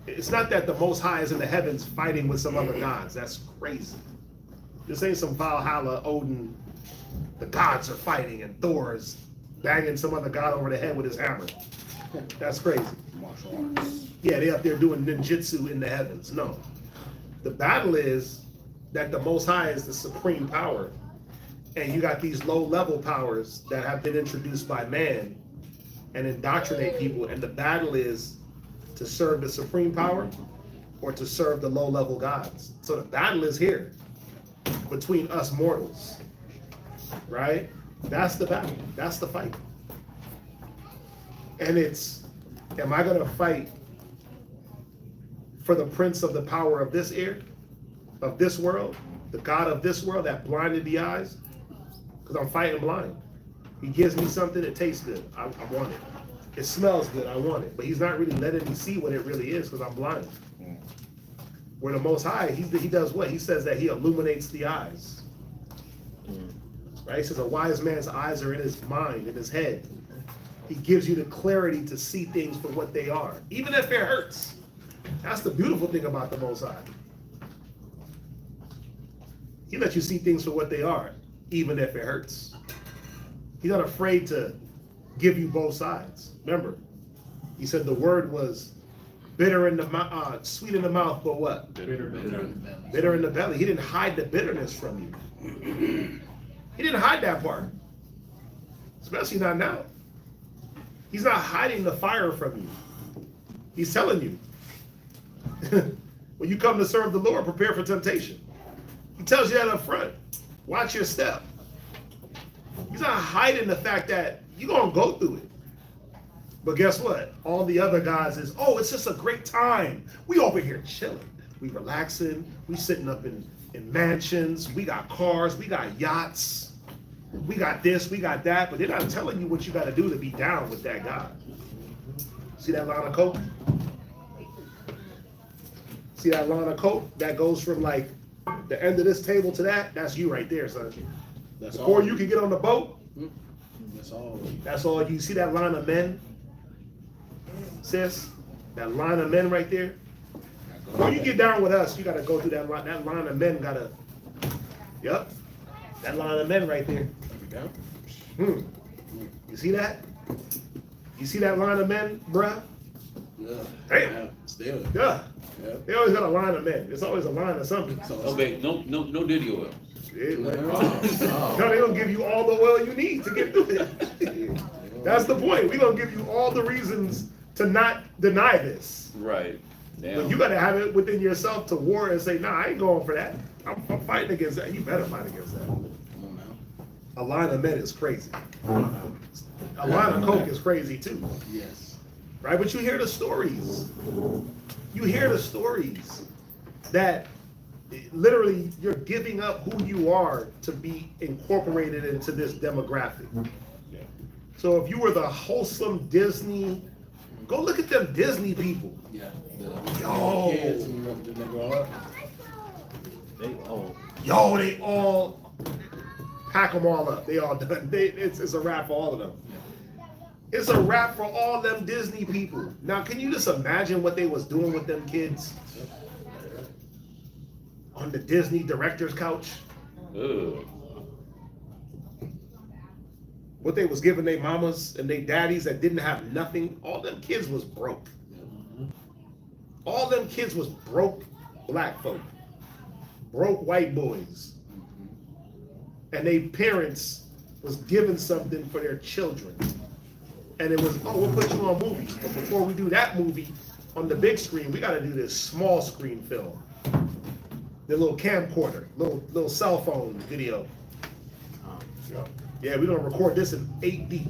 E: it's not that the Most High is in the heavens fighting with some other gods. That's crazy. This ain't some Valhalla, Odin. The gods are fighting and Thor is banging some other god over the head with his hammer. That's crazy. Martial arts. Yeah, they up there doing ninjutsu in the heavens. No. The battle is that the Most High is the supreme power. And you got these low-level powers that have been introduced by man and indoctrinate people. And the battle is to serve the supreme power or to serve the low-level gods. So the battle is here between us mortals, right? That's the battle. That's the fight. And it's, am I going to fight for the prince of the power of this air, of this world, the God of this world that blinded the eyes? Because I'm fighting blind. He gives me something that tastes good. I want it. It smells good. I want it. But he's not really letting me see what it really is because I'm blind. Where the Most High, he does what? He says that he illuminates the eyes. Right? He says a wise man's eyes are in his mind, in his head. He gives you the clarity to see things for what they are, even if it hurts. That's the beautiful thing about the Most High. He lets you see things for what they are, even if it hurts. He's not afraid to give you both sides. Remember, he said the word was bitter in the mouth, sweet in the mouth, but what? Bitter in the belly. He didn't hide the bitterness from you. He didn't hide that part, especially not now. He's not hiding the fire from you. He's telling you, when you come to serve the Lord, prepare for temptation. He tells you that up front. Watch your step. He's not hiding the fact that you're gonna go through it. But guess what? All the other guys is, oh, it's just a great time. We over here chilling. We relaxing. We sitting up in mansions. We got cars. We got yachts. We got this. We got that. But they're not telling you what you got to do to be down with that God. See that line of coke? See that line of coke that goes from like the end of this table to that? That's you right there, son.
L: That's
E: Before
L: all.
E: you can get on the boat,
L: That's all.
E: that's all you see. That line of men, sis. That line of men right there. Before you get down with us, you got to go through that line. That line of men gotta. Yep. That line of men right there.
L: There we go.
E: You see that? You see that line of men, bruh?
L: Yeah.
E: Damn.
L: Yeah. Still.
E: Yeah.
L: Yeah.
E: They always got a line of men. It's always a line of something.
B: No diddy oil.
E: No, they don't give you all the oil you need to get through it. That's the point. We're gonna give you all the reasons to not deny this.
B: Right. Damn.
E: But you gotta have it within yourself to war and say, nah, I ain't going for that. I'm fighting against that. You better fight against that. A line of men is crazy. A line of coke is crazy too.
L: Yes.
E: Right? But you hear the stories. You hear the stories that literally you're giving up who you are to be incorporated into this demographic. So if you were the wholesome Disney, go look at them Disney people.
L: Yeah.
E: Yo.
L: Kids and they grow up.
E: They all pack them all up. They all done. It's a wrap for all of them. It's a wrap for all them Disney people. Now, can you just imagine what they was doing with them kids on the Disney director's couch?
B: Ugh.
E: What they was giving their mamas and their daddies that didn't have nothing. All them kids was broke. All them kids was broke black folk, broke white boys, and they parents was giving something for their children. And it was, oh, we'll put you on movies. But before we do that movie on the big screen, we got to do this small screen film. The little camcorder, little cell phone video. Yeah, we're going to record this in 8D.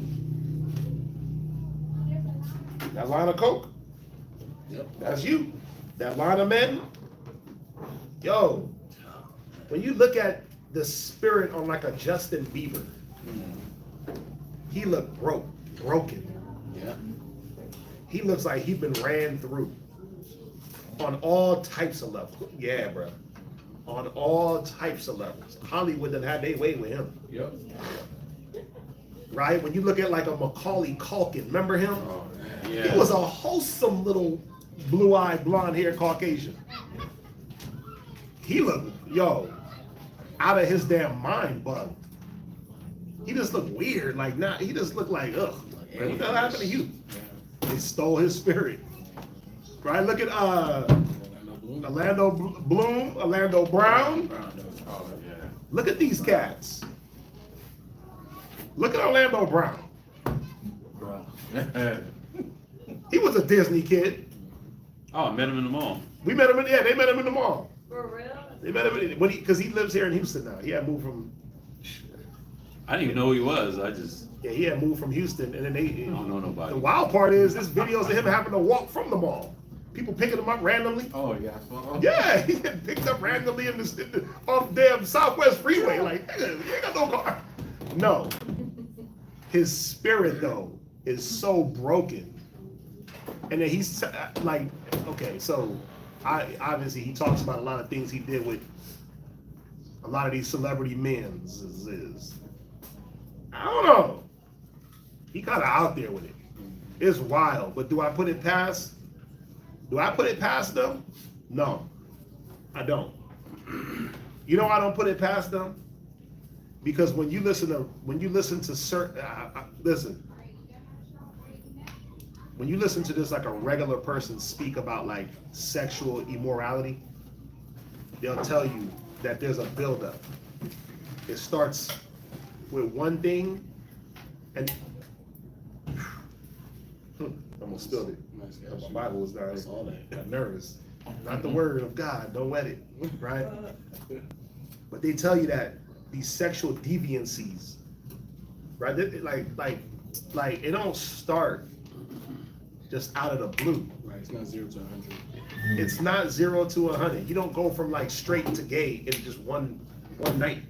E: That line of coke?
L: Yep.
E: That's you. That line of men? Yo, when you look at the spirit on like a Justin Bieber, he looked broken.
L: Yeah.
E: He looks like he been ran through on all types of levels. Yeah, bro. On all types of levels. Hollywood done had their way with him.
L: Yep.
E: Right? When you look at like a Macaulay Culkin, remember him?
L: Oh, man.
B: Yeah.
E: He was a wholesome little blue-eyed, blonde-haired Caucasian. He looked, out of his damn mind, bug. He just looked weird, like he just looked like, ugh, man, what the hell happened to you? They stole his spirit. Right? Look at Orlando Bloom, Orlando Brown. Look at these cats. Look at Orlando Brown. He was a Disney kid.
B: Oh, I met him in the mall.
E: We met him they met him in the mall.
G: For real?
E: They met him because he lives here in Houston now. He had moved from.
B: I didn't even know who he was.
E: He had moved from Houston, and then
B: I don't know nobody.
E: The wild part is this videos of him having to walk from the mall. People picking him up randomly.
N: Oh, yeah.
E: Yeah, he get picked up randomly off damn Southwest Freeway. Like, nigga, you ain't got no car. No. His spirit though is so broken, and then he's like, okay, so obviously he talks about a lot of things he did with a lot of these celebrity men's. I don't know. He kind of out there with it. It's wild, but do I put it past them? No, I don't. You know why I don't put it past them? Because when you listen to certain, when you listen to this like a regular person speak about like sexual immorality, they'll tell you that there's a buildup. It starts with one thing, and almost spilled it. My Bible was down. I'm nervous. Not the word of God. Don't wet it, right? But they tell you that these sexual deviancies right? Like it don't start just out of the blue.
L: Right, it's not 0 to 100.
E: It's not 0 to 100. You don't go from like straight to gay in just one night.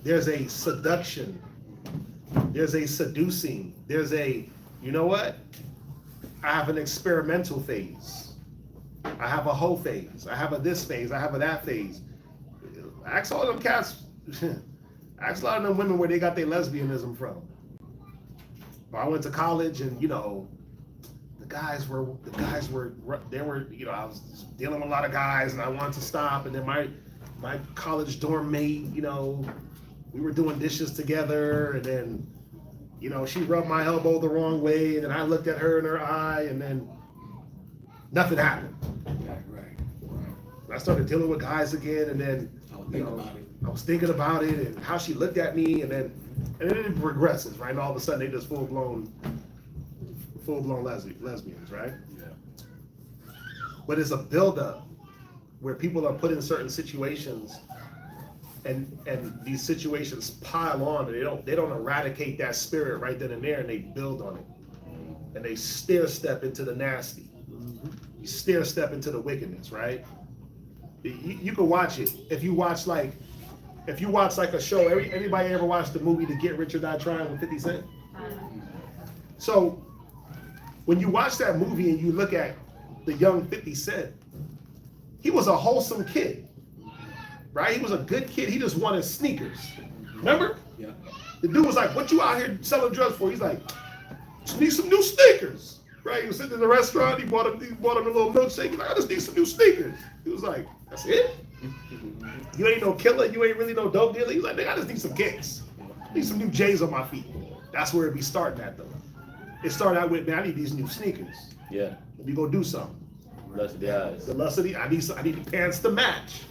E: There's a seduction. There's a seducing. There's a, you know what? I have an experimental phase. I have a hoe phase. I have a this phase. I have a that phase. Ask all them cats. Ask a lot of them women where they got their lesbianism from. I went to college and, you know, the guys were, you know, I was dealing with a lot of guys and I wanted to stop. And then my college dorm mate, you know, we were doing dishes together and then, you know, she rubbed my elbow the wrong way and then I looked at her in her eye and then nothing happened.
L: Right.
E: I started dealing with guys again and then, you know, I was thinking about it and how she looked at me and then it progresses, right? And all of a sudden they just full-blown lesbians, right?
L: Yeah.
E: But it's a buildup where people are put in certain situations and these situations pile on and they don't eradicate that spirit right then and there and they build on it. And they stair step into the nasty. You stair step into the wickedness, right? You can watch it. If you watch like a show, anybody ever watched the movie To Get Rich or Die Trying with 50 Cent? So when you watch that movie and you look at the young 50 Cent, he was a wholesome kid, right? He was a good kid. He just wanted sneakers. Remember?
L: Yeah.
E: The dude was like, "What you out here selling drugs for?" He's like, "Just need some new sneakers." Right? He was sitting in the restaurant. He bought him a little milkshake. He's like, "I just need some new sneakers." He was like, "That's it? You ain't no killer. You ain't really no dope dealer." He's like, "Nigga, I just need some kicks. I need some new J's on my feet." That's where it be starting at, though. It started out with, "Man, I need these new sneakers.
B: Yeah.
E: Let me go do something."
B: Lust of the eyes.
E: The lust of the, I need the pants to match.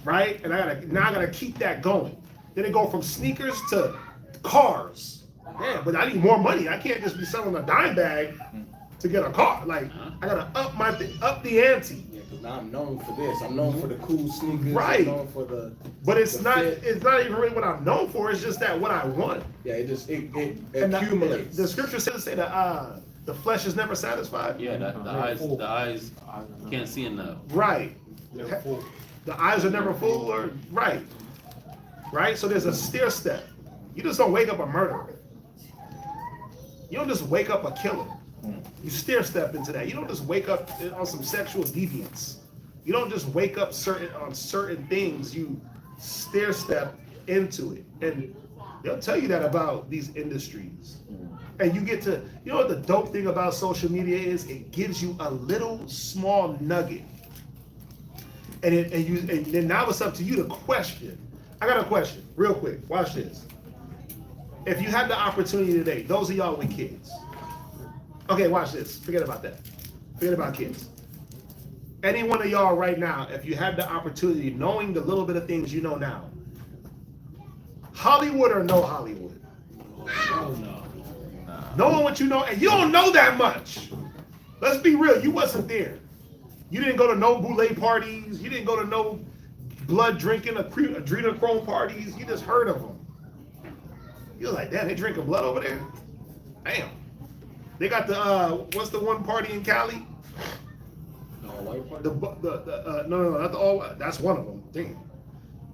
E: Right? And I gotta keep that going. Then it go from sneakers to cars. Yeah, but I need more money. I can't just be selling a dime bag to get a car. Like, I gotta up the ante.
L: Yeah, because now I'm known for this. I'm known for the cool sneakers.
E: Right.
L: I'm known for the.
E: But it's
L: the
E: not
L: fit.
E: it's not even really what I'm known for. It's just that what I want.
L: Yeah, it
E: And
L: accumulates.
E: the scripture says that the flesh is never satisfied.
B: Yeah, the eyes can't see enough.
E: Right. The eyes are never full, or right. So there's a stair step. You just don't wake up a murderer. You don't just wake up a killer. You stair step into that. You don't just wake up on some sexual deviance. You don't just wake up on certain things. You stair step into it. And they'll tell you that about these industries. And you get to, you know what the dope thing about social media is? It gives you a little small nugget. And then now it's up to you to question. I got a question, real quick. Watch this. If you had the opportunity today, those of y'all with kids. Okay, watch this. Forget about that. Forget about kids. Any one of y'all right now, if you had the opportunity, knowing the little bit of things you know now, Hollywood or no Hollywood? Knowing what you know, and you don't know that much. Let's be real, you wasn't there. You didn't go to no boule parties. You didn't go to no blood drinking, adrenochrome parties. You just heard of them. You was like, damn, they drinking blood over there? Damn. They got the, what's the one party in Cali?
L: The all-white party?
E: No, not the all, that's one of them. Damn.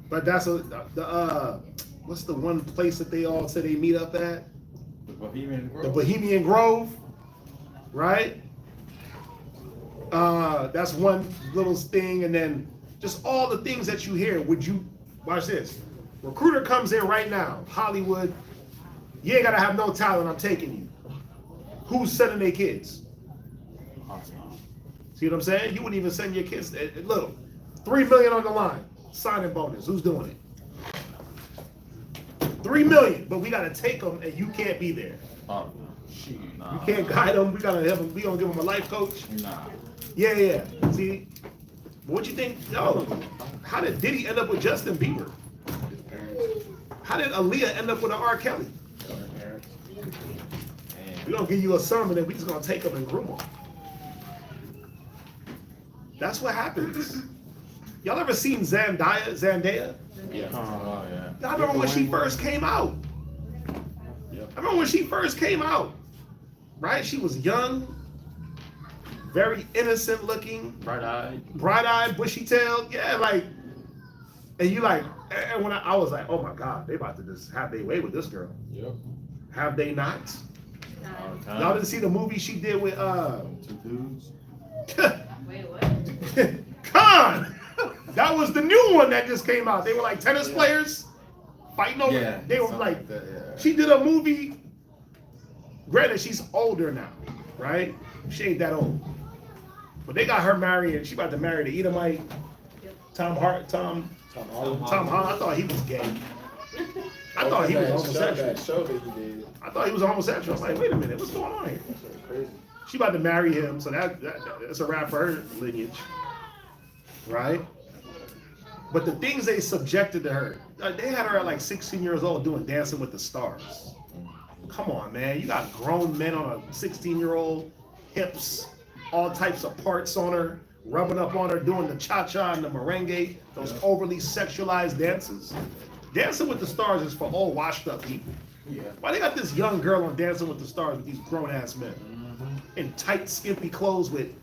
E: But that's what's the one place that they all say they meet up at?
D: The Bohemian Grove.
E: The Bohemian Grove, right? That's one little thing, and then just all the things that you hear. Would you watch this? Recruiter comes in right now, Hollywood. You ain't gotta have no talent. I'm taking you. Who's sending their kids? See what I'm saying? You wouldn't even send your kids. Look, $3 million on the line, signing bonus. Who's doing it? $3 million, but we gotta take them, and you can't be there. You can't guide them. We gotta have them. We gonna give them a life coach. Yeah. See, what you think? Yo, how did Diddy end up with Justin Bieber? How did Aaliyah end up with an R. Kelly? We don't give you a sermon and we just gonna take them and groom them. That's what happens. Y'all ever seen Zendaya?
D: Yeah. Oh, yeah.
E: I remember when she first came out. I remember when she first came out. Right? She was young, very innocent looking, bright-eyed, bushy-tailed. Yeah, like, and you like, and when I was like, oh my God, they about to just have their way with this girl.
F: Yep.
E: Have they not? Y'all didn't see the movie she did with
N: Two dudes.
G: Wait, what?
E: Khan. That was the new one that just came out. They were like tennis players fighting over.
D: Yeah,
E: They were
D: something
E: like,
D: like that, yeah.
E: she did a movie. Granted, she's older now, right? She ain't that old, but they got her marrying. She about to marry the Edomite, Tom Holland. I thought he was gay. I thought he was homosexual.
L: That show that he did.
E: I thought he was homosexual. I was like, wait a minute, what's going on here?
L: Crazy.
E: She about to marry him, so that's a wrap for her lineage, right? But the things they subjected to her, they had her at like 16 years old doing Dancing with the Stars. Come on, man. You got grown men on a 16-year-old, hips, all types of parts on her, rubbing up on her, doing the cha-cha and the merengue, those overly sexualized dances. Dancing with the Stars is for all washed up people.
L: Yeah.
E: Why they got this young girl on Dancing with the Stars with these grown-ass men? In tight, skimpy clothes with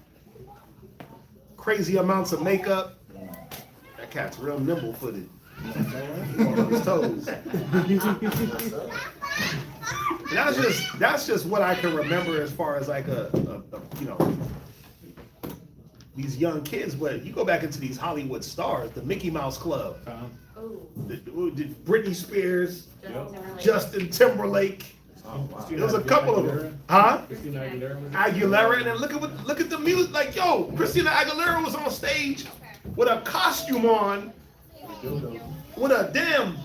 E: crazy amounts of makeup. That cat's real nimble-footed. He's on his toes. That's just what I can remember as far as like a you know, these young kids. But you go back into these Hollywood stars, the Mickey Mouse Club, the Britney Spears, Justin Timberlake. There's a couple of them, huh?
F: Christina
E: Aguilera, and then look at the music. Like, yo, Christina Aguilera was on stage with a costume on, with a damn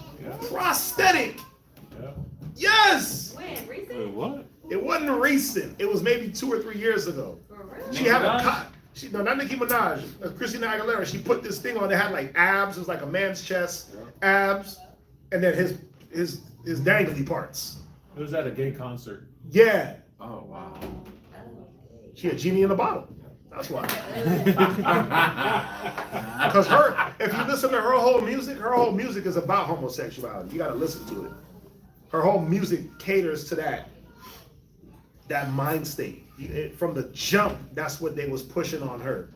E: prosthetic. Yes.
G: When?
N: Wait,
G: Recent?
N: what?
E: It wasn't recent. It was maybe 2 or 3 years ago. She had no, not Nicki Minaj. Christina Aguilera. She put this thing on that had like abs. It was like a man's chest, abs, and then his dangly parts.
F: It was at a gay concert.
E: Yeah.
D: Oh, wow.
E: She a genie in a bottle. That's why. Because if you listen to her whole music is about homosexuality. You got to listen to it. Her whole music caters to that mind state. From the jump, that's what they was pushing on her.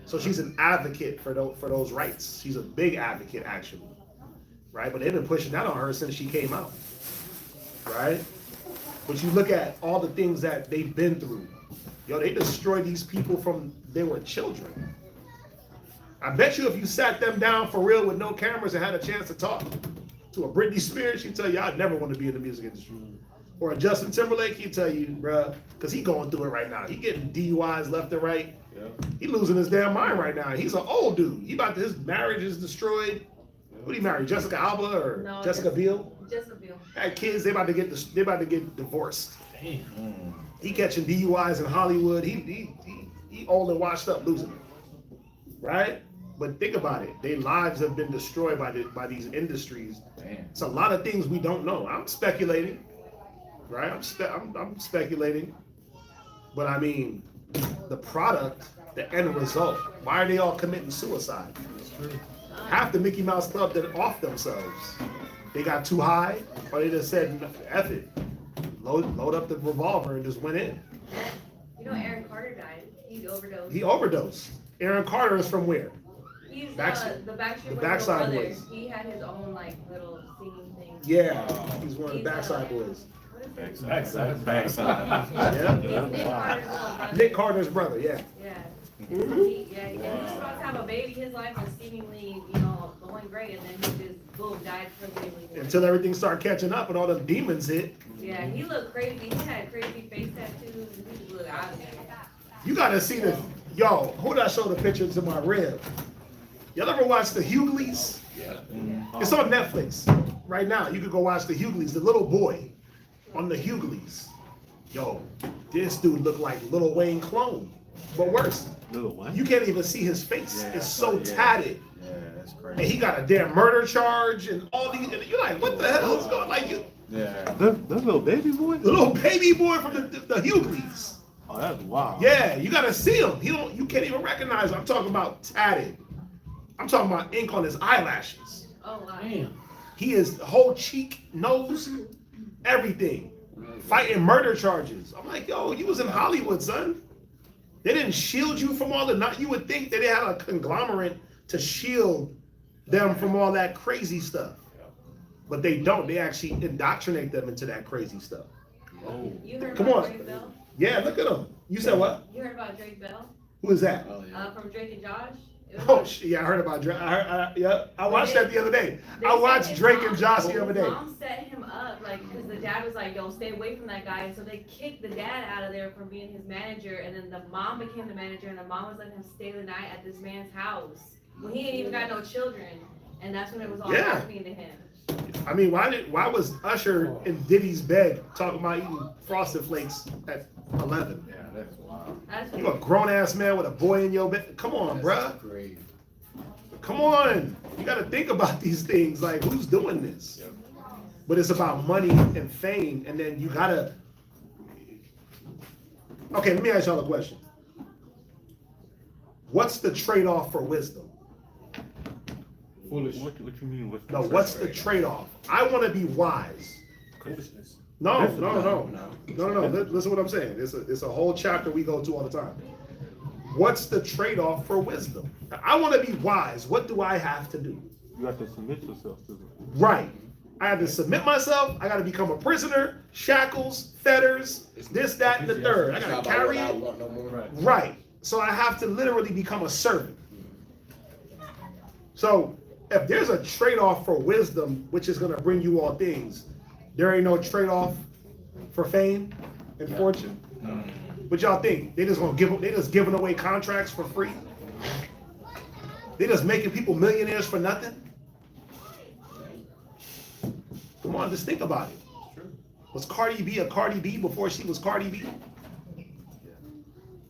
E: So she's an advocate for those rights. She's a big advocate, actually. Right? But they've been pushing that on her since she came out. Right? But you look at all the things that they've been through. Yo, they destroyed these people from they were children. I bet you if you sat them down for real with no cameras and had a chance to talk to a Britney Spears, she'd tell you, I'd never want to be in the music industry. Or a Justin Timberlake, he'd tell you, bruh, because he's going through it right now. He getting DUIs left and right. Yeah. He losing his damn mind right now. He's an old dude. His marriage is destroyed. Yeah. Who he married? Jessica Alba or Jessica Biel?
G: Jessica Biel.
E: Had kids. They about to get divorced. Damn. He catching DUIs in Hollywood. He old and washed up, losing it. Right? But think about it. Their lives have been destroyed by these industries. Damn. It's a lot of things we don't know. I'm speculating. Right? I'm speculating. But I mean, the product, the end result. Why are they all committing suicide? Half the Mickey Mouse Club did off themselves. They got too high, or they just said, F it. Load up the revolver and just went in.
G: You know, Aaron Carter died.
E: He overdosed. Aaron Carter is from where?
G: He's the Backstreet
E: Backside
G: Boys.
E: Boys.
G: He had his own like little singing thing.
E: Yeah, he's one of the Backside Boys.
F: Backside.
E: Yeah. Nick Carter's brother, yeah.
G: Yeah. He was about to have a baby. His life was seemingly, going great, and then he just boom died suddenly.
E: Until everything started catching up and all the demons hit.
G: Yeah, he looked crazy. He had crazy face tattoos. And he looked out of there.
E: You gotta see this. Yo, who did I show the pictures of my rib? Y'all ever watch the Hughleys?
D: Yeah.
E: It's on Netflix right now. You could go watch the Hughleys. The little boy on the Hughleys. Yo, this dude looked like Lil Wayne clone, but worse.
N: Lil Wayne?
E: You can't even see his face.
D: Yeah,
E: it's so tatted.
D: Yeah, that's crazy.
E: And he got a damn murder charge and all these. And you're like, what the hell is going? Like you?
D: Yeah.
N: That little baby boy?
E: The little baby boy from the Hughleys.
N: Oh, that's wild.
E: Yeah, you gotta see him. You can't even recognize him. I'm talking about tatted. I'm talking about ink on his eyelashes.
G: Oh, wow.
B: Damn.
E: He is whole cheek, nose, everything. Fighting murder charges. I'm like, yo, you was in Hollywood, son. They didn't shield you from all the not. You would think that they had a conglomerate to shield them from all that crazy stuff. But they don't. They actually indoctrinate them into that crazy stuff.
B: Oh.
G: You heard
E: Come
G: about
E: on.
G: Drake Bell?
E: Yeah, look at them. You said what?
G: You heard about Drake Bell?
E: Who is that?
G: From Drake and Josh? It was
E: Oh,
G: like-
E: yeah, I heard about Drake. I watched that the other day. I watched Drake and Josh the other day.
G: His mom set him up, like, because the dad was like, yo, stay away from that guy. And so they kicked the dad out of there from being his manager. And then the mom became the manager, and the mom was letting him stay the night at this man's house. When he ain't even got no children. And that's when it was all
E: Yeah.
G: happening to him.
E: I mean, why was Usher in Diddy's bed talking about eating Frosted Flakes at 11?
D: Yeah, that's wild.
G: That's
E: You a grown ass man with a boy in your bed? Come on, bruh.
D: Great.
E: Come on. You got to think about these things. Like, who's doing this? But it's about money and fame, and then you gotta. Okay, let me ask y'all a question. What's the trade-off for wisdom?
C: Foolish. What you mean?
E: What's the trade-off? I want to be wise.
O: Foolishness.
E: No. Listen to what I'm saying. It's a whole chapter we go to all the time. What's the trade-off for wisdom? I want to be wise. What do I have to do?
C: You have to submit yourself to them.
E: Right. I have to submit myself. I got to become a prisoner, shackles, fetters, this, that, and the third. I got to carry it. Right. So I have to literally become a servant. So if there's a trade-off for wisdom, which is going to bring you all things, there ain't no trade-off for fame and fortune. What y'all think? They just giving away contracts for free? They just making people millionaires for nothing? Come on, just think about it. Was Cardi B a Cardi B before she was Cardi B?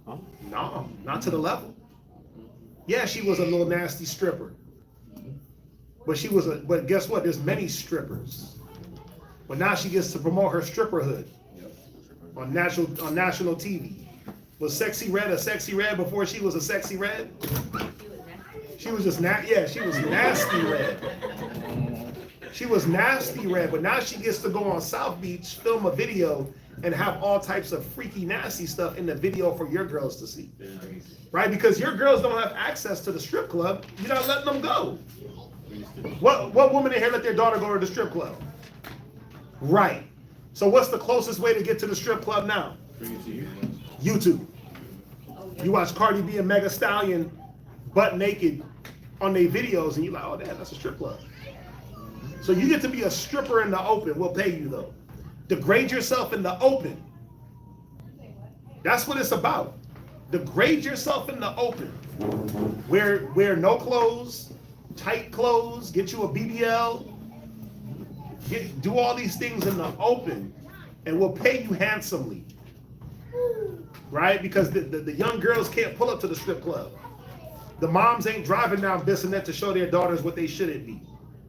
C: Huh?
E: No, not to the level. Yeah, she was a little nasty stripper. But guess what? There's many strippers. But now she gets to promote her stripperhood on national TV. Was Sexy Red a Sexy Red before she was a Sexy Red? She was just she was Nasty Red. She was Nasty Red, but now she gets to go on South Beach, film a video, and have all types of freaky, nasty stuff in the video for your girls to see. Right? Because your girls don't have access to the strip club. You're not letting them go. What woman in here let their daughter go to the strip club? Right. So what's the closest way to get to the strip club now? YouTube. You watch Cardi B and Mega Stallion butt naked on their videos, and you're like, oh, damn, that's a strip club. So you get to be a stripper in the open. We'll pay you, though. Degrade yourself in the open. That's what it's about. Degrade yourself in the open. Wear no clothes, tight clothes, get you a BBL, do all these things in the open, and we'll pay you handsomely. Right? Because the young girls can't pull up to the strip club. The moms ain't driving down Bissonnette to show their daughters what they shouldn't be.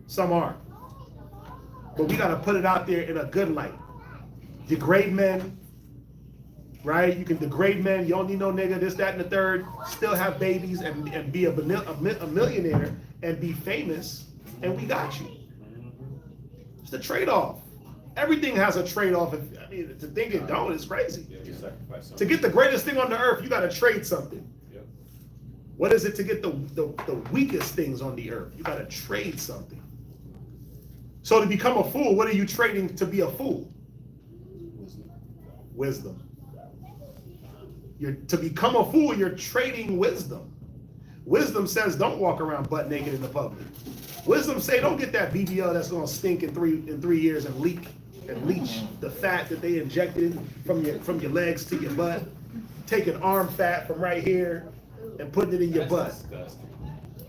E: Some are. But we got to put it out there in a good light. Degrade men, right? You can degrade men. You don't need no nigga, this, that, and the third. Still have babies and be a millionaire and be famous, and we got you. It's the trade-off. Everything has a trade-off. I mean, to think it don't is crazy. To get the greatest thing on the earth, you got to trade something. What is it to get the weakest things on the earth? You got to trade something. So to become a fool, what are you trading to be a fool? Wisdom. To become a fool, you're trading wisdom. Wisdom says don't walk around butt naked in the public. Wisdom say don't get that BBL that's gonna stink in 3 years and leak and leach the fat that they injected from your legs to your butt. Taking arm fat from right here and putting it in your butt.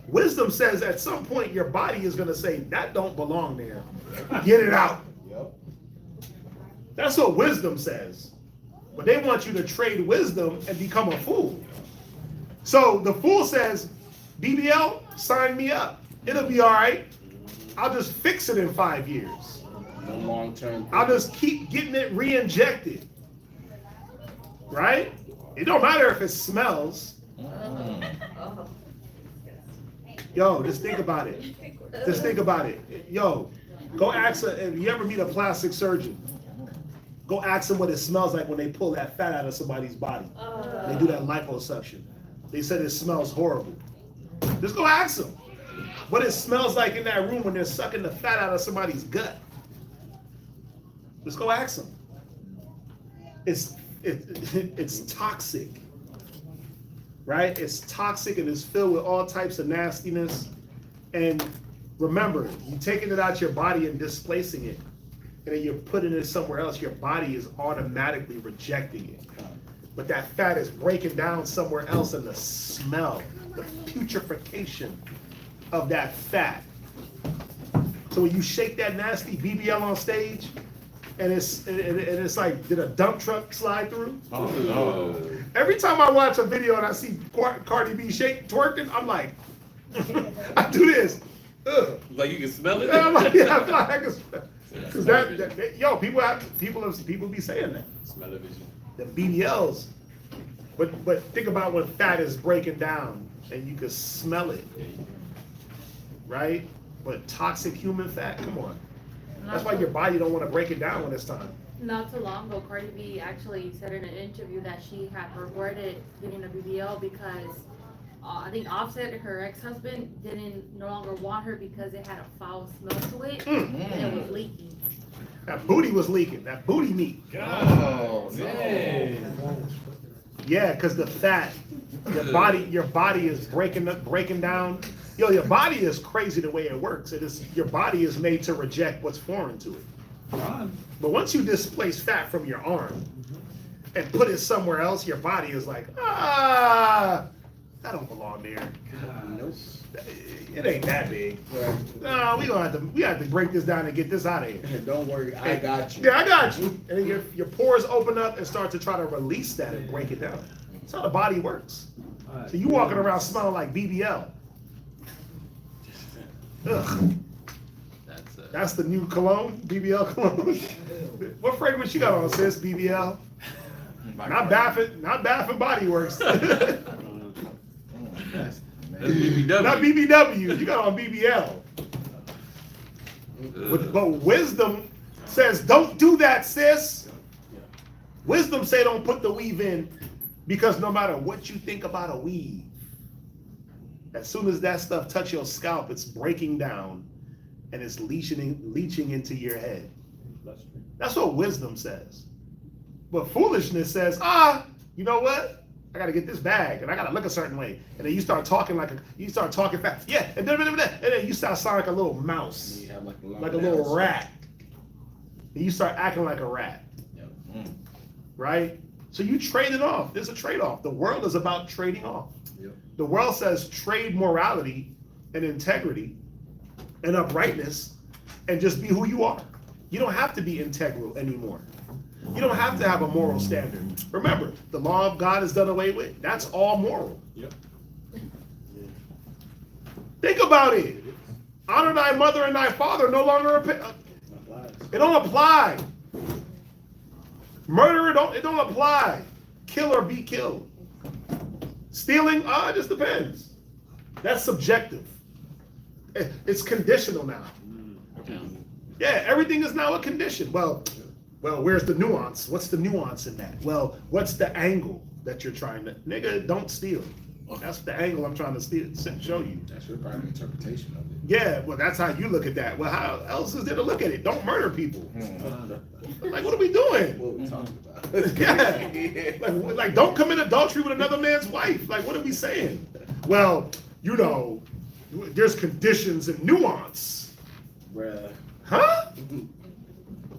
E: Wisdom says at some point your body is gonna say that don't belong there. Get it out. That's what wisdom says. But they want you to trade wisdom and become a fool. So the fool says, BBL, sign me up. It'll be all right. I'll just fix it in 5 years.
A: No long-term.
E: I'll just keep getting it re-injected. Right? It don't matter if it smells. Yo, just think about it. Just think about it. Yo, go ask if you ever meet a plastic surgeon, go ask them what it smells like when they pull that fat out of somebody's body. They do that liposuction. They said it smells horrible. Just go ask them what it smells like in that room when they're sucking the fat out of somebody's gut. Just go ask them. It's toxic, right? It's toxic and it's filled with all types of nastiness. And remember, you taking it out your body and displacing it, and then you're putting it somewhere else, your body is automatically rejecting it. But that fat is breaking down somewhere else, and the smell, the putrefaction of that fat. So when you shake that nasty BBL on stage, and it's like, did a dump truck slide through?
B: Oh, no.
E: Every time I watch a video and I see Cardi B twerking, I'm like, I do this. Ugh.
B: Like you can smell it?
E: Yeah, I'm like, yeah, I can smell it. Because yo, people be saying that.
B: Smell it, vision.
E: The BBLs. But think about when fat is breaking down and you can smell it. Right? But toxic human fat, come on. That's why your body don't want to break it down when it's time.
G: Not too long ago, Cardi B actually said in an interview that she had regretted getting a BBL because I think Offset, her ex-husband, didn't no longer want her because it had a foul smell to it and it was leaking.
E: That booty was leaking. That booty meat.
B: Oh,
E: Yeah, because the fat, your body is breaking down. Yo, your body is crazy the way it works. Your body is made to reject what's foreign to it. But once you displace fat from your arm and put it somewhere else, your body is like, that don't belong there. Nope. It ain't that big. No, we have to break this down and get this out of here.
L: Don't worry, I got you.
E: Yeah, I got you. And then your pores open up and start to try to release that and break it down. That's how the body works. So you walking around smelling like BBL. Ugh. That's the new cologne, BBL cologne. What fragrance you got on, sis? BBL. Not Bath and Body Works. That's
B: BBW.
E: Not BBW. You got on BBL. But wisdom says, don't do that, sis. Wisdom say don't put the weave in because no matter what you think about a weave, as soon as that stuff touch your scalp, it's breaking down and it's leaching into your head. That's what wisdom says. But foolishness says, you know what? I gotta get this bag and I gotta look a certain way. And then you start talking fast. Yeah, and then you start sounding like a little mouse. Like a little rat. And you start acting like a rat. Right? So you trade it off. There's a trade-off. The world is about trading off. The world says trade morality and integrity and uprightness and just be who you are. You don't have to be integral anymore. You don't have to have a moral standard. Remember, the law of God is done away with. That's all moral. Think about it. Honor thy mother and thy father no longer it don't apply. Murder, it don't apply. Kill or be killed. Stealing, it just depends. That's subjective. It's conditional now. Yeah, everything is now a condition. Well, where's the nuance? What's the nuance in that? Well, what's the angle that you're trying to, nigga, don't steal. That's the angle I'm trying to show you.
L: That's your private interpretation of it.
E: Yeah, well, that's how you look at that. Well, how else is there to look at it? Don't murder people. Like, what are we doing?
L: What we talking about?
E: Yeah. Like, don't commit adultery with another man's wife. Like, what are we saying? Well, you know, there's conditions and nuance.
L: Bruh.
E: Huh?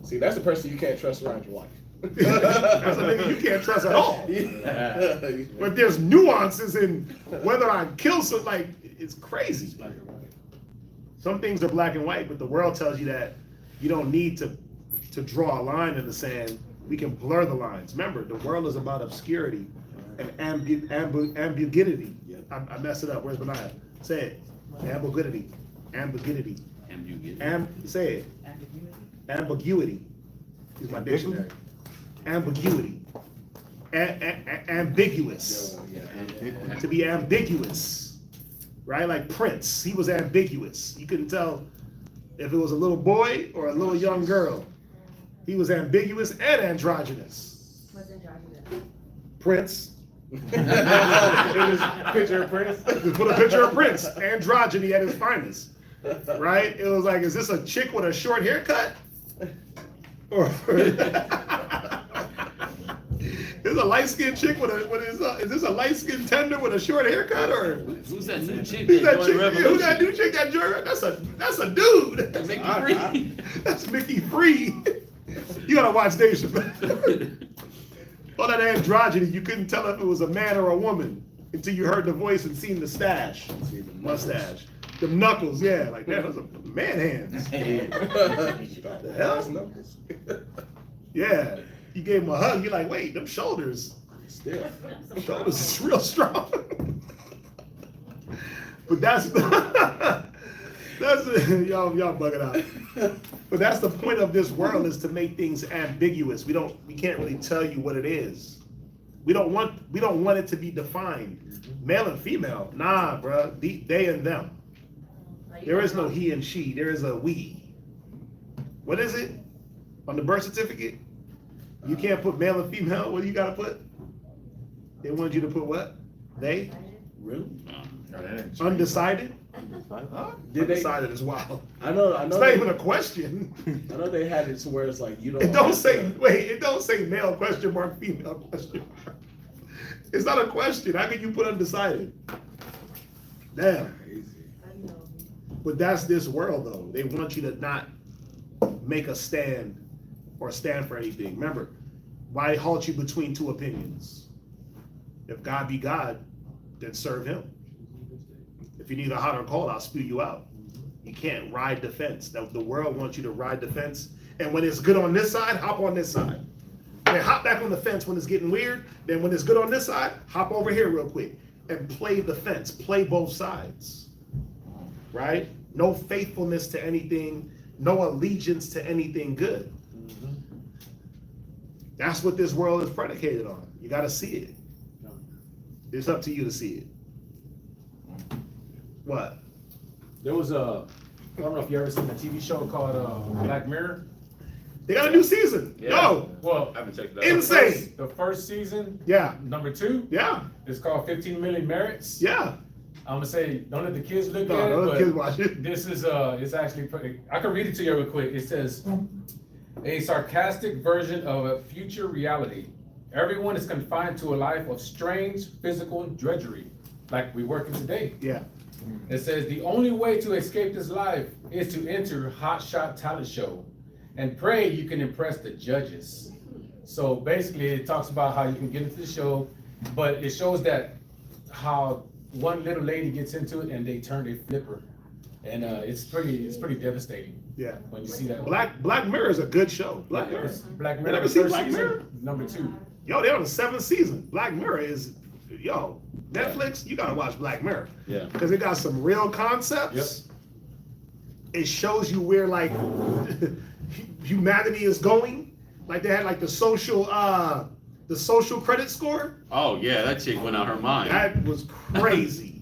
L: See, that's the person you can't trust around your wife.
E: That's a nigga you can't trust at all. But there's nuances in whether I kill some, like, it's crazy. Some things are black and white, but the world tells you that you don't need to draw a line in the sand. We can blur the lines. Remember, the world is about obscurity and ambiguity. I messed it up. Where's Benaiah? Say it. Ambiguity. Ambiguity. Say it. Ambiguity. Use my dictionary. Ambiguity. Ambiguous. To be ambiguous. right? Like Prince, he was ambiguous. You couldn't tell if it was a little boy or a little young girl. He was ambiguous and androgynous.
G: What's androgynous?
E: Prince.
F: It was a picture of Prince.
E: Just put a picture of Prince. Androgyny at his finest. Right? It was like, is this a chick with a short haircut? Or is a light-skinned chick is this a light-skinned tender with a short haircut, or
B: Who's that new chick?
E: who's that
B: joined
E: chick?
B: Revolution?
E: Who's that new chick that joined? That's a dude.
B: That's Mickey Free.
E: That's Mickey Free. You gotta watch Dave Chappelle. All that androgyny, you couldn't tell if it was a man or a woman until you heard the voice and seen the stash, mustache, the knuckles. Yeah, like that. Those are man hands. The hell? Yeah. You gave him a hug. You're like, wait, them shoulders.
L: Stiff.
E: Them shoulders is real strong. But that's y'all bugging out. But that's the point of this world, is to make things ambiguous. We can't really tell you what it is. We don't want it to be defined. Male and female. Nah, bruh. They and them. There is no he and she. There is a we. What is it? On the birth certificate? You can't put male and female. What do you gotta put? They wanted you to put what? They?
L: Really?
E: Undecided?
L: Huh? Did they?
E: Undecided is wild.
L: I know.
E: It's not even a question.
L: I know they had it to where it's like you don't.
E: It don't say male question mark, female question mark. It's not a question. How can you put undecided? Damn. But that's this world, though. They want you to not make a stand or stand for anything. Remember, why halt you between two opinions? If God be God, then serve him. If you need a hot or cold, I'll spew you out. You can't ride the fence. The world wants you to ride the fence. And when it's good on this side, hop on this side. Then hop back on the fence when it's getting weird. Then when it's good on this side, hop over here real quick and play the fence. Play both sides. Right? No faithfulness to anything, no allegiance to anything good. That's what this world is predicated on. You got to see it. It's up to you to see it. What?
F: There was I don't know if you ever seen a TV show called Black Mirror.
E: They got a new season.
B: Yeah.
E: Yo,
F: Well,
B: I haven't checked that.
E: insane.
F: the first season,
E: Yeah,
F: number 2,
E: yeah,
F: is called 15 Million Merits.
E: yeah.
F: I'm gonna say, don't let the kids look
E: No,
F: at
E: no,
F: it,
E: the
F: but
E: kids watch it.
F: this is it's actually pretty. I can read it to you real quick. It says, a sarcastic version of a future reality. Everyone is confined to a life of strange physical drudgery, like we working today.
E: Yeah.
F: It says the only way to escape this life is to enter Hot Shot Talent Show and pray you can impress the judges. So basically, it talks about how you can get into the show, but it shows that how one little lady gets into it and they flip her, and it's pretty devastating.
E: Yeah.
F: When you see that.
E: Black Mirror is a good show. Black Mirror.
F: Black
E: You
F: Mirror.
E: never
F: The
E: seen
F: first
E: Black
F: season,
E: Mirror?
F: number 2.
E: Yo, they're on the 7th season. Black Mirror is, Netflix, you gotta watch Black Mirror.
B: Yeah.
E: Because it got some real concepts. It shows you where like humanity is going. Like they had like the social credit score.
B: Oh yeah, that chick went out her mind.
E: That was crazy.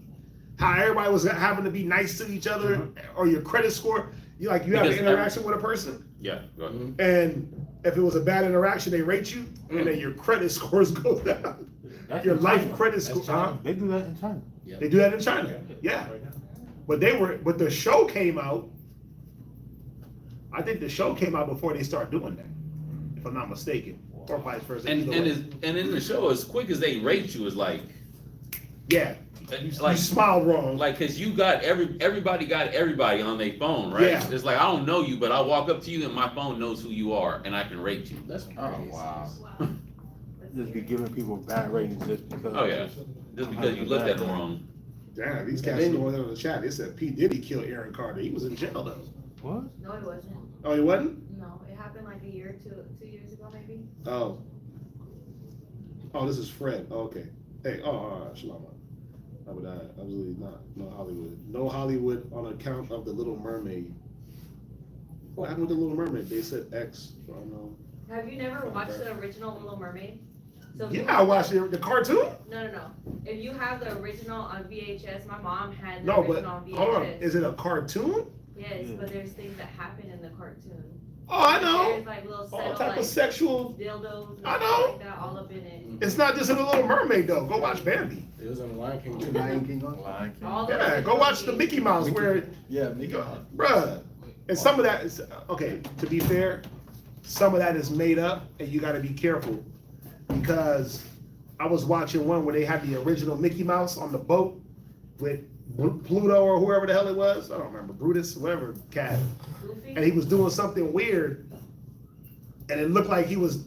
E: How everybody was having to be nice to each other, or your credit score. You have
B: Because
E: an interaction with a person,
B: Yeah. Go ahead.
E: and if it was a bad interaction, they rate you, and then your credit scores go down.
C: That's
E: Your
C: in
E: life
C: China.
E: credit
C: That's
E: score.
C: China. They do that in China.
E: They do that in China. Yeah. But the show came out. I think the show came out before they start doing that, if I'm not mistaken, or vice versa.
B: And
E: either way.
B: and in the show, as quick as they rate you, is like
E: Yeah, you smile wrong.
B: Like, cause you got everybody got everybody on their phone, right?
E: Yeah.
B: It's like, I don't know you, but I walk up to you and my phone knows who you are and I can rate you.
L: That's crazy.
B: Wow.
C: Just be giving people bad ratings just because.
B: Oh yeah, just because you looked at them wrong.
E: Damn, these cats going in the chat. They said P. Diddy killed Aaron Carter. He was in jail though.
C: What?
G: No, it wasn't.
E: Oh, he wasn't?
G: No, it happened like a year, 2 years ago maybe.
E: Oh. Oh, this is Fred. Oh, okay. Hey, all right, Shalom. I would absolutely not. No Hollywood. No Hollywood on account of the Little Mermaid. What happened with the Little Mermaid? They said X. So I don't know.
G: Have you never watched the original Little Mermaid? So if
E: Yeah,
G: you
E: I
G: have
E: watched the cartoon.
G: No. If you have the original on VHS, my mom had the
E: No, but
G: original on VHS.
E: hold on. Is it a cartoon?
G: Yes, but there's things that happen in the cartoon.
E: Oh, I know.
G: There's like little
E: All
G: subtle,
E: type
G: like,
E: of sexual.
G: dildos and
E: I
G: stuff
E: know.
G: like that all up in it.
E: It's not just in the Little Mermaid though. Go watch Bambi.
L: It was in the Lion King.
H: The Lion King.
D: Lion King.
G: All the
E: Yeah, go watch the Mickey Mouse where,
L: Yeah, Mickey.
E: bruh. And some of that is okay. To be fair, some of that is made up, and you got to be careful because I was watching one where they had the original Mickey Mouse on the boat with Pluto or whoever the hell it was. I don't remember, Brutus, whatever cat.
G: Goofy.
E: And he was doing something weird, and it looked like he was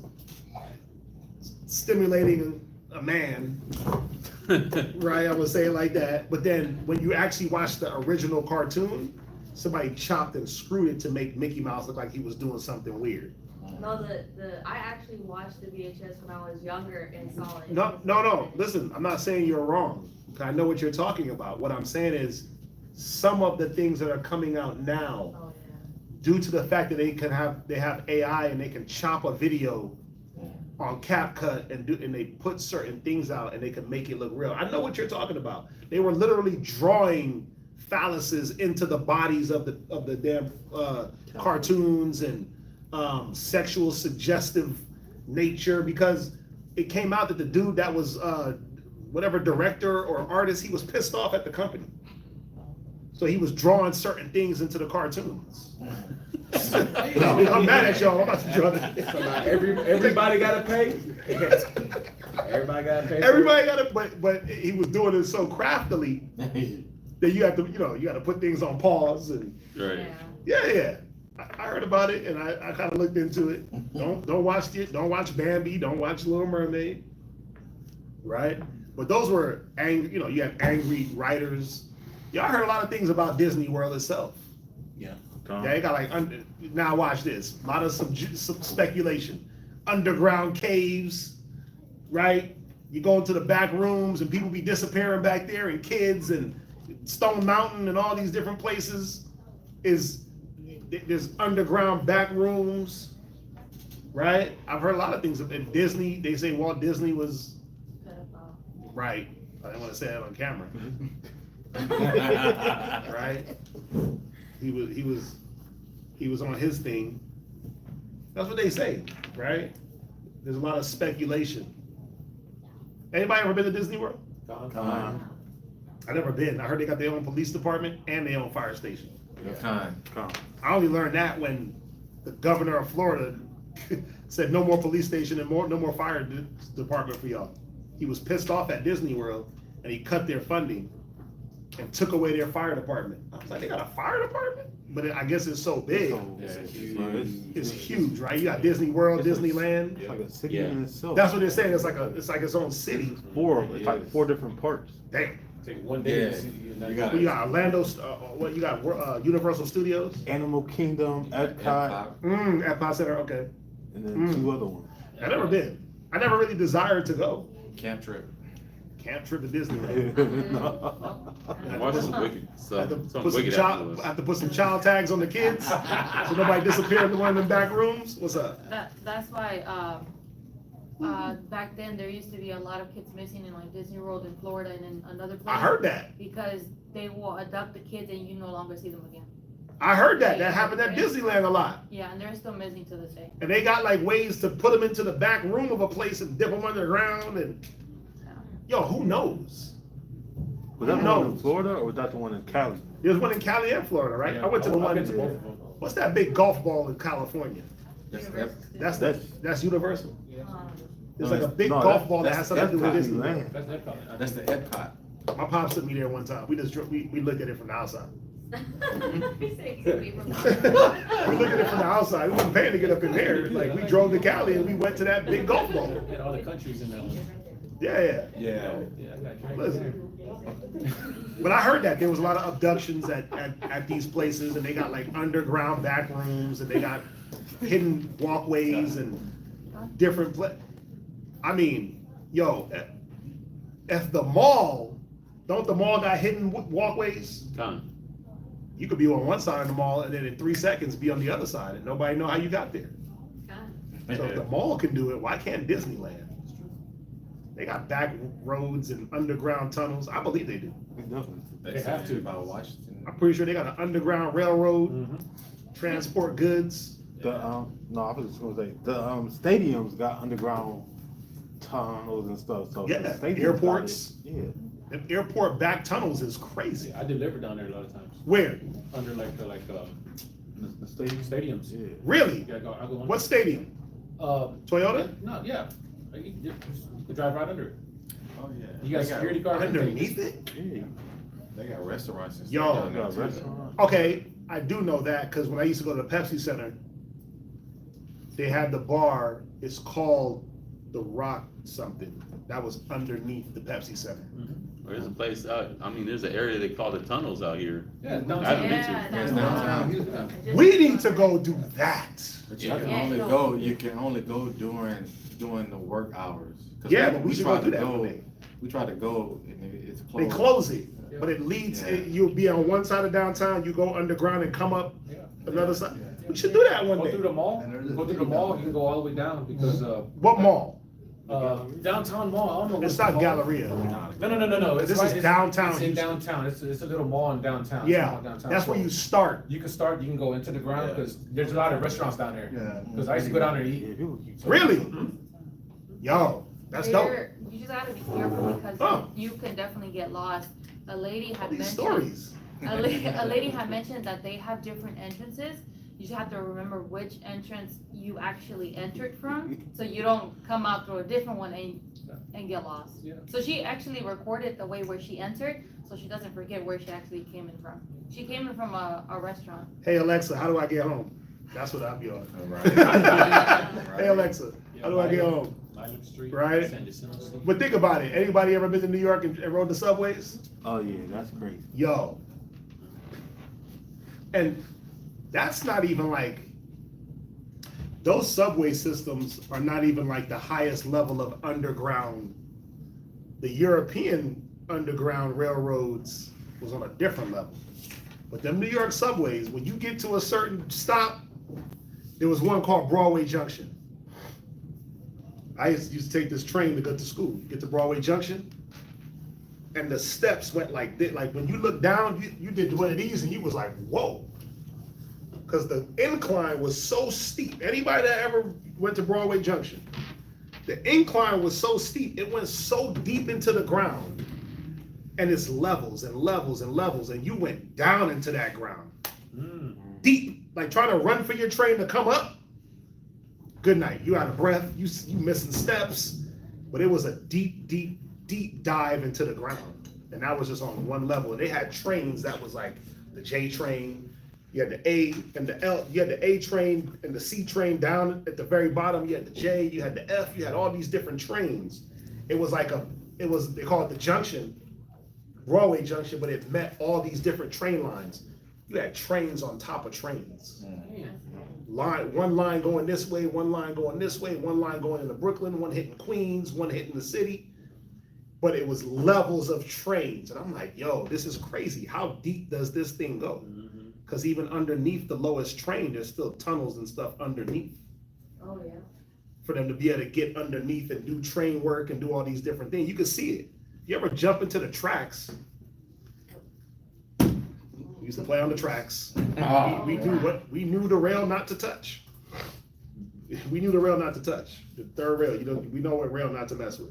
E: stimulating a man, right? I would say it like that. But then when you actually watch the original cartoon, somebody chopped and screwed it to make Mickey Mouse look like he was doing something weird.
G: No, I actually watched the VHS when I was younger and saw it.
E: No. Listen, I'm not saying you're wrong. I know what you're talking about. What I'm saying is some of the things that are coming out now,
G: Oh, yeah.
E: due to the fact that they have AI and they can chop a video on CapCut and they put certain things out and they can make it look real. I know what you're talking about. They were literally drawing phalluses into the bodies of the damn cartoons and sexual suggestive nature, because it came out that the dude that was whatever director or artist, he was pissed off at the company. So he was drawing certain things into the cartoons. I'm mad at y'all. I'm about to draw that.
L: Everybody gotta pay. Everybody gotta pay.
E: Everybody got to, but he was doing it so craftily that you have to, you got to put things on pause and
B: Right.
E: yeah. I heard about it and I kind of looked into it. Don't watch it. Don't watch Bambi. Don't watch Little Mermaid. Right? But those were angry. You had angry writers. Y'all heard a lot of things about Disney World itself.
D: Yeah.
E: Yeah, you got like now watch this. A lot of some speculation. Underground caves, right? You go into the back rooms and people be disappearing back there, and kids and Stone Mountain and all these different places there's underground back rooms, right? I've heard a lot of things. In Disney, they say Walt Disney was right. I didn't want to say that on camera. Right? He was on his thing. That's what they say, right? There's a lot of speculation. Anybody ever been to Disney World?
D: Come on.
E: I never been. I heard they got their own police department and their own fire station.
D: Come.
E: I only learned that when the governor of Florida said no more police station and no more fire department for y'all. He was pissed off at Disney World and he cut their funding and took away their fire department. I was like, they got a fire department? But I guess it's so big. It's huge, right? You got Disney World, Disneyland.
C: It's like a city in itself.
E: That's what they're saying. It's like its own city.
C: It's like 4 different parts.
E: Damn.
F: Take one day.
D: Yeah.
E: You got Orlando. What you got? Universal Studios.
C: Animal Kingdom, Epcot,
E: Epcot Center. Okay.
C: and then 2 other ones.
E: I never been. I never really desired to go.
D: Camp trip.
E: Camp trip to Disneyland.
B: Watch some wicked
E: I
B: stuff.
E: have to
B: Some
E: put some
B: wicked
E: child.
B: afterwards.
E: I have to put some child tags on the kids so nobody disappear into one of them back rooms. What's up?
P: That's why back then there used to be a lot of kids missing in like Disney World in Florida and in another place.
E: I heard that.
P: Because they will abduct the kids and you no longer see them again.
E: I heard that. That happened at Disneyland a lot.
P: Yeah, and they're still missing to this day.
E: And they got like ways to put them into the back room of a place and dip them underground. And yo, who knows?
C: Was that the one in Florida or was that the one in Cali?
E: There's one in Cali and Florida, right?
F: Yeah,
E: I went to the
F: I've
E: one.
F: been to both of them.
E: What's that big golf ball in California? That's Universal. There's like a big golf ball that has something to do with Disneyland.
D: That's the Epcot.
E: My pops took me there one time. We looked at it from the outside. We looked at it from the outside. We weren't paying to get up in there. Like we drove to Cali and we went to that big golf ball.
F: And all the countries in that one.
E: Yeah. Listen. But I heard that there was a lot of abductions at these places, and they got like underground back rooms, and they got hidden walkways and different I mean, yo, if the mall, don't the mall got hidden walkways? You could be on one side of the mall and then in 3 seconds be on the other side and nobody know how you got there. So if the mall can do it, why can't Disneyland?
F: That's that color.
E: Disneyland. That's the best. That's Universal.
F: Yeah.
E: Universal. They got back roads and underground tunnels. I believe they do.
F: They have to.
N: About Washington.
E: I'm pretty sure they got an underground railroad, transport goods.
C: No, I was just gonna say the stadiums got underground tunnels and stuff. So
E: Yeah,
C: the stadiums
E: airports.
C: got it. Yeah.
E: Them airport back tunnels is crazy.
F: I deliver down there a lot of times.
E: Where?
F: Under
C: The stadium.
F: stadiums.
C: Yeah.
E: Really?
F: Yeah, I go under.
E: What stadium? Toyota?
F: No, yeah. You can drive right under it.
N: Oh, yeah.
F: You got a security guard
E: Underneath it?
C: Yeah.
N: They got restaurants and
E: Yo.
N: stuff down there,
C: Got
N: too.
C: restaurants.
E: Okay, I do know that because when I used to go to the Pepsi Center, they had the bar. It's called the Rock something. That was underneath the Pepsi Center.
B: There's a place out, I mean, there's an area they call the tunnels out here.
F: Yeah,
B: I haven't been to.
G: Yeah,
N: downtown.
E: We need to go do that.
N: But you
B: Yeah.
N: can only go. You can only go during the work hours. 'Cause
E: Yeah, but we should go
N: tried
E: do
N: to
E: that one day.
N: We tried to go and it's
E: They
N: closed.
E: close it, but it leads.
N: Yeah.
E: You'll be on one side of downtown. You go underground and come up another side. We should do that one
F: Go
E: day.
F: through the mall. Go through the mall. You can go all the way down because
E: What mall?
F: downtown mall. I don't know.
E: It's
F: what's
E: not
F: the mall.
E: Galleria.
F: No. It's
E: This is
F: it's-
E: downtown
F: It's in
E: Houston.
F: downtown. It's a little mall in downtown.
E: Yeah,
F: Downtown.
E: that's where
F: So
E: you start.
F: You can start. You can go into the ground because there's a lot of restaurants down there.
L: Yeah.
F: Because I used to go down there and eat.
C: Yeah, people keep
E: Really? Yo, that's dope.
P: You just gotta be careful because
E: Huh.
P: you can definitely get lost. A lady had
E: These
P: mentioned,
E: stories.
P: a lady had mentioned that they have different entrances. You just have to remember which entrance you actually entered from, so you don't come out through a different one and get lost.
F: Yeah.
P: So she actually recorded the way where she entered, so she doesn't forget where she actually came in from. She came in from a restaurant.
E: Hey Alexa, how do I get home? That's what I'll be on.
N: Right.
E: Hey Alexa, how do I get home?
F: Lilac Street,
E: Right.
F: San Jacinto.
E: But think about it. Anybody ever been to New York and rode the subways?
C: Oh yeah, that's crazy.
E: Yo. And that's not even like, those subway systems are not even like the highest level of underground. The European underground railroads was on a different level. But them New York subways, when you get to a certain stop, there was one called Broadway Junction. I used to take this train to go to school, get to Broadway Junction, and the steps went like this. Like when you look down, you did one of these and you was like, whoa. Because the incline was so steep. Anybody that ever went to Broadway Junction, the incline was so steep, it went so deep into the ground. And it's levels and levels and levels, and you went down into that ground. Deep, like trying to run for your train to come up. Good night. You out of breath, you missing steps. But it was a deep, deep, deep dive into the ground. And that was just on one level. And they had trains that was like the J train. You had the A and the L, you had the A train and the C train down at the very bottom. You had the J, you had the F, you had all these different trains. It was like they call it the junction, Broadway Junction, but it met all these different train lines. You had trains on top of trains. One line going this way, one line going this way, one line going into Brooklyn, one hitting Queens, one hitting the city. But it was levels of trains. And I'm like, yo, this is crazy. How deep does this thing go? Because even underneath the lowest train, there's still tunnels and stuff underneath.
G: Oh, yeah.
E: For them to be able to get underneath and do train work and do all these different things. You can see it. You ever jump into the tracks? We used to play on the tracks. We knew the rail not to touch. We knew the rail not to touch. The third rail, we know what rail not to mess with.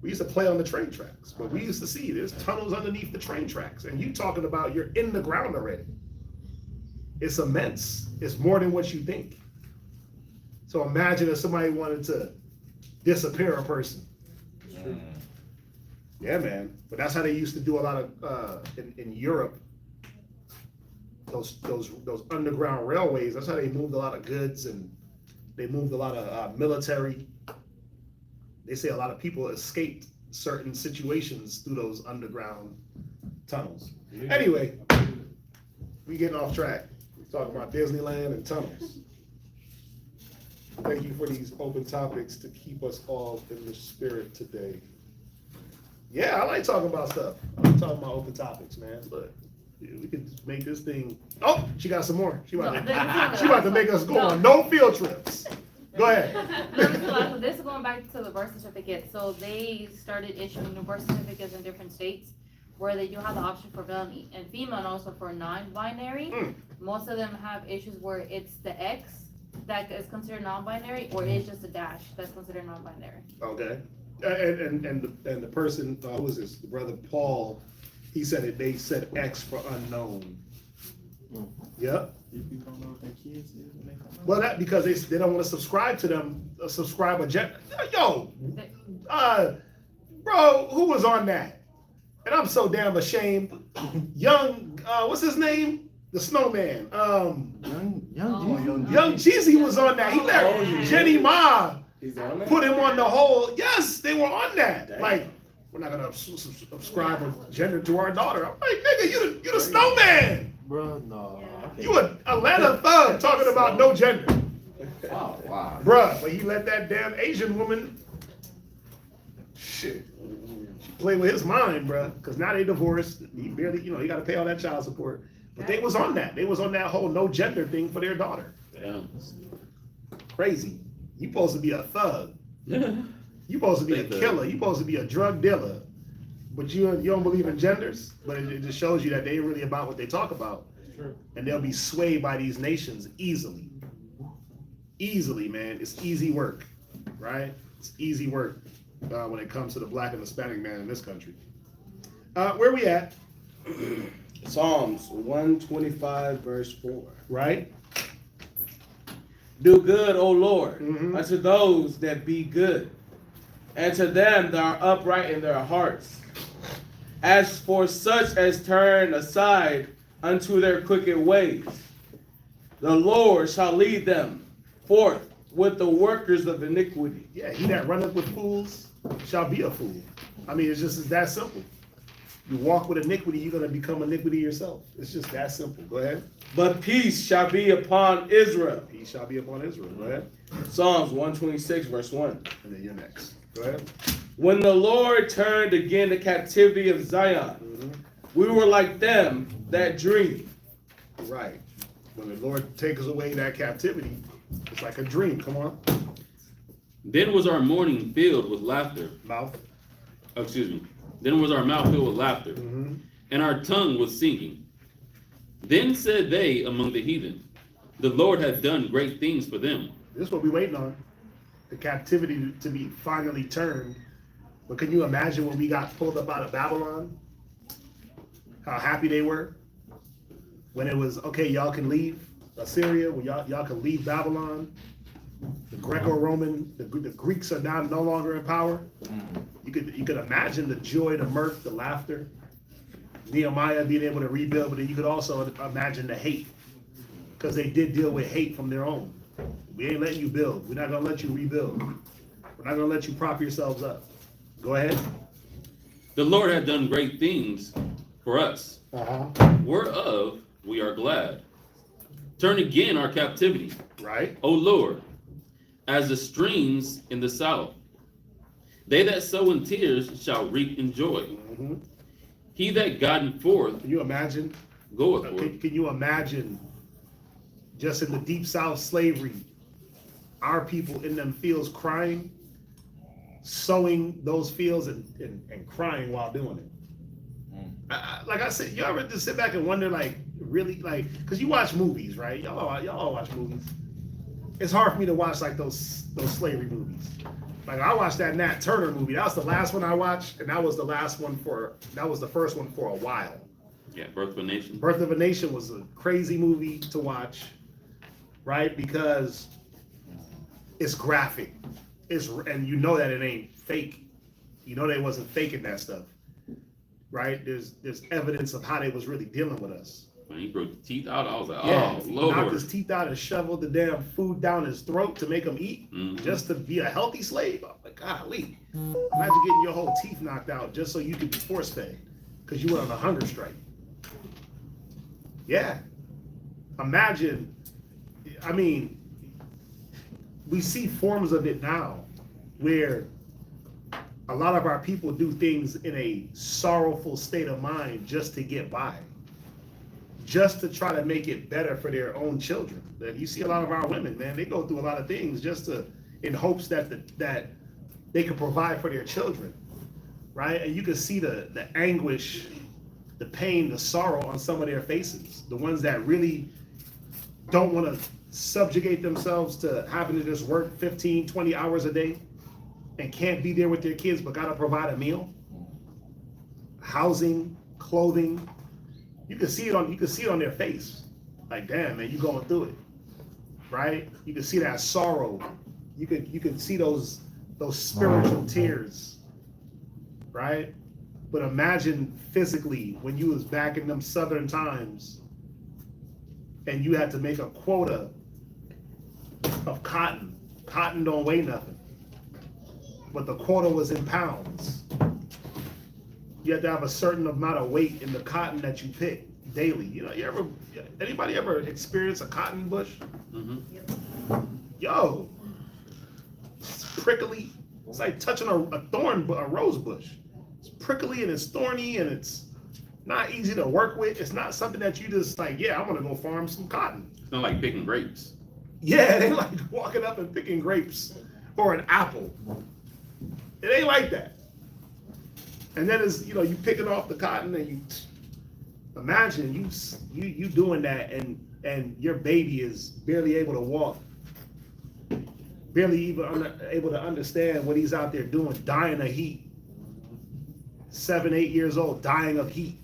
E: We used to play on the train tracks, but we used to see there's tunnels underneath the train tracks. And you talking about you're in the ground already. It's immense. It's more than what you think. So imagine if somebody wanted to disappear a person. Yeah, man. But that's how they used to do a lot of in Europe. Those underground railways. That's how they moved a lot of goods and they moved a lot of military. They say a lot of people escaped certain situations through those underground tunnels. Anyway, we getting off track. We're talking about Disneyland and tunnels. Thank you for these open topics to keep us all in the spirit today. Yeah, I like talking about stuff. I like talking about open topics, man. Look, we could make this thing. Oh, she got some more. She about to make us go on no field trips. Go ahead.
P: So this is going back to the birth certificate. So they started issuing new birth certificates in different states where they do have the option for male and female and also for non-binary. Most of them have issues where it's the X that is considered non-binary or it's just a dash that's considered non-binary.
E: Okay. And the person, who was this? The brother Paul, he said it, they said X for unknown. Yep.
N: People don't know what their kids is when they come out.
E: Well, that because they don't want to subscribe to them, subscribe a gender. Yo, bro, who was on that? And I'm so damn ashamed. Young, what's his name? The Snowman. Young Jeezy was on that. He let Jenny Ma put him on the whole. Yes, they were on that. Damn. Like, we're not gonna subscribe a gender to our daughter. I'm like, nigga, you the Snowman.
C: Bro, no.
E: You a Atlanta thug talking about no gender.
L: Oh, wow.
E: Bruh, but he let that damn Asian woman, shit, she played with his mind, bruh. Because now they divorced. He barely, he got to pay all that child support. But they was on that. They was on that whole no gender thing for their daughter.
B: Yeah.
E: Crazy. You supposed to be a thug. You supposed to be a killer. You supposed to be a drug dealer. But you don't believe in genders. But it just shows you that they ain't really about what they talk about. And they'll be swayed by these nations easily. Easily, man. It's easy work, right? It's easy work when it comes to the black and Hispanic man in this country. Where we at?
L: Psalms 125, verse 4.
E: Right?
L: Do good, O Lord, unto those that be good, and to them that are upright in their hearts. As for such as turn aside unto their crooked ways, the Lord shall lead them forth with the workers of iniquity.
E: Yeah, he that runneth with fools shall be a fool. I mean, it's just that simple. You walk with iniquity, you're going to become iniquity yourself. It's just that simple. Go ahead.
L: But peace shall be upon Israel.
E: Peace shall be upon Israel. Go ahead.
L: Psalms 126, verse 1.
E: And then you're next. Go ahead.
L: When the Lord turned again the captivity of Zion, we were like them that dream.
E: Right. When the Lord takes away that captivity, it's like a dream. Come on.
B: Then was our morning filled with laughter.
E: Mouth.
B: Oh, excuse me. Then was our mouth filled with laughter, and our tongue was singing. Then said they among the heathen, the Lord hath done great things for them.
E: This is what we're waiting on. The captivity to be finally turned. But can you imagine when we got pulled up out of Babylon? How happy they were? When it was, okay, y'all can leave Assyria, when y'all can leave Babylon. The Greco-Roman, the Greeks are now no longer in power. You could imagine the joy, the mirth, the laughter. Nehemiah being able to rebuild, but then you could also imagine the hate. Because they did deal with hate from their own. We ain't letting you build. We're not gonna let you rebuild. We're not gonna let you prop yourselves up. Go ahead.
B: The Lord hath done great things for us, whereof we are glad. Turn again our captivity,
E: right,
B: O Lord, as the streams in the south. They that sow in tears shall reap in joy. He that gotten forth,
E: can you imagine?
B: Goeth forth.
E: Can you imagine just in the deep south slavery, our people in them fields crying, sowing those fields and crying while doing it? Like I said, you ever just sit back and wonder, like, really, like, because you watch movies, right? Y'all all watch movies. It's hard for me to watch like those slavery movies. Like I watched that Nat Turner movie. That was the last one I watched, and that was the first one for a while.
B: Yeah, Birth of a Nation.
E: Birth of a Nation was a crazy movie to watch, right? Because it's graphic. And you know that it ain't fake. You know they wasn't faking that stuff, right? There's evidence of how they was really dealing with us.
B: When he broke the teeth out, I was like,
E: Yeah,
B: oh,
E: he
B: Lord.
E: knocked his teeth out and shoveled the damn food down his throat to make him eat, just to be a healthy slave. I'm like, golly. Imagine getting your whole teeth knocked out just so you could be force fed because you went on a hunger strike. Yeah. Imagine, I mean, we see forms of it now where a lot of our people do things in a sorrowful state of mind just to get by. just to try to make it better for their own children. And you see a lot of our women, man, they go through a lot of things just in hopes that that they can provide for their children, right? And you can see the anguish, the pain, the sorrow on some of their faces. The ones that really don't want to subjugate themselves to having to just work 15, 20 hours a day and can't be there with their kids, but gotta provide a meal, housing, clothing. You can see it on their face. Like, damn, man, you going through it, right? You can see that sorrow. You can see those spiritual tears, right? But imagine physically when you was back in them southern times and you had to make a quota of cotton. Cotton don't weigh nothing, but the quota was in pounds. You had to have a certain amount of weight in the cotton that you pick daily. You know, anybody ever experience a cotton bush?
B: Mm-hmm.
E: Yo, it's prickly. It's like touching a rose bush. It's prickly and it's thorny and it's not easy to work with. It's not something that you just like, yeah, I'm gonna go farm some cotton.
B: It's not like picking grapes.
E: Yeah, they like walking up and picking grapes or an apple. It ain't like that. And then it's, you picking off the cotton and you imagine you doing that and your baby is barely able to walk, barely even able to understand what he's out there doing, dying of heat. 7, 8 years old, dying of heat.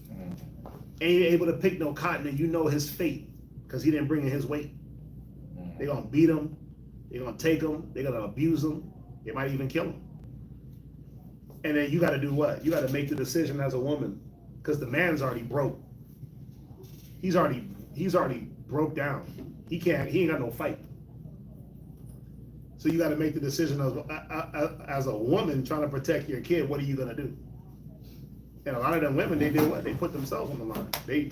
E: Ain't able to pick no cotton, and you know his fate because he didn't bring in his weight. They're gonna beat him, they're gonna take him, they're gonna abuse him, they might even kill him. And then you gotta do what? You gotta make the decision as a woman, because the man's already broke. He's already broke down. He ain't got no fight. So you gotta make the decision as a woman trying to protect your kid. What are you gonna do? And a lot of them women, they did what? They put themselves on the line. They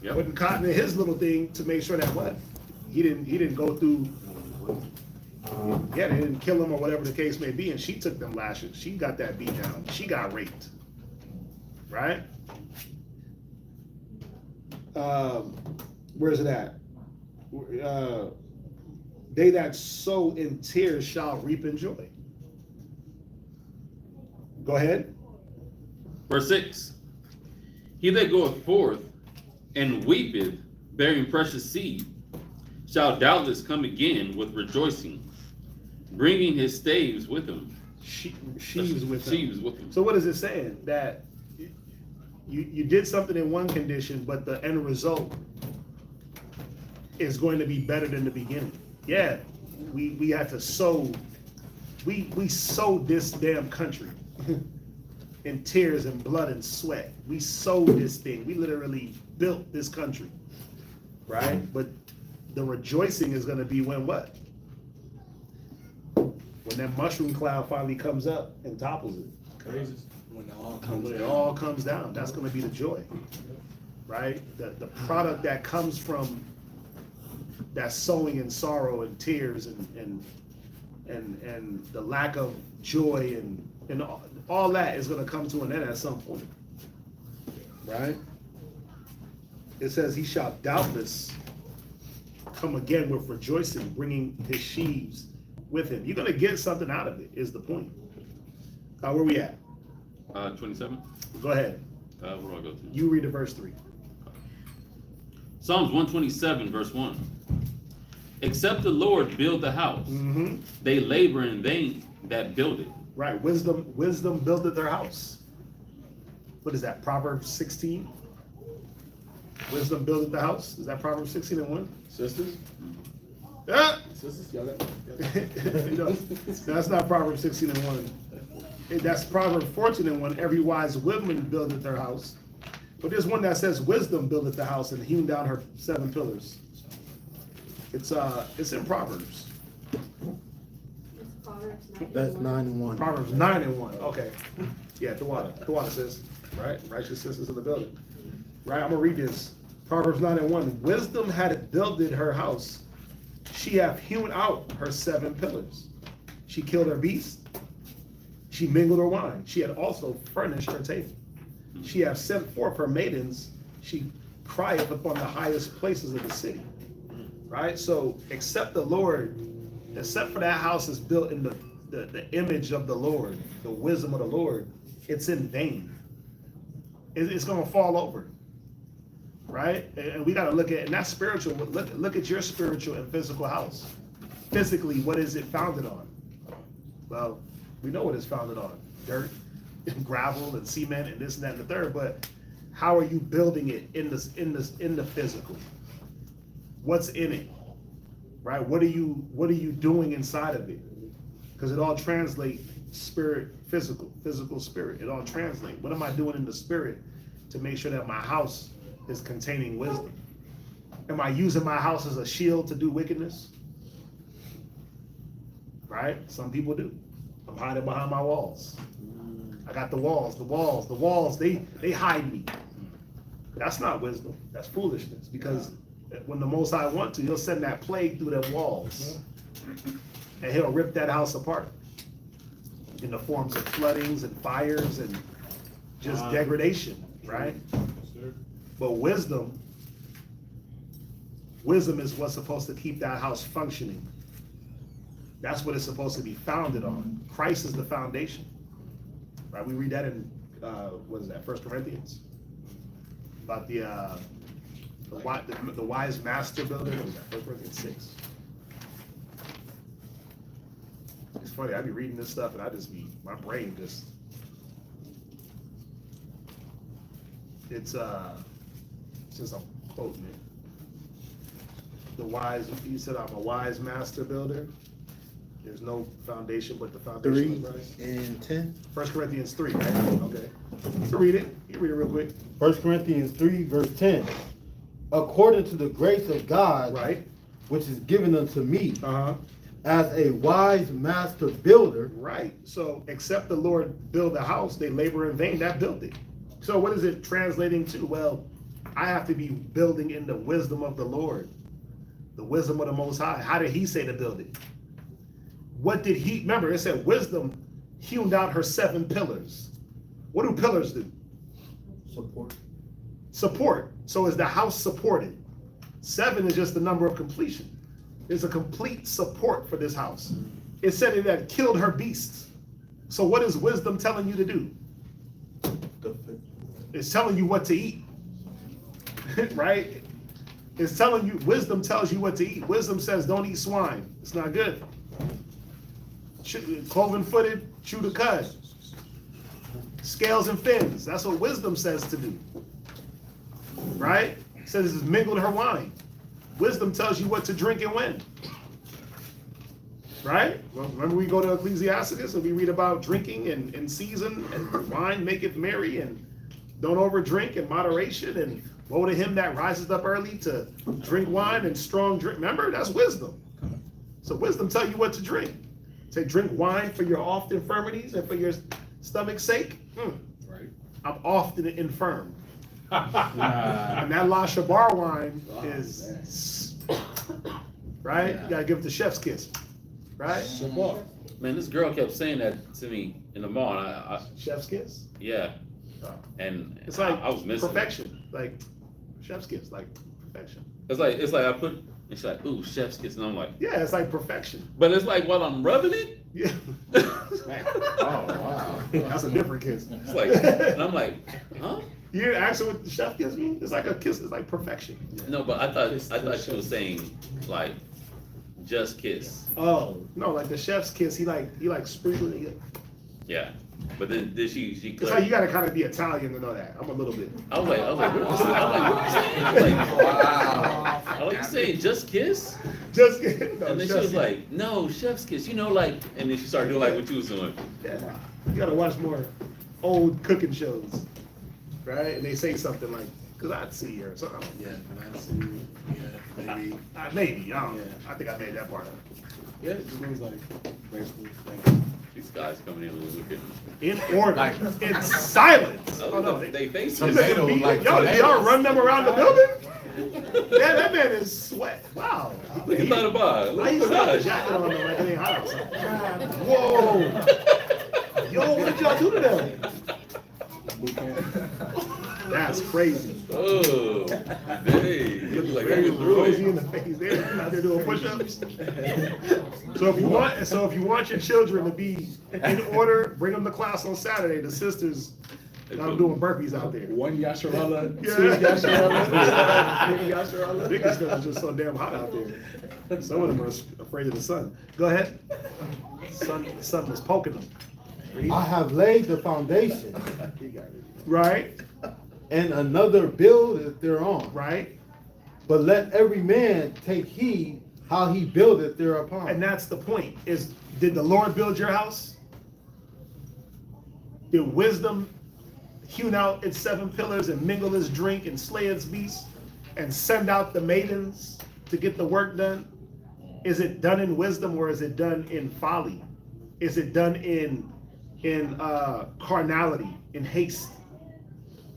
E: putting cotton in his little thing to make sure that what? He didn't go through. Yeah, they didn't kill him or whatever the case may be, and she took them lashes. She got that beat down. She got raped, right? Where's it at? They that sow in tears shall reap in joy. Go ahead.
B: Verse 6. He that goeth forth and weepeth, bearing precious seed, shall doubtless come again with rejoicing, bringing his staves with him.
E: Sheaves with him. So what is it saying? That you did something in one condition, but the end result is going to be better than the beginning. Yeah, we had to sow. We sowed this damn country in tears and blood and sweat. We sowed this thing. We literally built this country, right? But the rejoicing is going to be when what? When that mushroom cloud finally comes up and topples it.
L: Crazy. When
E: it all comes down, that's going to be the joy, right? The product that comes from that sowing and sorrow and tears and the lack of joy and all that is going to come to an end at some point, right? It says he shall doubtless come again with rejoicing, bringing his sheaves with him. You're going to get something out of it, is the point. Where we at?
B: 27.
E: Go ahead.
B: Where do I go to?
E: You read the verse 3.
B: Psalms 127, verse 1. Except the Lord build the house, they labor in vain that build it.
E: Right, wisdom buildeth their house. What is that, Proverbs 16? Wisdom buildeth the house. Is that Proverbs 16 and 1?
L: Sisters?
E: Yeah.
L: Sisters, y'all
E: No, that's not Proverbs 16 and 1. That's Proverbs 14 and 1. Every wise woman buildeth their house. But there's one that says wisdom buildeth the house and hewn down her 7 pillars. It's in Proverbs.
C: That's 9 and 1.
E: Proverbs 9 and 1. Okay. Yeah, the water says, right? Righteous sisters of the building. Right, I'm gonna read this. Proverbs 9 and 1. Wisdom had builded her house. She hath hewn out her 7 pillars. She killed her beast. She mingled her wine. She had also furnished her table. She hath sent forth her maidens, she crieth upon the highest places of the city. Right? So, except the Lord, except for that house is built in the image of the Lord, the wisdom of the Lord, it's in vain. It's going to fall over. Right? And we got to look at, and that's spiritual. Look at your spiritual and physical house. Physically, what is it founded on? Well, we know what it's founded on. Dirt and gravel and cement and this and that and the third, but how are you building it in the physical? What's in it? Right? What are you doing inside of it? Because it all translates spirit, physical, spirit. It all translates. What am I doing in the spirit to make sure that my house is containing wisdom? Am I using my house as a shield to do wickedness? Right? Some people do. I'm hiding behind my walls. I got the walls, they hide me. That's not wisdom. That's foolishness. Because when the Most High wants to, he'll send that plague through them walls. And he'll rip that house apart. In the forms of floodings and fires and just degradation, right? But wisdom is what's supposed to keep that house functioning. That's what it's supposed to be founded on. Christ is the foundation. Right? We read that in, what is that, 1 Corinthians? About the wise master builder. What is that, 1 Corinthians 6? It's funny, I be reading this stuff and my brain just, it's just I'm quoting it. You said I'm a wise master builder. There's no foundation but the foundation of Christ.
C: 3 and 10.
E: 1 Corinthians 3, right? Okay. So read it. You read it real quick.
C: 1 Corinthians 3, verse 10. According to the grace of God,
E: right,
C: which is given unto me, as a wise master builder.
E: Right. So, except the Lord build a house, they labor in vain that built it. So, what is it translating to? Well, I have to be building in the wisdom of the Lord, the wisdom of the Most High. How did he say to build it? What did he, remember, it said wisdom hewn out her 7 pillars. What do pillars do? Support. So is the house supported? 7 is just the number of completion. There's a complete support for this house. It said it had killed her beasts. So what is wisdom telling you to do? It's telling you what to eat. Right? It's telling you, wisdom tells you what to eat. Wisdom says don't eat swine. It's not good. Cloven-footed, chew the cud. Scales and fins. That's what wisdom says to do. Right? It says it's mingled her wine. Wisdom tells you what to drink and when. Right? Well, remember we go to Ecclesiasticus and we read about drinking and in season and wine maketh merry and don't overdrink in moderation and woe to him that rises up early to drink wine and strong drink. Remember? That's wisdom. So wisdom tell you what to drink. Say drink wine for your oft infirmities and for your stomach's sake. Right. I'm often infirm. And that La Shabar wine is, right? You gotta give it the chef's kiss, right?
B: Man, this girl kept saying that to me in the mall. And I
E: chef's kiss?
B: Yeah. And
E: it's like
B: I was missing
E: perfection, like chef's kiss, like perfection.
B: It's like I put. It's like, ooh, chef's kiss, and I'm like,
E: yeah, it's like perfection.
B: But it's like while I'm rubbing it.
E: Yeah. Oh wow, that's a different kiss.
B: It's like, and I'm like, huh?
E: You actually what the chef kiss me? It's like a kiss. It's like perfection.
B: No, but I thought she was saying like just kiss.
E: Oh no, like the chef's kiss. He like sprinkling it.
B: Yeah, but then she.
E: It's like you gotta kind of be Italian to know that. I'm a little bit.
B: I was like, what you saying? I was like, wow. I like you saying just kiss.
E: Just kiss. No,
B: and then she was like, no, chef's kiss. You know, like, and then she started doing like what you was doing.
E: Yeah, you gotta watch more old cooking shows, right? And they say something like, "Cause I'd see her," or something.
L: Yeah, I'd see. Yeah, maybe.
E: Maybe. I don't know.
B: Yeah.
E: I think I made that part up.
L: Yeah, it just means like basically.
B: These guys coming in looking
E: in order, in silence.
B: Oh no, they face
E: y'all run them around the building. Yeah, that man is sweat. Wow.
B: Look at that about.
E: I used to have a jacket on them like it ain't hot outside. Whoa. Yo, what did y'all do to them?
L: boot camp.
E: That's crazy.
B: Oh, hey, you look like
E: Very
B: you through
E: rosy
B: it.
E: in the face. They're out there doing push-ups. So if you want your children to be in order, bring them to class on Saturday. The sisters, I'm doing burpees out there.
L: One Yasharala,
E: Yeah.
L: two Yasharala, three Yasharala.
E: Niggas stuff is just so damn hot out there. Some of them are afraid of the sun. Go ahead. Sun was poking them. Read.
C: I have laid the foundation,
E: Right,
C: and another buildeth thereon.
E: right.
C: But let every man take heed how he buildeth thereupon.
E: And that's the point, is did the Lord build your house? Did wisdom hewn out its 7 pillars and mingle its drink and slay its beasts and send out the maidens to get the work done? Is it done in wisdom or is it done in folly? Is it done in carnality, in haste?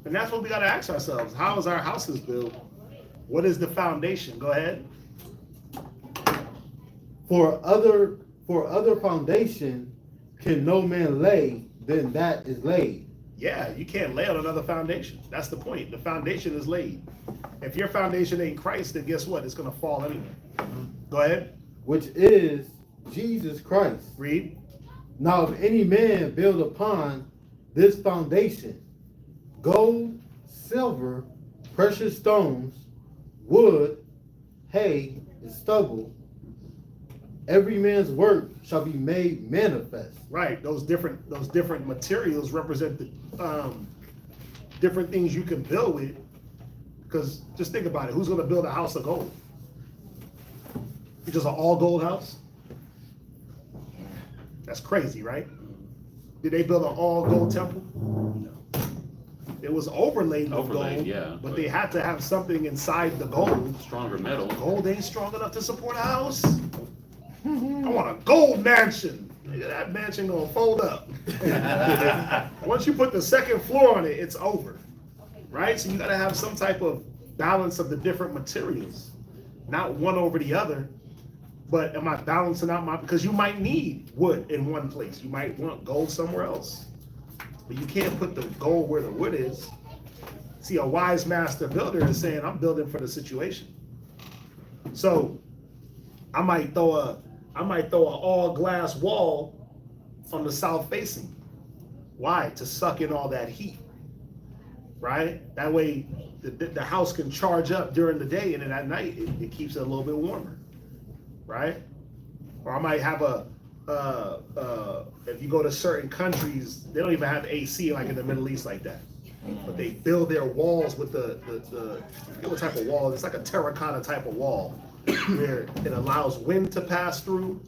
E: And that's what we got to ask ourselves. How is our houses built? What is the foundation? Go ahead.
C: For other foundation can no man lay than that is laid.
E: Yeah, you can't lay on another foundation. That's the point. The foundation is laid. If your foundation ain't Christ, then guess what? It's going to fall anyway. Go ahead.
C: Which is Jesus Christ.
E: Read.
C: Now if any man build upon this foundation gold, silver, precious stones, wood, hay, and stubble, every man's work shall be made manifest.
E: Right. Those different materials represent the different things you can build with. Because just think about it. Who's going to build a house of gold? Just an all gold house? That's crazy, right? Did they build an all gold temple? No. It was overlaid with gold,
B: yeah,
E: but they had to have something inside the gold.
B: Stronger metal.
E: Gold ain't strong enough to support a house. I want a gold mansion. Nigga, that mansion gonna fold up. Once you put the second floor on it, it's over. Right? So you gotta have some type of balance of the different materials. Not one over the other, but am I balancing out because you might need wood in one place. You might want gold somewhere else. But you can't put the gold where the wood is. See, a wise master builder is saying, I'm building for the situation. So I might throw an all glass wall on the south facing. Why? To suck in all that heat. Right? That way the house can charge up during the day, and then at night it keeps it a little bit warmer. Right? Or I might have if you go to certain countries, they don't even have AC like in the Middle East like that. But they build their walls with I forget what type of wall. It's like a terracotta type of wall where it allows wind to pass through.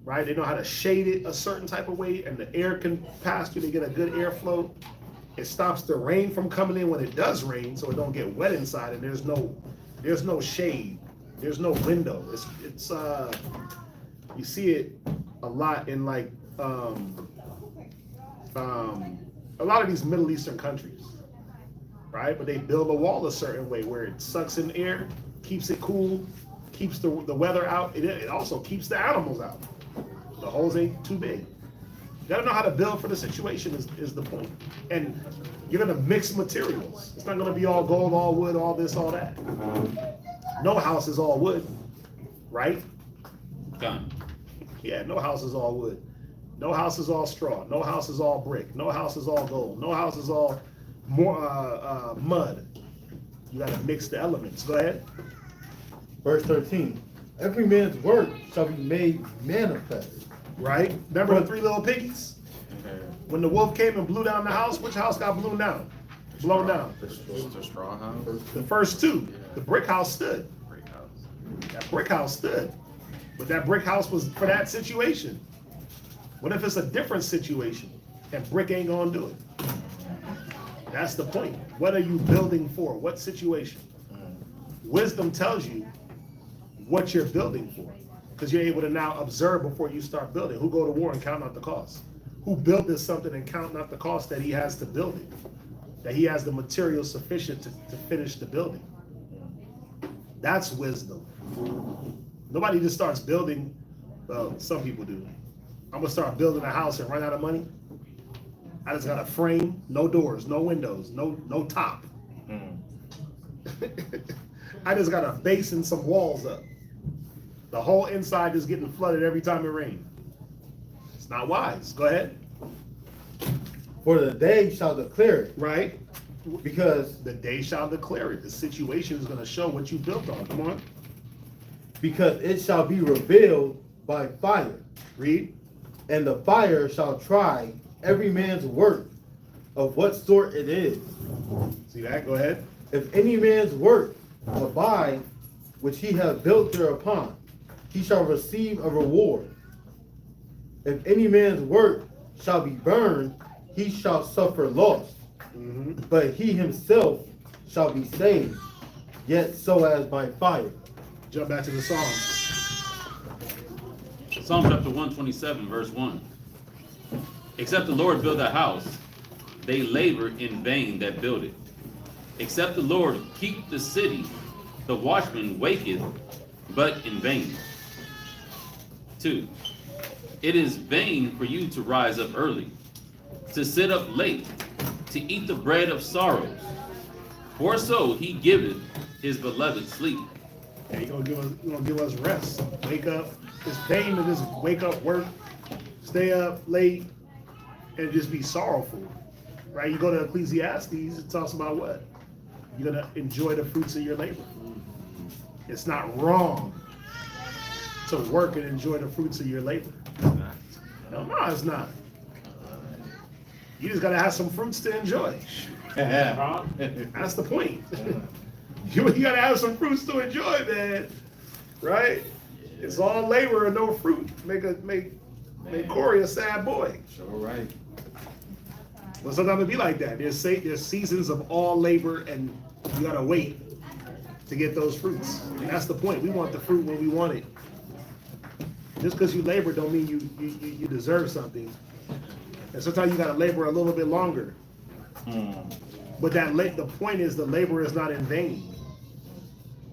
E: Right? They know how to shade it a certain type of way, and the air can pass through to get a good airflow. It stops the rain from coming in when it does rain, so it don't get wet inside, and there's no shade. There's no window. It's you see it a lot in like a lot of these Middle Eastern countries, right? But they build a wall a certain way where it sucks in air, keeps it cool, keeps the weather out. It also keeps the animals out. The holes ain't too big. You gotta know how to build for the situation is the point. And you're gonna mix materials. It's not gonna be all gold, all wood, all this, all that. No house is all wood, right?
B: Done.
E: Yeah, no house is all wood. No house is all straw. No house is all brick. No house is all gold. No house is all mud. You gotta mix the elements. Go ahead.
C: Verse 13. Every man's work shall be made manifest.
E: Right? Remember the 3 little piggies? When the wolf came and blew down the house, which house got blown down? Blown down.
N: The straw house.
E: The first 2. The brick house stood. That brick house stood. But that brick house was for that situation. What if it's a different situation and brick ain't gonna do it? That's the point. What are you building for? What situation? Wisdom tells you what you're building for, because you're able to now observe before you start building. Who go to war and count out the cost? Who built this something and count out the cost that he has to build it? That he has the material sufficient to finish the building. That's wisdom. Nobody just starts building. Well, some people do. I'm gonna start building a house and run out of money. I just got a frame, no doors, no windows, no top. I just got a base and some walls up. The whole inside is getting flooded every time it rains. It's not wise. Go ahead.
C: For the day shall declare it.
E: Right?
C: Because
E: the day shall declare it. The situation is going to show what you built on. Come on.
C: Because it shall be revealed by fire.
E: Read.
C: And the fire shall try every man's work of what sort it is.
E: See that? Go ahead.
C: If any man's work abide, which he hath built thereupon, he shall receive a reward. If any man's work shall be burned, he shall suffer loss. But he himself shall be saved, yet so as by fire.
E: Jump back to the Psalms.
B: Psalm chapter 127, verse 1. Except the Lord build a house, they labor in vain that build it. Except the Lord keep the city, the watchman waketh, but in vain. 2. It is vain for you to rise up early, to sit up late, to eat the bread of sorrows. For so he giveth his beloved sleep.
E: Yeah, he's gonna give us rest. Wake up. It's vain to just wake up, work, stay up late, and just be sorrowful. Right? You go to Ecclesiastes, it talks about what? You're gonna enjoy the fruits of your labor. It's not wrong to work and enjoy the fruits of your labor. No, it's not. You just gotta have some fruits to enjoy. That's the point. You gotta have some fruits to enjoy, man. Right? It's all labor and no fruit. Make Corey a sad boy.
N: Sure right.
E: But sometimes it be like that. There's seasons of all labor, and you gotta wait to get those fruits. And that's the point. We want the fruit when we want it. Just because you labor don't mean you deserve something. And sometimes you gotta labor a little bit longer. But the point is the labor is not in vain.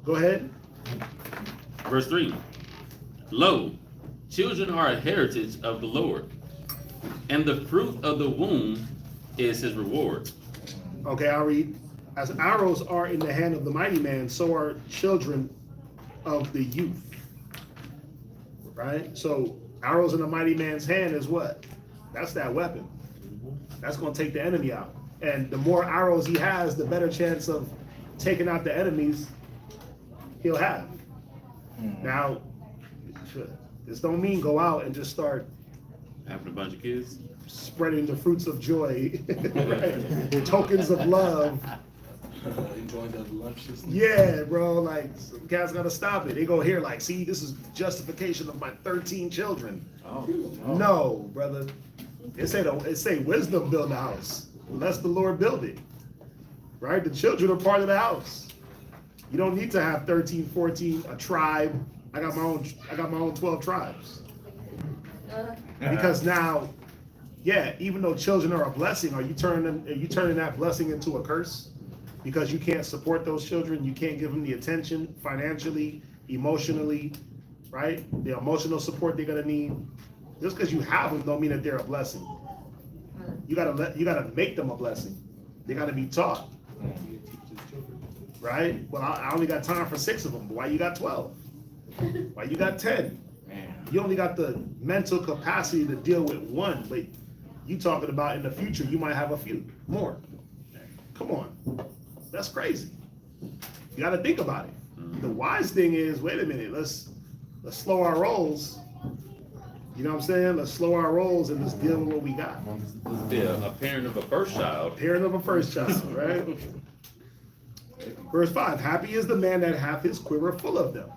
E: Go ahead.
B: Verse 3. Lo, children are a heritage of the Lord, and the fruit of the womb is his reward.
E: Okay, I'll read. As arrows are in the hand of the mighty man, so are children of the youth. Right? So arrows in the mighty man's hand is what? That's that weapon. That's going to take the enemy out. And the more arrows he has, the better chance of taking out the enemies he'll have. Now, this don't mean go out and just start
B: having a bunch of kids,
E: spreading the fruits of joy, right? Tokens of love.
L: Enjoying the lunches.
E: Yeah, bro. Like, some guys gotta stop it. They go here, like, see, this is justification of my 13 children. No, brother. It say wisdom build the house, lest the Lord build it. Right? The children are part of the house. You don't need to have 13, 14, a tribe. I got my own 12 tribes. Because now, yeah, even though children are a blessing, are you turning that blessing into a curse? Because you can't support those children, you can't give them the attention financially, emotionally, right? The emotional support they're gonna need. Just because you have them don't mean that they're a blessing. You gotta make them a blessing. They gotta be taught. Right? Well, I only got time for 6 of them. Why you got 12? Why you got 10? You only got the mental capacity to deal with 1, but you talking about in the future you might have a few more. Come on, that's crazy. You got to think about it. The wise thing is, wait a minute, let's slow our rolls. You know what I'm saying? Let's slow our rolls and just deal with what we got.
B: Yeah, a parent of a first child.
E: Parent of a first child, right? Verse 5, happy is the man that hath his quiver full of them.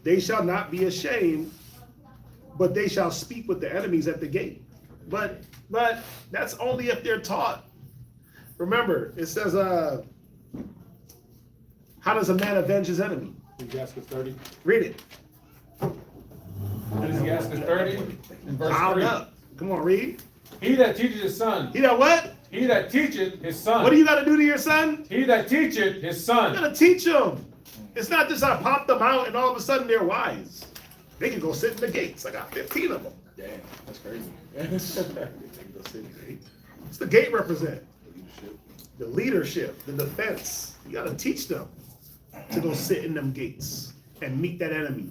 E: They shall not be ashamed, but they shall speak with the enemies at the gate. But that's only if they're taught. Remember, it says, how does a man avenge his enemy?
F: Ecclesiastes 30.
E: Read it.
F: Ecclesiastes 30 and verse 3.
E: Up. Come on, read.
F: He that teaches his son.
E: He that what?
F: He that teacheth his son.
E: What do you got to do to your son?
F: He that teacheth his son.
E: You got to teach him. It's not just I pop them out and all of a sudden they're wise. They can go sit in the gates. I got 15 of them.
L: Damn, that's crazy.
E: What's the gate represent? The leadership, the defense. You gotta teach them to go sit in them gates and meet that enemy.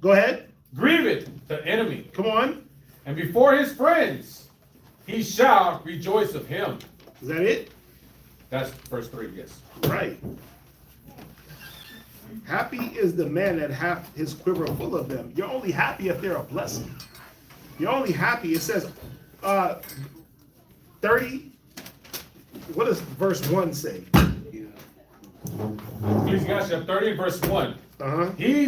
E: Go ahead.
F: Grieve it, the enemy.
E: Come on.
F: And before his friends, he shall rejoice of him.
E: Is that it?
F: That's verse 3, yes.
E: Right. Happy is the man that hath his quiver full of them. You're only happy if they're a blessing. You're only happy, it says, 30, what does verse 1 say?
F: Ecclesiastes 30, verse 1.
E: Uh-huh.
F: He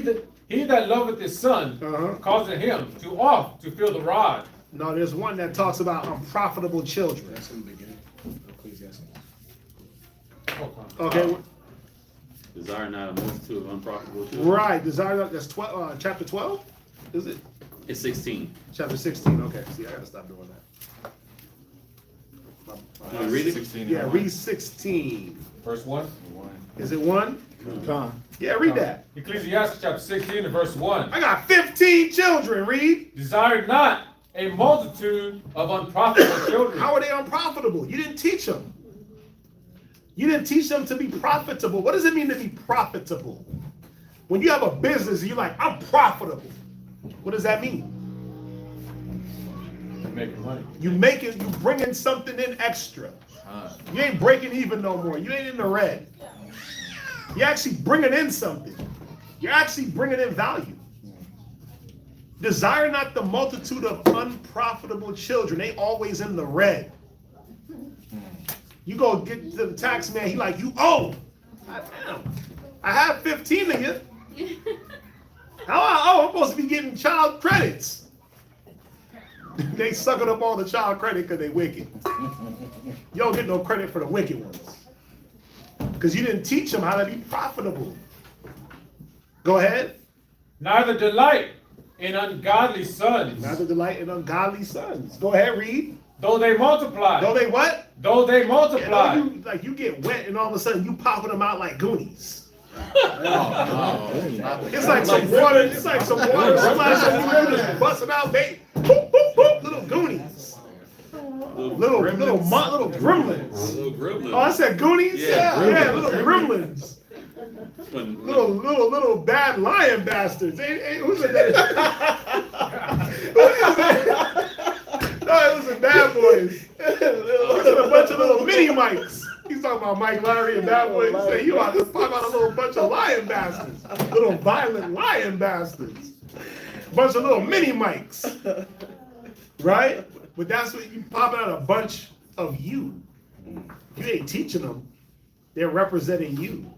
F: that loveth his son causeth him to oft to feel the rod.
E: No, there's one that talks about unprofitable children.
L: That's in the beginning of Ecclesiastes.
E: Okay.
B: Desire not a multitude of unprofitable children.
E: Right. Desire, that's 12, chapter 12? Is it?
B: It's 16.
E: Chapter 16. Okay. See, I gotta stop doing that.
B: Can we read it?
N: 16
E: Yeah,
N: and
E: read
N: 1.
E: 16.
F: Verse 1.
E: Is it 1?
C: Con.
E: Yeah, read that.
F: Ecclesiastes chapter 16 and verse 1.
E: I got 15 children, read.
F: Desire not a multitude of unprofitable children.
E: How are they unprofitable? You didn't teach them. You didn't teach them to be profitable. What does it mean to be profitable? When you have a business, you're like, I'm profitable. What does that mean?
F: You're making money.
E: You bringing something in extra. You ain't breaking even no more. You ain't in the red. You're actually bringing in something. You're actually bringing in value. Desire not the multitude of unprofitable children. They always in the red. You go get to the tax man, he like, you owe. Damn. I have 15 of you. How I owe? I'm supposed to be getting child credits. They sucking up all the child credit because they wicked. You don't get no credit for the wicked ones. Because you didn't teach them how to be profitable. Go ahead.
F: Neither delight in ungodly sons.
E: Neither delight in ungodly sons. Go ahead, read.
F: Though they multiply.
E: Though they what?
F: Though they multiply.
E: Yeah, you get wet and all of a sudden you popping them out like Goonies. It's like some water. It's like some water splash on you, just busting out, baby. Boop, boop, boop, little Goonies. Little gremlins.
B: Little gremlins.
E: Oh, I said Goonies? Yeah, little gremlins. Little bad lion bastards. Who's it? No, it was the Bad Boys. It was a bunch of little mini mics. He's talking about Mike Lowry and Bad Boys. He said, you ought to pop out a little bunch of lion bastards. Little violent lion bastards. Bunch of little mini mics. Right? But that's what you popping out a bunch of you. You ain't teaching them. They're representing you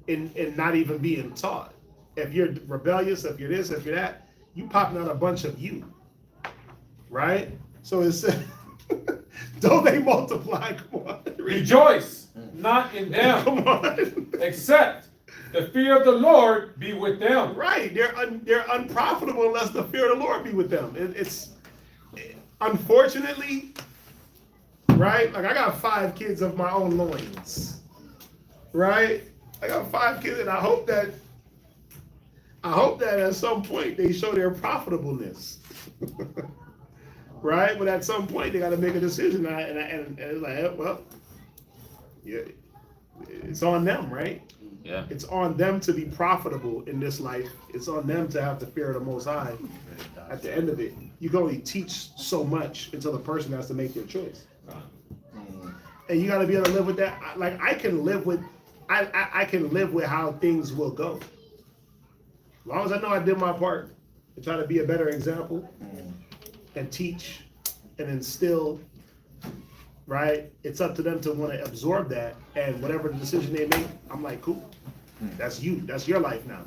E: and not even being taught. If you're rebellious, if you're this, if you're that, you popping out a bunch of you. Right? So it says, don't they multiply? Come on.
F: Rejoice not in them.
E: Come on.
F: Except the fear of the Lord be with them.
E: Right. They're unprofitable unless the fear of the Lord be with them. It's unfortunately, right? Like I got 5 kids of my own loins. Right? I got 5 kids, and I hope that at some point they show their profitableness. Right? But at some point they got to make a decision, and it's like, well, yeah, it's on them, right?
B: Yeah.
E: It's on them to be profitable in this life. It's on them to have the fear of the Most High. At the end of it, you can only teach so much until the person has to make their choice. And you got to be able to live with that. Like I can live with how things will go. As long as I know I did my part and try to be a better example and teach and instill, right? It's up to them to want to absorb that, and whatever the decision they make, I'm like, cool. That's you. That's your life now.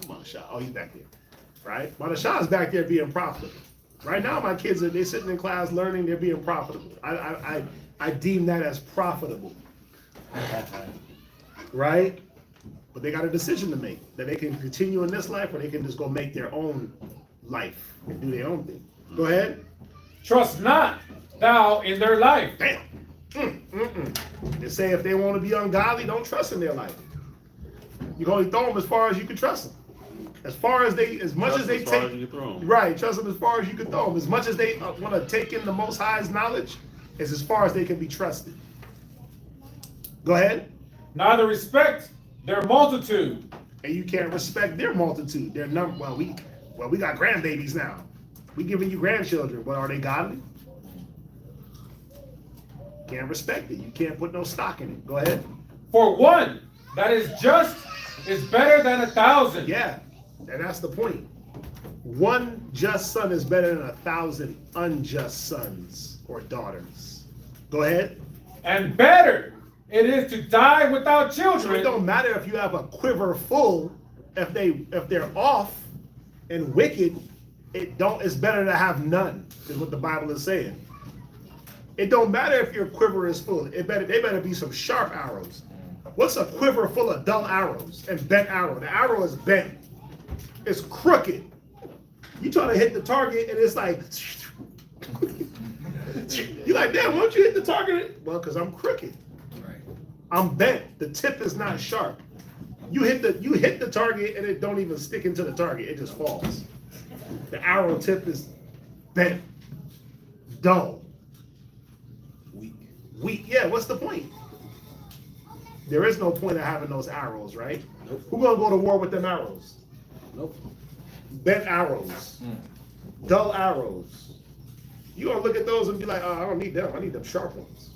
E: Monashah. Oh, he's back there. Right? Monashah's back there being profitable. Right now, my kids they're sitting in class learning, they're being profitable. I deem that as profitable. Right? But they got a decision to make, that they can continue in this life or they can just go make their own life and do their own thing. Go ahead.
F: Trust not thou in their life.
E: Damn. They say if they want to be ungodly, don't trust in their life. You can only throw them as far as you can trust them. As far as they, as much as they
B: As far
E: take,
B: as you can throw 'em.
E: right, trust them as far as you can throw them. As much as they want to take in the Most High's knowledge, is as far as they can be trusted. Go ahead.
F: Neither respect their multitude.
E: And you can't respect their multitude, their number. Well, we got grandbabies now. We giving you grandchildren. Well, are they godly? Can't respect it. You can't put no stock in it. Go ahead.
F: For one that is just is better than 1,000.
E: Yeah, and that's the point. One just son is better than 1,000 unjust sons or daughters. Go ahead.
F: And better it is to die without
E: So
F: children.
E: it don't matter if you have a quiver full. If they're off and wicked, it's better to have none, is what the Bible is saying. It don't matter if your quiver is full. They better be some sharp arrows. What's a quiver full of dull arrows and bent arrow? The arrow is bent. It's crooked. You trying to hit the target and it's like, you're like, damn, why don't you hit the target? Well, because I'm crooked. I'm bent. The tip is not sharp. You hit the target and it don't even stick into the target. It just falls. The arrow tip is bent, dull, weak. Yeah, what's the point? There is no point of having those arrows, right? Nope. Who gonna go to war with them arrows? Nope. Bent arrows, dull arrows. You gonna look at those and be like, oh, I don't need them. I need them sharp ones.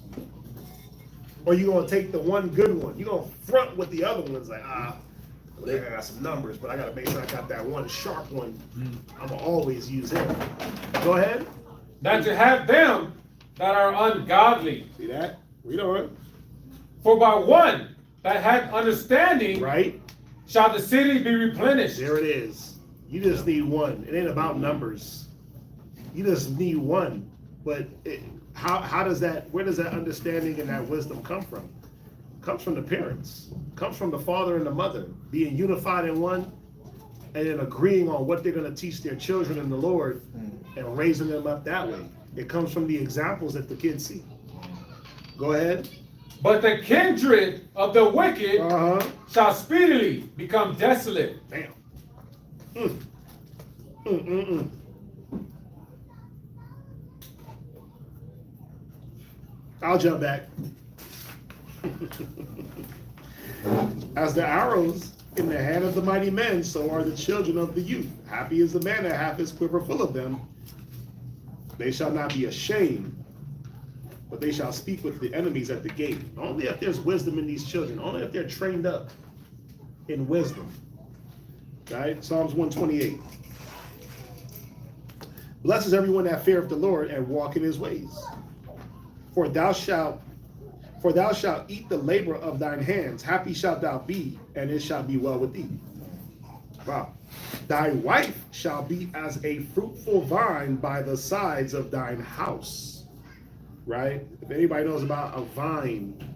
E: Or you gonna take the one good one. You gonna front with the other ones like, I got some numbers, but I gotta make sure I got that one sharp one. I'm gonna always use it. Go ahead.
F: That you have them that are ungodly.
E: See that? Read on it.
F: For by one that hath understanding,
E: right,
F: shall the city be replenished.
E: There it is. You just need one. It ain't about numbers. You just need one. But how does that? Where does that understanding and that wisdom come from? It comes from the parents. It comes from the father and the mother being unified in one, and then agreeing on what they're going to teach their children in the Lord, and raising them up that way. It comes from the examples that the kids see. Go ahead.
F: But the kindred of the wicked shall speedily become desolate.
E: Damn. I'll jump back. As the arrows in the hand of the mighty men, so are the children of the youth. Happy is the man that hath his quiver full of them. They shall not be ashamed, but they shall speak with the enemies at the gate. Only if there's wisdom in these children, only if they're trained up in wisdom. Right? Psalms 128. Blessed is everyone that feareth the Lord and walk in his ways. For thou shalt eat the labor of thine hands. Happy shalt thou be, and it shall be well with thee. Wow. Thy wife shall be as a fruitful vine by the sides of thine house. Right? If anybody knows about a vine,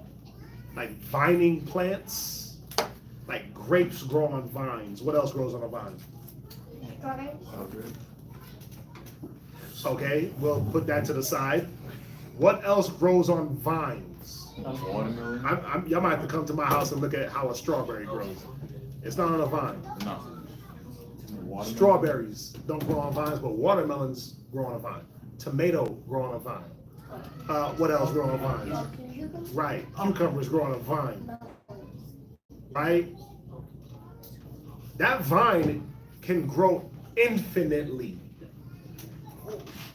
E: like vining plants, like grapes grow on vines. What else grows on a vine? Okay, we'll put that to the side. What else grows on vines?
N: Watermelon.
E: Y'all might have to come to my house and look at how a strawberry grows. It's not on a vine.
N: No. Watermelon.
E: Strawberries don't grow on vines, but watermelons grow on a vine. Tomato grow on a vine. What else grow on vines? Right, cucumbers grow on a vine. Right? That vine can grow infinitely.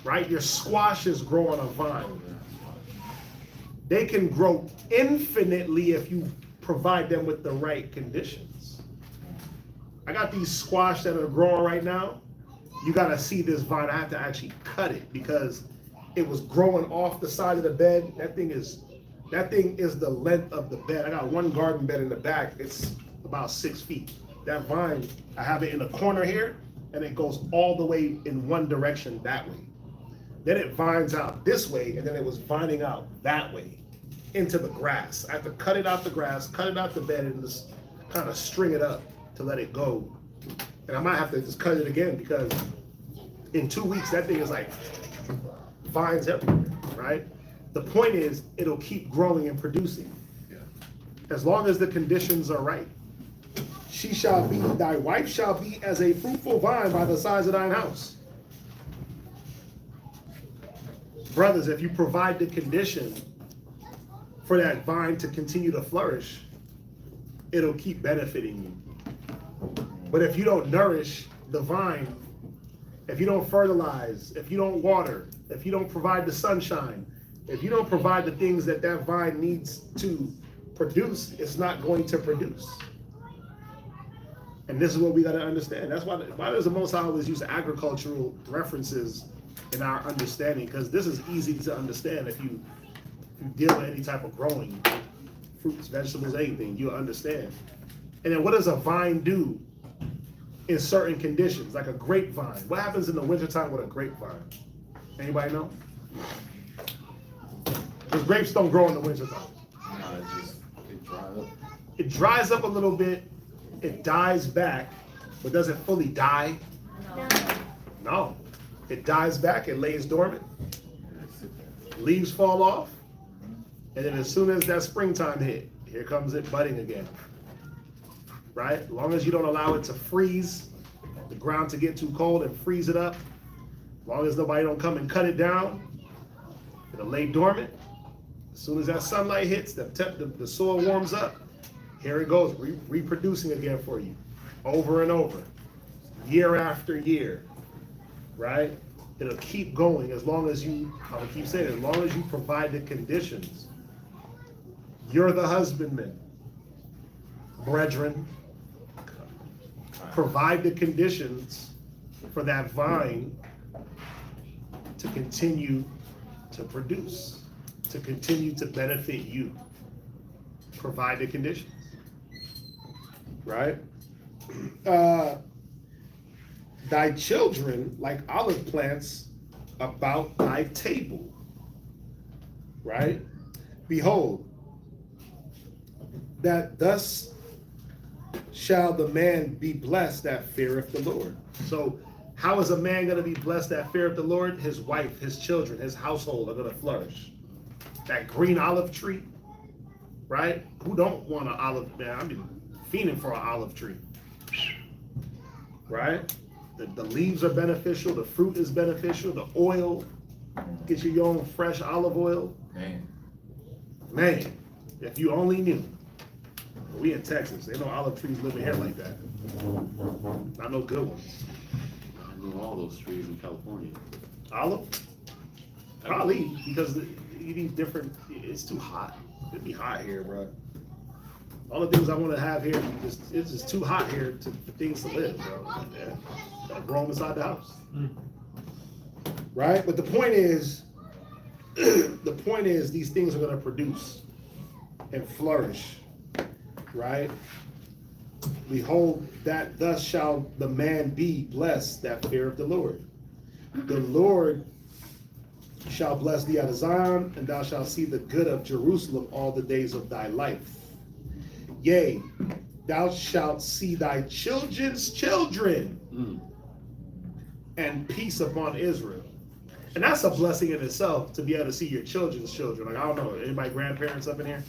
E: Right? Your squashes grow on a vine. They can grow infinitely if you provide them with the right conditions. I got these squash that are growing right now. You gotta see this vine. I have to actually cut it because it was growing off the side of the bed. That thing is the length of the bed. I got one garden bed in the back. It's about 6 feet. That vine, I have it in a corner here, and it goes all the way in one direction that way. Then it vines out this way, and then it was vining out that way into the grass. I have to cut it out the grass, cut it out the bed, and just kind of string it up to let it go. And I might have to just cut it again because in 2 weeks, that thing is like vines everywhere, right? The point is, it'll keep growing and producing as long as the conditions are right. thy wife shall be as a fruitful vine by the sides of thine house. Brothers, if you provide the condition for that vine to continue to flourish, it'll keep benefiting you. But if you don't nourish the vine, if you don't fertilize, if you don't water, if you don't provide the sunshine, if you don't provide the things that that vine needs to produce, it's not going to produce. And this is what we got to understand. That's why does the Most High always use agricultural references in our understanding? Because this is easy to understand if you deal with any type of growing, fruits, vegetables, anything, you'll understand. And then what does a vine do in certain conditions, like a grapevine? What happens in the wintertime with a grapevine? Anybody know? Because grapes don't grow in the wintertime.
N: It dries up.
E: It dries up a little bit, it dies back, but does it fully die? No. It dies back, it lays dormant, leaves fall off, and then as soon as that springtime hit, here comes it budding again. Right? As long as you don't allow it to freeze, the ground to get too cold and freeze it up, as long as nobody don't come and cut it down, it'll lay dormant. As soon as that sunlight hits, the soil warms up, here it goes, reproducing again for you, over and over, year after year, right? It'll keep going as long as you, I'm gonna keep saying it, as long as you provide the conditions. You're the husbandman, brethren. Provide the conditions for that vine to continue to produce, to continue to benefit you. Provide the conditions, right? Thy children like olive plants about thy table, right? Behold, that thus shall the man be blessed that feareth the Lord. So how is a man going to be blessed that feareth the Lord? His wife, his children, his household are going to flourish. That green olive tree, right? Who don't want an olive, man? I'm fiending for an olive tree, right? The leaves are beneficial, the fruit is beneficial, the oil, get you your own fresh olive oil. Man, if you only knew. We in Texas, they know olive trees living here like that. Not no good ones.
B: I know all those trees in California.
E: Olive? Probably, because you need different, it's too hot. It'd be hot here, bro. All the things I want to have here, it's just too hot here for things to live, bro. Yeah. Gotta grow them inside the house. Right? But the point is, these things are gonna produce and flourish. Right? Behold, that thus shall the man be blessed that feareth the Lord. The Lord shall bless thee out of Zion, and thou shalt see the good of Jerusalem all the days of thy life. Yea, thou shalt see thy children's children, and peace upon Israel. And that's a blessing in itself, to be able to see your children's children. Like, I don't know, anybody grandparents up in here?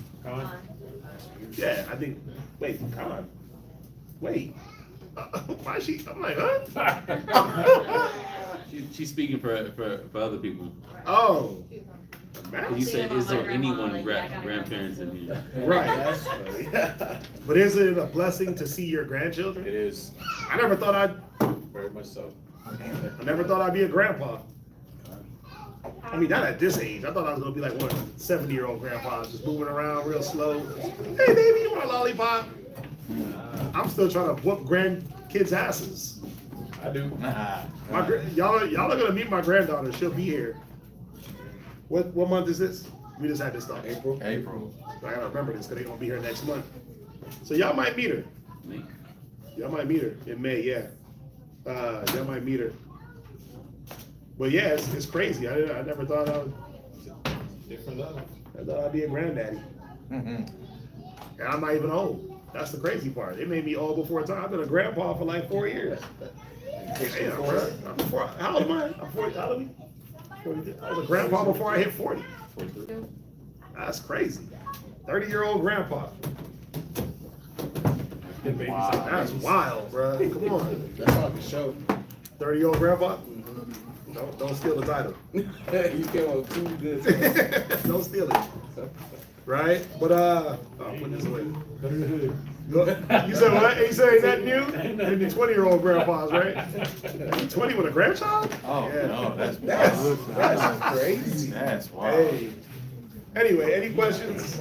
E: Yeah, I think, wait, Con. Wait. Why is she, I'm like, huh?
B: She's speaking for other people.
E: Oh.
B: You said, is there anyone grandparents in here?
E: Right. That's funny. But is it a blessing to see your grandchildren?
F: It is.
E: I never thought
F: Very much so.
E: I never thought I'd be a grandpa. I mean, not at this age. I thought I was gonna be like one 70-year-old grandpa, just moving around real slow. Hey, baby, you want a lollipop? I'm still trying to whoop grandkids' asses.
F: I do.
E: Y'all are gonna meet my granddaughter. She'll be here. What month is this? We just had this stuff.
F: April.
E: So I gotta remember this because they're gonna be here next month. So y'all might meet her. Y'all might meet her in May. Yeah. Y'all might meet her. But yeah, it's crazy. I never thought I would.
F: Different love.
E: I thought I'd be a granddaddy. And I'm not even old. That's the crazy part. It made me old before time. I've been a grandpa for like 4 years. Damn, bro. How old am I? I'm 40. How old am I? 42. I was a grandpa before I hit 40.
B: 43.
E: That's crazy. 30-year-old grandpa. That's wild, bro. Come on.
L: That's all the show.
E: 30-year-old grandpa? Don't steal the title.
L: You came up with 2 good.
E: Don't steal it. Right? But I'll put this away. You said what? You said ain't that new? And the 20-year-old grandpas, right? 20 with a grandchild?
N: Oh,
E: Yeah.
N: no,
L: That's crazy.
N: That's wild.
E: Hey. Anyway, any questions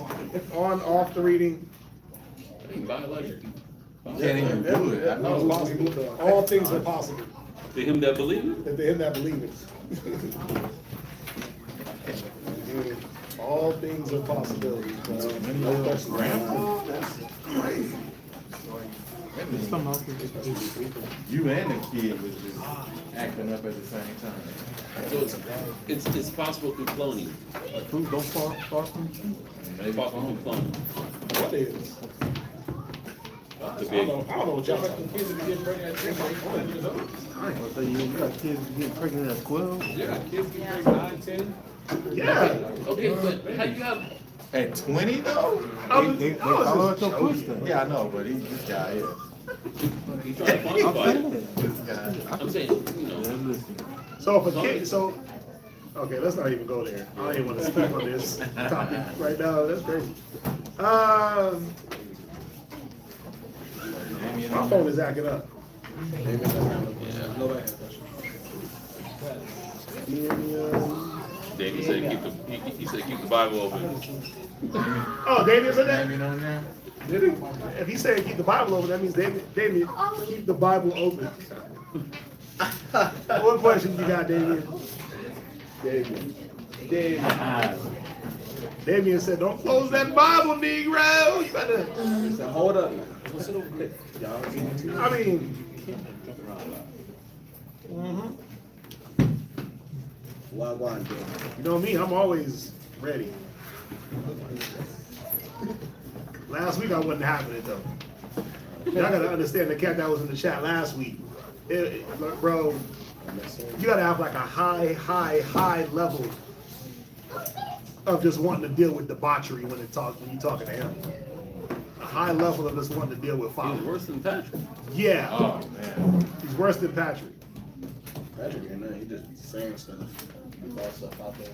E: on off the reading?
B: Biological.
N: Can't even do it. I know it's possible.
E: All things are possible.
B: To him that believeth.
E: To him that believeth. All things are possibilities. No questions. That's crazy.
N: You and the kid was just acting up at the same time.
B: So it's possible through cloning.
C: Fruit don't fall from the tree.
B: It's possible through cloning.
E: What is? I don't know what y'all talking
F: Kids that get pregnant at 10, 11 years old.
C: I ain't gonna say you got kids getting pregnant at 12.
F: Yeah, kids get pregnant 9, 10.
E: Yeah.
B: Okay, but how you have
N: At 20 though?
C: They follow up your footsteps.
N: Yeah, I know, but this guy is.
B: you trying to quantify it?
N: This guy.
B: I'm saying, you know.
E: So if a kid, okay, let's not even go there. I don't even want to speak on this topic right now. That's crazy. My phone is acting up.
L: Nobody has questions.
B: David said he said keep the Bible open.
E: Oh, Damien said that?
N: Damien on there?
E: Did he? If he said keep the Bible open, that means Damien keep the Bible open. What question you got, Damien? Damien said, don't close that Bible, Negro. You better.
L: He said, hold up. Sit over there. Y'all
E: I mean,
L: Wagwan,
E: you know me, I'm always ready. Last week I wasn't having it though. Y'all gotta understand the cat that was in the chat last week. Bro, you gotta have like a high level of just wanting to deal with debauchery when you're talking to him. A high level of just wanting to deal with
B: He
E: followers.
B: was worse than Patrick.
E: Yeah.
N: Oh, man.
E: He's worse than Patrick.
L: Patrick ain't nothing. He just be saying stuff. He call stuff out there.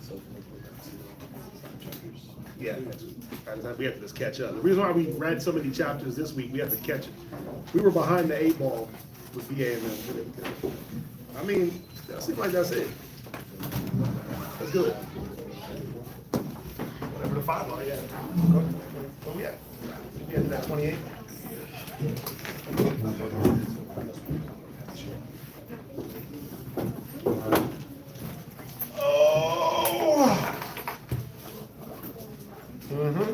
L: So,
E: Yeah, we have to just catch up. The reason why we read so many chapters this week, we have to catch it. We were behind the 8 ball with BA and them. I mean, that seems like that's it. That's good. Whatever the 5 ball, yeah. Where we at? We at that 28? Oh! Mm-hmm.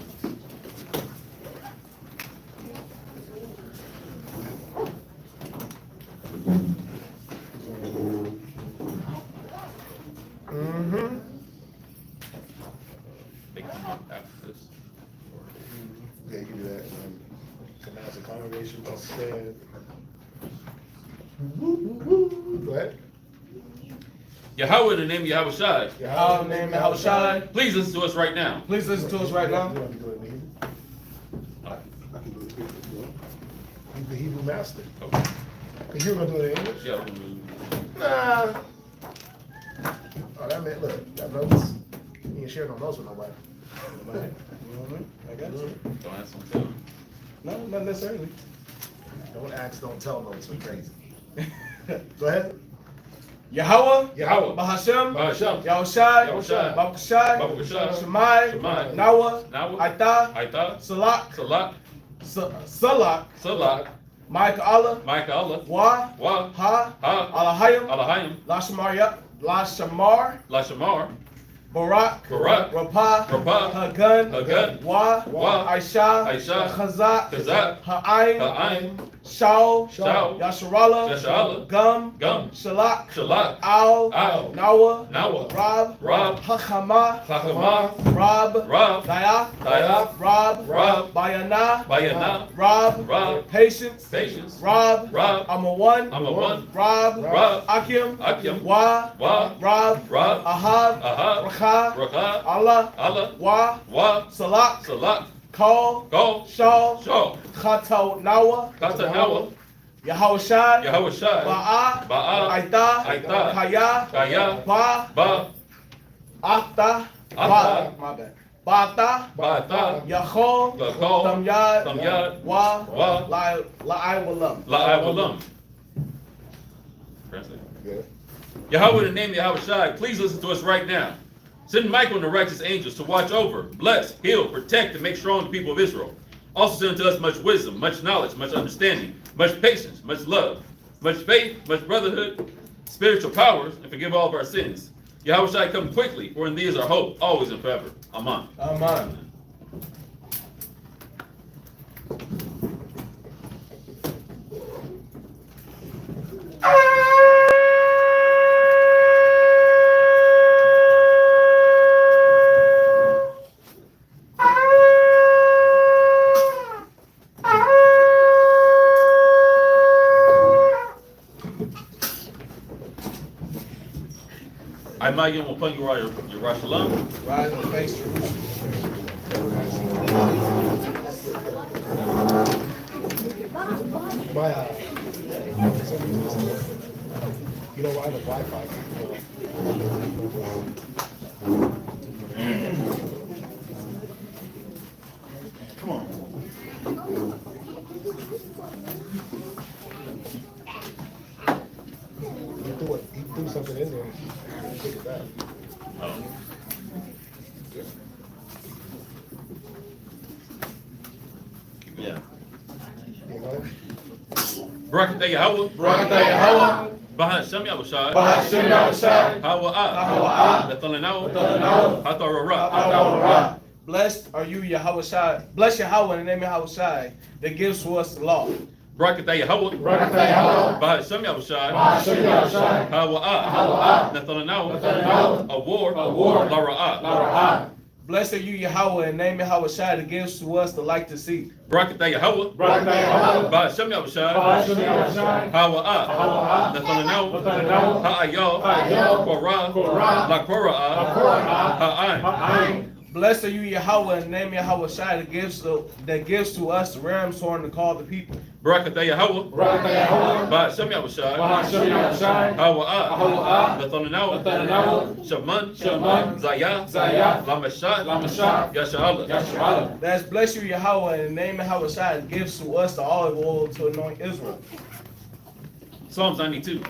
E: Mm-hmm.
B: After this.
E: Yeah, you can do that. And as a congregation just said. Go ahead.
B: Yahweh, in the name of Yahweh Shai.
F: Yahweh, in the name of Yahweh Shai.
B: Please listen to us right now.
F: Please listen to us right now.
E: I can do it in Hebrew. He's the Hebrew master.
B: Okay.
E: You gonna do it in English?
B: Yeah, we're gonna move.
E: Nah. Oh, that meant, look, that notes. You ain't share no notes with nobody.
L: I got you.
B: Don't ask them.
L: No, not necessarily.
E: Don't ask, don't tell notes are crazy. Go ahead.
F: Yahweh,
B: Yahweh,
F: Bahashem,
B: Bahashem,
F: Yahushai,
B: Yahushai,
F: Babakashai,
B: Babakashai,
F: Shemai,
B: Shemai,
F: Nawa,
B: Nawa,
F: Aita,
B: Aita,
F: Salak,
B: Salak,
F: Salak,
B: Salak,
F: Micah Allah,
B: Micah Allah,
F: Wa,
B: Wa,
F: Ha,
B: Ha,
F: Alahayim,
B: Alahayim,
F: Lashamar,
B: Lashamar,
F: Barak,
B: Barak,
F: Rapah,
B: Rapah,
F: Hagun,
B: Hagun,
F: Wa,
B: Wa,
F: Aisha,
B: Aisha,
F: Chazak,
B: Chazak,
F: Ha'ain,
B: Ha'ain,
F: Shao,
B: Shao,
F: Yasharala,
B: Yasharala,
F: Gum,
B: Gum,
F: Shalak,
B: Shalak,
F: Al,
B: Al,
F: Nawa,
B: Nawa,
F: Rob,
B: Rob,
F: Hachama,
B: Chachama,
F: Rob,
B: Rob,
F: Dayaf,
B: Dayaf,
F: Rob,
B: Rob,
F: Bayana,
B: Bayana,
F: Rob,
B: Rob,
F: Patience,
B: Patience,
F: Rob,
B: Rob,
F: Amawan,
B: Amawan,
F: Rob,
B: Rob,
F: Akim,
B: Akim,
F: Wa,
B: Wa,
F: Rob,
B: Rob,
F: Ahab,
B: Ahab,
F: Rakha,
B: Rakha,
F: Allah,
B: Allah,
F: Wa,
B: Wa,
F: Salak,
B: Salak, Call.
A: Shaw.
B: Kata
A: Nawa. Yahweh Shai. Ba'a. Aita. Kaya. Ba. Akta. Ba. My bad. Bata. Yachol. Tamyad. Wa. La'ai Walam.
B: Yahweh, in the name of Yahweh Shai, please listen to us right now. Send Michael and the righteous angels to watch over, bless, heal, protect, and make strong the people of Israel. Also send to us much wisdom, much knowledge, much understanding, much patience, much love, much faith, much brotherhood, spiritual powers, and forgive all of our sins. Yahweh Shai, come quickly, for in thee is our hope, always and forever. Amen.
A: Amen.
B: I might get upon you, your Rosh Hashanah.
A: Rise and face Jerusalem.
O: You know why the Wi-Fi?
N: Come on.
O: He threw something in there. Take it back.
B: Yeah.
O: You know?
B: Barakatah Yahweh.
A: Yahweh.
B: Bahashem Yahushai.
A: Bahashem Yahushai.
B: Hawa'ah. Lethalanao. Hatarara.
A: Blessed are you, Yahweh Shai. Bless Yahweh in the name of Yahweh Shai that gives to us the law.
B: Barakatah Yahweh. Bahashem Yahushai. Hawa'ah. Lethalanao. A war. Lara'ah.
A: Blessed are you, Yahweh, in the name of Yahweh Shai that gives to us the light to see.
B: Barakatah Yahweh. Bahashem Yahushai. Hawa'ah. Lethalanao. Ha'ayah. Korah. La Korah. Ha'ain.
A: Blessed are you, Yahweh, in the name of Yahweh Shai that gives to us the ram's horn to call the people.
B: Barakatah Yahweh. Bahashem Yahushai. Hawa'ah. Lethalanao. Shaman. Zayah. Lamashat. Yasha'allah.
A: That's blessed you, Yahweh, in the name of Yahweh Shai that gives to us the olive oil to anoint Israel.
B: Psalms 92.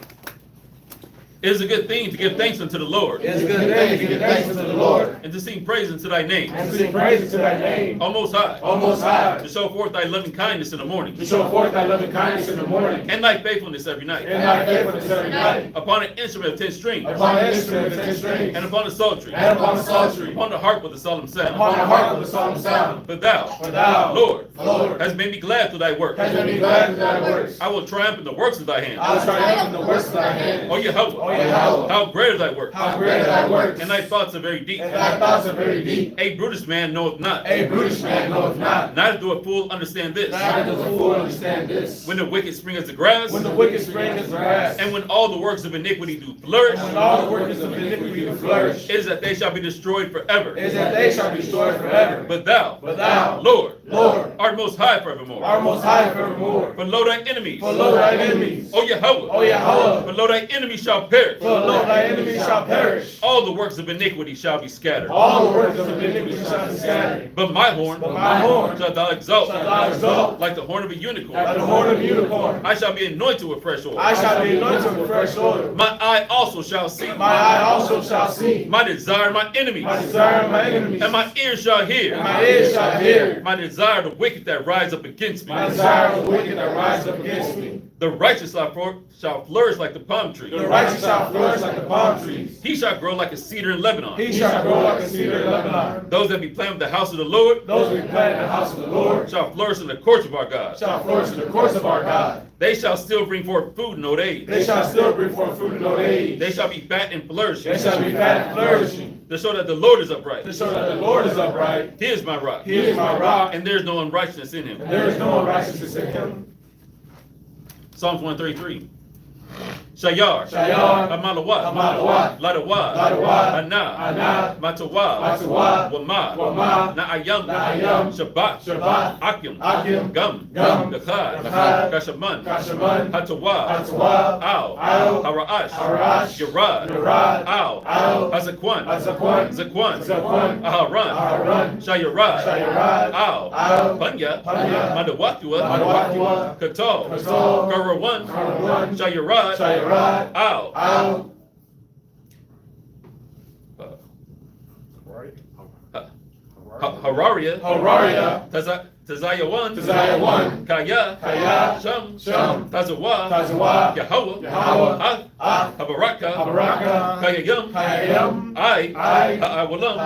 B: It is a good thing to give thanks unto the Lord.
A: It is a good thing to give thanks unto the Lord.
B: And to sing praise unto thy name.
A: And to sing praise unto thy name.
B: O Most High.
A: O Most High.
B: To show forth thy loving kindness in the morning.
A: To show forth thy loving kindness in the morning.
B: And thy faithfulness every night.
A: And thy faithfulness every night.
B: Upon an instrument of 10 strings.
A: Upon an instrument of 10 strings.
B: And upon the psaltery.
A: And upon the psaltery.
B: Upon the harp with a solemn sound.
A: Upon the harp with a solemn sound.
B: But thou, Lord, has made me glad through thy works.
A: Has made me glad through thy works.
B: I will triumph in the works of thy hands.
A: I will triumph in the works of thy hands.
B: O Yahweh.
A: O Yahweh.
B: How great are thy works.
A: How great are thy works.
B: And thy thoughts are very deep.
A: And thy thoughts are very deep.
B: A brutish man knoweth not.
A: A brutish man knoweth not.
B: Neither do a fool understand this.
A: Neither does a fool understand this.
B: When the wicked spring as the grass.
A: When the wicked spring as the grass.
B: And when all the works of iniquity do flourish.
A: And when all the works of iniquity do flourish.
B: It is that they shall be destroyed forever.
A: It is that they shall be destroyed forever.
B: But thou, Lord, art most high forevermore.
A: Art most high forevermore.
B: For lo thy enemies.
A: For lo thy enemies.
B: O Yahweh.
A: O Yahweh.
B: For lo thy enemies shall perish.
A: For lo thy enemies shall perish.
B: All the works of iniquity shall be scattered.
A: All the works of iniquity shall be scattered.
B: But my horn.
A: But my horn.
B: Shall thou exalt.
A: Shall thou exalt.
B: Like the horn of a unicorn.
A: Like the horn of a unicorn.
B: I shall be anointed with fresh oil.
A: I shall be anointed with fresh oil.
B: My eye also shall see.
A: My eye also shall see.
B: My desire my enemies.
A: My desire my enemies.
B: And my ears shall hear.
A: And my ears shall hear.
B: My desire the wicked that rise up against me.
A: My desire the wicked that rise up against me.
B: The righteous shall flourish like the palm tree.
A: The righteous shall flourish like the palm trees.
B: He shall grow like a cedar in Lebanon.
A: He shall grow like a cedar in Lebanon.
B: Those that be planted in the house of the Lord.
A: Those that be planted in the house of the Lord.
B: Shall flourish in the courts of our God.
A: Shall flourish in the courts of our God.
B: They shall still bring forth food in old age.
A: They shall still bring forth food in old age.
B: They shall be fat and flourishing.
A: They shall be fat and flourishing.
B: To show that the Lord is upright.
A: To show that the Lord is upright.
B: He is my rock.
A: He is my rock.
B: And there is no unrighteousness in him.
A: And there is no unrighteousness in him.
B: Psalms 133. Shayar,
F: Shayar,
B: Hamalawat,
F: Hamalawat,
B: Ladawad,
F: Ladawad,
B: Ana,
F: Ana,
B: Matawad,
F: Matawad,
B: Wama,
F: Wama,
B: Naayam,
F: Naayam,
B: Shabbat,
F: Shabbat,
B: Akim,
F: Akim,
B: Gum,
F: Gum,
B: Dakad,
F: Dakad,
B: Kashaman,
F: Kashaman,
B: Hatawad,
F: Hatawad,
B: Al,
F: Al,
B: Haraash,
F: Harash,
B: Yerad,
F: Yerad,
B: Al,
F: Al,
B: Hazakwan,
F: Hazakwan,
B: Zakwan,
F: Zakwan,
B: Aharan,
F: Aharan,
B: Shayarad,
F: Shayarad,
B: Al,
F: Al,
B: Panya,
F: Panya,
B: Madawatua,
F: Madawatua,
B: Kato,
F: Kato,
B: Karawan,
F: Karawan,
B: Shayarad,
F: Shayarad,
B: Al,
F: Al,
B: Hararia,
F: Hararia,
B: Tazayawan,
F: Tazayawan,
B: Kaya,
F: Kaya,
B: Sham,
F: Sham,
B: Tazawa,
F: Tazawa,
B: Yahweh,
F: Yahweh,
B: Habaraka,
F: Habaraka,
B: Kayayam,
F: Kayayam,
B: I,
F: Ha'awalam,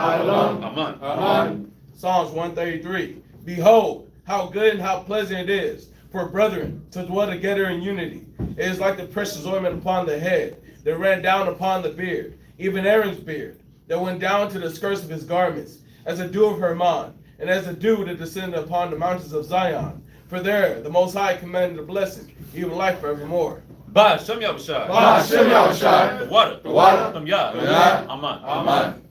B: Aman.
F: Aman.
Q: Psalms 133. Behold, how good and how pleasant it is for brethren to dwell together in unity. It is like the precious ointment upon the head that ran down upon the beard, even Aaron's beard, that went down to the skirts of his garments, as a dew of Hermon, and as a dew that descended upon the mountains of Zion. For there the Most High commanded a blessing, even life forevermore.
B: Ba Shem Yahushai.
F: Ba Shem Yahushai.
B: The water.
F: The water.
B: Ham Yah.
F: Yah.
B: Aman.
F: Aman.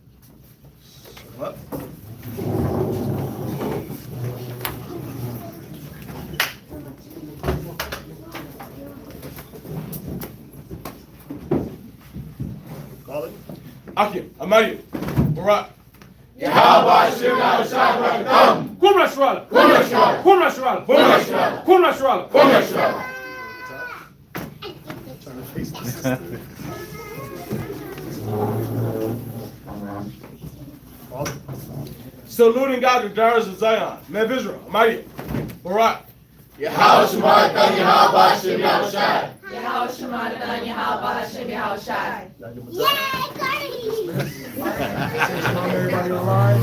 E: Call it.
Q: Akim, Amari, Barak.
F: Yahweh Shem Yahushai Barakam.
Q: Kum Nasrallah.
F: Kum Nasrallah.
Q: Kum Nasrallah.
F: Kum Nasrallah.
Q: Kum Nasrallah.
F: Kum Nasrallah.
E: Trying to face the sister.
Q: Saluting God, the daughters of Zion, men of Israel, Amari, Barak.
F: Yahweh Shemarakan Yahweh Shem Yahushai.
M: Yahweh Shemarakan Yahweh Hashem Yahushai.
E: Everybody alive?